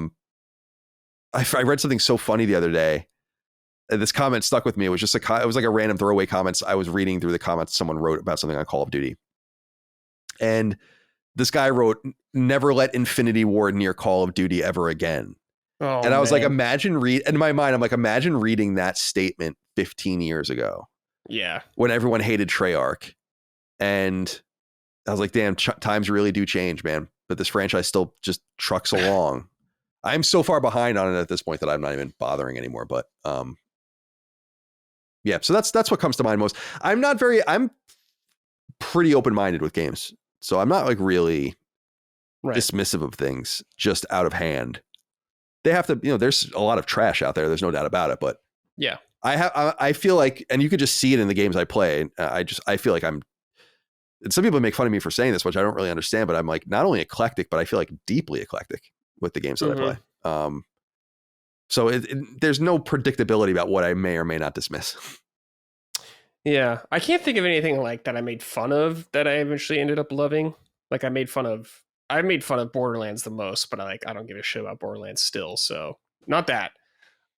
read something so funny the other day. This comment stuck with me. It was just it was like a random throwaway comments. I was reading through the comments someone wrote about something on Call of Duty. And this guy wrote, "Never let Infinity Ward near Call of Duty ever again." Oh, and I was like, in my mind, I'm like, imagine reading that statement 15 years ago. Yeah. When everyone hated Treyarch. And I was like, damn, times really do change, man. But this franchise still just trucks along. I'm so far behind on it at this point that I'm not even bothering anymore. But yeah, so that's what comes to mind most. I'm pretty open-minded with games. So I'm not like really dismissive of things just out of hand. They have to, there's a lot of trash out there. There's no doubt about it. But yeah, I feel like, and you could just see it in the games I play. I feel like and some people make fun of me for saying this, which I don't really understand, but I'm like not only eclectic, but I feel like deeply eclectic with the games that I play. So there's no predictability about what I may or may not dismiss. Yeah, I can't think of anything like that I made fun of that I eventually ended up loving. Like I made fun of Borderlands the most, but I don't give a shit about Borderlands still. So not that.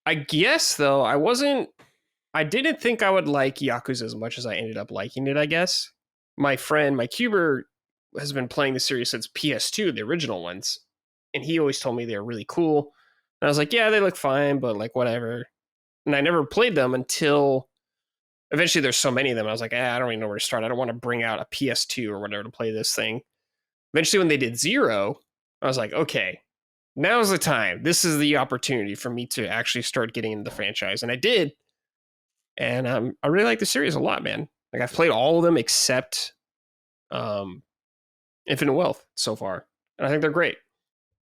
I guess though, I didn't think I would like Yakuza as much as I ended up liking it, I guess. My friend, my cuber, has been playing the series since PS2, the original ones. And he always told me they were really cool. And I was like, yeah, they look fine, but like whatever. And I never played them until eventually there's so many of them. I was like, I don't even know where to start. I don't want to bring out a PS2 or whatever to play this thing. Eventually when they did Zero, I was like, okay, now's the time. This is the opportunity for me to actually start getting into the franchise. And I did. And I really like the series a lot, man. Like I've played all of them except Infinite Wealth so far. And I think they're great.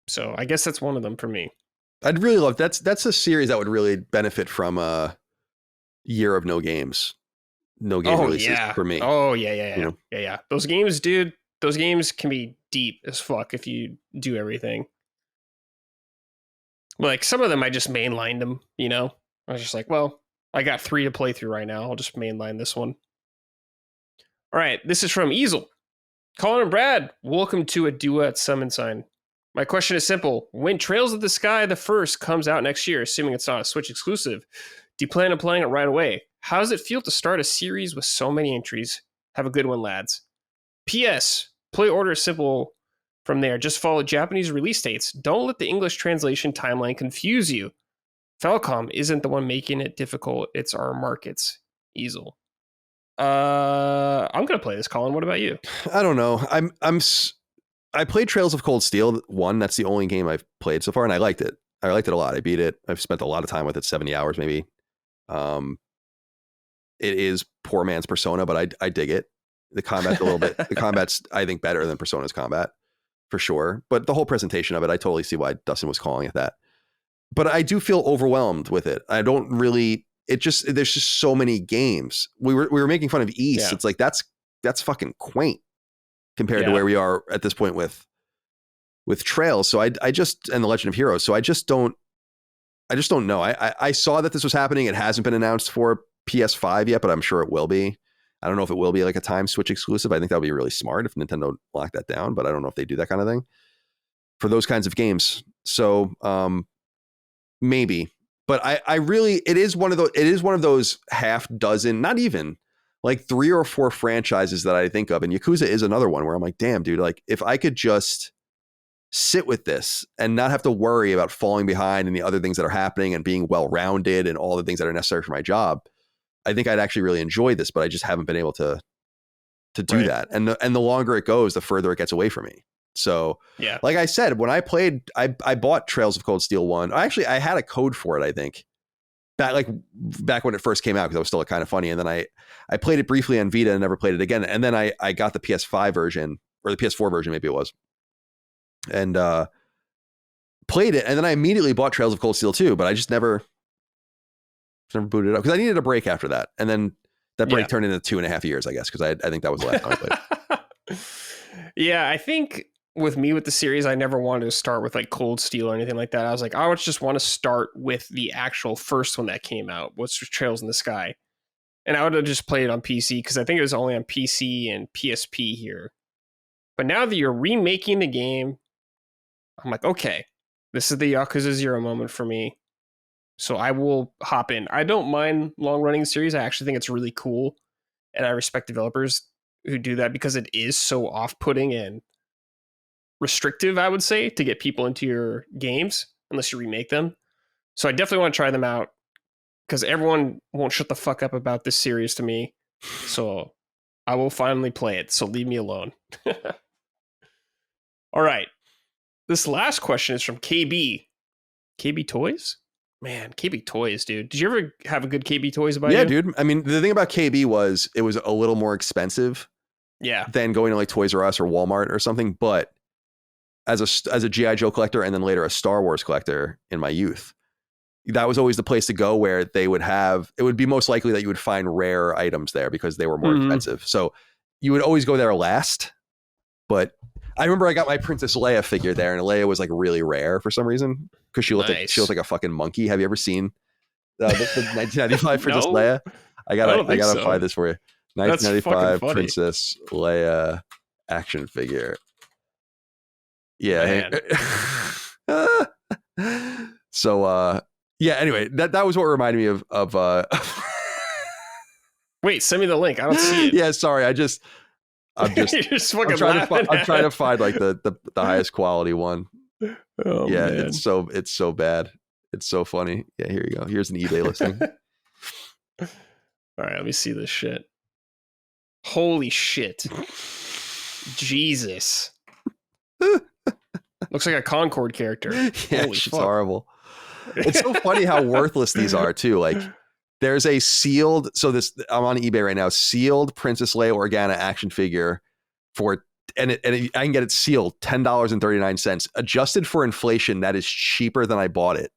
So I guess that's one of them for me. I'd really love that's a series that would really benefit from a year of no games. No game releases for me. Oh yeah. Yeah. Those games, dude, those games can be deep as fuck if you do everything. Like some of them I just mainlined them, I was just like, well, I got 3 to play through right now. I'll just mainline this one. All right, this is from Easel. Colin and Brad, welcome to a duet summon sign. My question is simple. When Trails of the Sky the First comes out next year, assuming it's not a Switch exclusive, do you plan on playing it right away? How does it feel to start a series with so many entries? Have a good one, lads. P.S. Play order is simple from there. Just follow Japanese release dates. Don't let the English translation timeline confuse you. Falcom isn't the one making it difficult. It's our markets. Easel. I'm gonna play this, Colin. What about you? I don't know. I played Trails of Cold Steel 1. That's the only game I've played so far, and I liked it. I liked it a lot. I beat it. I've spent a lot of time with it, 70 hours maybe. It is poor man's Persona, but I dig it. The combat's a little bit. The combat's, I think, better than Persona's combat for sure. But the whole presentation of it, I totally see why Dustin was calling it that. But I do feel overwhelmed with it. I don't really. There's just so many games. We were making fun of East. Yeah. It's like that's fucking quaint compared to where we are at this point with Trails. So I just, and the Legend of Heroes. So I just don't know. I saw that this was happening. It hasn't been announced for PS5 yet, but I'm sure it will be. I don't know if it will be like a time Switch exclusive. I think that would be really smart if Nintendo locked that down, but I don't know if they do that kind of thing for those kinds of games. So maybe, but I really, it is one of those half dozen, not even like 3 or 4 franchises that I think of. And Yakuza is another one where I'm like, damn, dude, like if I could just sit with this and not have to worry about falling behind and the other things that are happening and being well-rounded and all the things that are necessary for my job, I think I'd actually really enjoy this, but I just haven't been able to do that. And the longer it goes, the further it gets away from me. So yeah, like I said, when I played, I bought Trails of Cold Steel 1. Actually, I had a code for it, I think. Back when it first came out, because I was still kind of funny. And then I played it briefly on Vita and never played it again. And then I got the PS5 version, or the PS4 version, maybe it was. And played it. And then I immediately bought Trails of Cold Steel 2, but I just never booted it up because I needed a break after that. And then that break turned into 2.5 years, I guess, because I think that was the last time I played. Yeah, I think with me with the series, I never wanted to start with like Cold Steel or anything like that. I was like, I would just want to start with the actual first one that came out, which was Trails in the Sky. And I would have just played it on PC because I think it was only on PC and PSP here. But now that you're remaking the game, I'm like, okay, this is the Yakuza 0 moment for me. So I will hop in. I don't mind long running series. I actually think it's really cool. And I respect developers who do that because it is so off-putting and restrictive, I would say, to get people into your games unless you remake them. So I definitely want to try them out because everyone won't shut the fuck up about this series to me. So I will finally play it. So leave me alone. All right. This last question is from KB. KB Toys? Man, KB Toys, dude. Did you ever have a good KB Toys about you? Yeah, dude. I mean, the thing about KB was it was a little more expensive than going to like Toys R Us or Walmart or something. But as a G.I. Joe collector and then later a Star Wars collector in my youth, that was always the place to go where they would have, it would be most likely that you would find rare items there because they were more expensive. So you would always go there last. But I remember I got my Princess Leia figure there, and Leia was like really rare for some reason because she looked like a fucking monkey. Have you ever seen the 1995 Princess Leia? I gotta find this for you. 1995 Princess Leia action figure. Yeah. So yeah. Anyway, that was what reminded me of. Wait, send me the link. I don't see it. Yeah, sorry. I'm just I'm trying to find like the highest quality one. Oh, yeah, man. it's so bad. It's so funny. Yeah, here you go. Here's an eBay listing. All right, let me see this shit. Holy shit. Jesus. Looks like a Concord character. Yeah, Holy it's fuck. horrible. It's so funny how worthless these are too. Like there's a sealed, I'm on eBay right now, sealed Princess Leia Organa action figure for, I can get it sealed, $10.39. Adjusted for inflation, that is cheaper than I bought it.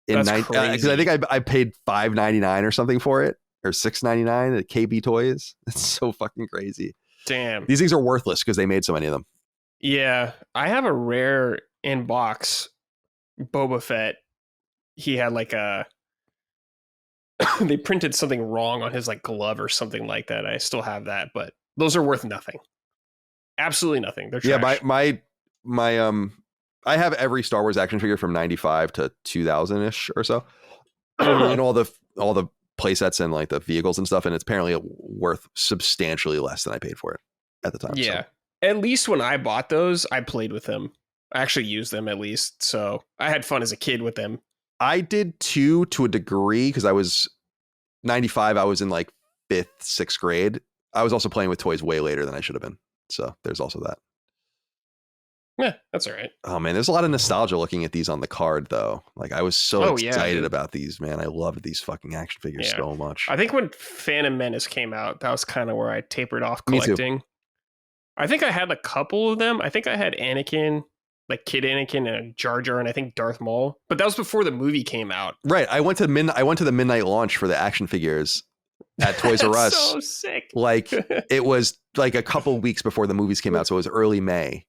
That's crazy. Because I think I paid $5.99 or something for it, or $6.99 at KB Toys. It's so fucking crazy. Damn. These things are worthless because they made so many of them. Yeah, I have a rare in-box Boba Fett. He had like a they printed something wrong on his like glove or something like that. I still have that, but those are worth nothing. Absolutely nothing. They're Yeah, trash. my I have every Star Wars action figure from 95 to 2000 ish or so, and all the play sets and like the vehicles and stuff, and it's apparently worth substantially less than I paid for it at the time. Yeah. So. At least when I bought those, I played with them. I actually used them at least. So I had fun as a kid with them. I did too, to a degree, because I was 95. I was in like 5th, 6th grade. I was also playing with toys way later than I should have been. So there's also that. Yeah, that's all right. Oh man, there's a lot of nostalgia looking at these on the card though. Like I was so excited about these, man. I loved these fucking action figures so much. I think when Phantom Menace came out, that was kind of where I tapered off collecting. Me too. I think I had a couple of them. I think I had Anakin, like Kid Anakin and Jar Jar, and I think Darth Maul. But that was before the movie came out. Right. I went to the midnight launch for the action figures at Toys R Us. So sick. Like it was like a couple weeks before the movies came out, so it was early May.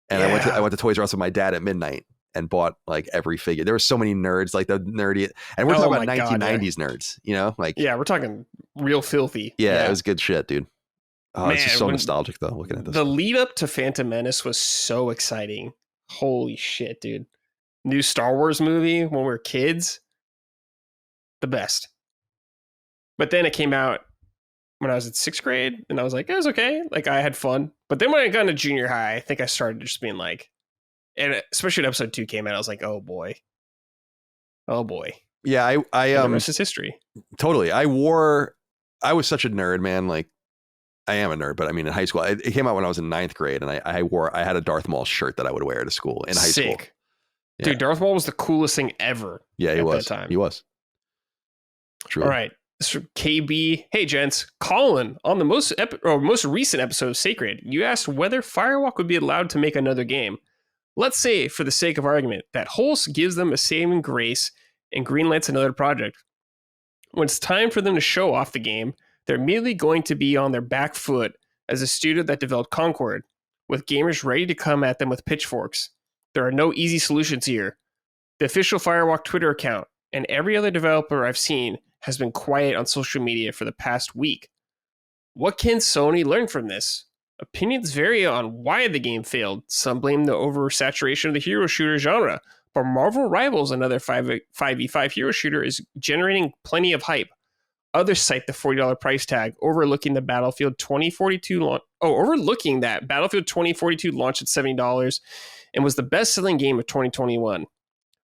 And I went to Toys R Us with my dad at midnight and bought like every figure. There were so many nerds, like the nerdy, and we're talking about 1990s nerds, you know, like we're talking real filthy. Yeah, it was good shit, dude. Oh, man, it's just so nostalgic though. Looking at this, the lead up to Phantom Menace was so exciting. Holy shit, dude! New Star Wars movie when we were kids, the best. But then it came out when I was in 6th grade, and I was like, it was okay. Like I had fun. But then when I got into junior high, I think I started just being like, and especially when episode 2 came out, I was like, oh boy. Yeah, the rest is history. Totally. I was such a nerd, man. Like I am a nerd, but I mean, in high school, it came out when I was in 9th grade, and I had a Darth Maul shirt that I would wear to school in high school. Yeah. Dude, Darth Maul was the coolest thing ever. Yeah, he was. That time. He was. True. All right. This is KB. Hey, gents. Colin, on the most recent episode of Sacred, you asked whether Firewalk would be allowed to make another game. Let's say, for the sake of argument, that Hulse gives them a saving grace and greenlights another project. When it's time for them to show off the game, they're immediately going to be on their back foot as a studio that developed Concord, with gamers ready to come at them with pitchforks. There are no easy solutions here. The official Firewalk Twitter account and every other developer I've seen has been quiet on social media for the past week. What can Sony learn from this? Opinions vary on why the game failed. Some blame the oversaturation of the hero shooter genre, but Marvel Rivals, another 5v5 hero shooter, is generating plenty of hype. Others cite the $40 price tag, overlooking that Battlefield 2042 launch at $70 and was the best-selling game of 2021.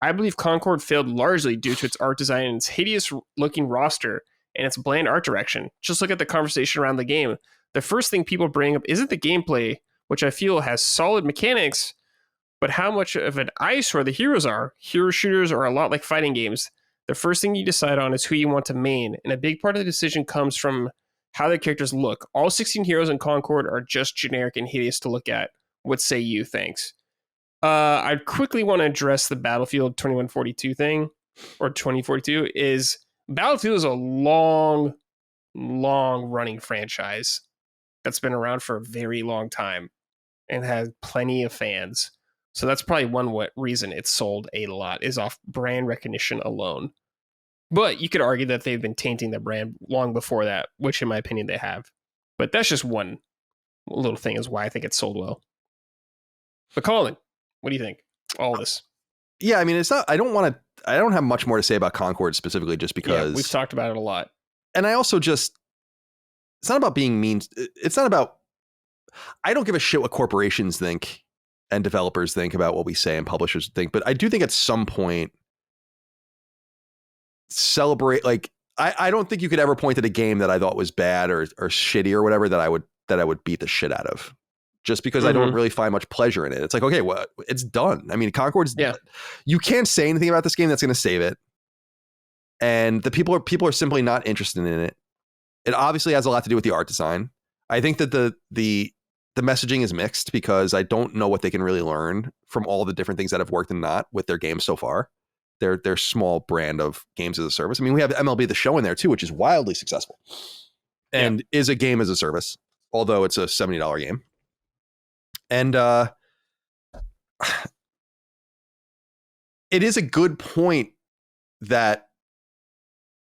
I believe Concord failed largely due to its art design and its hideous-looking roster and its bland art direction. Just look at the conversation around the game. The first thing people bring up isn't the gameplay, which I feel has solid mechanics, but how much of an eyesore the heroes are. Hero shooters are a lot like fighting games. The first thing you decide on is who you want to main, and a big part of the decision comes from how the characters look. All 16 heroes in Concord are just generic and hideous to look at. What say you? Thanks. I quickly want to address the Battlefield 2142 thing, or 2042, is Battlefield is a long running franchise that's been around for a very long time and has plenty of fans. So that's probably one reason it's sold a lot, is off brand recognition alone. But you could argue that they've been tainting the brand long before that, which in my opinion they have. But that's just one little thing is why I think it's sold well. But Colin, what do you think? All this. Yeah, I mean, it's not, I don't have much more to say about Concord specifically, just because we've talked about it a lot. And I also it's not about being mean. It's not about, I don't give a shit what corporations think and developers think about what we say and publishers think. But I do think at some point, celebrate, like, I don't think you could ever point at a game that I thought was bad or shitty or whatever that I would beat the shit out of, just because I don't really find much pleasure in it. It's like, okay, well, it's done. I mean, Concord's done. You can't say anything about this game that's going to save it. And the people are simply not interested in it. It obviously has a lot to do with the art design. I think that the messaging is mixed, because I don't know what they can really learn from all the different things that have worked and not with their games so far. Their small brand of games as a service. I mean, we have MLB The Show in there too, which is wildly successful and is a game as a service, although it's a $70 game. And it is a good point that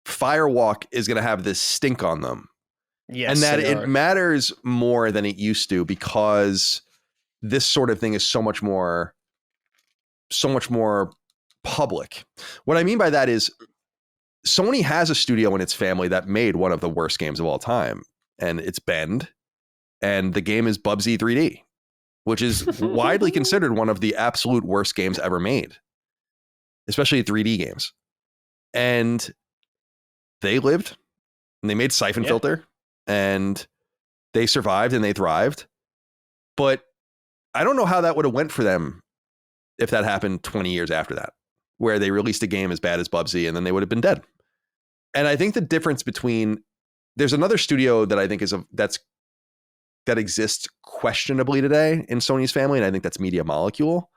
Firewalk is going to have this stink on them. Yes, and that it matters more than it used to because this sort of thing is so much more public. What I mean by that is Sony has a studio in its family that made one of the worst games of all time, and it's Bend, and the game is Bubsy 3D, which is widely considered one of the absolute worst games ever made, especially 3D games. And they lived, and they made Siphon Filter, and they survived and they thrived. But I don't know how that would have went for them if that happened 20 years after that, where they released a game as bad as Bubsy and then they would have been dead. And I think the difference between, there's another studio that I think that exists questionably today in Sony's family, and I think that's Media Molecule.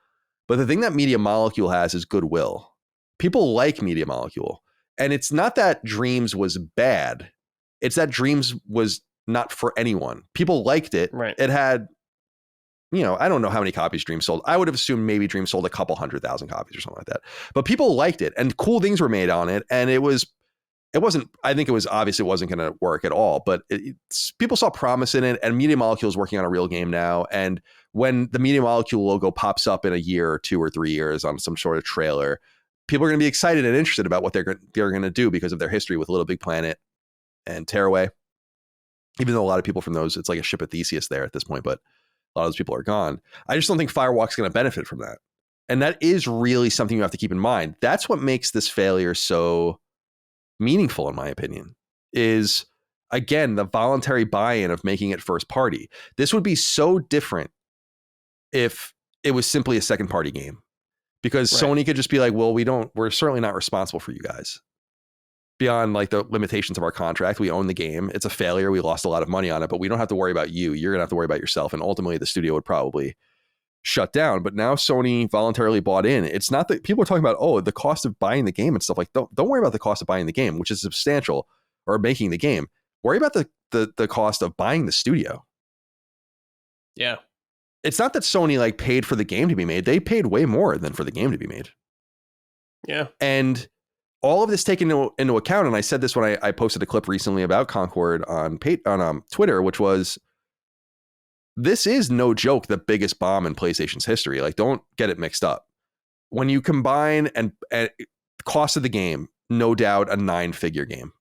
But the thing that Media Molecule has is goodwill. People like Media Molecule. And it's not that Dreams was bad. It's that Dreams was not for anyone. People liked it. Right. It had, I don't know how many copies Dreams sold. I would have assumed maybe Dreams sold a couple 100,000 copies or something like that. But people liked it, and cool things were made on it. And it wasn't, I think it was obviously it wasn't going to work at all, but people saw promise in it, and Media Molecule is working on a real game now. And when the Media Molecule logo pops up in a year or 2 or 3 years on some sort of trailer, people are going to be excited and interested about what they're going to do because of their history with Little Big Planet and Tearaway. Even though a lot of people from those, it's like a ship of Theseus there at this point, but a lot of those people are gone. I just don't think Firewalk's going to benefit from that. And that is really something you have to keep in mind. That's what makes this failure so meaningful, in my opinion, is, again, the voluntary buy-in of making it first party. This would be so different if it was simply a second party game, because Sony could just be like, well, we're certainly not responsible for you guys beyond like the limitations of our contract. We own the game. It's a failure. We lost a lot of money on it, but we don't have to worry about you. You're going to have to worry about yourself. And ultimately the studio would probably shut down. But now Sony voluntarily bought in. It's not that people are talking about, the cost of buying the game and stuff. Like, don't worry about the cost of buying the game, which is substantial, or making the game. Worry about the cost of buying the studio. Yeah. It's not that Sony like paid for the game to be made. They paid way more than for the game to be made. Yeah. And all of this taken into account, and I said this when I posted a clip recently about Concord on Twitter, which was, this is no joke the biggest bomb in PlayStation's history. Like, don't get it mixed up. When you combine and cost of the game, no doubt a 9-figure game,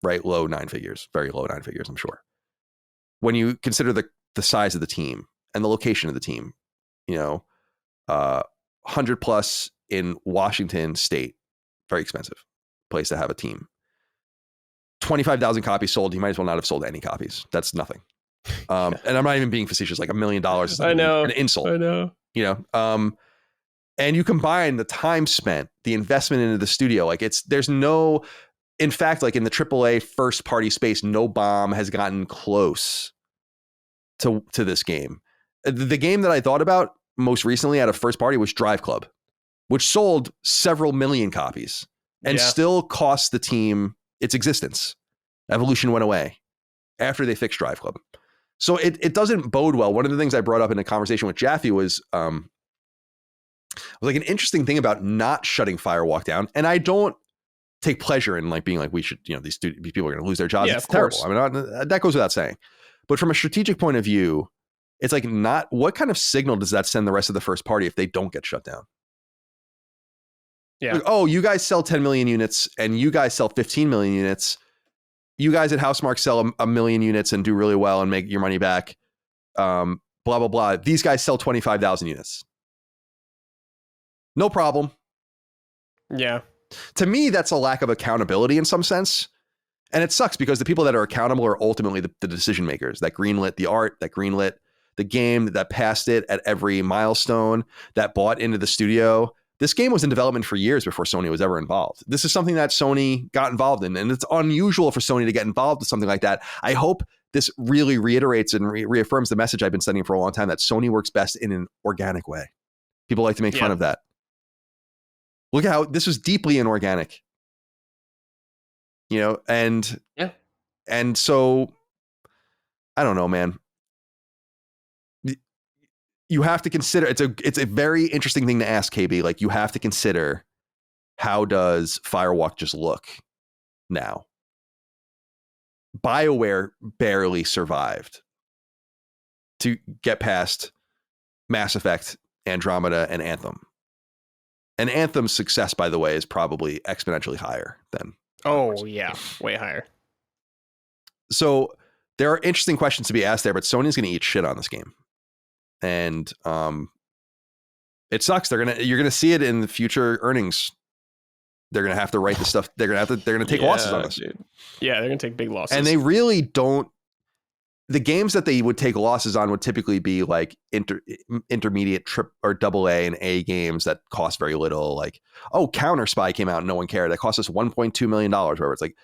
right? Low 9 figures, very low 9 figures, I'm sure. When you consider the size of the team and the location of the team, 100 plus in Washington State, very expensive place to have a team. 25,000 copies sold. You might as well not have sold any copies. That's nothing. And I'm not even being facetious. Like $1 million is I know. an insult. I know. And you combine the time spent, the investment into the studio. Like there's no, in fact, like in the AAA first party space, no bomb has gotten close to this game. The game that I thought about most recently out of first party was Drive Club, which sold several million copies and still cost the team its existence. Evolution went away after they fixed Drive Club. So it doesn't bode well. One of the things I brought up in a conversation with Jaffe was like an interesting thing about not shutting Firewalk down. And I don't take pleasure in like being like, we should, these people are going to lose their jobs. Yeah, it's terrible. I mean, that goes without saying. But from a strategic point of view, it's like what kind of signal does that send the rest of the first party if they don't get shut down? Yeah. Like, you guys sell 10 million units and you guys sell 15 million units. You guys at Housemarque sell a million units and do really well and make your money back. Blah, blah, blah. These guys sell 25,000 units. No problem. Yeah. To me, that's a lack of accountability in some sense. And it sucks because the people that are accountable are ultimately the decision makers that greenlit the art, that greenlit the game, that passed it at every milestone, that bought into the studio. This game was in development for years before Sony was ever involved. This is something that Sony got involved in, and it's unusual for Sony to get involved with something like that. I hope this really reiterates and reaffirms the message I've been sending for a long time, that Sony works best in an organic way. People like to make fun of that. Look at how this was deeply inorganic. And so I don't know, man. You have to consider, it's a very interesting thing to ask, KB. Like, you have to consider, how does Firewalk just look now. BioWare barely survived to get past Mass Effect, Andromeda, and Anthem. And Anthem's success, by the way, is probably exponentially higher than. Oh, yeah. Way higher. So there are interesting questions to be asked there, but Sony's going to eat shit on this game. And it sucks. You're going to see it in the future earnings. They're going to have to write the stuff. They're going to take losses on this. Dude. Yeah, they're going to take big losses. And they really don't. The games that they would take losses on would typically be like intermediate or AA and A games that cost very little. Like, oh, Counter Spy came out and no one cared. That cost us $1.2 million. Whatever. It's like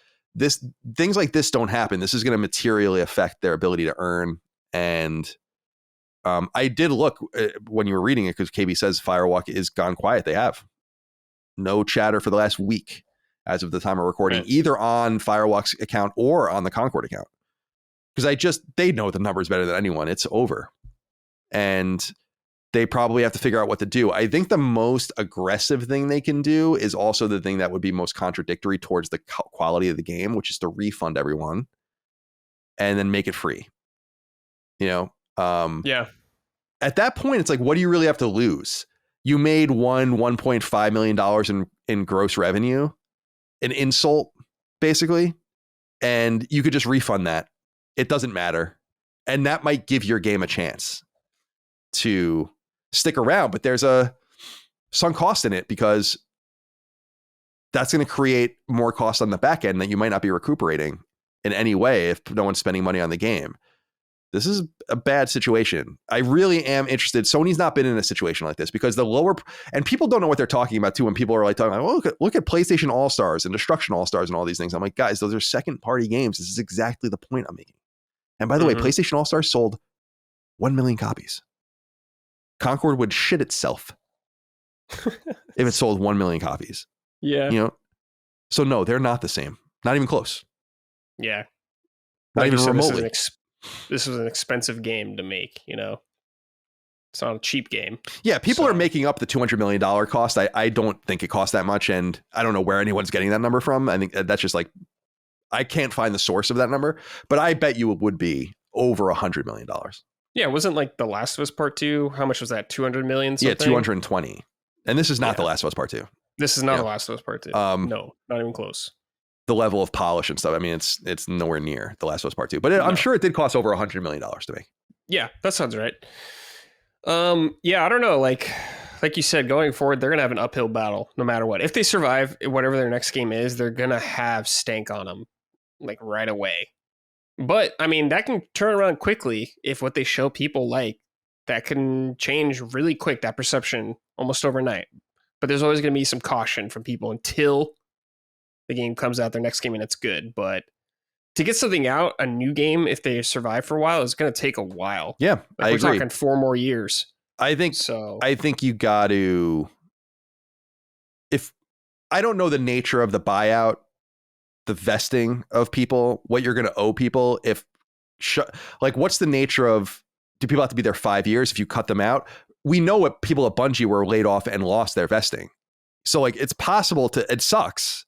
things like this don't happen. This is going to materially affect their ability to earn. And I did look when you were reading it because KB says Firewalk is gone quiet. They have no chatter for the last week as of the time of recording, either on Firewalk's account or on the Concord account. Because they know the numbers better than anyone. It's over. And they probably have to figure out what to do. I think the most aggressive thing they can do is also the thing that would be most contradictory towards the quality of the game, which is to refund everyone and then make it free. You know? Yeah. At that point, it's like, what do you really have to lose? You made $1.5 million in gross revenue, an insult, basically. And you could just refund that. It doesn't matter. And that might give your game a chance to stick around, but there's a sunk cost in it because that's going to create more cost on the back end that you might not be recuperating in any way if no one's spending money on the game. This is a bad situation. I really am interested. Sony's not been in a situation like this because and people don't know what they're talking about too. When people are like talking, well, look at PlayStation All-Stars and Destruction All-Stars and all these things. I'm like, guys, those are second party games. This is exactly the point I'm making. And by the way, PlayStation All-Stars sold 1 million copies. Concord would shit itself if it sold 1 million copies. Yeah. You know? So no, they're not the same. Not even close. Yeah. Not even remotely. This was an expensive game to make, you know? It's not a cheap game. Yeah, people are making up the $200 million cost. I don't think it cost that much, and I don't know where anyone's getting that number from. I think that's just like, I can't find the source of that number, but I bet you it would be over $100 million. Yeah, wasn't like The Last of Us Part 2? How much was that? 200 million something? Yeah, 220. And this is not The Last of Us Part 2. This is not The Last of Us Part 2. No, not even close. The level of polish and stuff, I mean, it's nowhere near The Last of Us Part 2. But I'm sure it did cost over $100 million to make. Yeah, that sounds right. Yeah, I don't know. Like you said, going forward, they're going to have an uphill battle no matter what. If they survive, whatever their next game is, they're going to have stank on them. Like right away. But I mean, that can turn around quickly if what they show people like. That can change really quick, that perception almost overnight. But there's always going to be some caution from people until the game comes out, their next game, and it's good. But to get something out, a new game, if they survive for a while, is going to take a while. Yeah, I agree. We're talking 4 more years. I think you got to, I don't know the nature of the buyout, the vesting of people, what you're going to owe people. What's the nature of, do people have to be there 5 years if you cut them out? We know what people at Bungie were laid off and lost their vesting. So like, it's possible it sucks,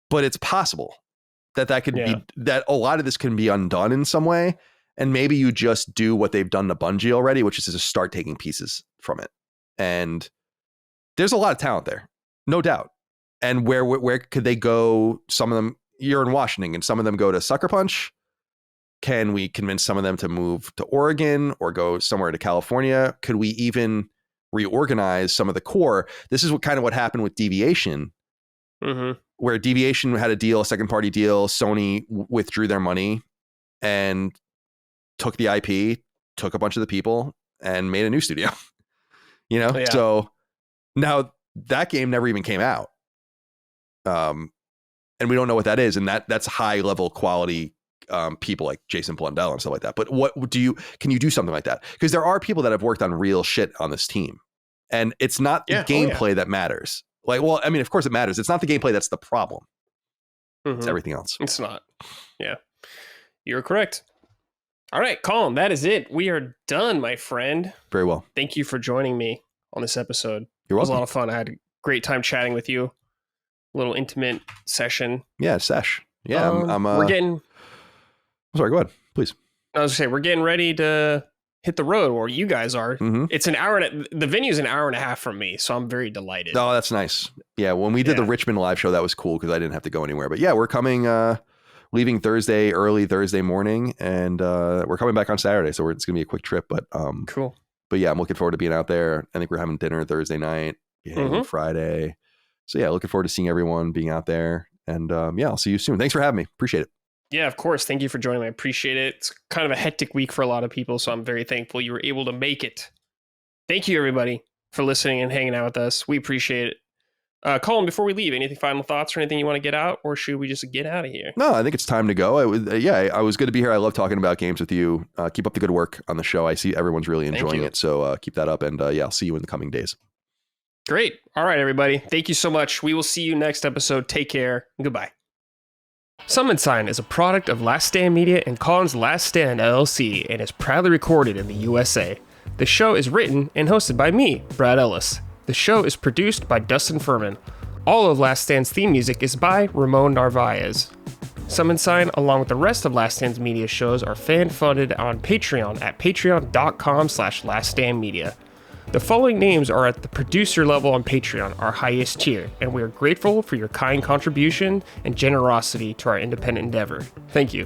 but it's possible that could be, that a lot of this can be undone in some way. And maybe you just do what they've done to Bungie already, which is to start taking pieces from it. And there's a lot of talent there, no doubt. And where could they go? Some of them, you're in Washington, and some of them go to Sucker Punch. Can we convince some of them to move to Oregon or go somewhere to California? Could we even reorganize some of the core? This is what happened with Deviation, where Deviation had a deal, a second party deal. Sony withdrew their money and took the IP, took a bunch of the people, and made a new studio. You know, so now that game never even came out. And we don't know what that is. And that's high level quality people like Jason Blundell and stuff like that. But can you do something like that? Because there are people that have worked on real shit on this team, and it's not the gameplay that matters. Like, well, I mean, of course it matters. It's not the gameplay that's the problem. It's everything else. It's not. Yeah, you're correct. All right, Colin, that is it. We are done, my friend. Very well. Thank you for joining me on this episode. You're welcome. It was a lot of fun. I had a great time chatting with you. little intimate session. Yeah, sesh. Yeah, we're getting. Sorry, go ahead, please. I was gonna say we're getting ready to hit the road, or you guys are. Mm-hmm. It's an hour. The venue's an hour and a half from me, so I'm very delighted. Oh, that's nice. Yeah, when we did the Richmond live show, that was cool because I didn't have to go anywhere. But yeah, we're coming, leaving early Thursday morning, and we're coming back on Saturday. So it's gonna be a quick trip, but cool. But yeah, I'm looking forward to being out there. I think we're having dinner Thursday night, Friday. So yeah, looking forward to seeing everyone, being out there, and yeah, I'll see you soon. Thanks for having me. Appreciate it. Yeah, of course. Thank you for joining me. I appreciate it. It's kind of a hectic week for a lot of people, so I'm very thankful you were able to make it. Thank you, everybody, for listening and hanging out with us. We appreciate it. Colin, before we leave, anything final thoughts or anything you want to get out, or should we just get out of here? No, I think it's time to go. I was good to be here. I love talking about games with you. Keep up the good work on the show. I see everyone's really enjoying it, so keep that up, and yeah, I'll see you in the coming days. Great. All right, everybody. Thank you so much. We will see you next episode. Take care. Goodbye. Summon Sign is a product of Last Stand Media and Colin's Last Stand LLC and is proudly recorded in the USA. The show is written and hosted by me, Brad Ellis. The show is produced by Dustin Furman. All of Last Stand's theme music is by Ramon Narvaez. Summon Sign, along with the rest of Last Stand's media shows, are fan-funded on Patreon at patreon.com/laststandmedia. The following names are at the producer level on Patreon, our highest tier, and we are grateful for your kind contribution and generosity to our independent endeavor. Thank you.